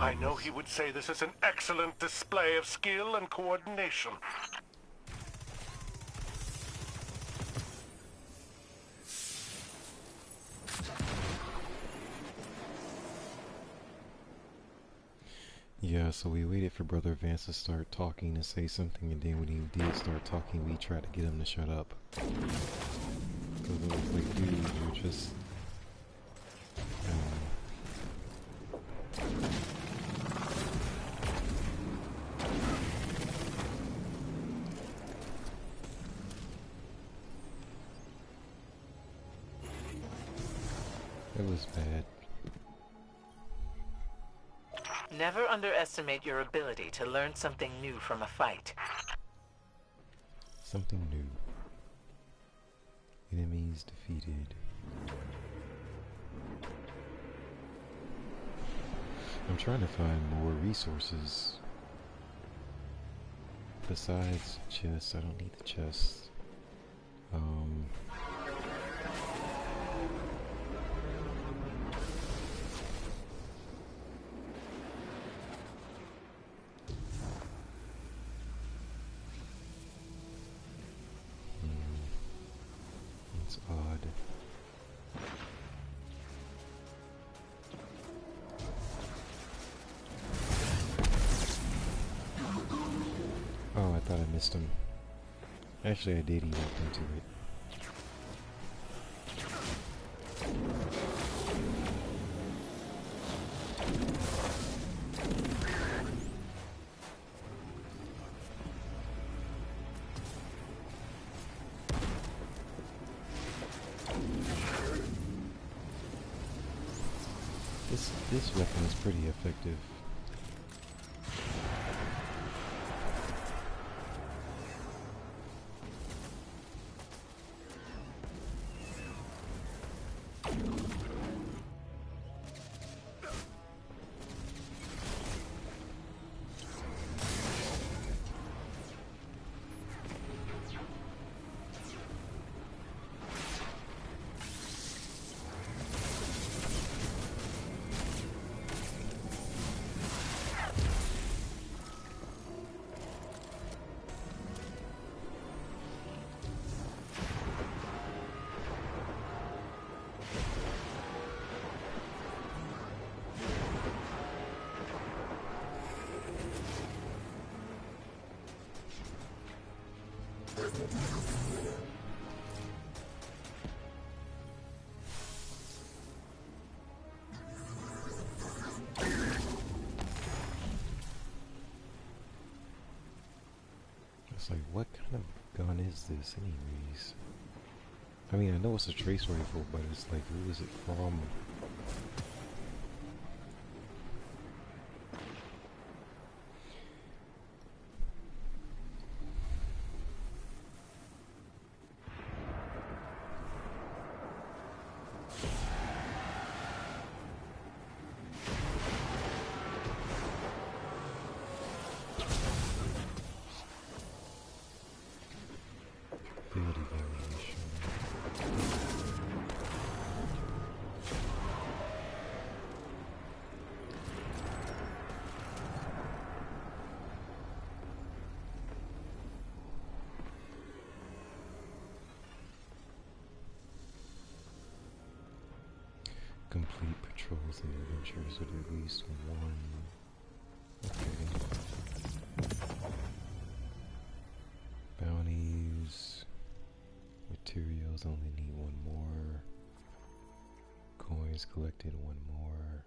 I know he would say this is an excellent display of skill and coordination. Yeah, so we waited for Brother Vance to start talking and say something, and then when he did start talking, we tried to get him to shut up. Because it was like, dude, you're just... It was bad. Never underestimate your ability to learn something new from a fight. Something new. Enemies defeated. I'm trying to find more resources. Besides chests, I don't need the chests. It's odd. Oh, I thought I missed him. Actually, I did. He walked into it. This weapon is pretty effective. It's like, what kind of gun is this anyways? I mean, I know it's a trace rifle, but it's like, who is it from? Complete patrols and adventures with at least one. Okay. Bounties. Materials only need one more. Coins collected, one more.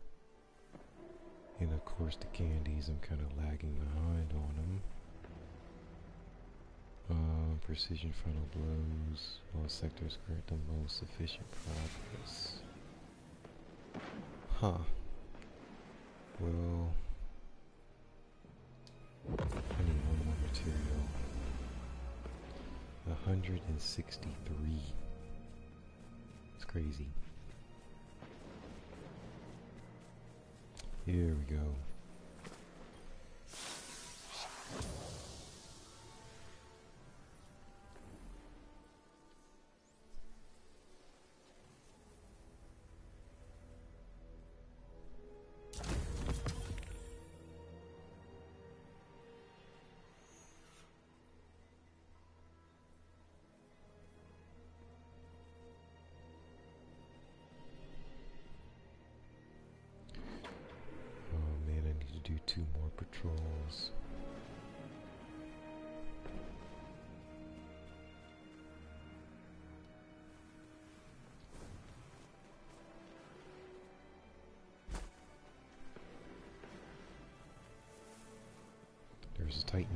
And of course the candies, I'm kind of lagging behind on them. Precision frontal blows. All sectors grant the most efficient progress. Huh. Well, I need one more material. 163. It's crazy. Here we go. Do 2 more patrols. There's a Titan.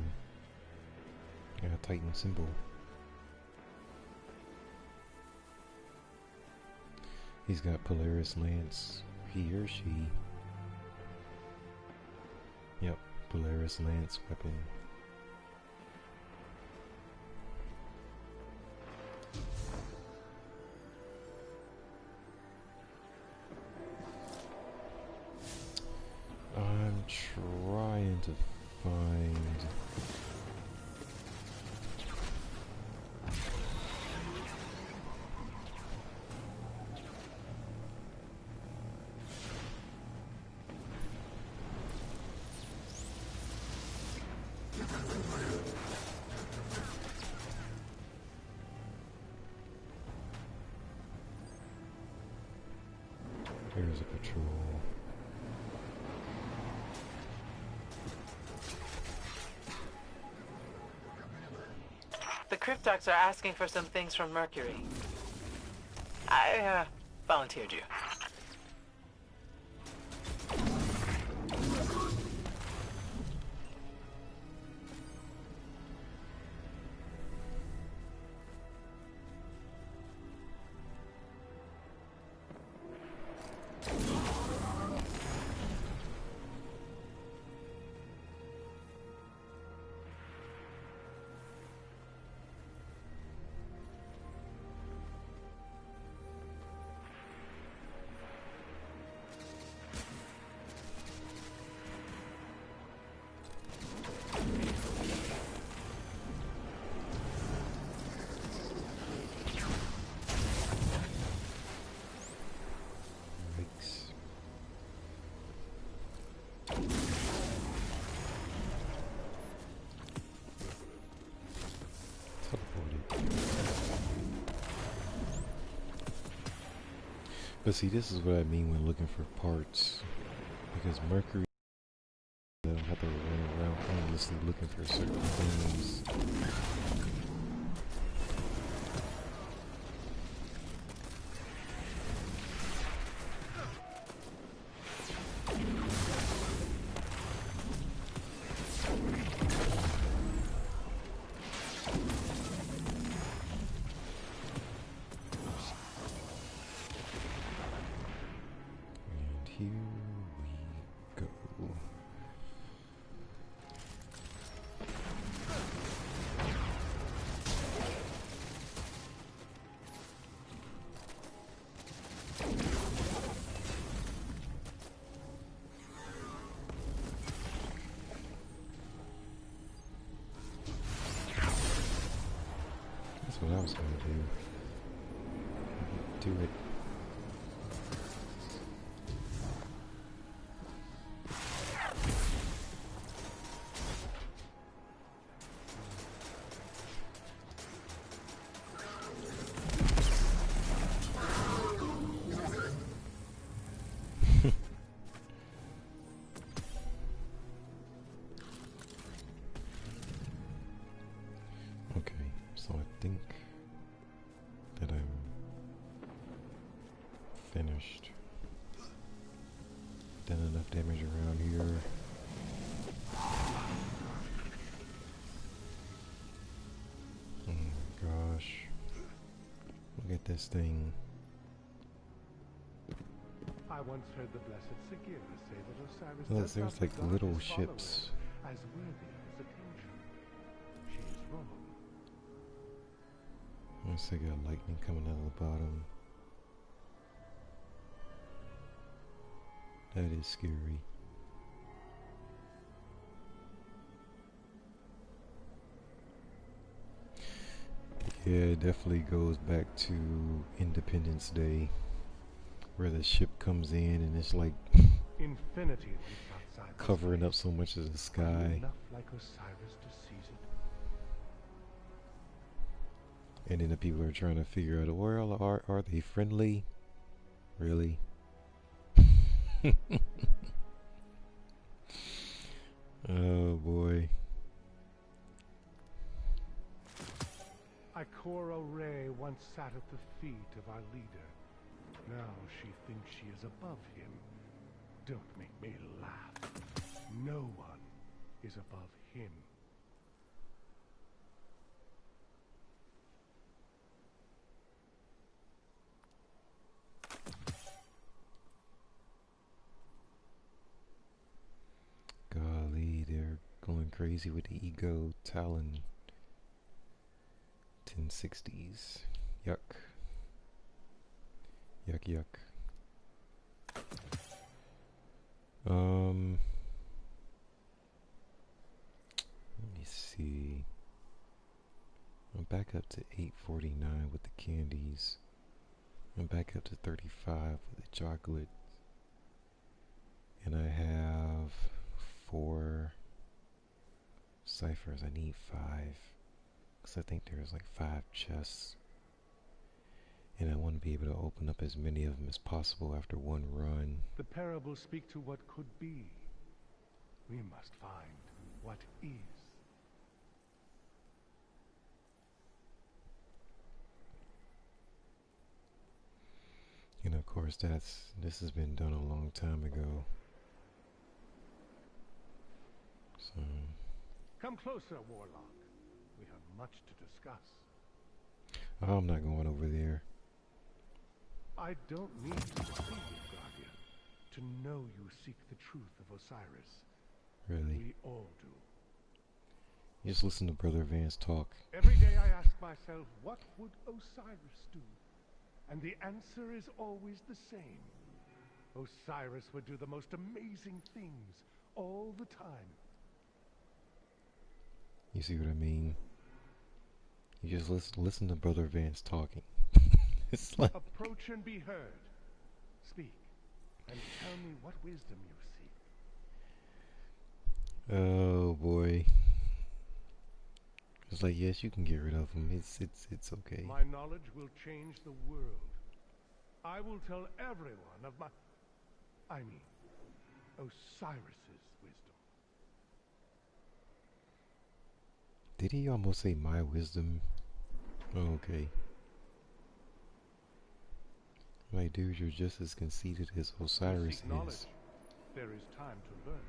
Yeah, a Titan symbol. He's got Polaris Lance. He or she. Yep, Polaris Lance weapon. I'm trying to find... Here's a patrol. The Cryptocs are asking for some things from Mercury. I volunteered you. But see, this is what I mean when looking for parts. Because Mercury, I don't have to run around endlessly looking for certain things. That's what I was going to do. Do it. So I think that I'm finished. Done enough damage around here. Oh my gosh. Look at this thing. I once heard the blessed Sagira say that Osiris Look, does there's not like regard little his ships. followers as worthy of his attention. She is wrong. Looks like a lightning coming out of the bottom. That is scary. Yeah, it definitely goes back to Independence Day, where the ship comes in and it's like Infinity leaps outside covering up so much of the sky. enough like Osiris to seize it. And then the people are trying to figure out, well, are they friendly? Really? Oh boy. Ikora Rey once sat at the feet of our leader. Now she thinks she is above him. Don't make me laugh. No one is above him. Golly, they're going crazy with the Ego Talon 1060s. Yuck. Yuck, yuck. Let me see. I'm back up to 849 with the candies. I'm back up to 35 with the chocolate. And I have 4 ciphers. I need 5. Because I think there's like 5 chests. And I want to be able to open up as many of them as possible after one run. The parables speak to what could be. We must find what is. And of course this has been done a long time ago. So Come closer, Warlock. We have much to discuss. I'm not going over there. I don't need to deceive you, Guardian, to know you seek the truth of Osiris. Really? We all do. Just listen to Brother Vance talk. Every day I ask myself, what would Osiris do? And the answer is always the same. Osiris would do the most amazing things all the time. You see what I mean? You just listen to Brother Vance talking. It's like Approach and be heard. Speak, and tell me what wisdom you seek. oh boy. It's like, yes, you can get rid of him. It's okay. My knowledge will change the world. I will tell everyone of Osiris's wisdom. Did he almost say my wisdom? Oh, okay. Like, dude, you're just as conceited as Osiris Seek knowledge. is. There is time to learn.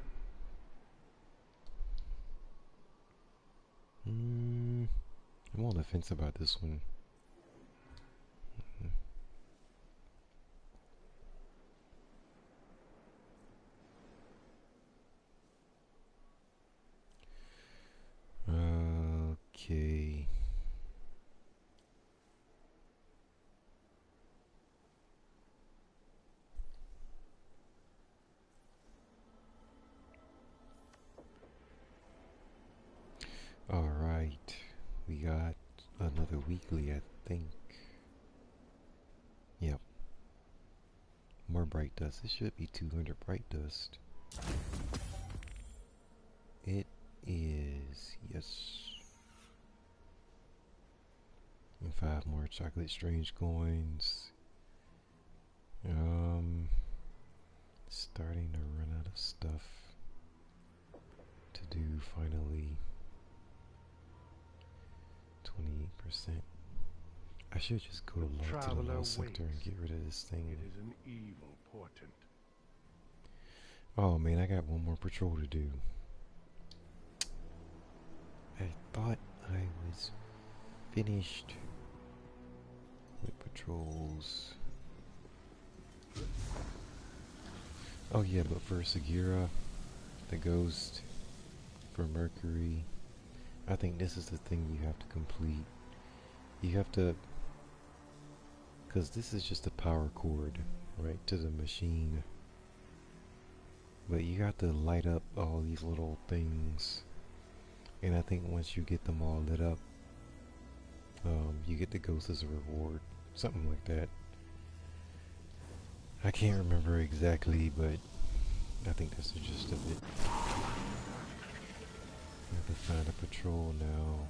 I'm on the fence about this one. Okay. Alright, we got another weekly, I think. Yep. More bright dust. It should be 200 bright dust. It is, yes. And 5 more chocolate strange coins. Starting to run out of stuff to do finally. 28%. I should just go to the Law Center and get rid of this thing. It is an evil portent. Oh man, I got one more patrol to do. I thought I was finished with patrols. Oh yeah, but for Sagira, the ghost, for Mercury, I think this is the thing you have to complete. You have to, because this is just a power cord, right, to the machine. But you have to light up all these little things. And I think once you get them all lit up, You get the ghost as a reward, something like that. I can't remember exactly, but I think that's the gist of it. I have to find a patrol now.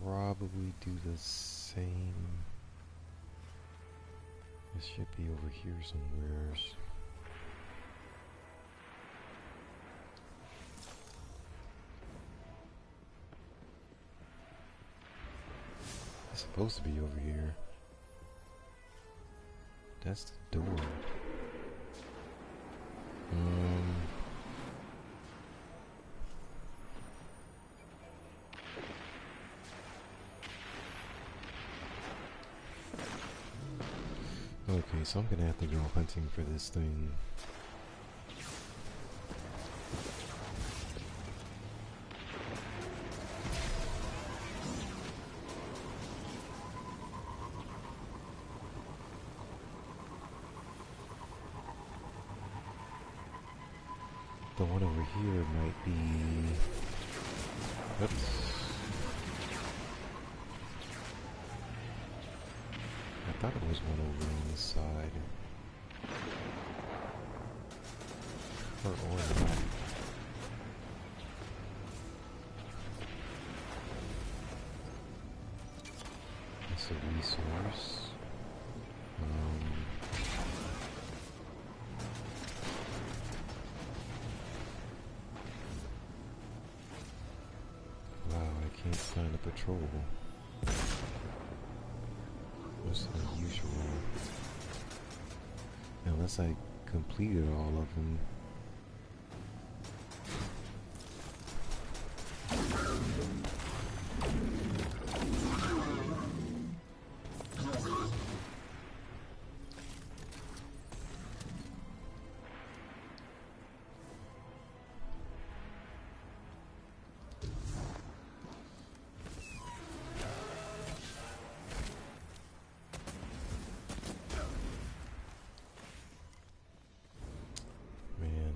Probably do the same. It should be over here somewhere. It's supposed to be over here. That's the door. Okay, so I'm gonna have to go hunting for this thing. The one over here might be... Oops. I thought it was one over on this side. Or not. It's a resource. Wow, I can't find a patrol. What's unusual? Unless I completed all of them.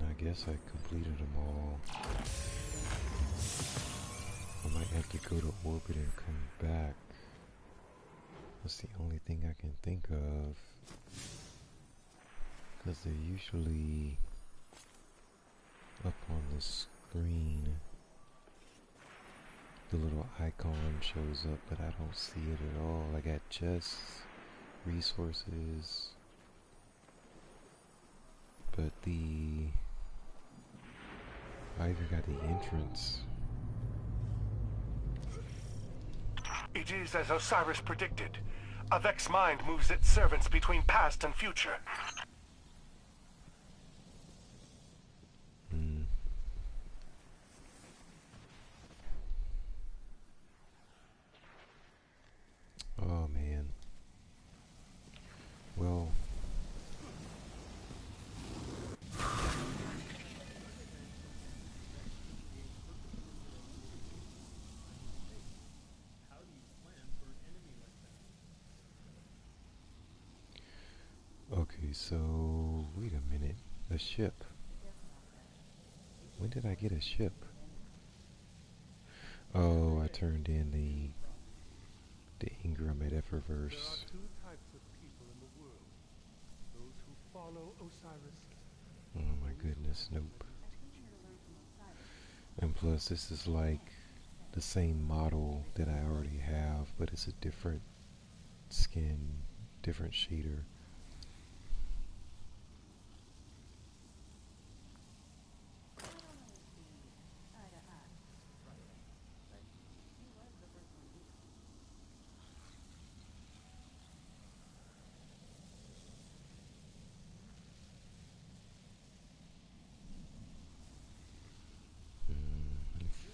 I guess I completed them all. I might have to go to orbit and come back. That's the only thing I can think of. Because they're usually up on the screen. The little icon shows up, but I don't see it at all. I got chests, resources, but I even got the entrance. It is as Osiris predicted. A Vex mind moves its servants between past and future. Oh man. Well, okay, so wait a minute. A ship. When did I get a ship? Oh, I turned in the Ingram at Eververse. There are two types of people in the world. Those who follow Osiris. Oh my goodness, nope. And plus this is like the same model that I already have, but it's a different skin, different shader.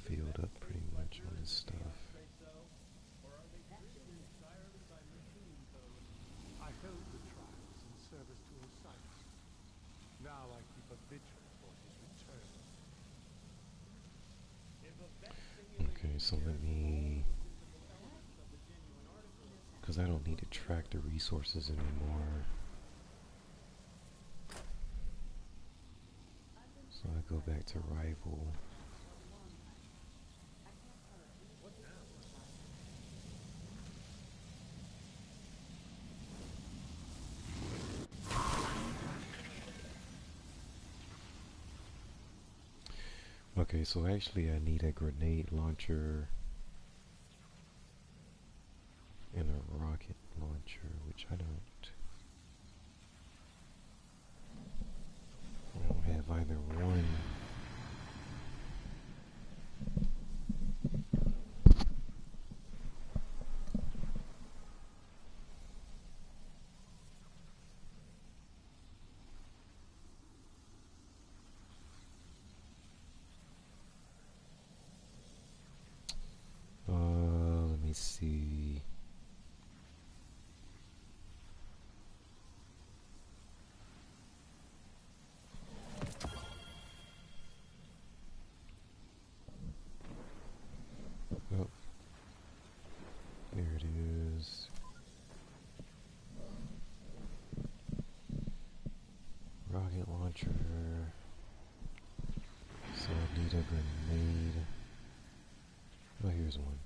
Filled up pretty much on this stuff. I held the tribes in service to Osiris. Now I keep a vigil for his return. Okay, so let me... because I don't need to track the resources anymore. So I go back to Rival. Okay, so actually I need a grenade launcher and a rocket launcher, which I don't have either one. Let me see. Oh, there it is. Rocket launcher. So I need a grenade. Oh, here's one.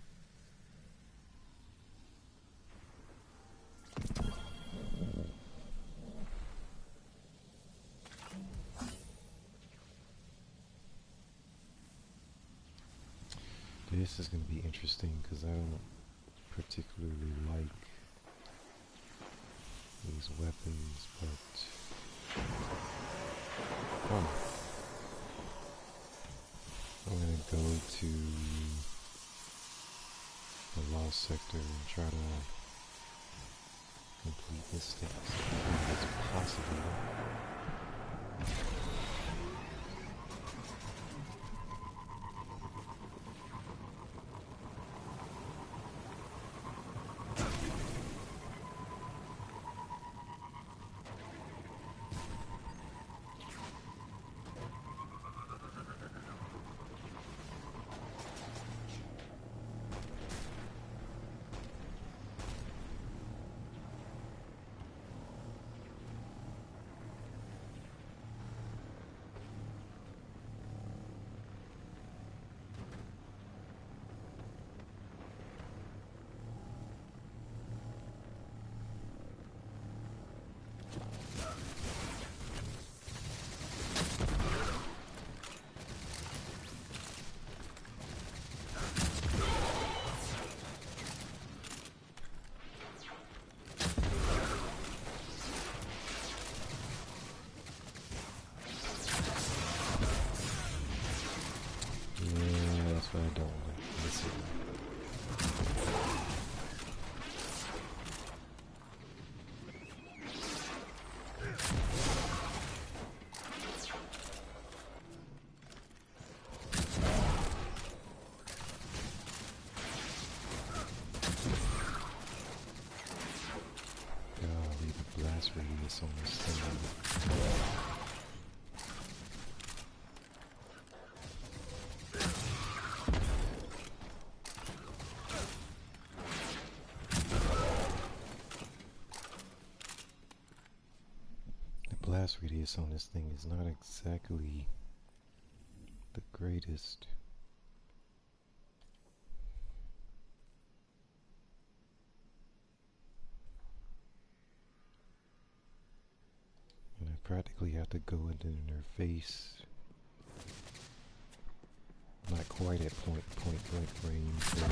This is going to be interesting because I don't particularly like these weapons, but I'm going to go to the Lost Sector and try to complete this task as quickly as possible. I don't like this. Golly, the blast radius on this thing. Blast radius on this thing is not exactly the greatest. And I practically have to go into their face. Not quite at point blank range, but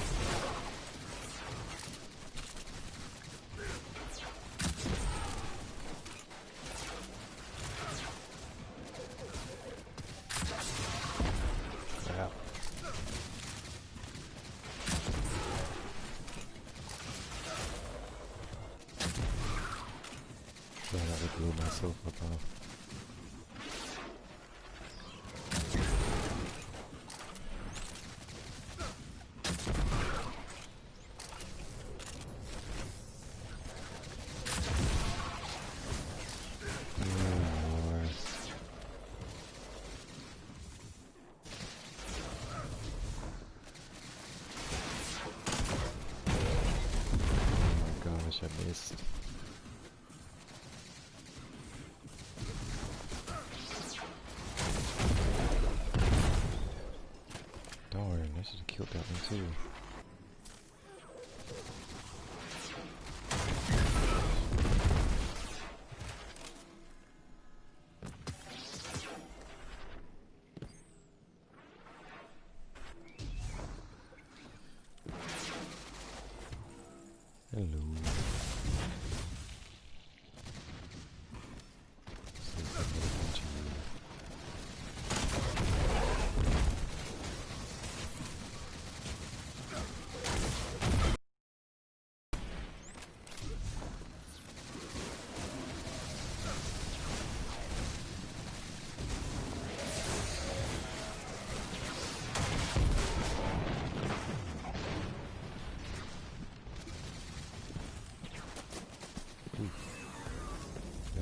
blow myself up off. I missed. Darn, I should have killed that one too. Hello.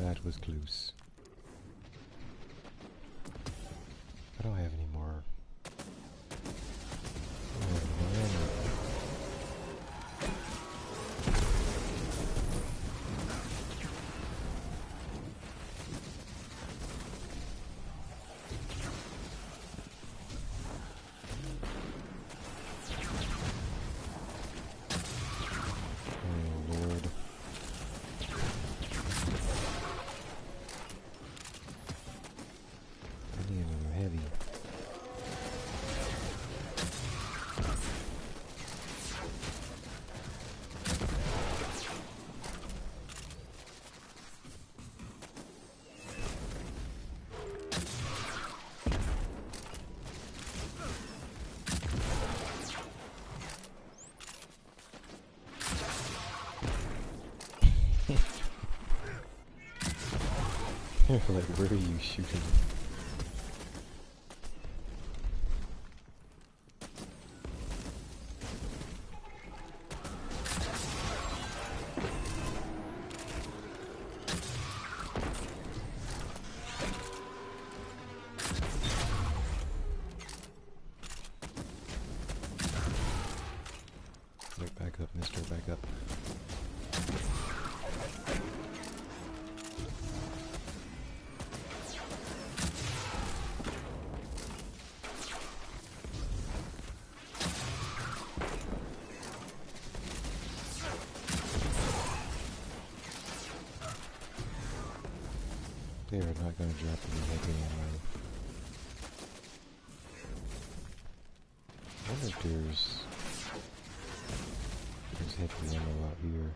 That was close. I don't have any more. I don't have any more ammo. Oh Lord. I need another heavy. Like, where are you shooting? Wait, back up, mister, back up. They are not going to drop any heavy ammo. I wonder if there's heavy ammo out here.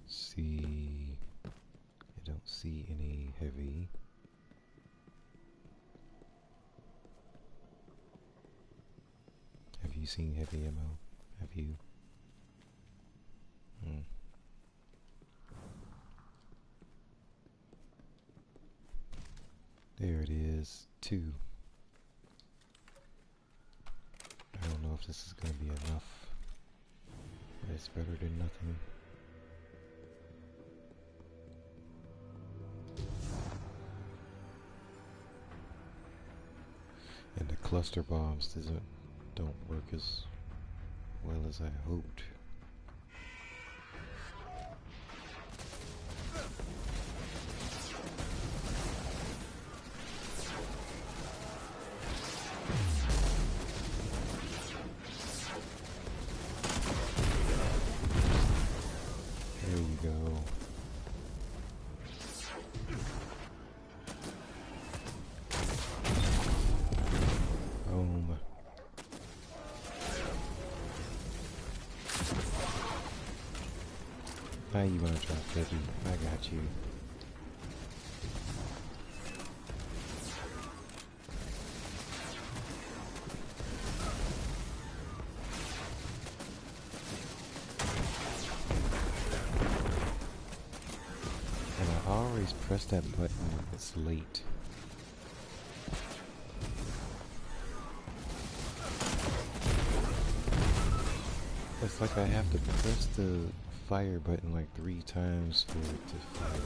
See, I don't see any heavy. Have you seen heavy ammo? Have you? There it is, 2. I don't know if this is going to be enough, but it's better than nothing. And the cluster bombs don't work as well as I hoped. There you go. Boom. Now you wanna drop heavy. I got you. And I always press that button when it's late. It's like I have to press the fire button like 3 times for it to fire.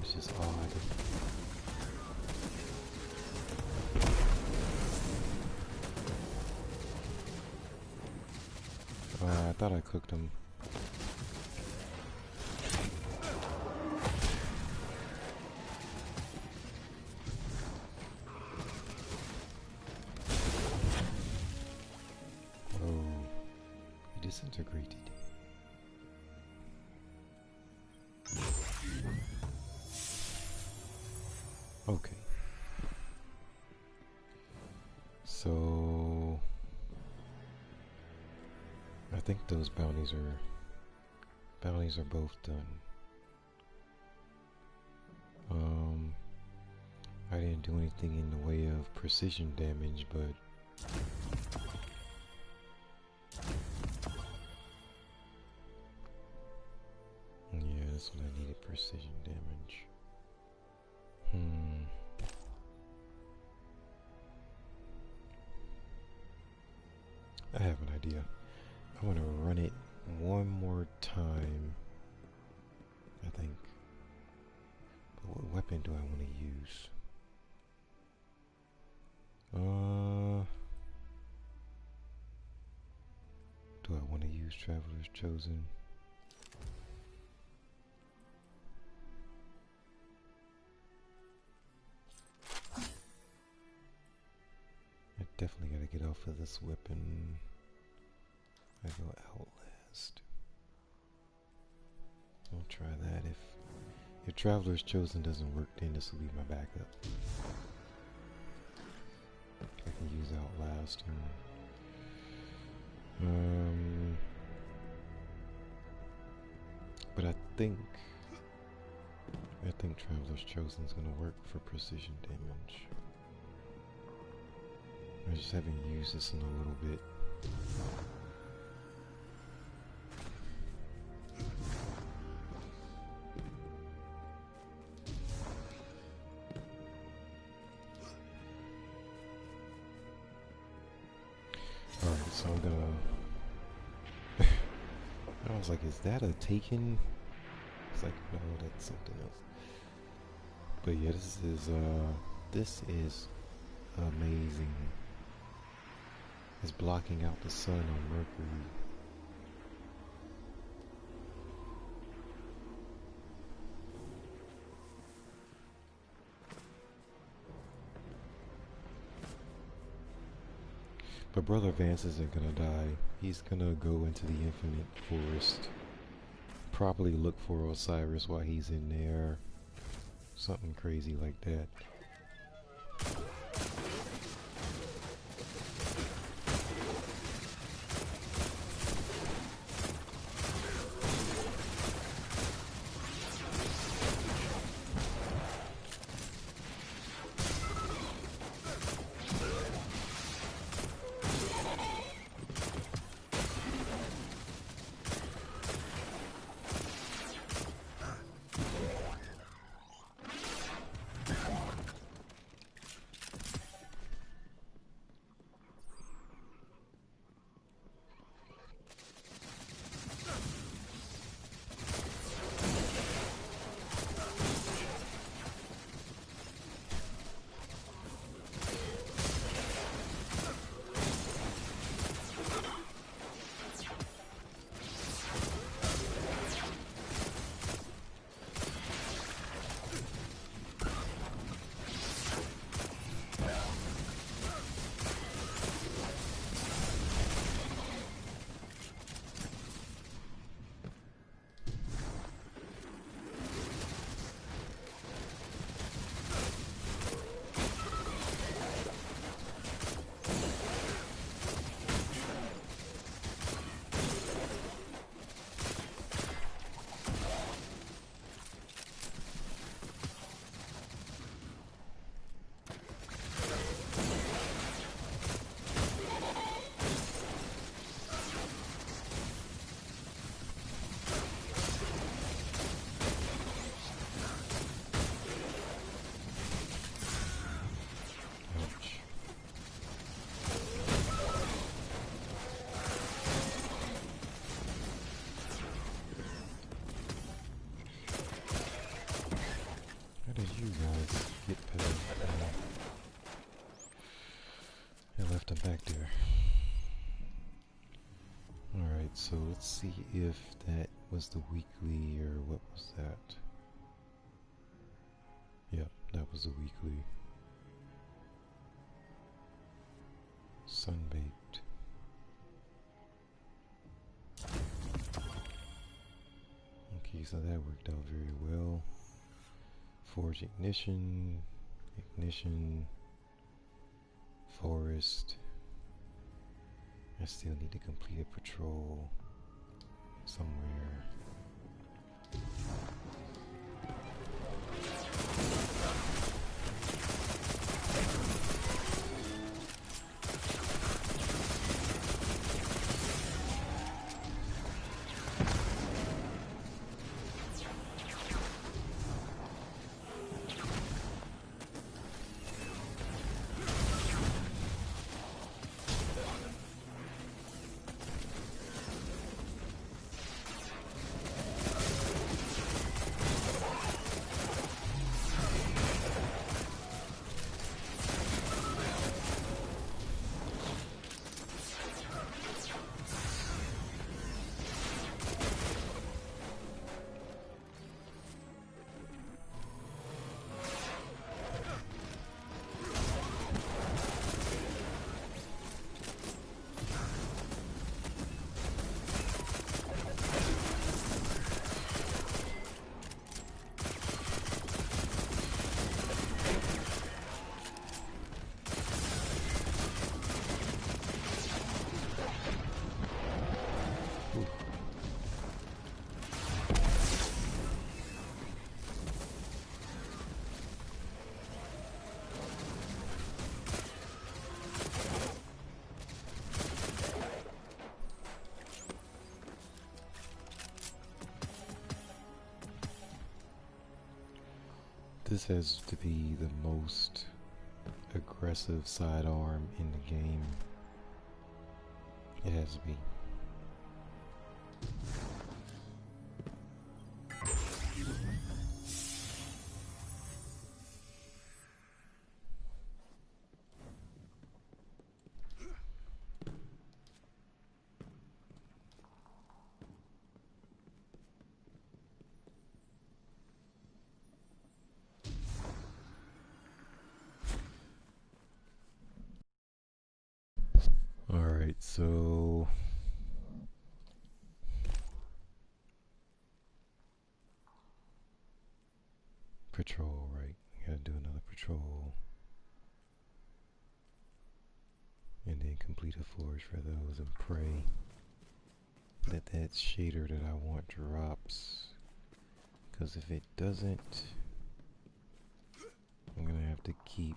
Which is odd. I thought I cooked them. Disintegrated. Okay. So I think those bounties are both done. I didn't do anything in the way of precision damage, but yeah, that's what I needed, precision damage. I have an idea. I want to run it one more time, I think. But what weapon do I want to use? Do I want to use Traveler's Chosen? I definitely gotta get off of this weapon. I go Outlast. I'll try that. If Traveler's Chosen doesn't work, then this will be my backup. I can use Outlast. But I think Traveler's Chosen is gonna work for precision damage. I just haven't used this in a little bit. Alright, so I'm gonna... I was like, is that a Taken? It's like, no, that's something else. But yeah, this is amazing. It's blocking out the sun on Mercury. But Brother Vance isn't gonna die. He's gonna go into the Infinite Forest. Probably look for Osiris while he's in there. Something crazy like that. You guys get past I left them back there. Alright, so let's see if that was the weekly or what was that? Yep, that was the weekly. Sunbaked. Okay, so that worked out very well. Forge Ignition, Ignition. Forest. I still need to complete a patrol somewhere. This has to be the most aggressive sidearm in the game. It has to be. Alright, so patrol, right? Gotta do another patrol. And then complete a forage for those and pray that that shader that I want drops. Because if it doesn't, I'm gonna have to keep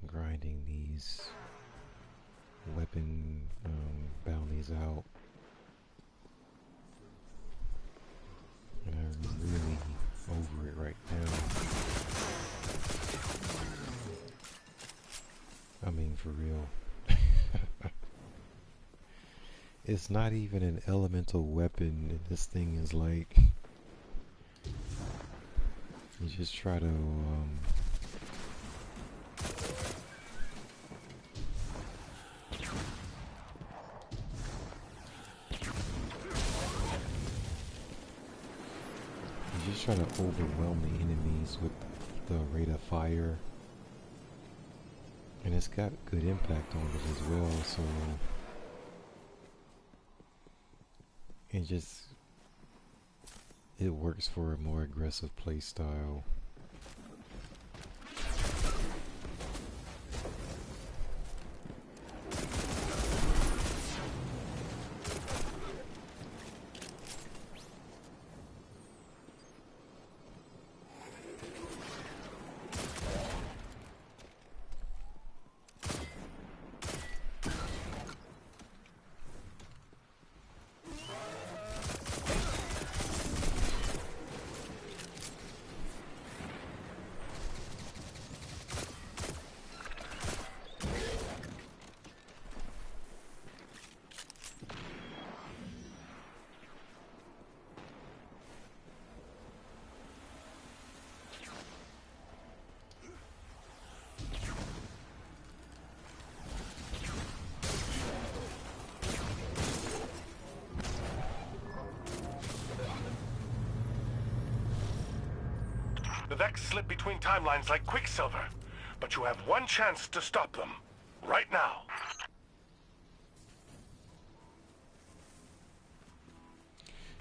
grinding these weapon bounties out, and I'm really over it right now. I mean, for real. It's not even an elemental weapon, and this thing is like, you just try to try to overwhelm the enemies with the rate of fire, and it's got good impact on it as well, so it works for a more aggressive play style. The Vex slip between timelines like Quicksilver, but you have one chance to stop them. Right now.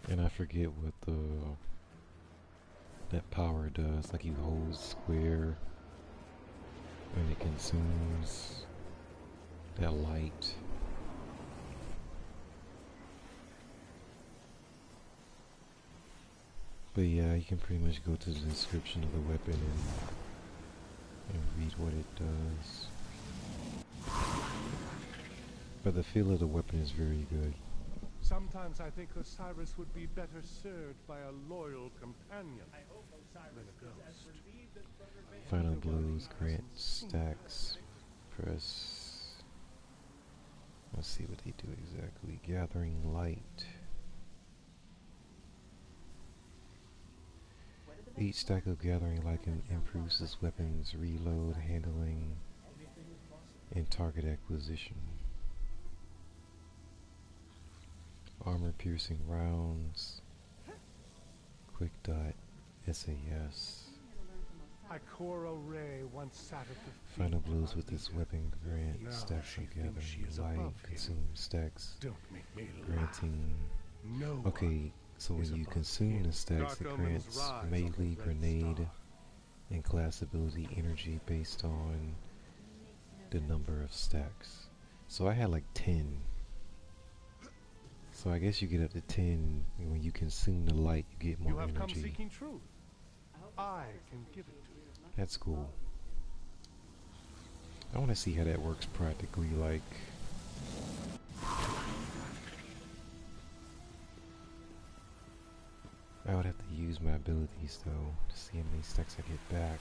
And I forget what that power does. Like you hold square and it consumes that light. But yeah, you can pretty much go to the description of the weapon and read what it does. But the feel of the weapon is very good. Sometimes I think Osiris would be better served by a loyal companion than a ghost. Final blows grant stacks. Press. Let's see what they do exactly. Gathering light. Each stack of gathering light improves this weapon's reload, handling, and target acquisition. Armor-piercing rounds. Quick dot. SAS. Ikora Rey once sat at the feet Final of blows our with this leader. weapon grant Now stacks she of thinks she is gathering light, above him. consume stacks, Don't make me granting. No Okay, so when you consume the stacks, it Dark omens grants rise melee, on the red grenade, star. and class ability energy based on the number of stacks. So I had like 10. So I guess you get up to 10, and when you consume the light, you get more You have come energy. seeking truth. I can give it to you. That's cool. I want to see how that works practically, like... I would have to use my abilities, though, to see how many stacks I get back.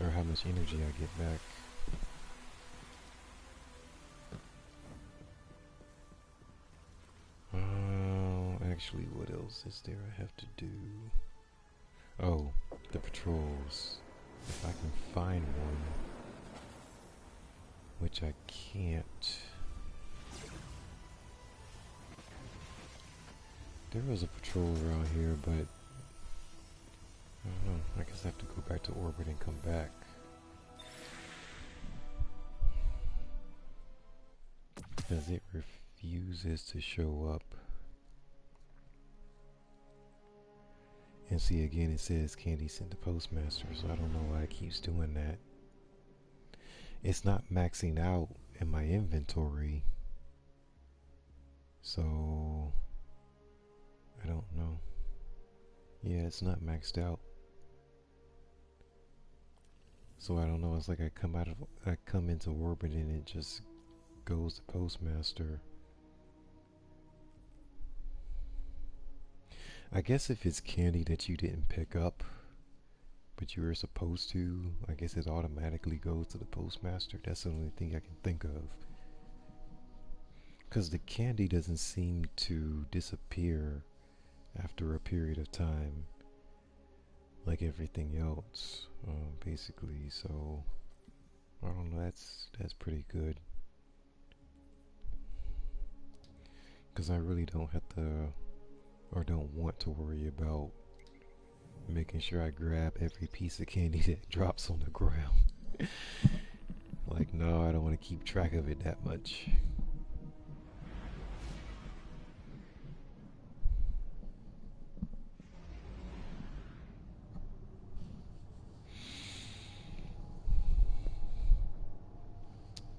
Or how much energy I get back. Actually, what else is there I have to do? Oh, the patrols. If I can find one. Which I can't. There was a patrol around here, but I don't know. I guess I have to go back to orbit and come back. Because it refuses to show up. And see, again, it says Candy sent the postmaster, so I don't know why it keeps doing that. It's not maxing out in my inventory. So I don't know. Yeah, it's not maxed out. So I don't know, it's like I come into orbit and it just goes to postmaster. I guess if it's candy that you didn't pick up, but you were supposed to, I guess it automatically goes to the postmaster. That's the only thing I can think of. Because the candy doesn't seem to disappear after a period of time, like everything else, basically. So, I don't know, that's pretty good. Because I really don't have to... or don't want to worry about making sure I grab every piece of candy that drops on the ground. Like, no, I don't want to keep track of it that much.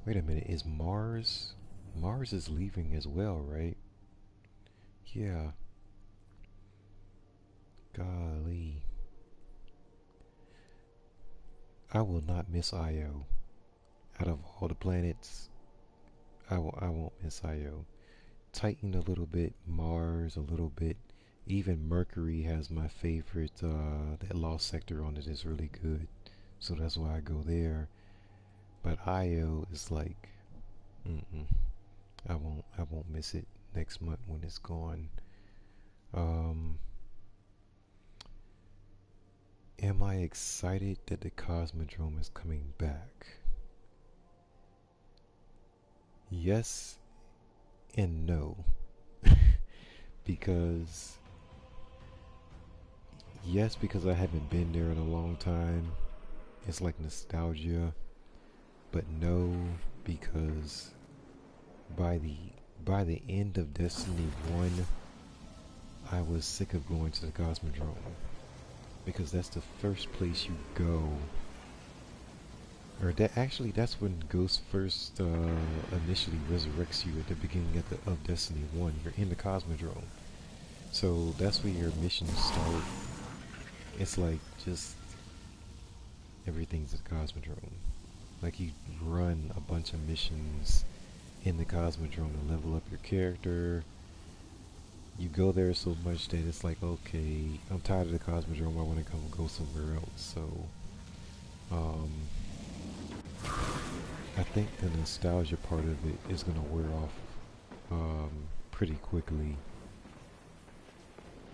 Wait a minute, is Mars? Mars is leaving as well, right? Yeah. Golly. I will not miss Io. Out of all the planets, I won't miss Io. Titan a little bit, Mars a little bit. Even Mercury has my favorite, that lost sector on it is really good. So that's why I go there. But Io is like, I won't miss it next month when it's gone. Am I excited that the Cosmodrome is coming back? Yes and no. Because yes, because I haven't been there in a long time. It's like nostalgia. But no, because by the end of Destiny 1, I was sick of going to the Cosmodrome. Because that's the first place you go Or that actually, that's when Ghost first initially resurrects you at the beginning of Destiny 1. You're in the Cosmodrome. So that's where your missions start. It's like just everything's at the Cosmodrome. Like you run a bunch of missions in the Cosmodrome to level up your character. You go there so much that it's like, okay, I'm tired of the Cosmodrome, I want to go somewhere else. So I think the nostalgia part of it is going to wear off pretty quickly.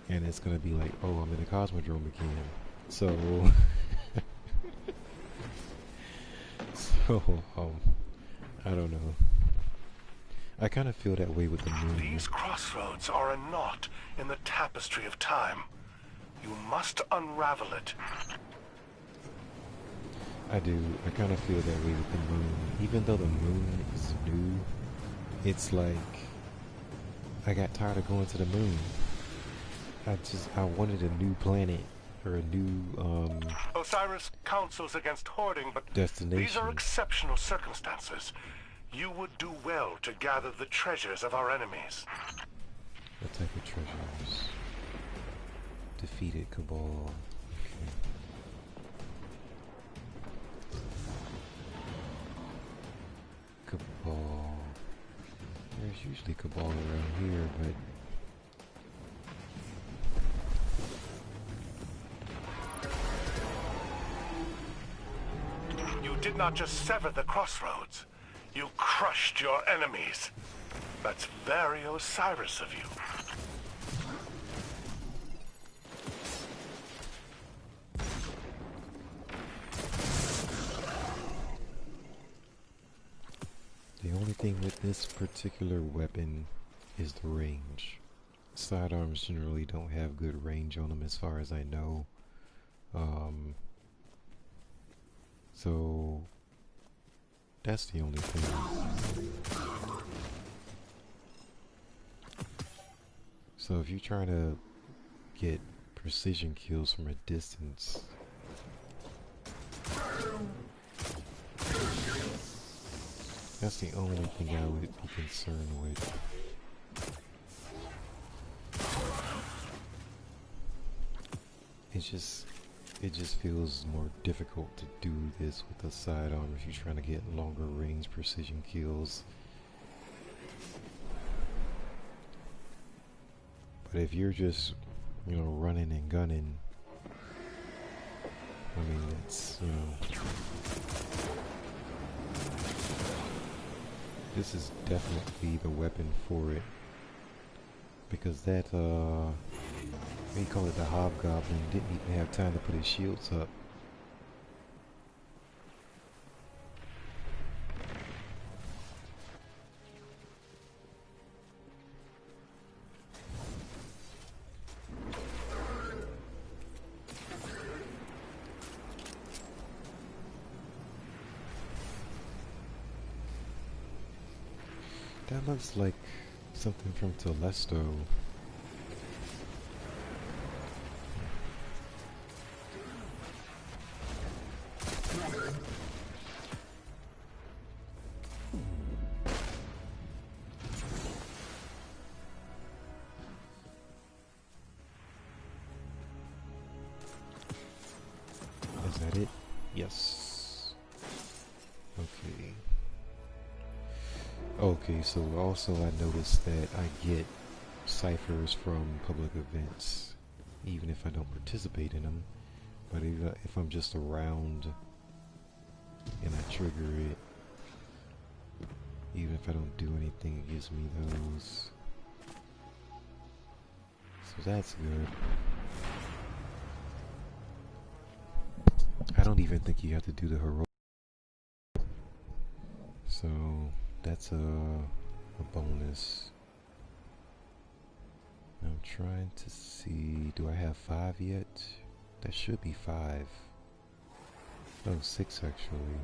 And it's going to be like, oh, I'm in the Cosmodrome again. So, I don't know. I kind of feel that way with the moon. These crossroads are a knot in the tapestry of time. You must unravel it. I do. I kind of feel that way with the moon. Even though the moon is new, it's like I got tired of going to the moon. I wanted a new planet or a new Osiris counsels against hoarding, but destination. These are exceptional circumstances. You would do well to gather the treasures of our enemies. What type of treasures? Defeated Cabal. Okay. Cabal. There's usually Cabal around here, but you did not just sever the crossroads. You crushed your enemies. That's very Osiris of you. the only thing with this particular weapon is the range. Sidearms generally don't have good range on them as far as I know. So that's the only thing. So if you're trying to get precision kills from a distance, that's the only thing I would be concerned with. It just feels more difficult to do this with a sidearm if you're trying to get longer range precision kills. But if you're just, you know, running and gunning, I mean, it's, you know, this is definitely the weapon for it. Because that, they call it the Hobgoblin, didn't even have time to put his shields up. That looks like something from Telesto. Is that it? Yes. Okay. Okay, so also I noticed that I get ciphers from public events, even if I don't participate in them. But if I'm just around and I trigger it, even if I don't do anything, it gives me those. So that's good. I don't even think you have to do the heroic. So that's a bonus. I'm trying to see, do I have 5 yet? That should be 5. Oh, 6 actually.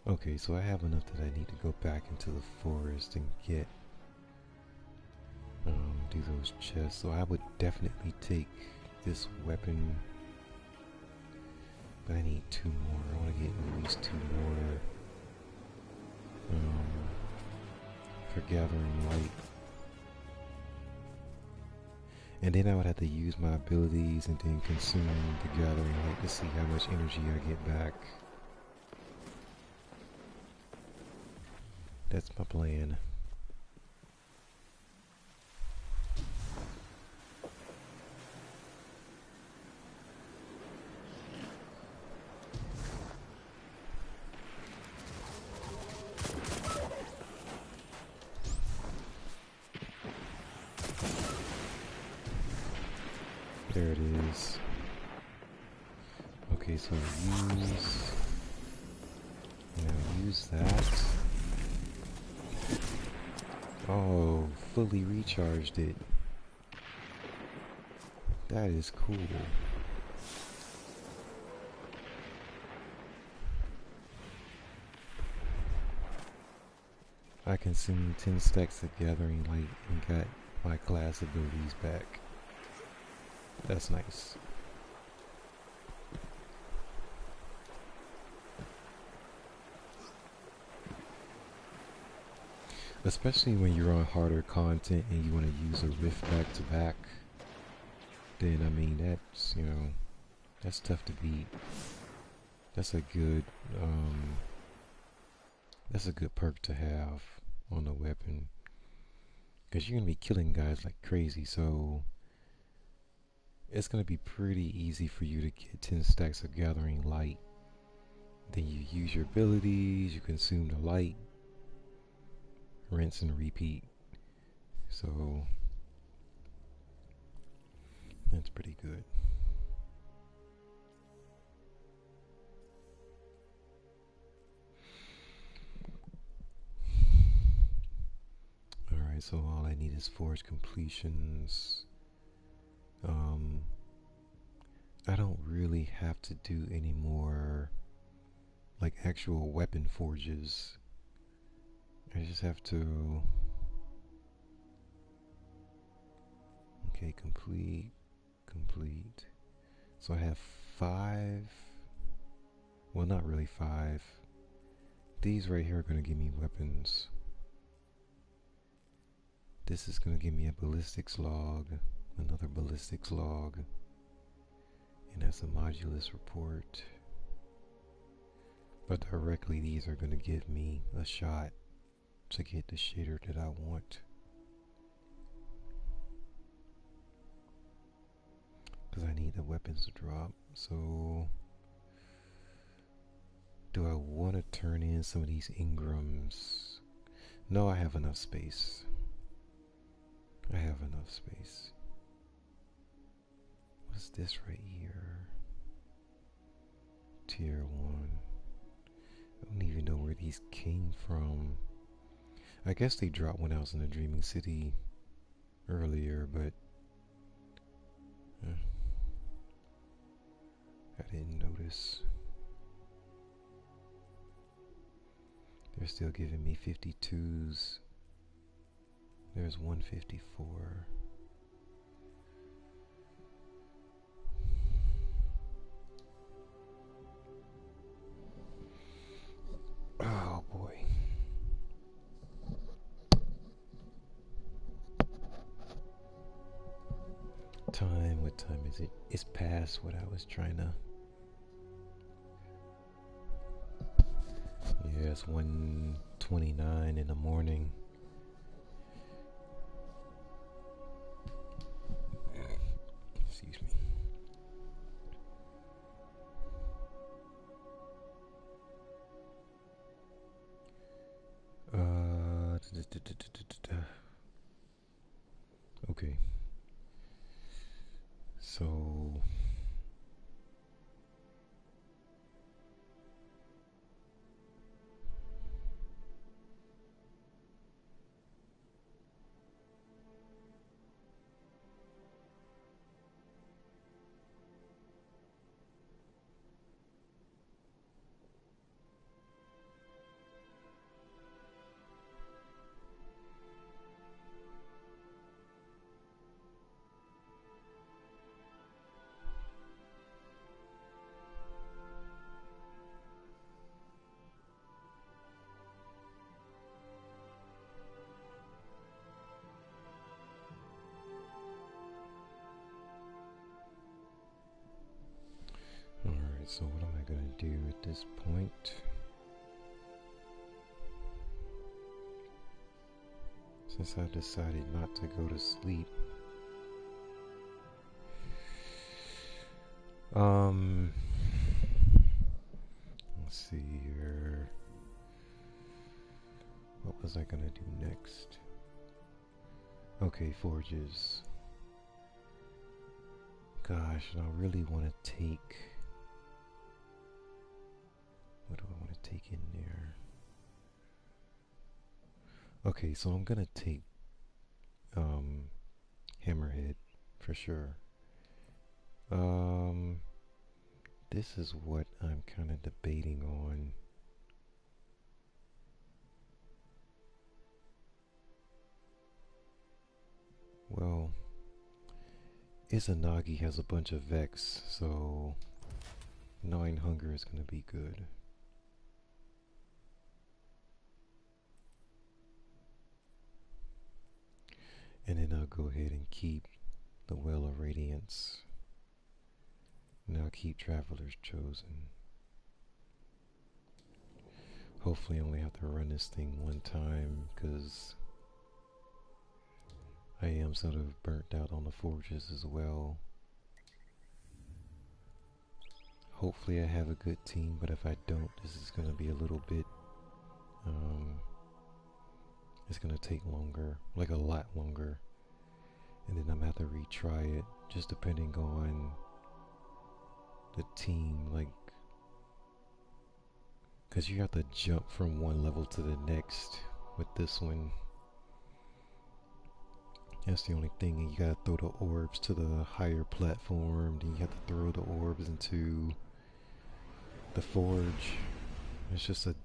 Okay, so I have enough that I need to go back into the forest and get do those chests. So I would definitely take this weapon But I need 2 more. I want to get at least 2 more for gathering light. And then I would have to use my abilities and then consume the gathering light to see how much energy I get back. That's my plan. There it is. Okay, so use that. Oh, fully recharged it. That is cool. I consumed 10 stacks of gathering light and got my class abilities back. That's nice. Especially when you're on harder content and you want to use a rift back to back, then I mean that's, you know, that's tough to beat. That's a good perk to have on the weapon, because you're gonna be killing guys like crazy, so it's gonna be pretty easy for you to get 10 stacks of gathering light. Then you use your abilities, you consume the light, rinse and repeat. So that's pretty good. Alright, so all I need is forge completions. I don't really have to do any more like actual weapon forges. I just have to, okay, complete. So I have 5, well, not really 5. These right here are going to give me weapons. This is going to give me a ballistics log, another ballistics log, and that's a modulus report. But directly these are going to give me a shot to get the shader that I want. Because I need the weapons to drop. So do I want to turn in some of these Ingrams? No, I have enough space. What's this right here? Tier 1. I don't even know where these came from. I guess they dropped when I was in the Dreaming City earlier, but I didn't notice. They're still giving me 52s. There's 154. Oh boy. What time is it? It's past what I was trying to. Yeah, it's 1:29 in the morning. Excuse me. Okay. So this point. Since I decided not to go to sleep. Let's see here. What was I gonna do next? Okay, forges. Gosh, and I really want to take... What do I want to take in there? Okay, so I'm gonna take Hammerhead for sure. This is what I'm kind of debating on. Well, Izanagi has a bunch of Vex, so 9 hunger is going to be good. And then I'll go ahead and keep the Well of Radiance. And I'll keep Traveler's Chosen. Hopefully I only have to run this thing one time, because I am sort of burnt out on the forges as well. Hopefully I have a good team, but if I don't, this is going to be a little bit, it's going to take longer, like a lot longer. And then I'm going to have to retry it, just depending on the team, like, because you have to jump from one level to the next with this one. That's the only thing, and you gotta throw the orbs to the higher platform, then you have to throw the orbs into the forge. It's just an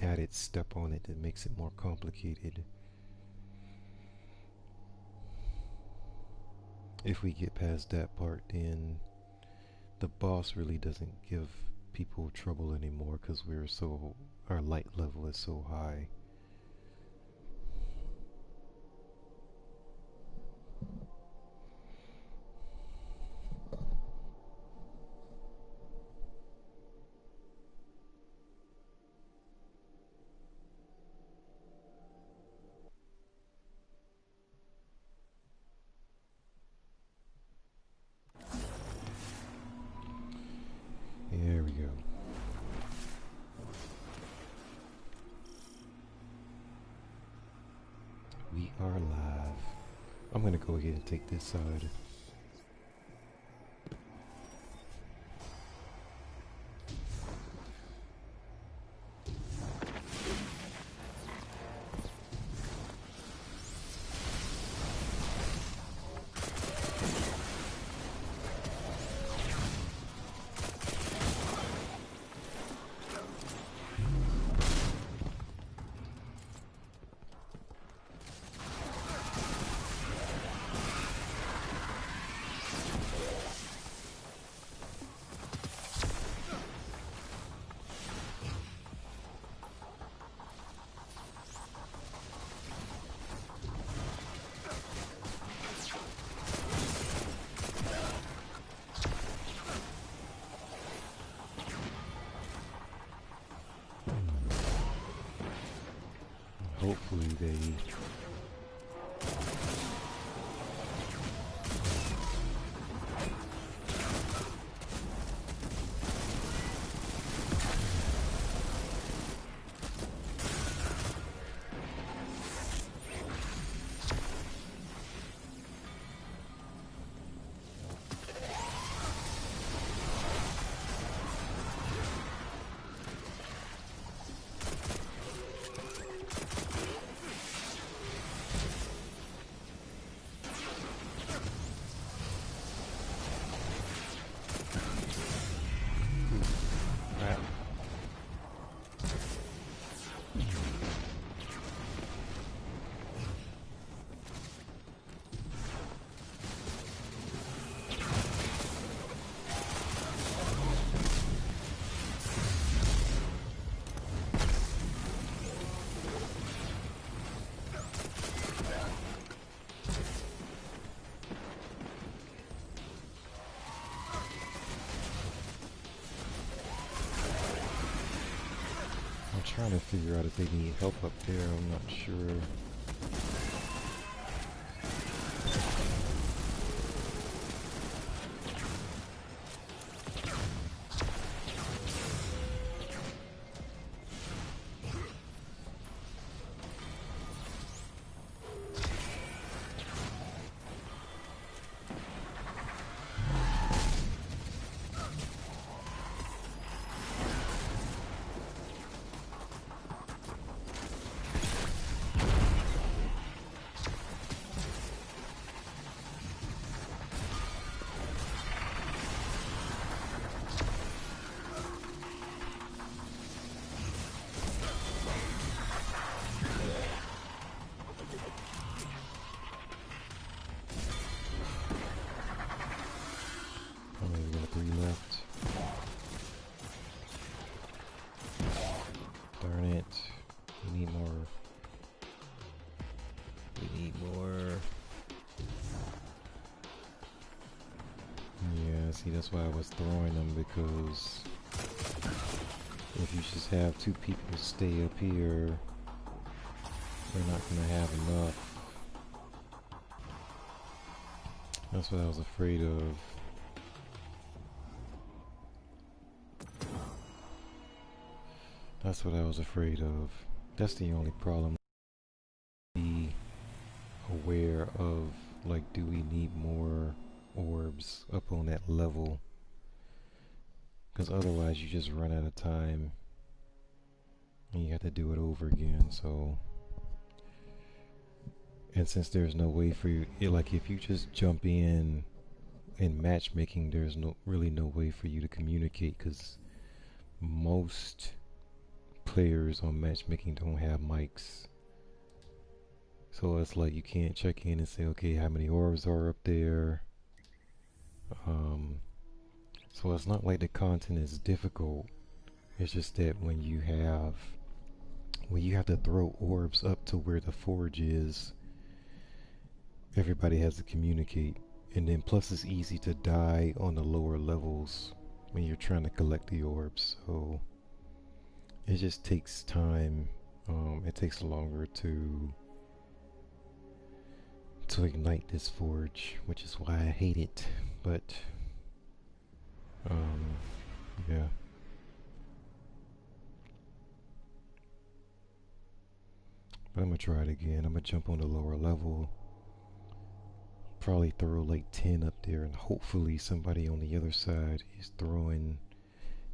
added step on it that makes it more complicated. If we get past that part, then the boss really doesn't give people trouble anymore, because our light level is so high. There we go. We are live. I'm gonna go ahead and take this side. Hopefully they... trying to figure out if they need help up there. I'm not sure. That's why I was throwing them, because if you just have two people stay up here, they're not going to have enough. That's what I was afraid of. That's what I was afraid of. That's the only problem. Be aware of, like, do we need more orbs up on that level? Because otherwise you just run out of time and you have to do it over again. So, and since there's no way for you, like if you just jump in matchmaking, there's really no way for you to communicate, because most players on matchmaking don't have mics. So it's like you can't check in and say, okay, how many orbs are up there? So it's not like the content is difficult. It's just that when you have to throw orbs up to where the forge is, everybody has to communicate. And then plus it's easy to die on the lower levels when you're trying to collect the orbs. So it just takes time. It takes longer to ignite this forge, which is why I hate it. But yeah. But I'm gonna try it again. I'm gonna jump on the lower level, probably throw like 10 up there, and hopefully somebody on the other side is throwing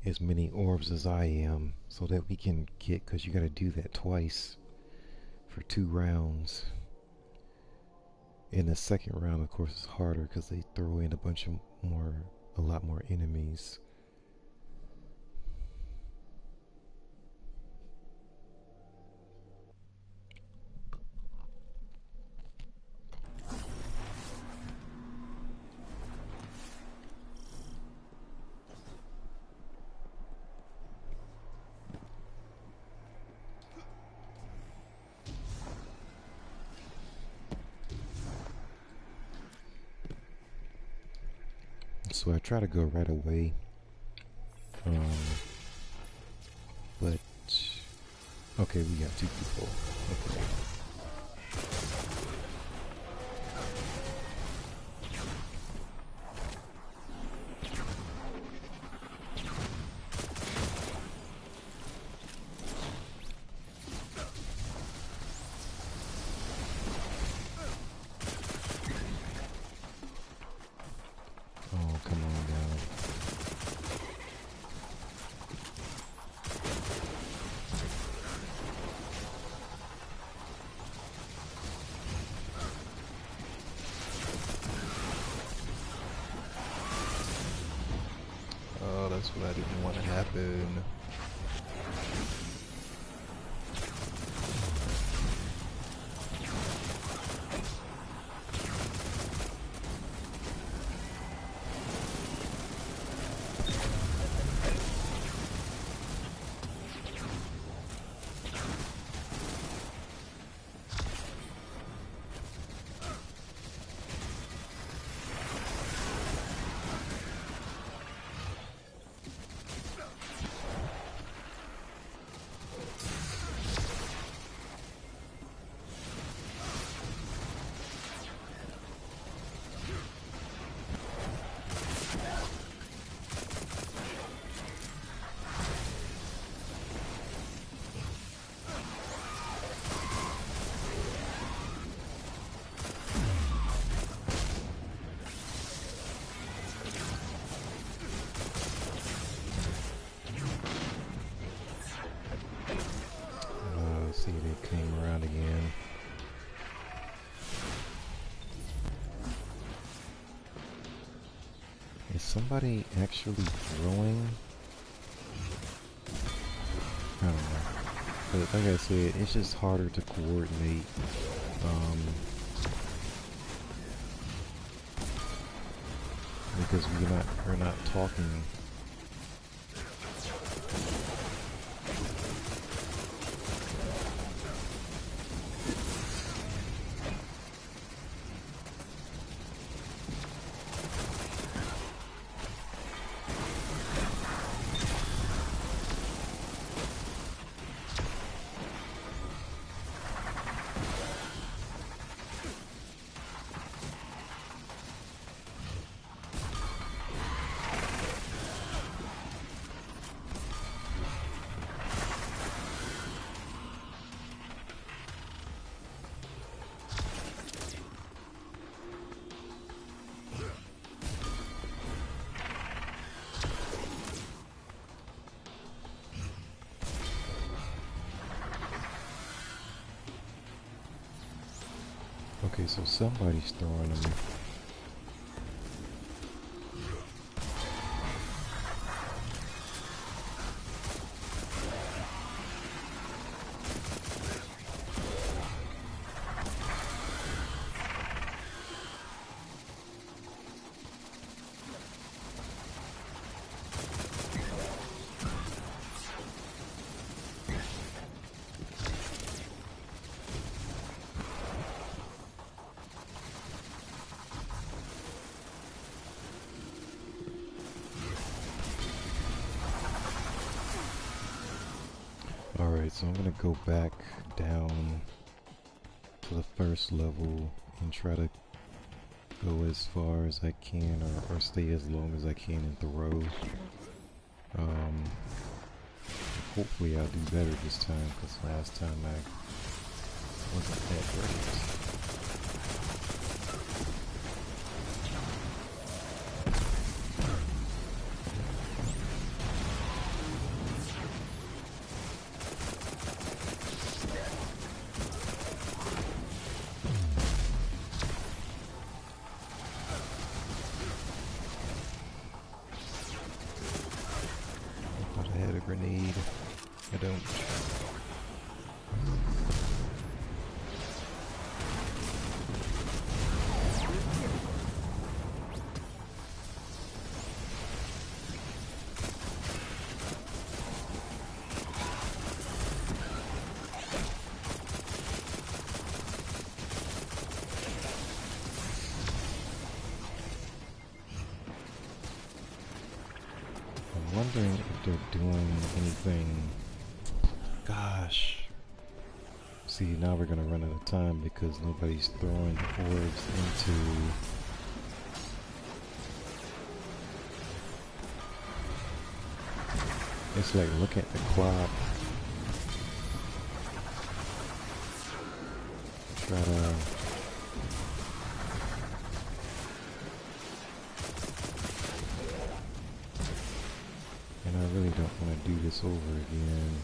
as many orbs as I am, so that we can get, because you gotta do that twice for 2 rounds. In the second round, of course, it's harder because they throw in a lot more enemies. So I try to go right away, but okay, we got 2 people. Okay. That's what I didn't want to happen. somebody actually throwing? I don't know. But like I said, it's just harder to coordinate. Because we're not talking. Okay, so somebody's throwing them. Alright, so I'm gonna go back down to the first level and try to go as far as I can, or stay as long as I can and throw. Hopefully I'll do better this time, because last time I wasn't that great. Grenade. I don't. I'm wondering if they're doing anything. Gosh. See, now we're gonna run out of time because nobody's throwing orbs into. It's like, look at the clock. Try to. And I really don't want to do this over again.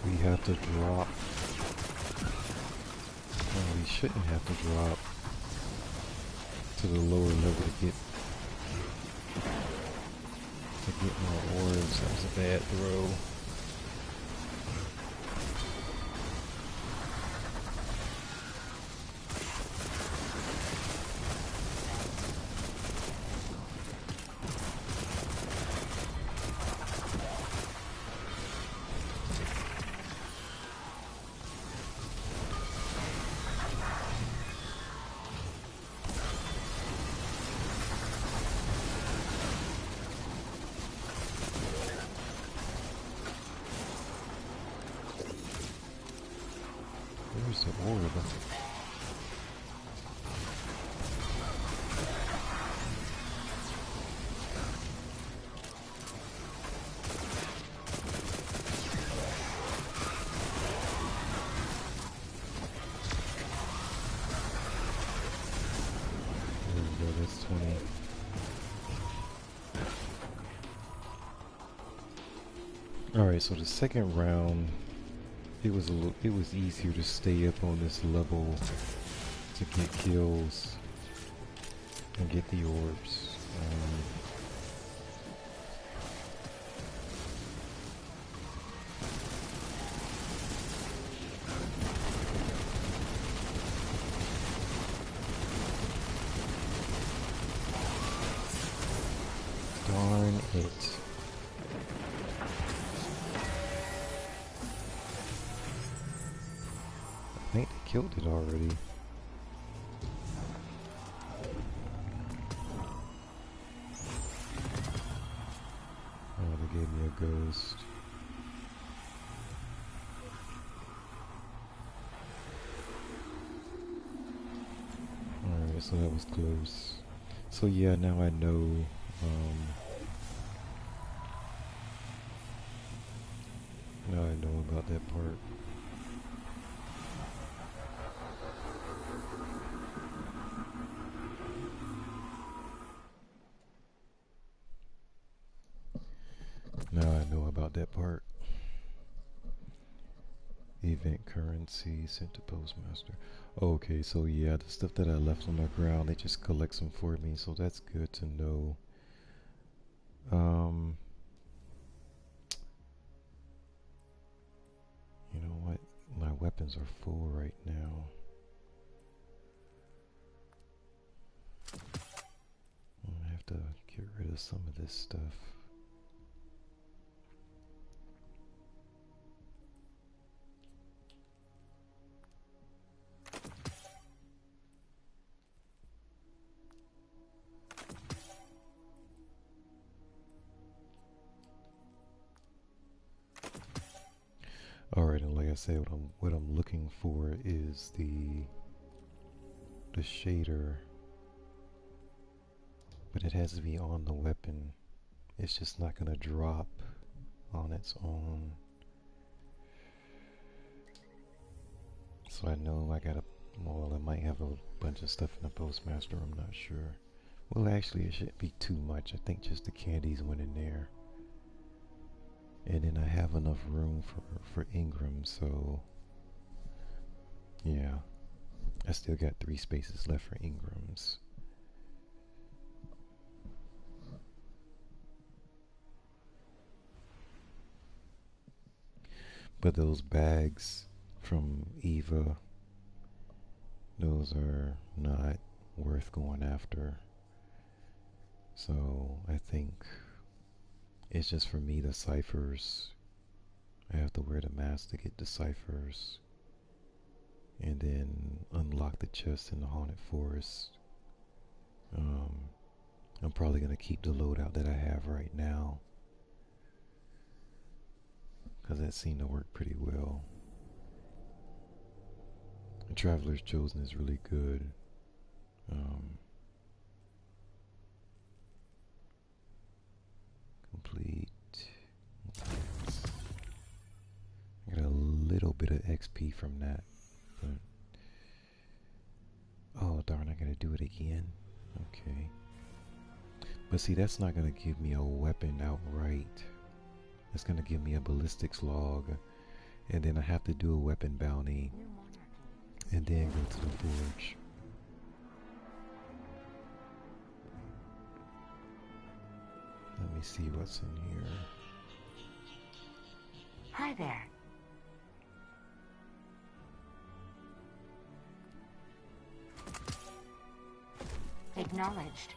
We have to drop. Well, we shouldn't have to drop to the lower level to get more orbs. That was a bad throw. Where's the orb? There we go, that's 20. Alright, so the second round, it was easier to stay up on this level to get kills and get the orbs. Darn it. I think they killed it already. Oh, they gave me a ghost. Alright, so that was close. So yeah, now I know, now I know about that part. Now I know about that part. Event currency sent to postmaster. Okay, so yeah, the stuff that I left on the ground, it just collects them for me, so that's good to know. You know what? My weapons are full right now. I have to get rid of some of this stuff. Alright, and like I said, what I'm looking for is the shader, but it has to be on the weapon. It's just not gonna drop on its own. So I know I gotta, well, I might have a bunch of stuff in the postmaster, I'm not sure. Well, actually it shouldn't be too much. I think just the candies went in there. And then I have enough room for Ingram, so yeah. I still got 3 spaces left for Ingrams. But those bags from Eva, those are not worth going after. So I think it's just for me the ciphers. I have to wear the mask to get the ciphers. And then unlock the chest in the Haunted Forest. I'm probably going to keep the loadout that I have right now, because that seemed to work pretty well. The Traveler's Chosen is really good. Complete. I got a little bit of XP from that. But oh darn, I gotta do it again. Okay. But see, that's not gonna give me a weapon outright. It's gonna give me a ballistics log, and then I have to do a weapon bounty, and then go to the forge. Let me see what's in here. Hi there. Acknowledged.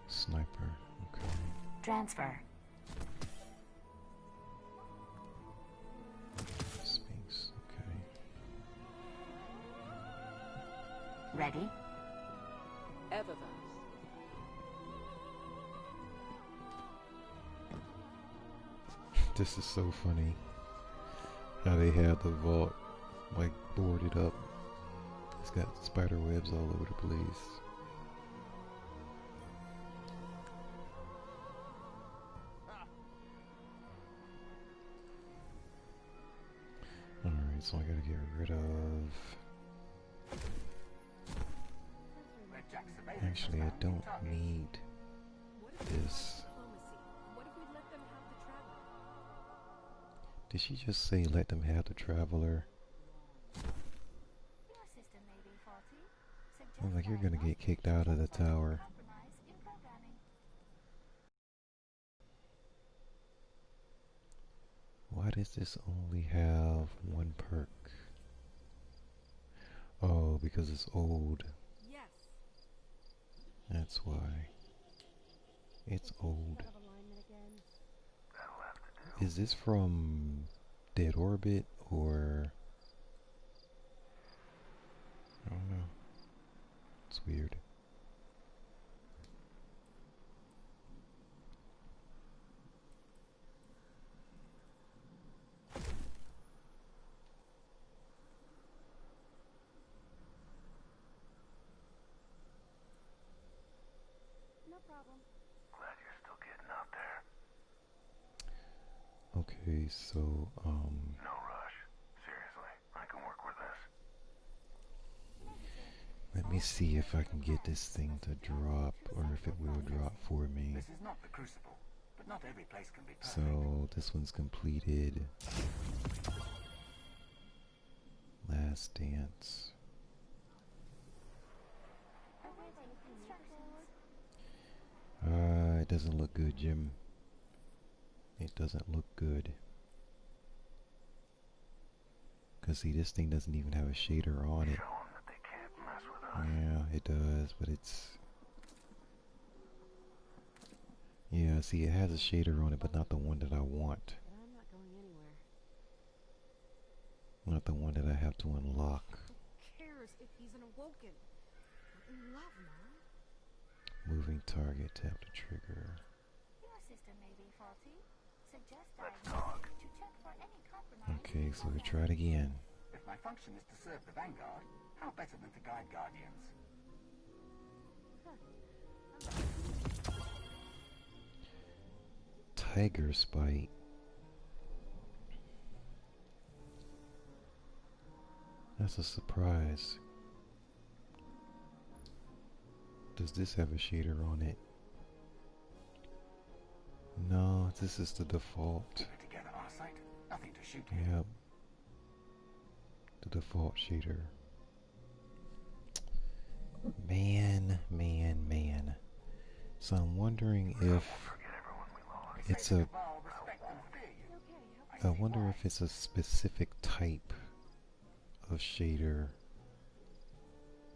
Sniper, okay. Transfer. Sphinx, okay. Ready? Evervas. This is so funny. How they have the vault like boarded up. It's got spider webs all over the place. Alright, so I gotta get rid of... Actually, I don't need this. Did she just say let them have the traveler? Sounds like you're gonna get kicked out of the tower. Why does this only have one perk? Oh, because it's old. Yes. That's why. It's old. Is this from Dead Orbit or... I don't know. It's weird. No problem. Glad you're still getting out there. Okay, so, No rush. Seriously, I can work with this. let me see if I can get this thing to drop, or if it will drop for me. This is not the Crucible, but not every place can be perfect. So, this one's completed. Last Dance. It doesn't look good, Jim. It doesn't look good. Cause see, this thing doesn't even have a shader on it. Yeah, it does, but it's... Yeah, see, it has a shader on it, but not the one that I want. I'm not going anywhere. Not the one that I have to unlock. Who cares if he's an awoken? We're in love, Mom. Moving target, tap the trigger. Your system may be faulty. Suggest diagnostics to check for any compromise. Okay, so we try it again. If my function is to serve the Vanguard, how better than to guide Guardians? Tiger Spite. That's a surprise. Does this have a shader on it? No, this is the default. Keep it together, Arcite. Nothing to shoot Yep. The default shader. Man. So I'm wondering if it's a... I wonder if it's a specific type of shader.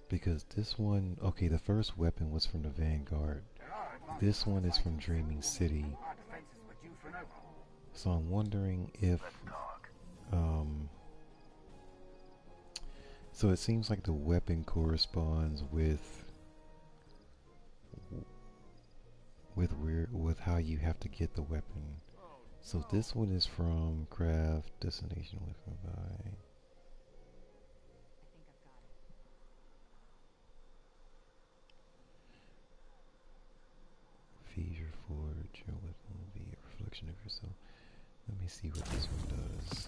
Because this one... Okay, the first weapon was from the Vanguard. This one is from Dreaming City. So I'm wondering if... So it seems like the weapon corresponds with how you have to get the weapon. So this one is from Craft Destination Weapon by... Feed your forge, your weapon will be a reflection of yourself. Let me see what this one does.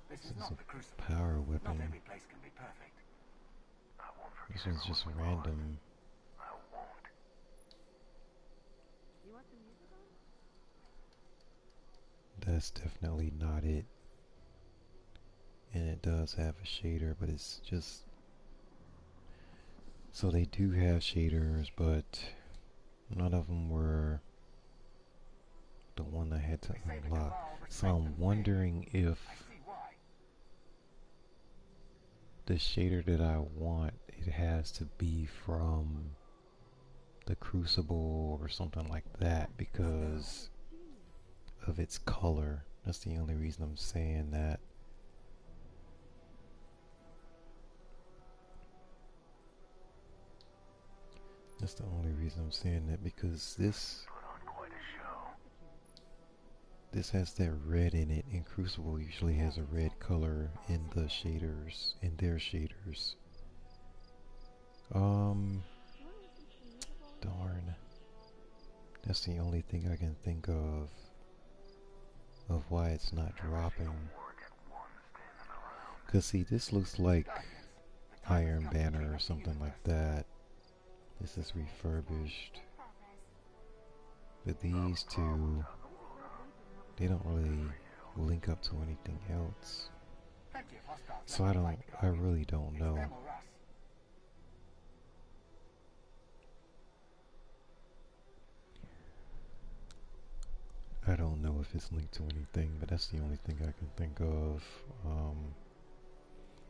This This is is not the a Crucible. power Not weapon. every place can be perfect. I won't forget This one's just random. I won't. You want the music on? That's definitely not it. And it does have a shader, but it's just... So they do have shaders, but none of them were the one I had to unlock. So I'm wondering if the shader that I want, it has to be from the Crucible or something like that because of its color. That's the only reason I'm saying that. That's the only reason I'm saying that, because this this has that red in it, and Crucible usually has a red color in the shaders, in their shaders. Darn. That's the only thing I can think of why it's not dropping. Cause see, this looks like Iron Banner or something like that. This is refurbished. But these two, they don't really link up to anything else. So I really don't know. I don't know if it's linked to anything, but that's the only thing I can think of.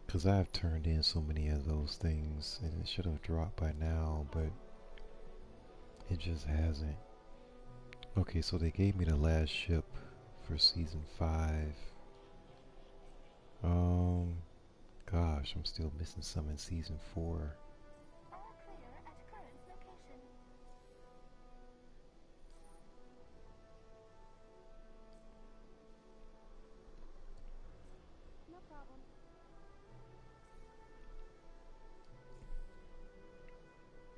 Because I've turned in so many of those things, and it should have dropped by now, but it just hasn't. Okay, so they gave me the last ship for season 5. Gosh, I'm still missing some in season 4.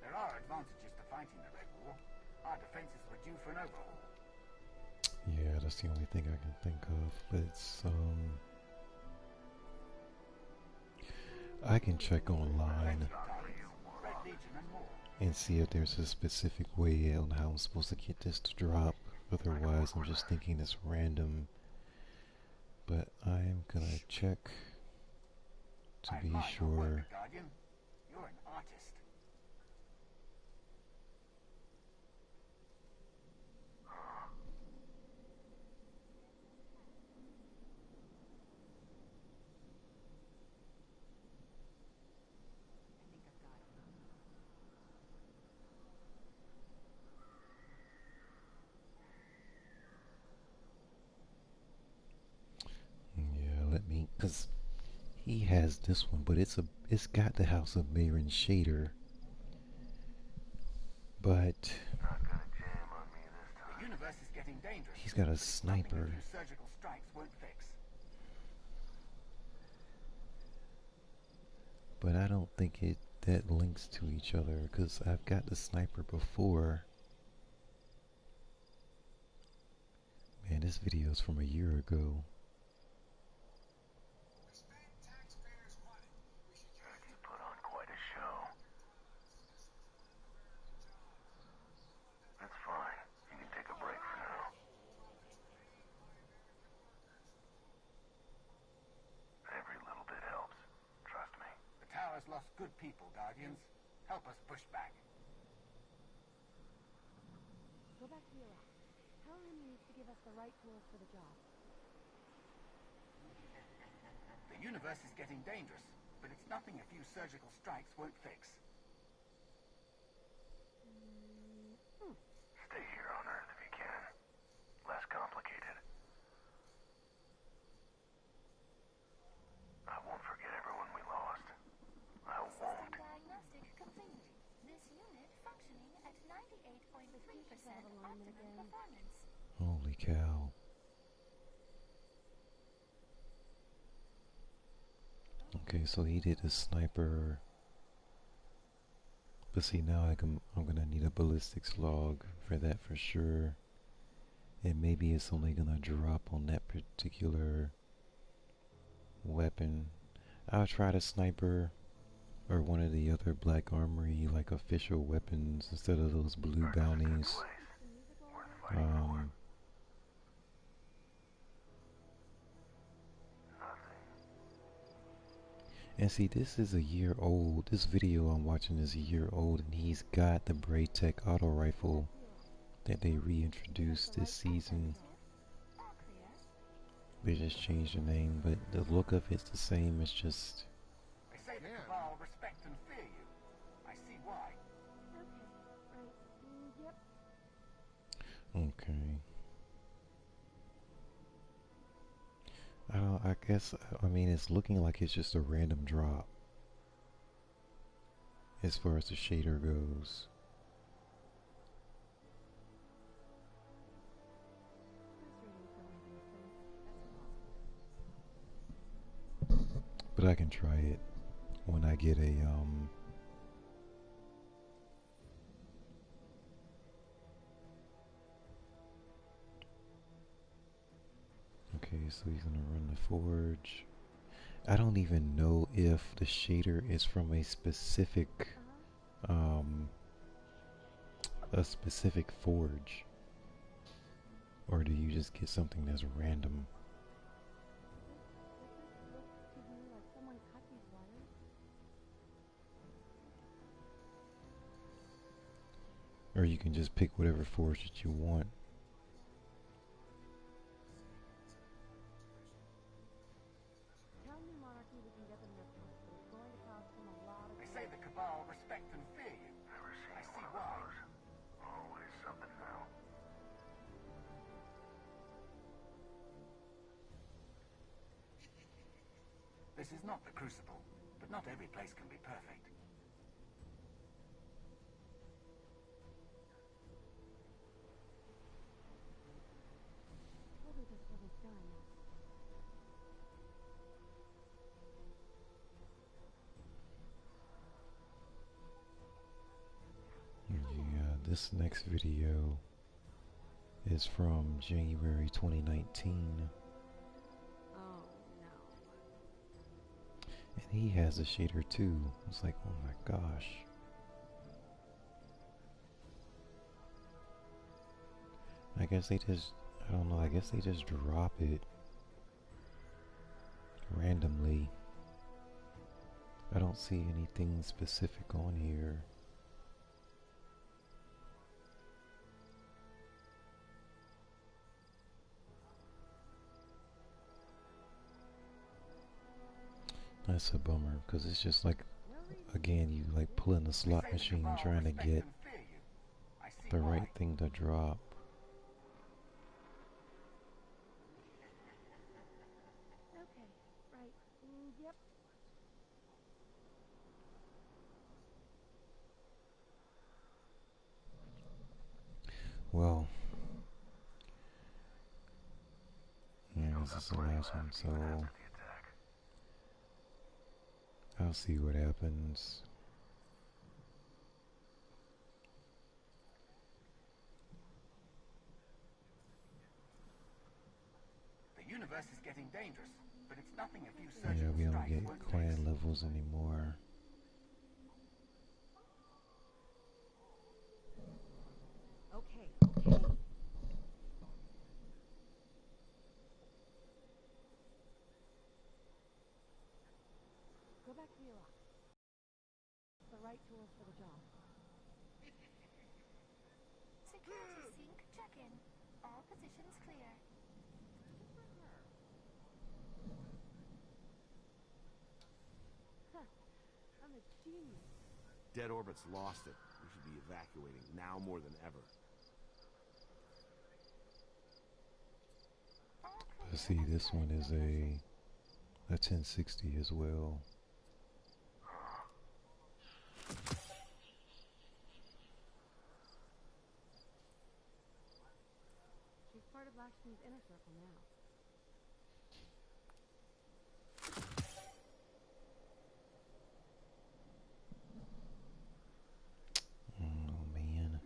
There are advantages to fighting the Red War. Our defenses were due for an overhaul. Yeah, that's the only thing I can think of, but it's, I can check online and see if there's a specific way on how I'm supposed to get this to drop. Otherwise, I'm just thinking it's random. But I'm gonna check to be sure. Guardian, you're an artist. Yeah, let me, cause he has this one, but it's got the House of Mayron shader. But The universe is getting dangerous. he's got a sniper. Surgical strikes won't fix. But I don't think that links to each other, because I've got the sniper before. Man, this video is from a year ago. Put on quite a show. That's fine. You can take a break for now. Every little bit helps. Trust me. The tower's lost good people, Guardians. Help us push back. Go back to your office. Tell him he needs to give us the right tools for the job. The universe is getting dangerous, but it's nothing a few surgical strikes won't fix. Stay here on Earth if you can. Less complicated. I won't forget everyone we lost. I won't. Diagnostic complete. This unit functioning at 98.3% optimum performance. Holy cow. Okay, so he did a sniper. But see, now I'm gonna need a ballistics log for that for sure. And maybe it's only gonna drop on that particular weapon. I'll try the sniper or one of the other Black Armory like official weapons instead of those blue bounties. And see, this is a year old. This video I'm watching is a year old, and he's got the Braytech auto rifle that they reintroduced this season. They just changed the name, but the look of it's the same. It's just... They say the Cabal respect and fear you. I see why. Okay. I guess, I mean, it's looking like it's just a random drop as far as the shader goes. But I can try it when I get a okay, so he's gonna run the forge. I don't even know if the shader is from a specific forge, or do you just get something that's random? Or you can just pick whatever forge that you want. They say the Cabal respect and fear you. I see why. Always something now. This is not the Crucible, but not every place can be perfect. Yeah, this next video is from January 2019. Oh no. And he has a shader too. It's like, oh my gosh. I guess they just, I don't know, I guess they just drop it randomly. I don't see anything specific on here. That's a bummer, because it's just like, again, you like pulling the slot machine trying to get the right thing to drop. Okay, right. Yep. Well, yeah, this is the last one, so I'll see what happens. The universe is getting dangerous, but it's nothing a few Yeah, surgical we don't strikes get won't clan fix. levels anymore. Okay, okay. Go back to your lock. The right tools for the job. Security sync check-in. All positions clear. Huh. I'm a genius. Dead Orbit's lost it. We should be evacuating now more than ever. Let's see, this one is a 1060 as well. She's part of Lakshmi's inner circle now. Oh man.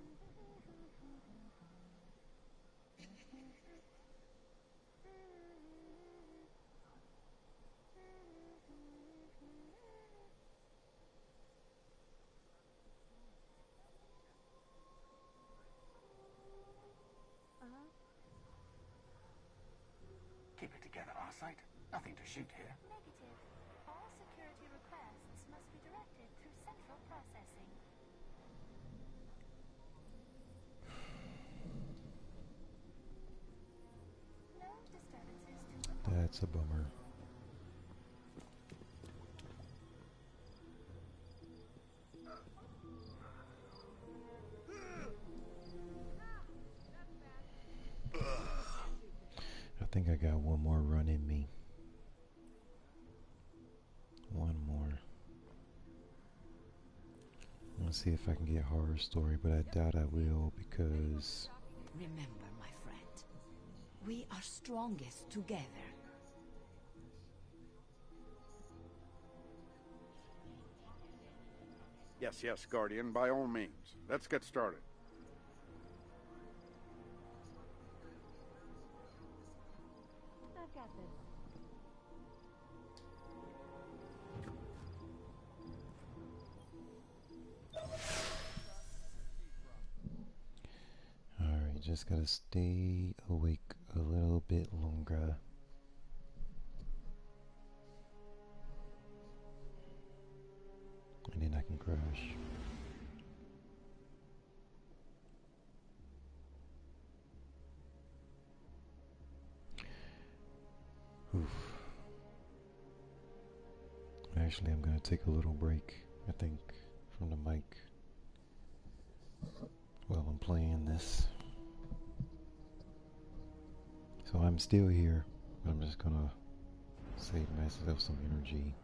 Keep it together, Arcite. Nothing to shoot here. Negative. All security requests must be directed through central processing. No disturbances to report. That's a bummer. I think I got one more run in me. One more. Let's see if I can get Horror Story, but I doubt I will because Remember, my friend, we are strongest together. Yes, Guardian, by all means. Let's get started. I've got this. Alright, just gotta stay awake a little bit longer. And then I can crash. Oof. Actually, I'm gonna take a little break, I think, from the mic while I'm playing this. So I'm still here. I'm just gonna save myself some energy.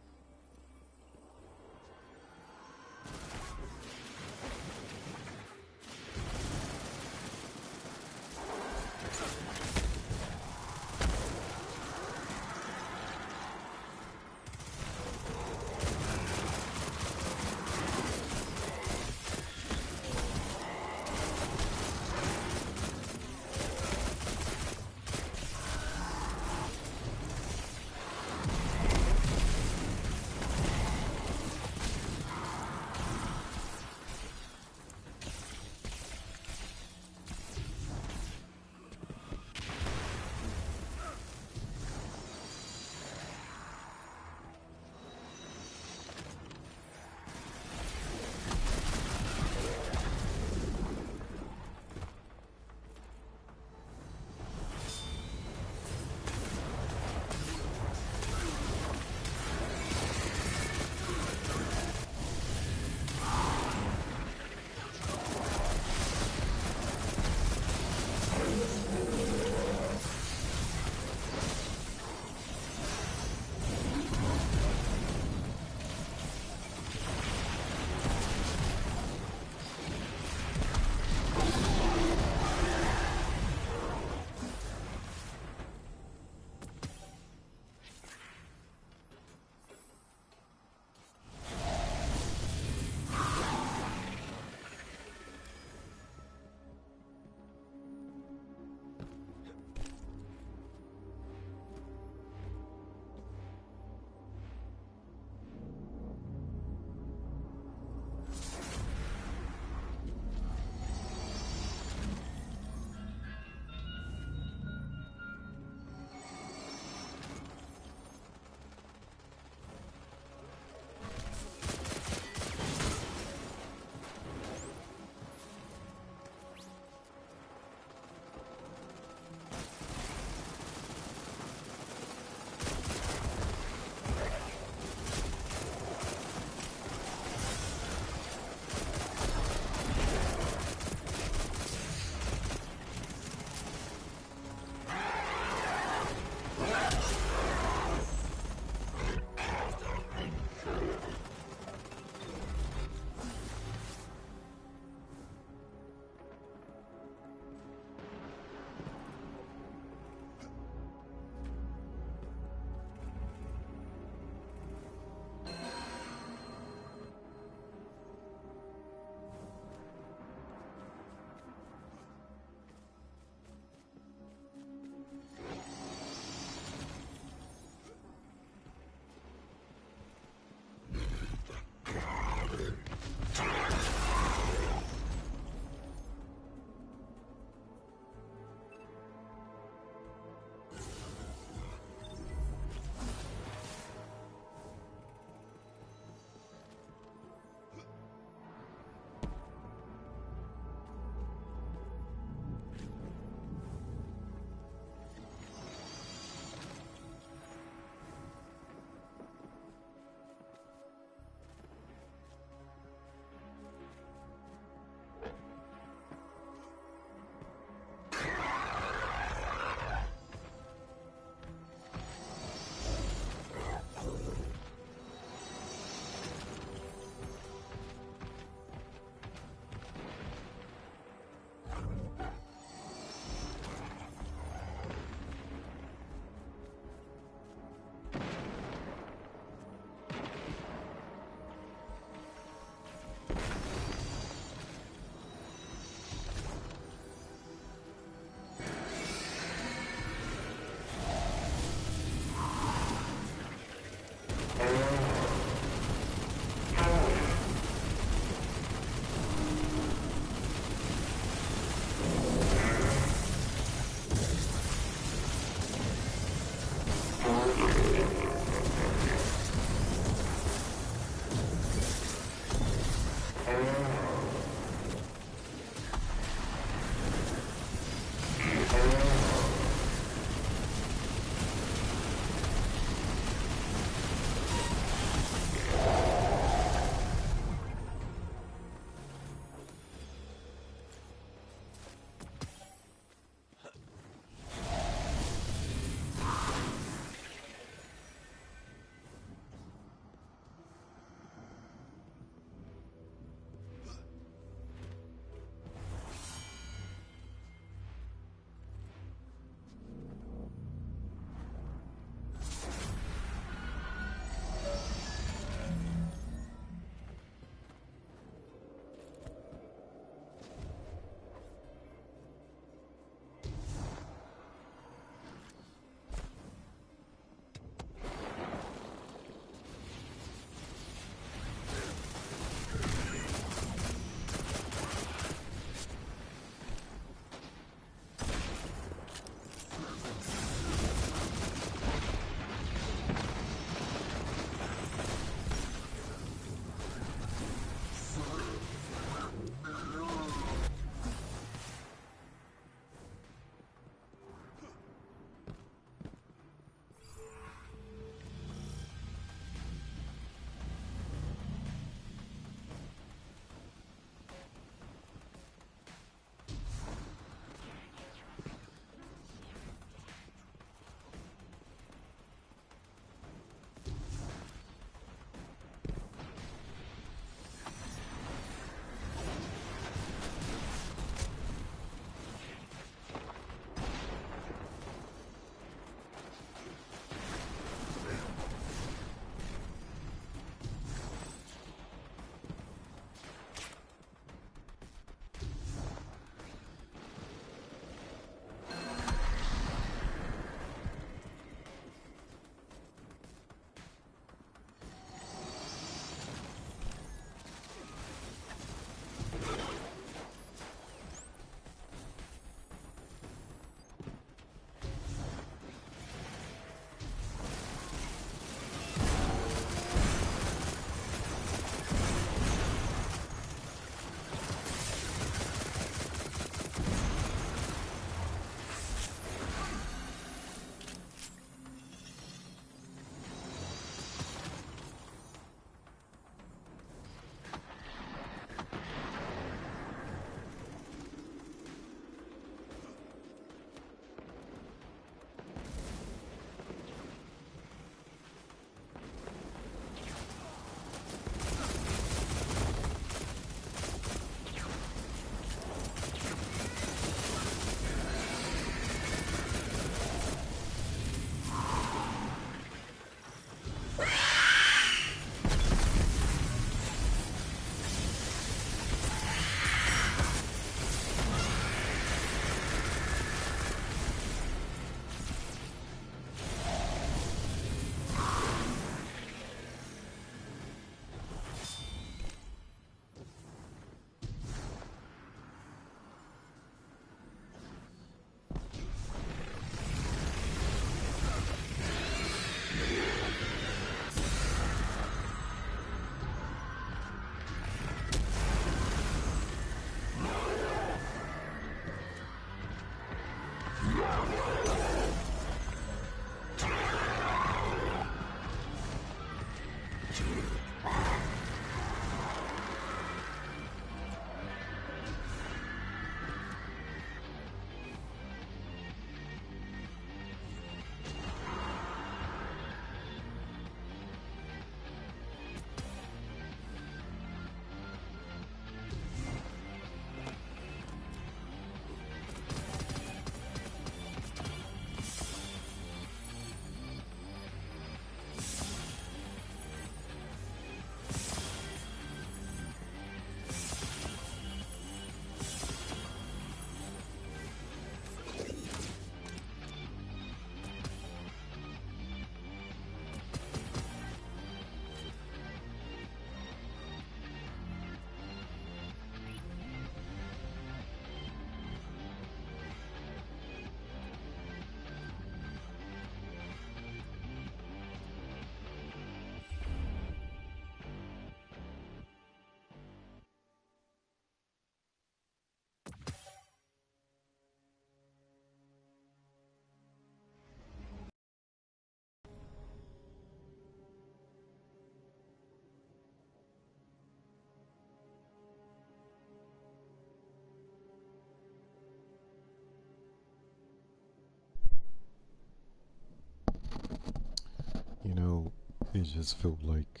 It just felt like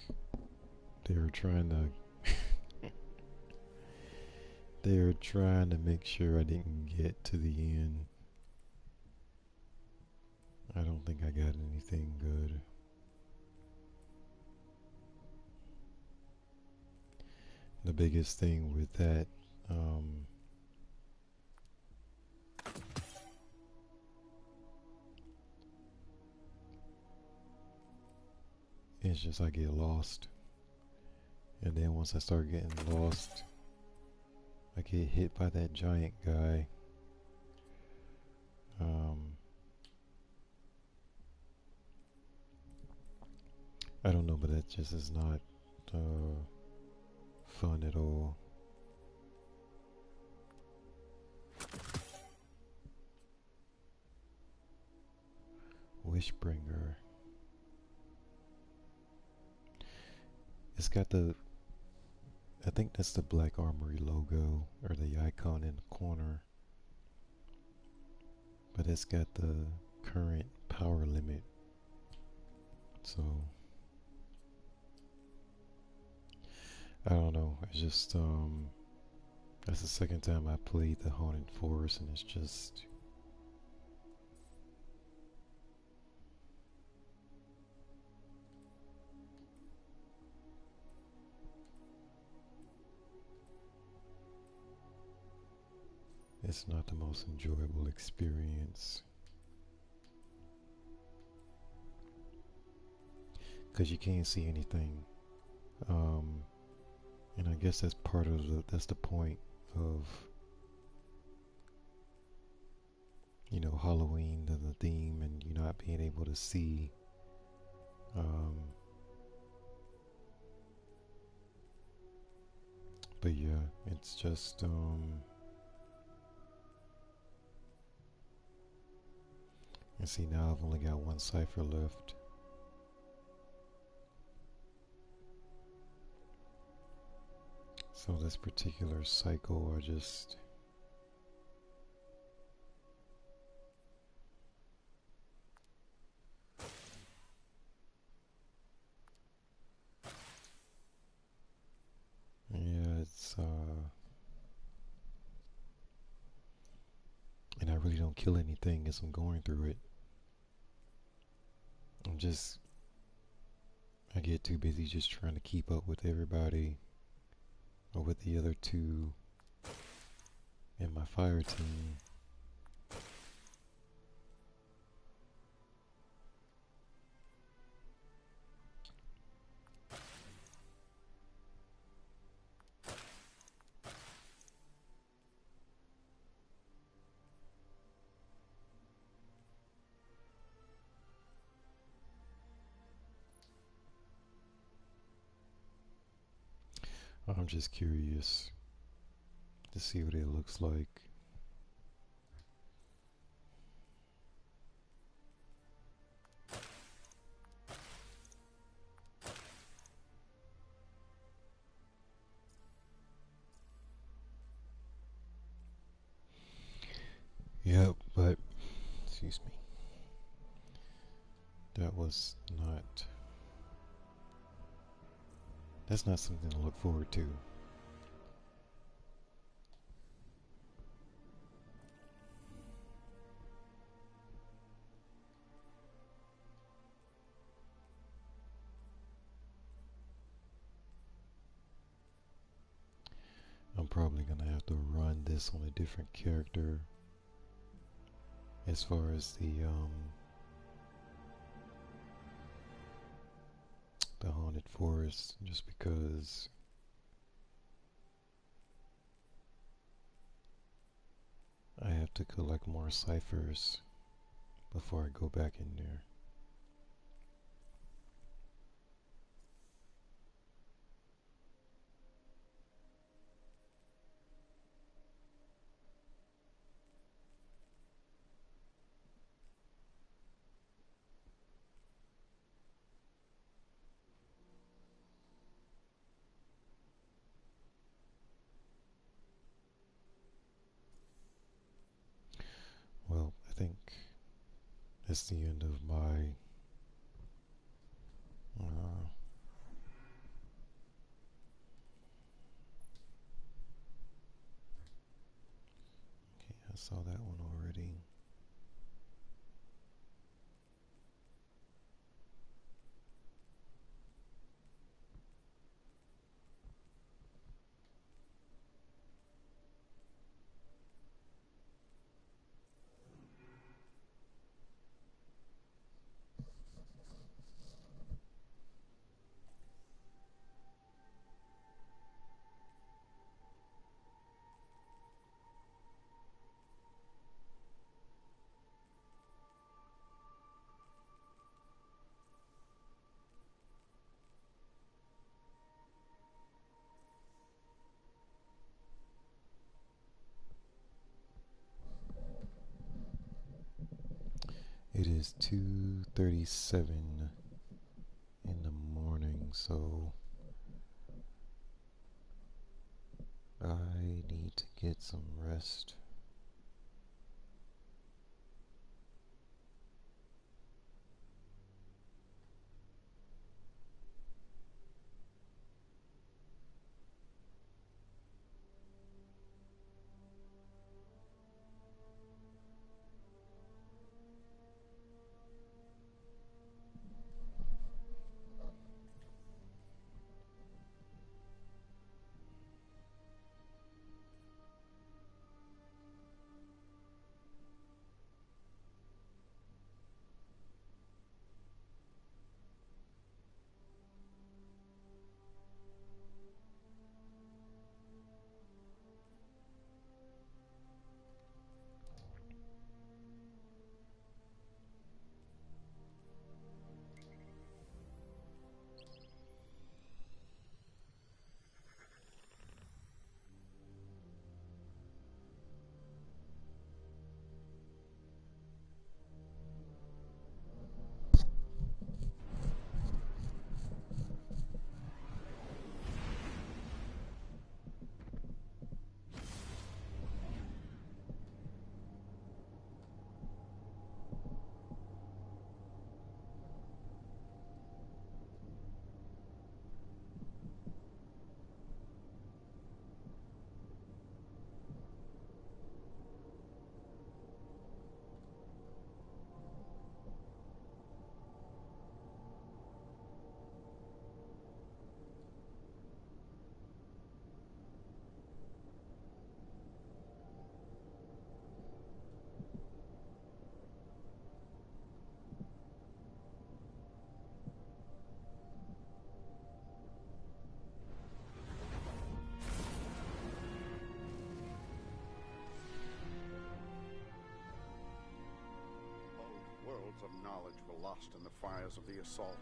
they were trying to they were trying to make sure I didn't get to the end. I don't think I got anything good. The biggest thing with that, it's just I get lost. And then once I start getting lost, I get hit by that giant guy. I don't know, but that just is not fun at all. Wishbringer. It's got the, I think that's the Black Armory logo or the icon in the corner, but it's got the current power limit. So I don't know. It's just that's the second time I played the Haunted Forest, and it's just it's not the most enjoyable experience. Because you can't see anything. And I guess that's part of that's the point of, you know, Halloween, the theme, and you not being able to see. But yeah, it's just, and see, now I've only got one cipher left. So this particular cycle, I just it's and I really don't kill anything as I'm going through it. I get too busy just trying to keep up with everybody, or with the other two in my fire team. I'm just curious to see what it looks like. Yep, but excuse me. That's not something to look forward to. I'm probably gonna have to run this on a different character as far as the Haunted Forest, just because I have to collect more ciphers before I go back in there. Well, I think that's the end of my I saw that one already. It is 2:37 in the morning, so I need to get some rest. Worlds of knowledge were lost in the fires of the assault.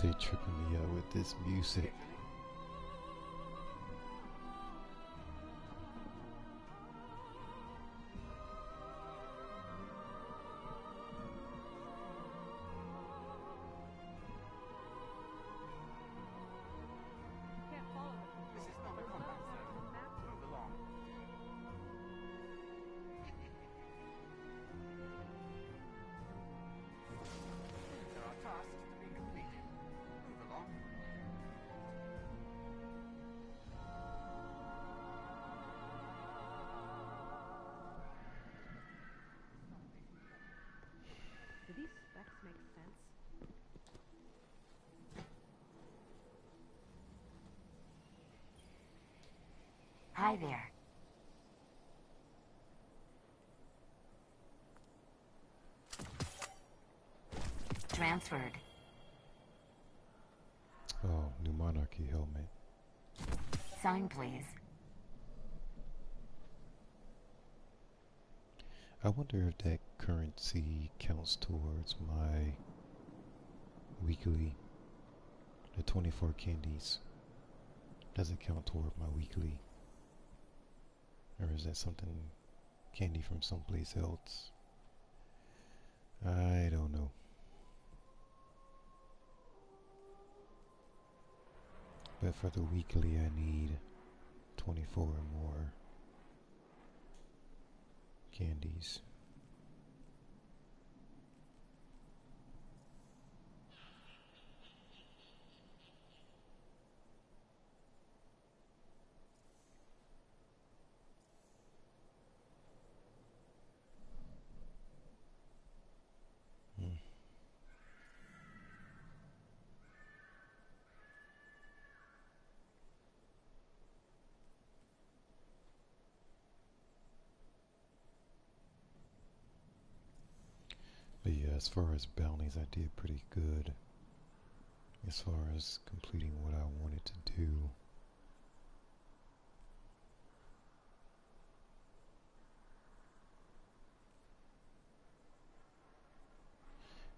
They're tripping me out with this music. This is not a combat zone. Move along. There are tasks to be completed. Move along. Do these specs make sense? Hi there. Transferred. Oh, New Monarchy helmet. Sign, please. I wonder if that currency counts towards my weekly, the 24 candies. Does it count toward my weekly? Or is that something candy from someplace else? I don't know. But for the weekly I need 24 or more candies. But yeah, as far as bounties, I did pretty good. As far as completing what I wanted to do.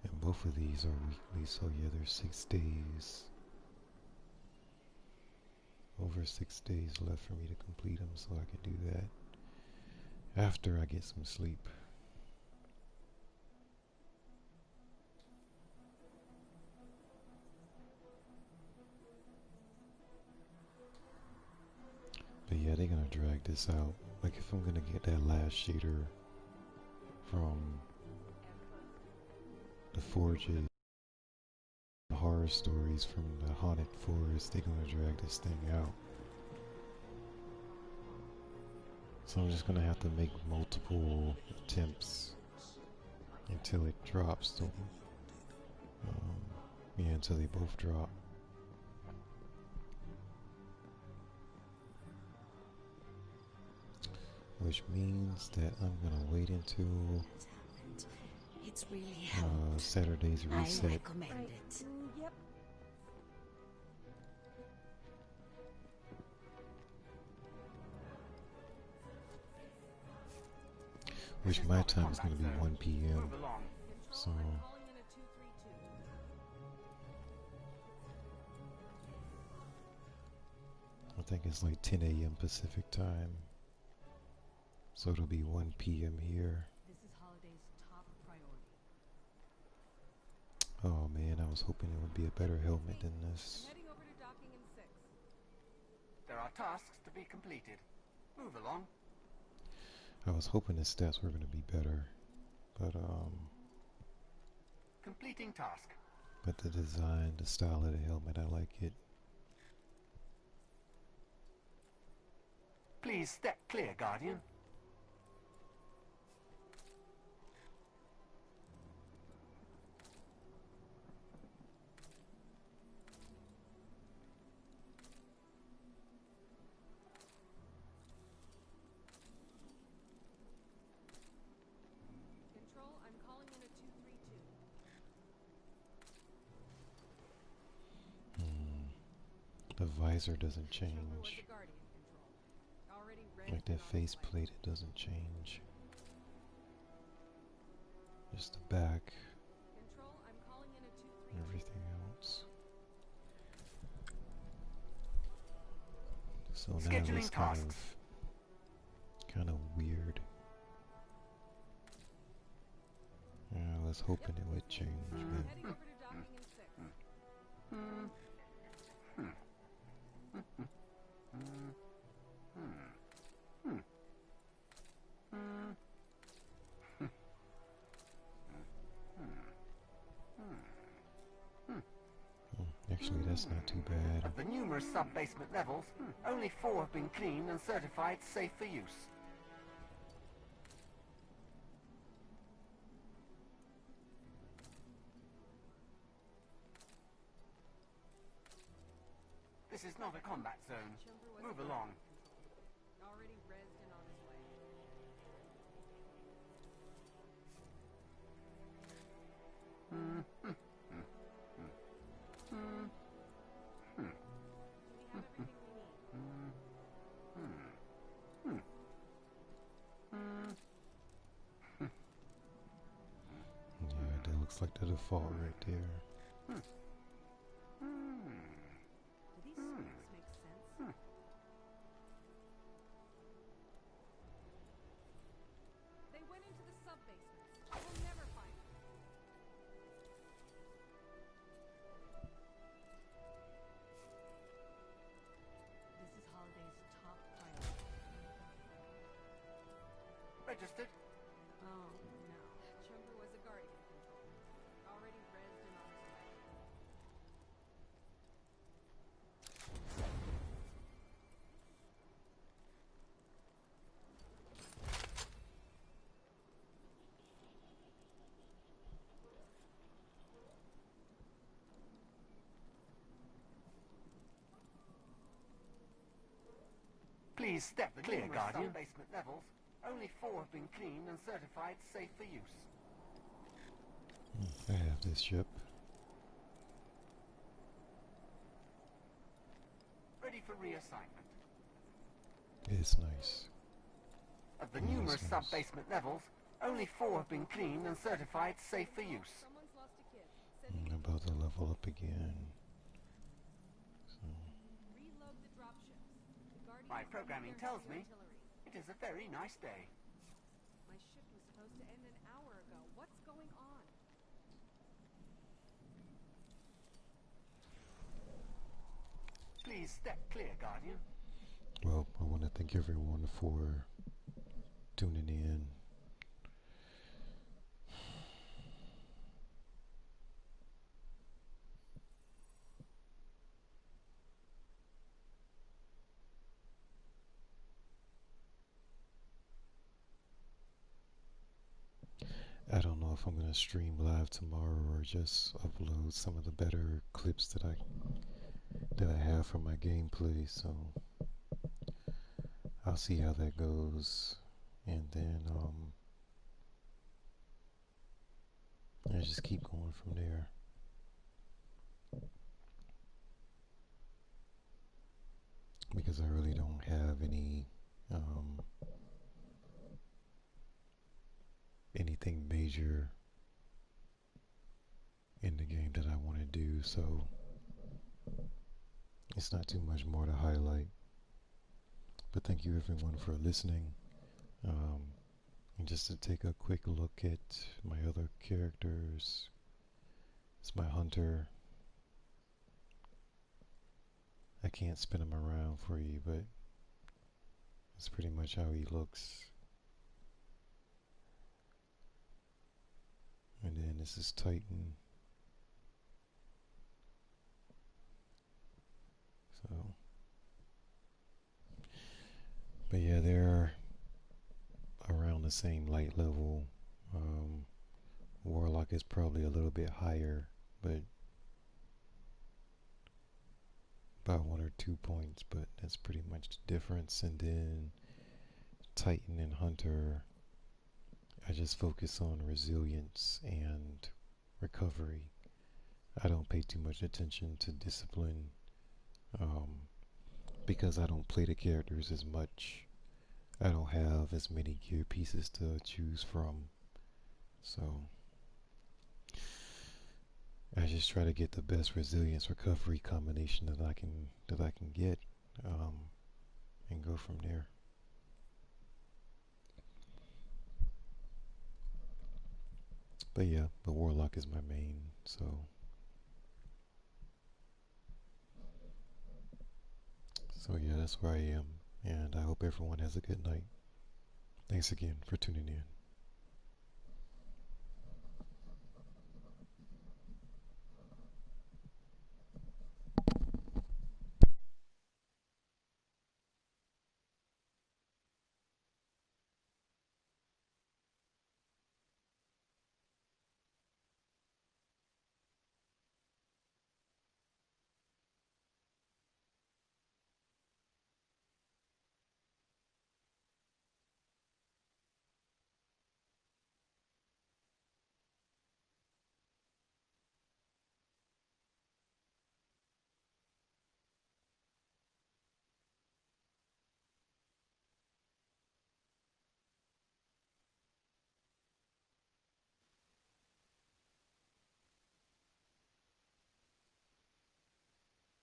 And both of these are weekly, so yeah, there's 6 days. Over 6 days left for me to complete them, so I can do that after I get some sleep. But yeah, they're gonna drag this out. Like if I'm gonna get that last shader from the Forges, the horror stories from the Haunted Forest, they're gonna drag this thing out. So I'm just gonna have to make multiple attempts until it drops to yeah, until they both drop. Which means that I'm gonna wait until It's really Saturday's reset. I recommend it. Yep. Which my time is gonna be 1 p.m. So I think it's like 10 a.m. Pacific time. So it'll be 1 p.m. here. This is Holiday's top priority. Oh man, I was hoping it would be a better helmet than this. Heading over to docking in 6. There are tasks to be completed. Move along. I was hoping the stats were gonna be better, but Completing task. but the design, the style of the helmet, I like it. Please step clear, Guardian. Control, I'm calling in a 232. The visor doesn't change. Like that faceplate, it doesn't change. Just the back. Control, I'm calling in a 232. Everything else. So now it's kind of weird. I was hoping it would change, but Heading over to docking in 6. actually that's not too bad. Of the numerous sub-basement levels, only 4 have been cleaned and certified safe for use. This is not a combat zone. Move along. Already rezzed and on his way. Yeah, that looks like the default right there. Do these swings make sense? registered? Oh, no. Chumper was a guardian control. Already rezzed him on his way. Please step clear, Guardian. Basement levels. Only 4 have been cleaned and certified safe for use. I have this ship. Ready for reassignment. It's nice. Of the numerous sub-basement levels, only 4 have been cleaned and certified safe for use. I'm about to level up again. So. Reload the dropships. The Guardians My programming tells me artillery. it is a very nice day. My ship was supposed to end an hour ago. What's going on? Please step clear, Guardian. Well, I want to thank everyone for tuning in. I don't know if I'm going to stream live tomorrow or just upload some of the better clips that I have for my gameplay, so I'll see how that goes, and then I just keep going from there. Because I really don't have anything major in the game that I want to do, so it's not too much more to highlight. But thank you everyone for listening. And just to take a quick look at my other characters, it's my hunter. I can't spin him around for you, but that's pretty much how he looks. And then this is Titan. So, but yeah, they're around the same light level. Warlock is probably a little bit higher, but about 1 or 2 points, but that's pretty much the difference. And then Titan and Hunter, I just focus on resilience and recovery. I don't pay too much attention to discipline, because I don't play the characters as much. I don't have as many gear pieces to choose from, so I just try to get the best resilience recovery combination that I can get, and go from there. But yeah, the Warlock is my main, so yeah, that's where I am, and I hope everyone has a good night. Thanks again for tuning in.